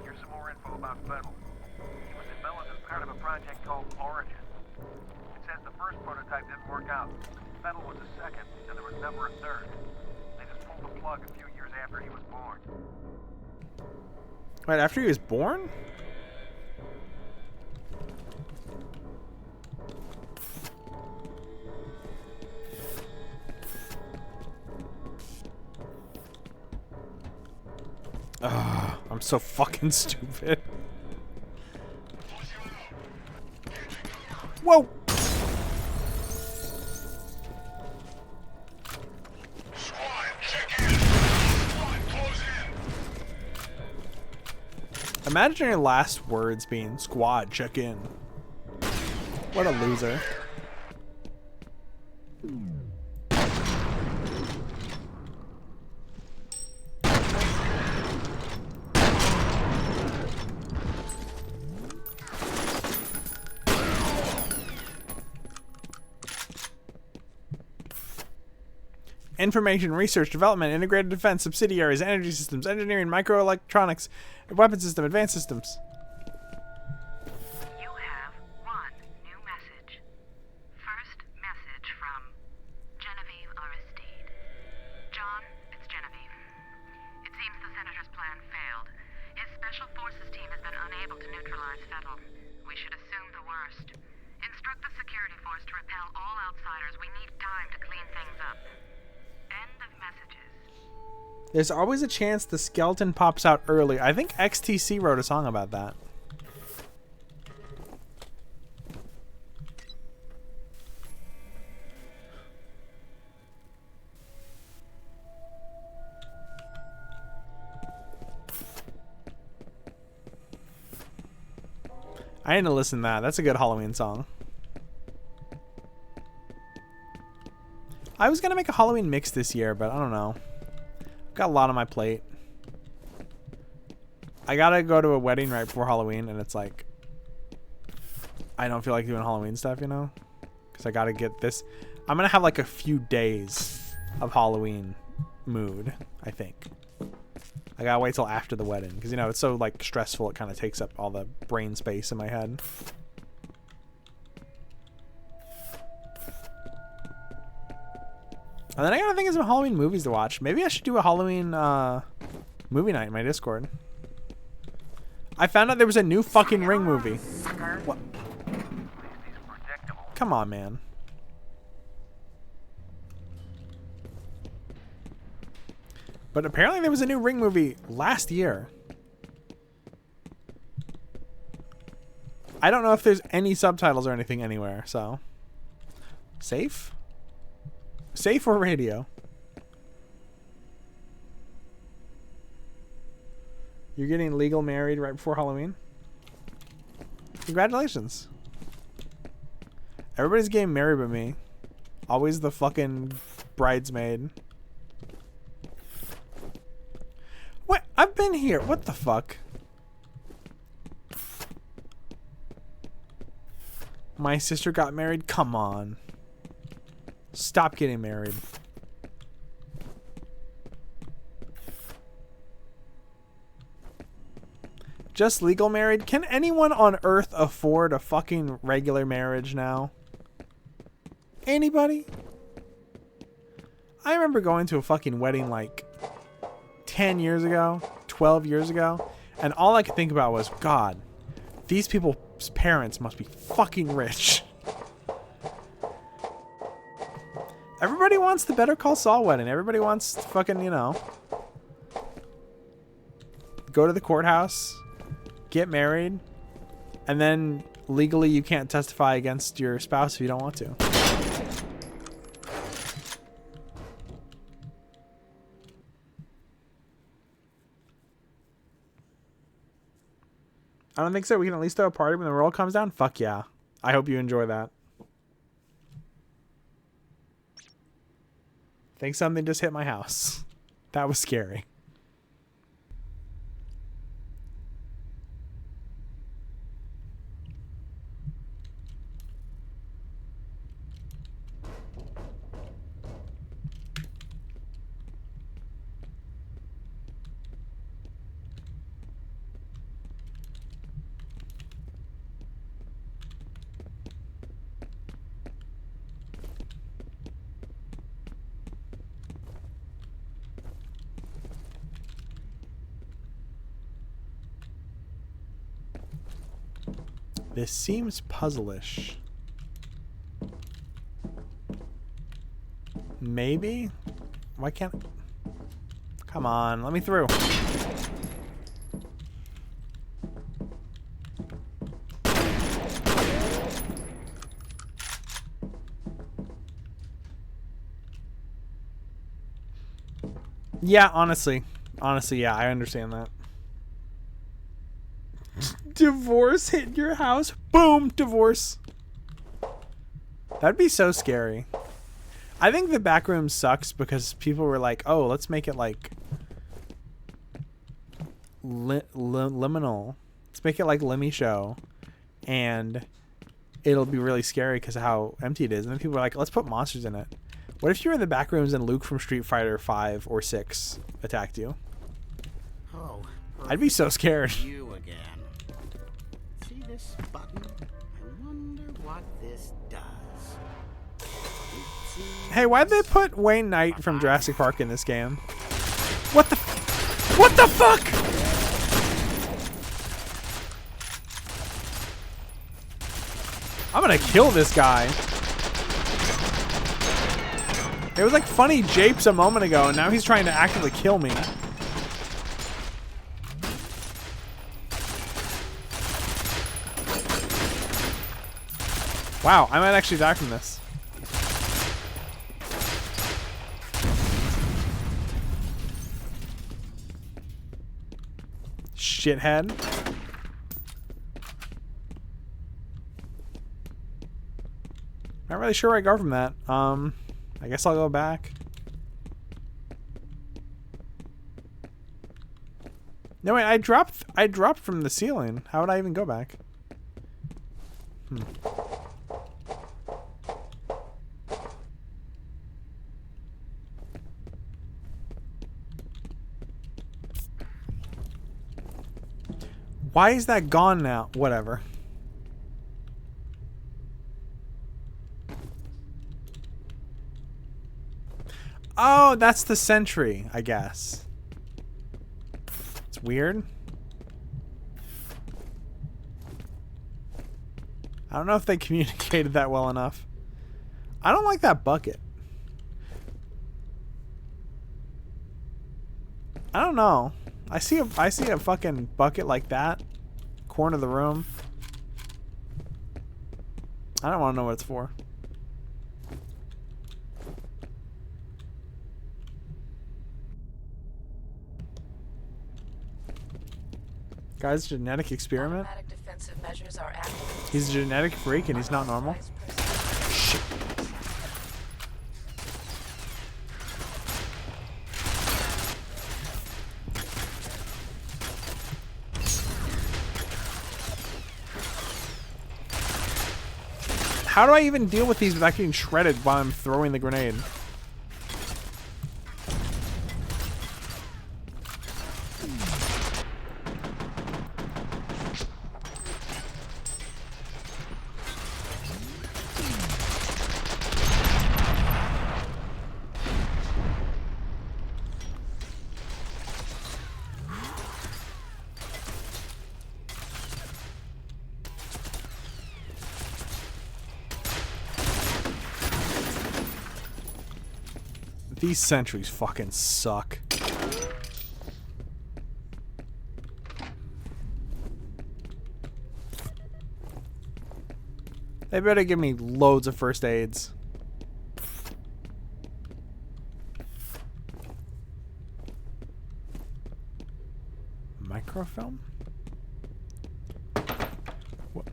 Here's some more info about Fettel. He was developed as part of a project called Origin. It says the first prototype didn't work out. Fettel was the second, and there was never a third. They just pulled the plug a few years after he was born. Wait, after he was born? Ugh, I'm so fucking stupid. Whoa! Imagine your last words being "Squad, check in." What a loser. Information, research, development, integrated defense, subsidiaries, energy systems, engineering, microelectronics, weapon system, advanced systems. You have one new message. First message from Genevieve Aristide. John, it's Genevieve. It seems the Senator's plan failed. His Special Forces team has been unable to neutralize Fettel. We should assume the worst. Instruct the security force to repel all outsiders. We need time to clean things up. End of messages. There's always a chance the skeleton pops out early. I think XTC wrote a song about that. I need to listen to that. That's a good Halloween song. I was gonna make a Halloween mix this year, but I don't know. I've got a lot on my plate. I gotta go to a wedding right before Halloween, and it's like I don't feel like doing Halloween stuff, you know? Because I gotta get this. I'm gonna have like a few days of Halloween mood, I think. I gotta wait till after the wedding, because you know it's so like stressful. It kind of takes up all the brain space in my head. And then I gotta think of some Halloween movies to watch. Maybe I should do a Halloween movie night in my Discord. I found out there was a new fucking Ring movie. What? Come on, man. But apparently there was a new Ring movie last year. I don't know if there's any subtitles or anything anywhere, so. Safe? Safe or radio? You're getting legal married right before Halloween? Congratulations. Everybody's getting married but me. Always the fucking bridesmaid. What? I've been here. What the fuck? My sister got married? Come on. Stop getting married. Just legal married? Can anyone on Earth afford a fucking regular marriage now? Anybody? I remember going to a fucking wedding like 10 years ago, 12 years ago, And all I could think about was, God, these people's parents must be fucking rich. Everybody wants the Better Call Saul wedding. Everybody wants to fucking, you know, go to the courthouse, get married, and then legally you can't testify against your spouse if you don't want to. I don't think so. We can at least throw a party when the world comes down. Fuck yeah. I hope you enjoy that. Think something just hit my house. That was scary. This seems puzzle-ish. Maybe? Why can't... Come on, let me through. Yeah, honestly. Honestly, yeah, I understand that. Divorce hit your house. Boom, divorce. That'd be so scary. I think the back room sucks because people were like, oh, let's make it like liminal. Let's make it like Lemmy Show. And it'll be really scary because of how empty it is. And then people were like, let's put monsters in it. What if you were in the back rooms and Luke from Street Fighter 5 or 6 attacked you? Oh, I'd be so scared. you again. See this button? I wonder what this does. Hey, why'd they put Wayne Knight from Jurassic Park in this game? What the fuck? I'm gonna kill this guy. It was like funny japes a moment ago, and now he's trying to actively kill me. Wow, I might actually die from this. Shithead. Not really sure where I go from that. I guess I'll go back. No, wait, I dropped from the ceiling. How would I even go back? Why is that gone now? Whatever. Oh, that's the sentry, I guess. It's weird. I don't know if they communicated that well enough. I don't like that bucket. I don't know. I see a fucking bucket like that. Corner of the room. I don't want to know what it's for. Guy's genetic experiment? Defensive measures are active. He's a genetic freak and he's not normal. Shit. How do I even deal with these without getting shredded while I'm throwing the grenade? These sentries fucking suck. They better give me loads of first aids. Microfilm? What?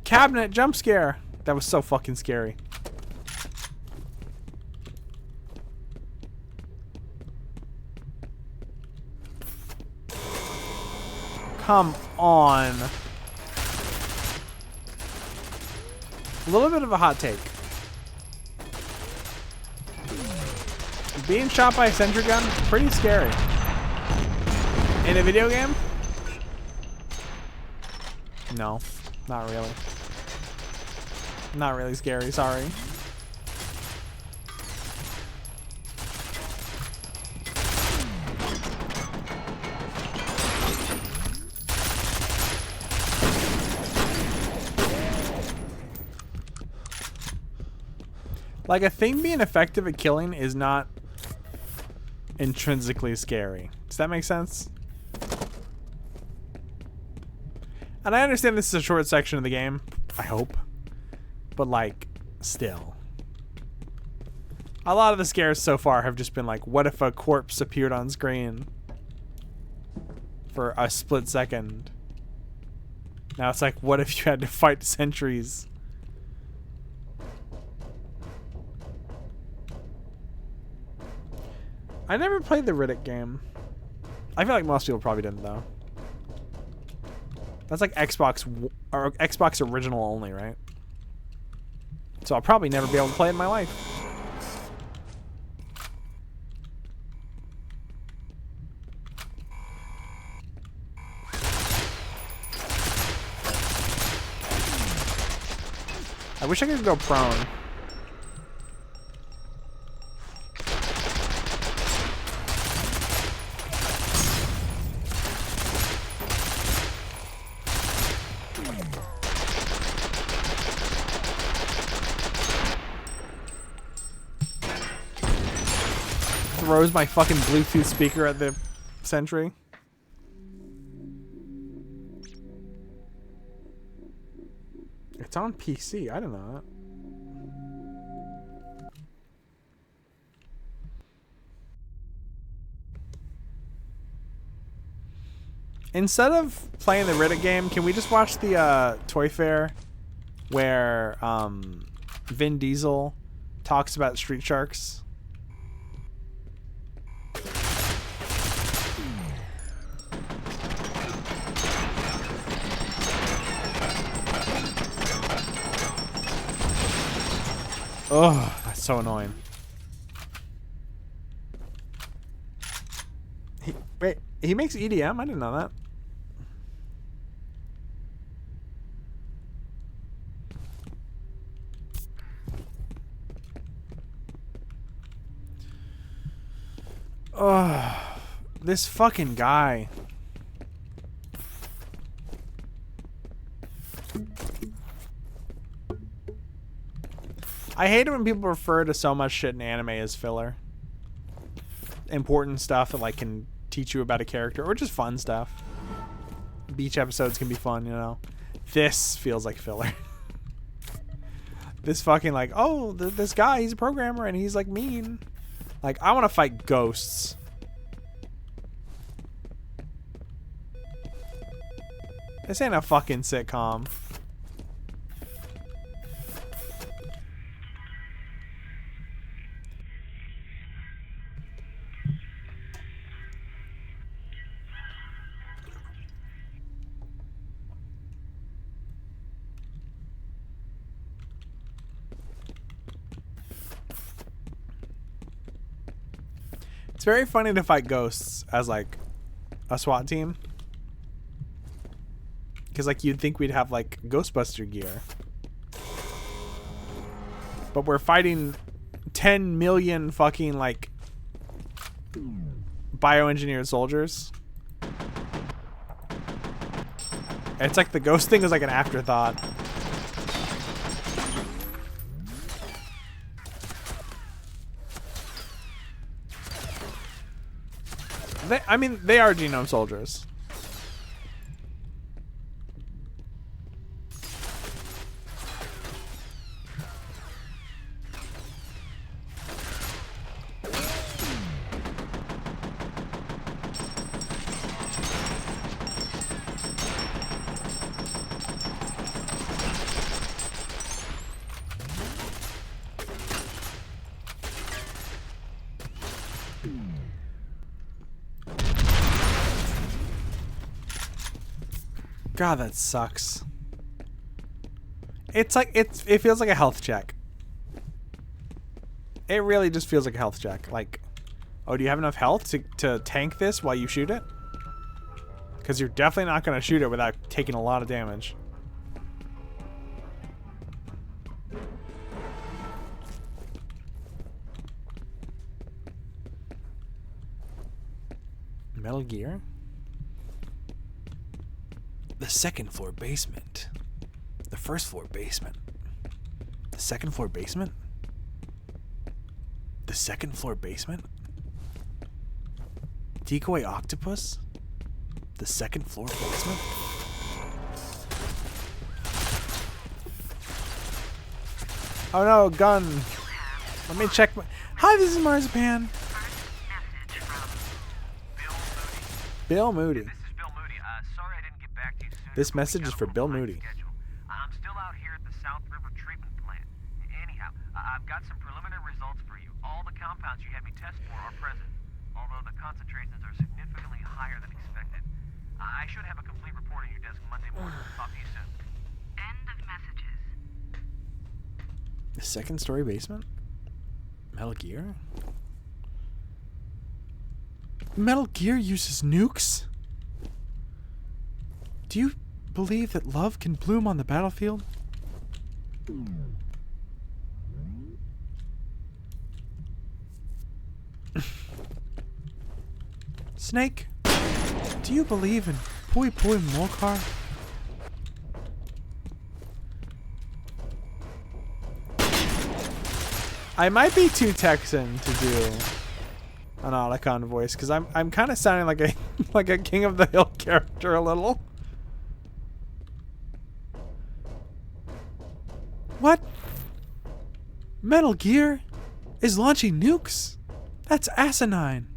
Cabinet jump scare. That was so fucking scary. Come on. A little bit of a hot take. Being shot by a sentry gun, pretty scary. In a video game? No, not really. Not really scary, sorry. Like, a thing being effective at killing is not intrinsically scary. Does that make sense? And I understand this is a short section of the game, I hope. But, like, still. A lot of the scares so far have just been like, what if a corpse appeared on screen for a split second? Now it's like, what if you had to fight sentries? I never played the Riddick game. I feel like most people probably didn't, though. That's like Xbox original only, right? So I'll probably never be able to play it in my life. I wish I could go prone. Throws my fucking Bluetooth speaker at the sentry. It's on PC. I don't know that. Instead of playing the Riddick game, can we just watch the Toy Fair where Vin Diesel talks about Street Sharks? Oh, that's so annoying. He makes EDM? I didn't know that. Oh, this fucking guy. I hate it when people refer to so much shit in anime as filler. Important stuff that like can teach you about a character or just fun stuff. Beach episodes can be fun, you know. This feels like filler. This fucking like, oh, this guy, he's a programmer and he's like mean. Like, I want to fight ghosts. This ain't a fucking sitcom. It's very funny to fight ghosts as like a SWAT team. Because like you'd think we'd have like Ghostbuster gear. But we're fighting 10 million fucking like bioengineered soldiers. It's like the ghost thing is like an afterthought. I mean, they are genome soldiers. God, that sucks. It's like it feels like a health check. It really just feels like a health check. Like, oh, do you have enough health to tank this while you shoot it? Because you're definitely not going to shoot it without taking a lot of damage. Metal Gear? The second floor basement. The first floor basement. The second floor basement? The second floor basement? Decoy octopus? The second floor basement? Oh no, gun. Let me check my... Hi, this is Marzipan. Bill Moody. This is Bill Moody. Sorry I didn't get back to you sooner. This message is for Bill Moody. I'm still out here at the South River Treatment Plant. Anyhow, I've got some preliminary results for you. All the compounds you had me test for are present, although the concentrations are significantly higher than expected. I should have a complete report on your desk Monday morning. Talk to you soon. End of messages. The second story basement? Metal Gear? Metal Gear uses nukes? Do you believe that love can bloom on the battlefield? Snake, do you believe in Pui Pui Mokar? I might be too Texan to do an Otacon voice because I'm kind of sounding like a like a King of the Hill character a little. What? Metal Gear is launching nukes? That's asinine.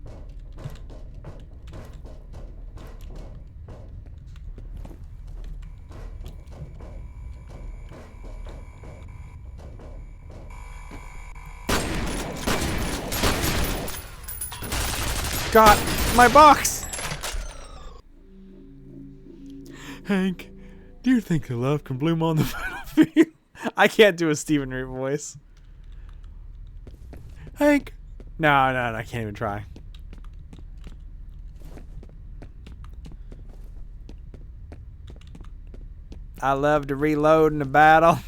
Got my box! Hank, do you think the love can bloom on the battlefield? I can't do a Stephen Root voice. Hank. No, I can't even try. I love to reload in the battle.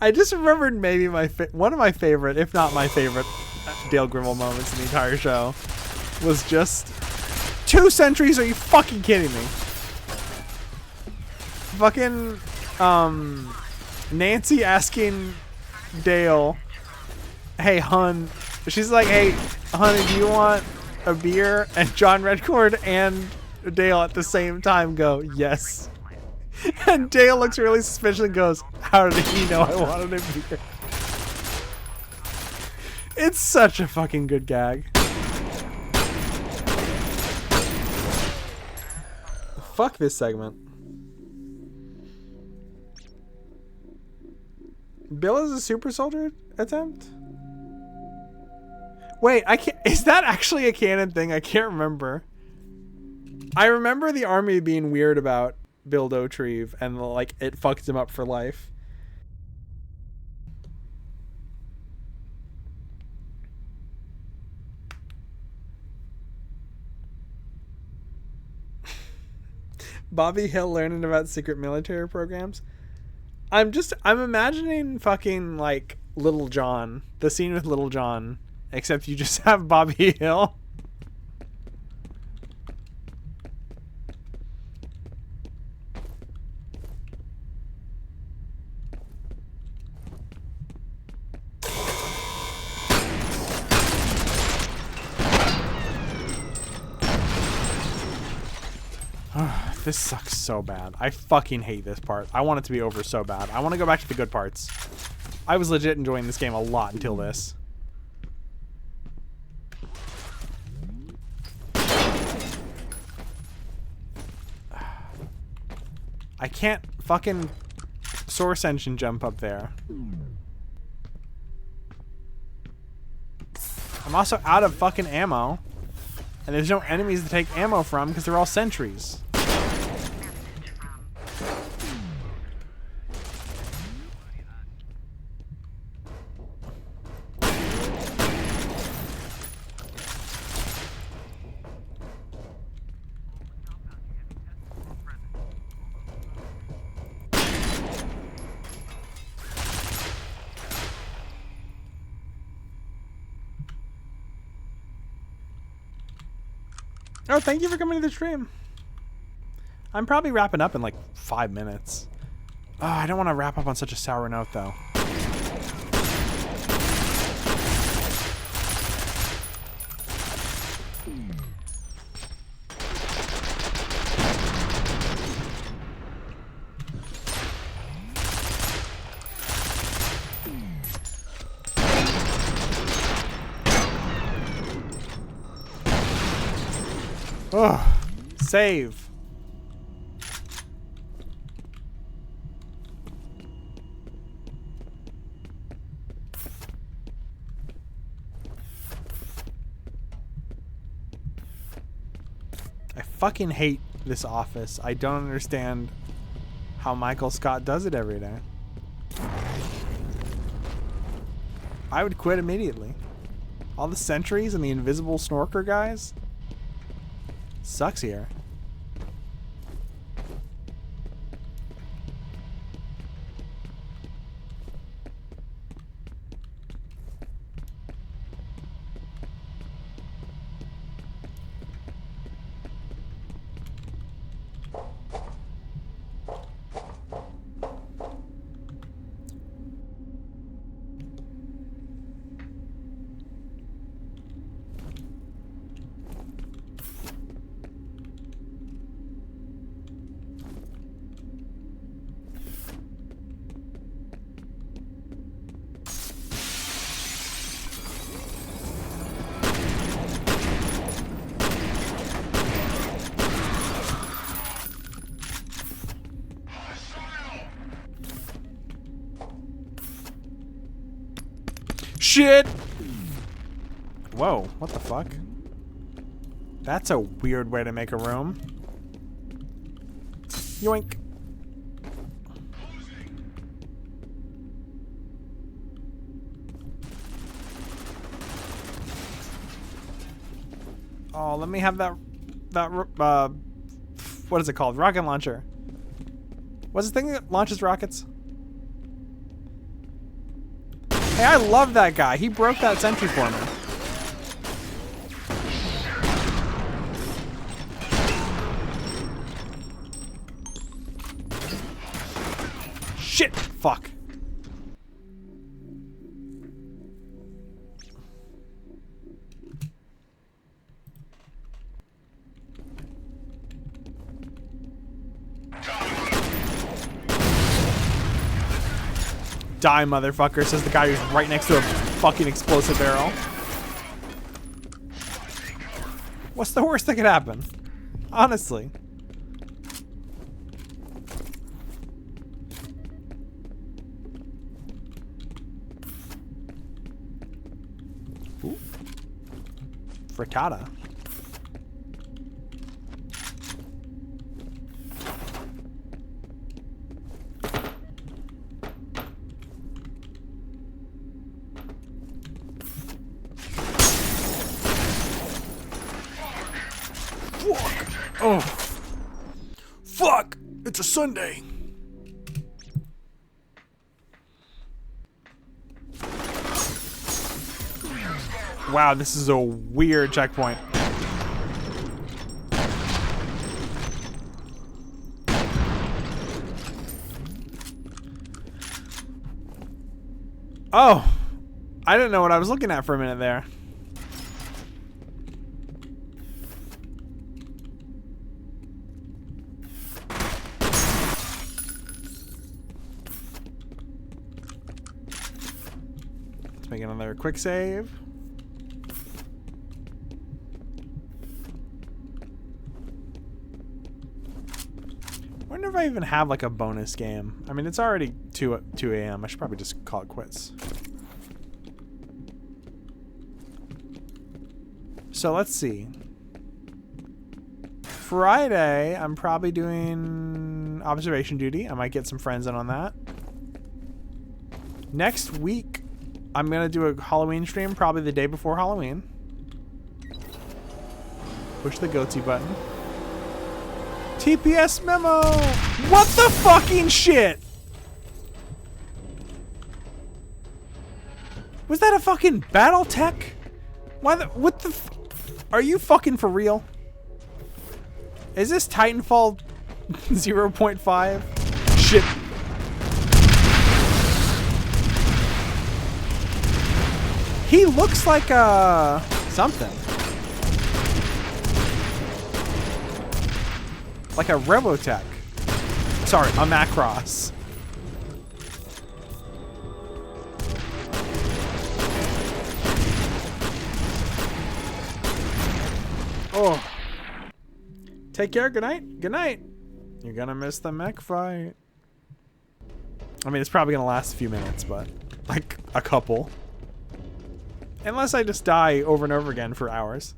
I just remembered maybe one of my favorite, if not my favorite, Dale Grimble moments in the entire show was just 2 centuries. Are you fucking kidding me? Fucking Nancy asking Dale, "Hey, hun," she's like, "Hey, honey, do you want a beer?" And John Redcord and Dale at the same time go, "Yes." And Dale looks really suspicious and goes, "How did he know I wanted a beer?" It's such a fucking good gag. Fuck this segment. Bill is a super soldier attempt? Wait, I can't. Is that actually a canon thing? I can't remember. I remember the army being weird about Bill Dauterive and like it fucked him up for life. Bobby Hill learning about secret military programs. I'm imagining fucking like Little John. The scene with Little John. Except you just have Bobby Hill. This sucks so bad. I fucking hate this part. I want it to be over so bad. I want to go back to the good parts. I was legit enjoying this game a lot until this. I can't fucking Source Engine jump up there. I'm also out of fucking ammo. And there's no enemies to take ammo from because they're all sentries. Oh, thank you for coming to the stream. I'm probably wrapping up in like 5 minutes. Oh, I don't want to wrap up on such a sour note, though. Oh, save. I fucking hate this office. I don't understand how Michael Scott does it every day. I would quit immediately. All the sentries and the invisible snorker guys. Sucks here. Shit! Whoa, what the fuck? That's a weird way to make a room. Yoink. Oh, let me have that what is it called? Rocket launcher. What's the thing that launches rockets? Hey, I love that guy. He broke that sentry for me. Shit! Fuck. Die, motherfucker, says the guy who's right next to a fucking explosive barrel. What's the worst that could happen? Honestly. Ooh. Frittata. Oh. Fuck! It's a Sunday. Wow, this is a weird checkpoint. Oh, I didn't know what I was looking at for a minute there. Let's make another quick save. I wonder if I even have like a bonus game. I mean, it's already 2 a.m. I should probably just call it quits. So let's see. Friday, I'm probably doing observation duty. I might get some friends in on that. Next week, I'm going to do a Halloween stream, probably the day before Halloween. Push the goatee button. TPS memo! What the fucking shit? Was that a fucking Battletech? Why the, what the are you fucking for real? Is this Titanfall 0.5? Shit. He looks like something. Like a Robotech. Sorry, a Macross. Oh. Take care. Good night. Good night. You're gonna miss the mech fight. I mean, it's probably gonna last a few minutes, but like a couple. Unless I just die over and over again for hours.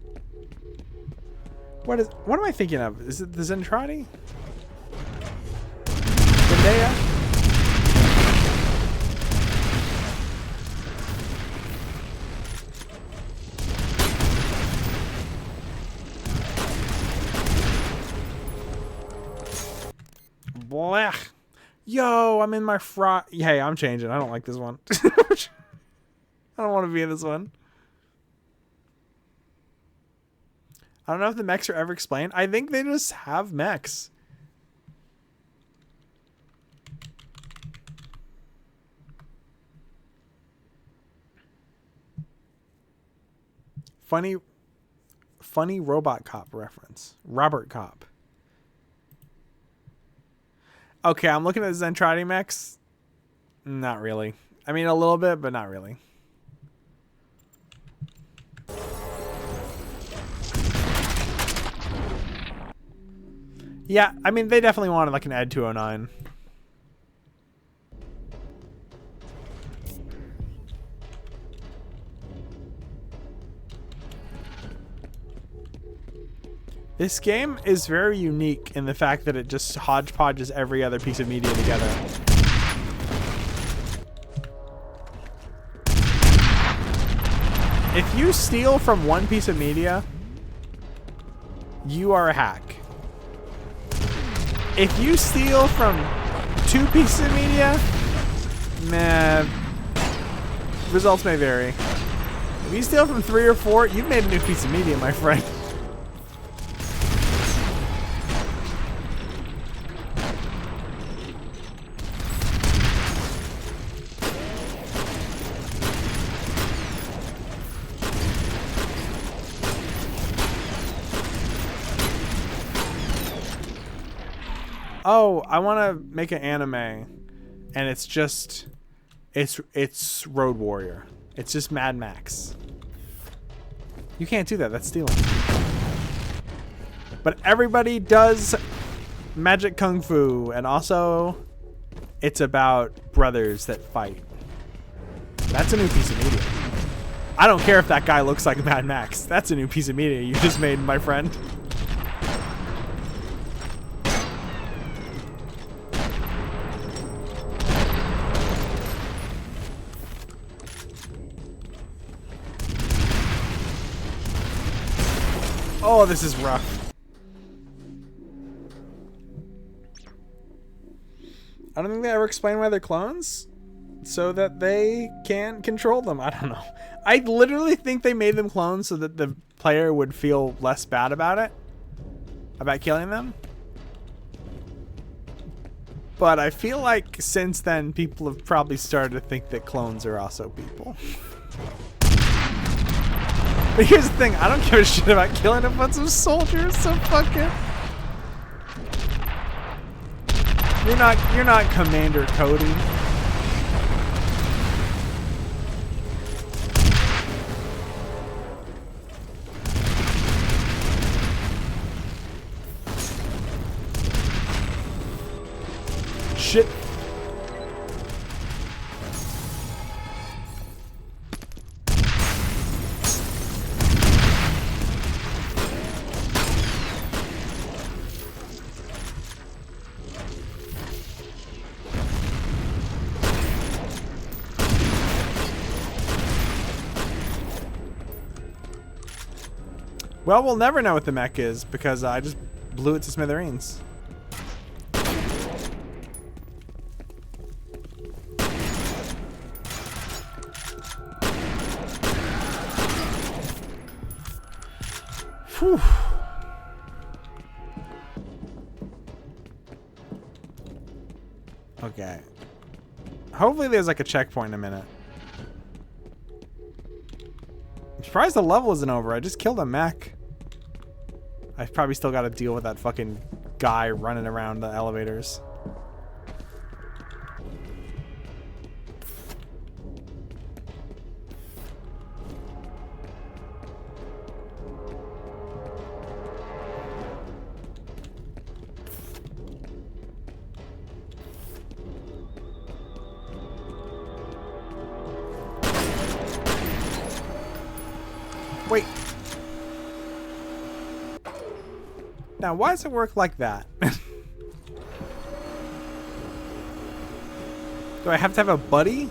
What am I thinking of? Is it the Zentradi? Zendaya? Blech. Yo, I'm in my Hey, I'm changing. I don't like this one. I don't want to be in this one. I don't know if the mechs are ever explained. I think they just have mechs. Funny Robot Cop reference. Robert Cop. Okay, I'm looking at Zentradi mechs. Not really. I mean, a little bit, but not really. Yeah, I mean, they definitely wanted like an Ed 209. This game is very unique in the fact that it just hodgepodges every other piece of media together. If you steal from one piece of media, you are a hack. If you steal from 2 pieces of media, man, results may vary. If you steal from 3 or 4, you've made a new piece of media, my friend. Oh, I want to make an anime, and it's just, it's Road Warrior. It's just Mad Max. You can't do that. That's stealing. But everybody does magic kung fu, and also, it's about brothers that fight. That's a new piece of media. I don't care if that guy looks like Mad Max. That's a new piece of media you just made, my friend. Oh, this is rough. I don't think they ever explain why they're clones. so that they can control them. I don't know. I literally think they made them clones so that the player would feel less bad about it, about killing them. But I feel like since then, people have probably started to think that clones are also people. But here's the thing, I don't give a shit about killing a bunch of soldiers, so fucking... You're not Commander Cody. Shit. Well, we'll never know what the mech is because I just blew it to smithereens. Whew. Okay. Hopefully there's like a checkpoint in a minute. I'm surprised the level isn't over. I just killed a mech. I've probably still got to deal with that fucking guy running around the elevators. Wait. Now, why does it work like that? Do I have to have a buddy?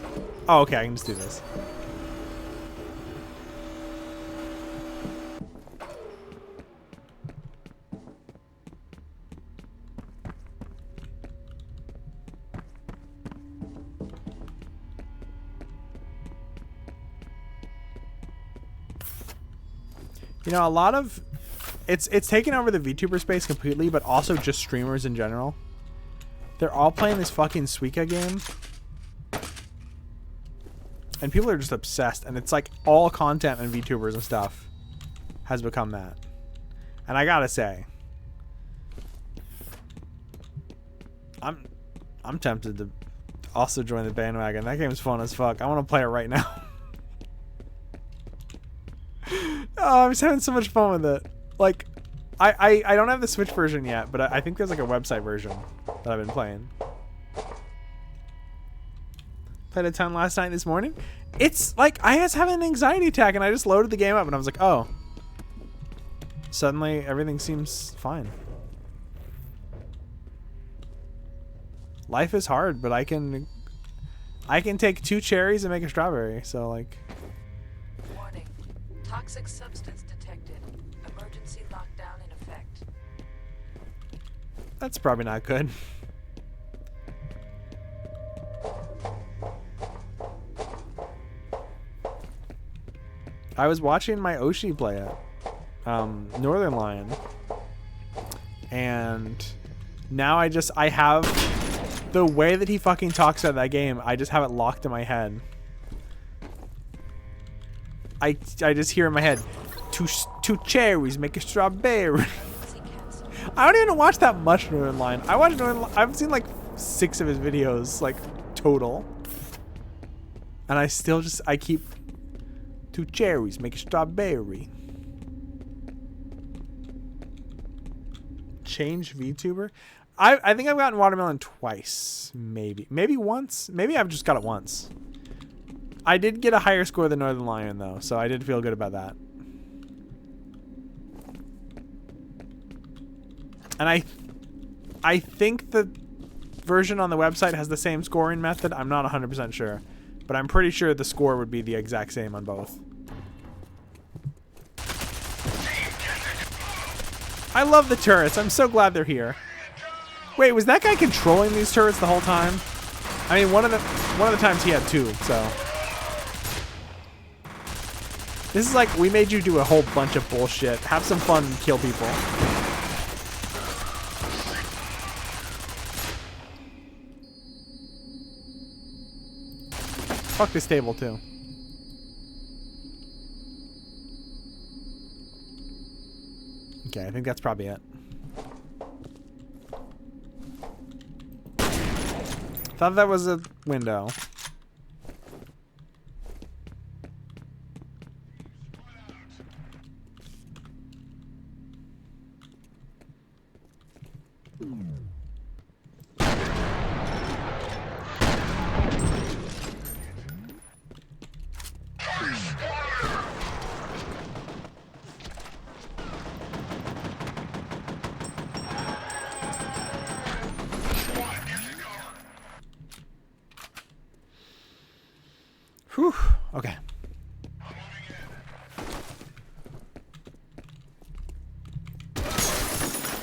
Oh, okay, I can just do this. You know, a lot of it's taken over the VTuber space completely, but also just streamers in general. They're all playing this fucking Suika game. And people are just obsessed, and it's like all content and VTubers and stuff has become that. And I gotta say, I'm tempted to also join the bandwagon. That game's fun as fuck. I want to play it right now. Oh, I'm just having so much fun with it. Like, I don't have the Switch version yet, but I think there's like a website version that I've been playing. Played a ton last night, this morning. It's like I was having an anxiety attack, and I just loaded the game up, and I was like, oh. Suddenly, everything seems fine. Life is hard, but I can take 2 cherries and make a strawberry. So like. Warning. Toxic substance detected. Emergency lockdown in effect. That's probably not good. I was watching my Oshi play it, Northern Lion, and now I have the way that he fucking talks about that game. I just have it locked in my head. I just hear in my head, two cherries make a strawberry. I don't even watch that much Northern Lion. I've seen like 6 of his videos, like total, and I keep. 2 cherries make a strawberry. Change VTuber? I think I've gotten watermelon twice. Maybe once. Maybe I've just got it once. I did get a higher score than Northern Lion though, so I did feel good about that. And I think the version on the website has the same scoring method. I'm not 100% sure. But I'm pretty sure the score would be the exact same on both. I love the turrets. I'm so glad they're here. Wait, was that guy controlling these turrets the whole time? I mean, one of the times he had 2, so. This is like, we made you do a whole bunch of bullshit. Have some fun and kill people. Fuck this table, too. Okay, I think that's probably it. Thought that was a window. Whew. Okay.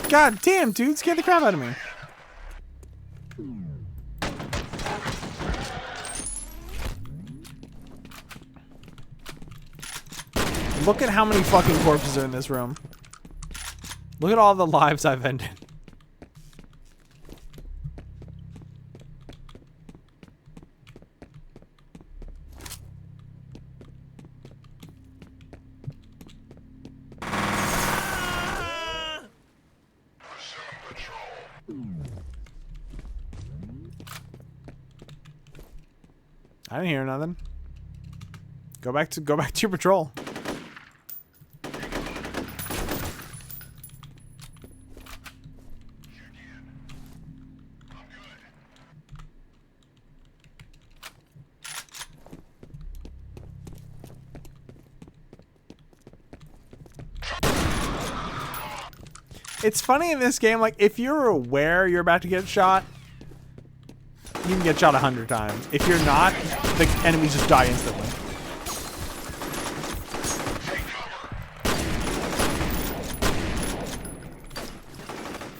God damn, dude. Scared the crap out of me. Look at how many fucking corpses are in this room. Look at all the lives I've ended. I didn't hear nothing. Go back to your patrol. It's funny in this game, like, if you're aware you're about to get shot, you can get shot 100 times. If you're not, the enemies just die instantly.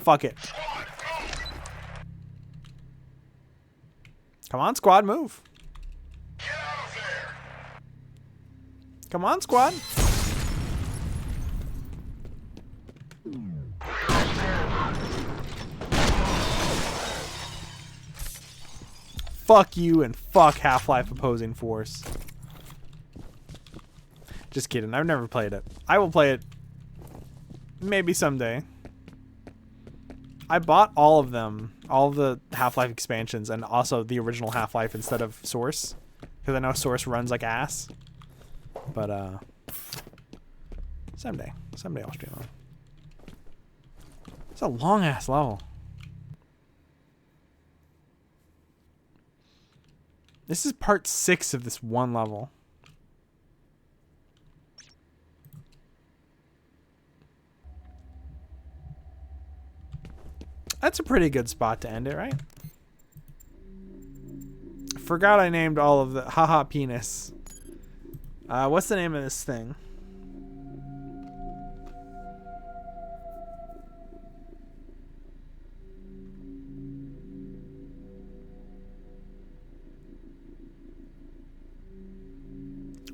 Fuck it. Come on, squad, move. Come on, squad. Fuck you and fuck Half-Life Opposing Force. Just kidding. I've never played it. I will play it maybe someday. I bought all of them. All of the Half-Life expansions and also the original Half-Life instead of Source. Because I know Source runs like ass. But, someday. Someday I'll stream on. It's a long-ass level. This is part 6 of this one level. That's a pretty good spot to end it, right? Forgot I named all of the... Haha, penis. What's the name of this thing?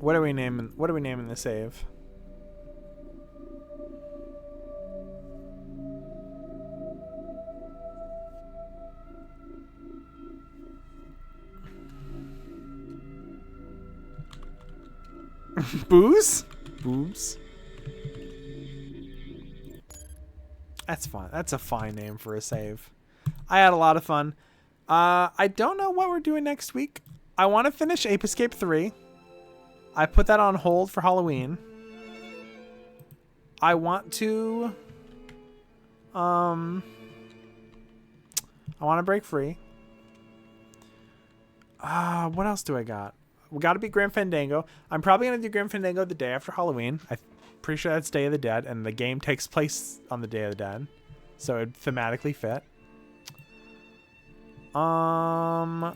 What are we naming the save? Booze? Boobs? That's fine. That's a fine name for a save. I had a lot of fun. I don't know what we're doing next week. I want to finish Ape Escape 3. I put that on hold for Halloween. I want to... I want to break free. What else do I got? We got to beat Grim Fandango. I'm probably going to do Grim Fandango the day after Halloween. I'm pretty sure that's Day of the Dead, and the game takes place on the Day of the Dead. So it'd thematically fit. I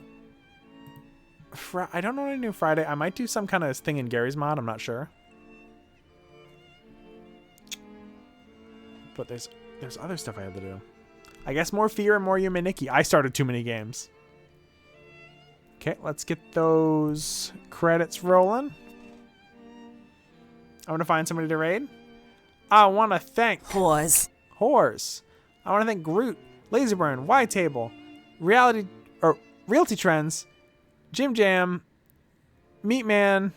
don't know what to do Friday. I might do some kind of thing in Gary's mod. I'm not sure. But there's other stuff I have to do. I guess more F.e.A.R and more Yume Nikki. I started too many games. Okay, let's get those credits rolling. I want to find somebody to raid. I want to thank... Whores. I want to thank Groot, Laserburn, Y-Table, Realty Trends, Jim Jam, Meatman,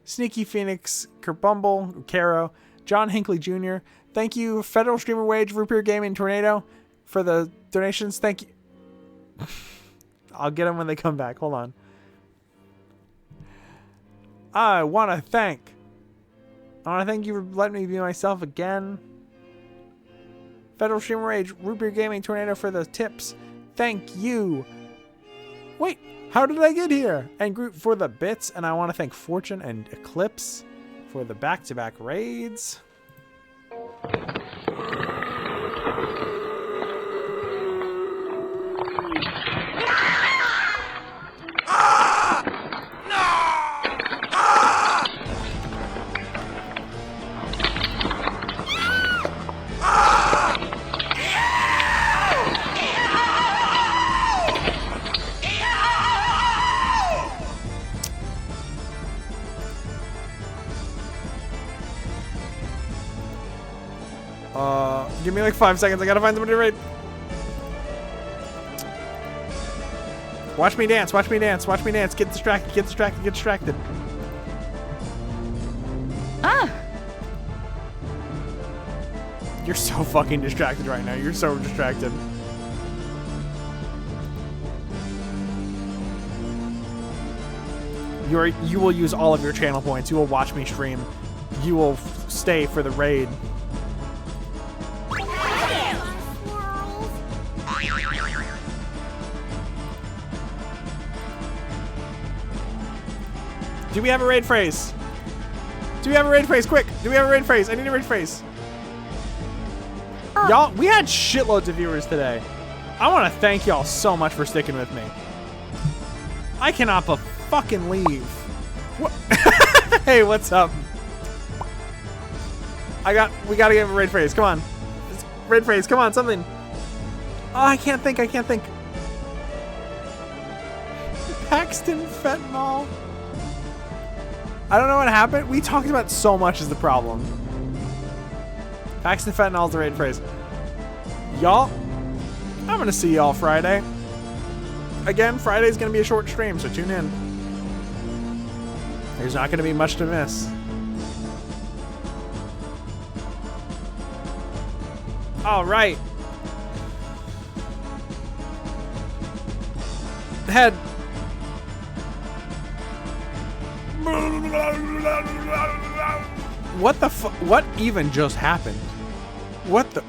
Sneaky Phoenix, Kerbumble, Caro, John Hinckley Jr. Thank you, Federal Streamer Wage, Root Beer Gaming, Tornado, for the donations. Thank you. I'll get them when they come back. Hold on. I want to thank you for letting me be myself again. Federal Streamer Rage, Root Beer Gaming, Tornado for the tips. Thank you. Wait, how did I get here? And Groot for the bits. And I want to thank Fortune and Eclipse for the back-to-back raids. Give me like 5 seconds. I gotta find somebody to raid. Watch me dance. Watch me dance. Watch me dance. Get distracted. Get distracted. Get distracted. Ah! You're so fucking distracted right now. You're so distracted. You will use all of your channel points. You will watch me stream. You will stay for the raid. Do we have a raid phrase? Do we have a raid phrase? Quick! Do we have a raid phrase? I need a raid phrase. Y'all, we had shitloads of viewers today. I want to thank y'all so much for sticking with me. I cannot but fucking leave. What? Hey, what's up? We gotta give a raid phrase. Come on. Raid phrase. Come on, something. Oh, I can't think. Paxton Fentanyl. I don't know what happened. We talked about so much is the problem. Paxton Fentanyl is the raid phrase. Y'all, I'm going to see y'all Friday. Again, Friday's going to be a short stream, so tune in. There's not going to be much to miss. All right. Head. What the fuck? What even just happened? What the?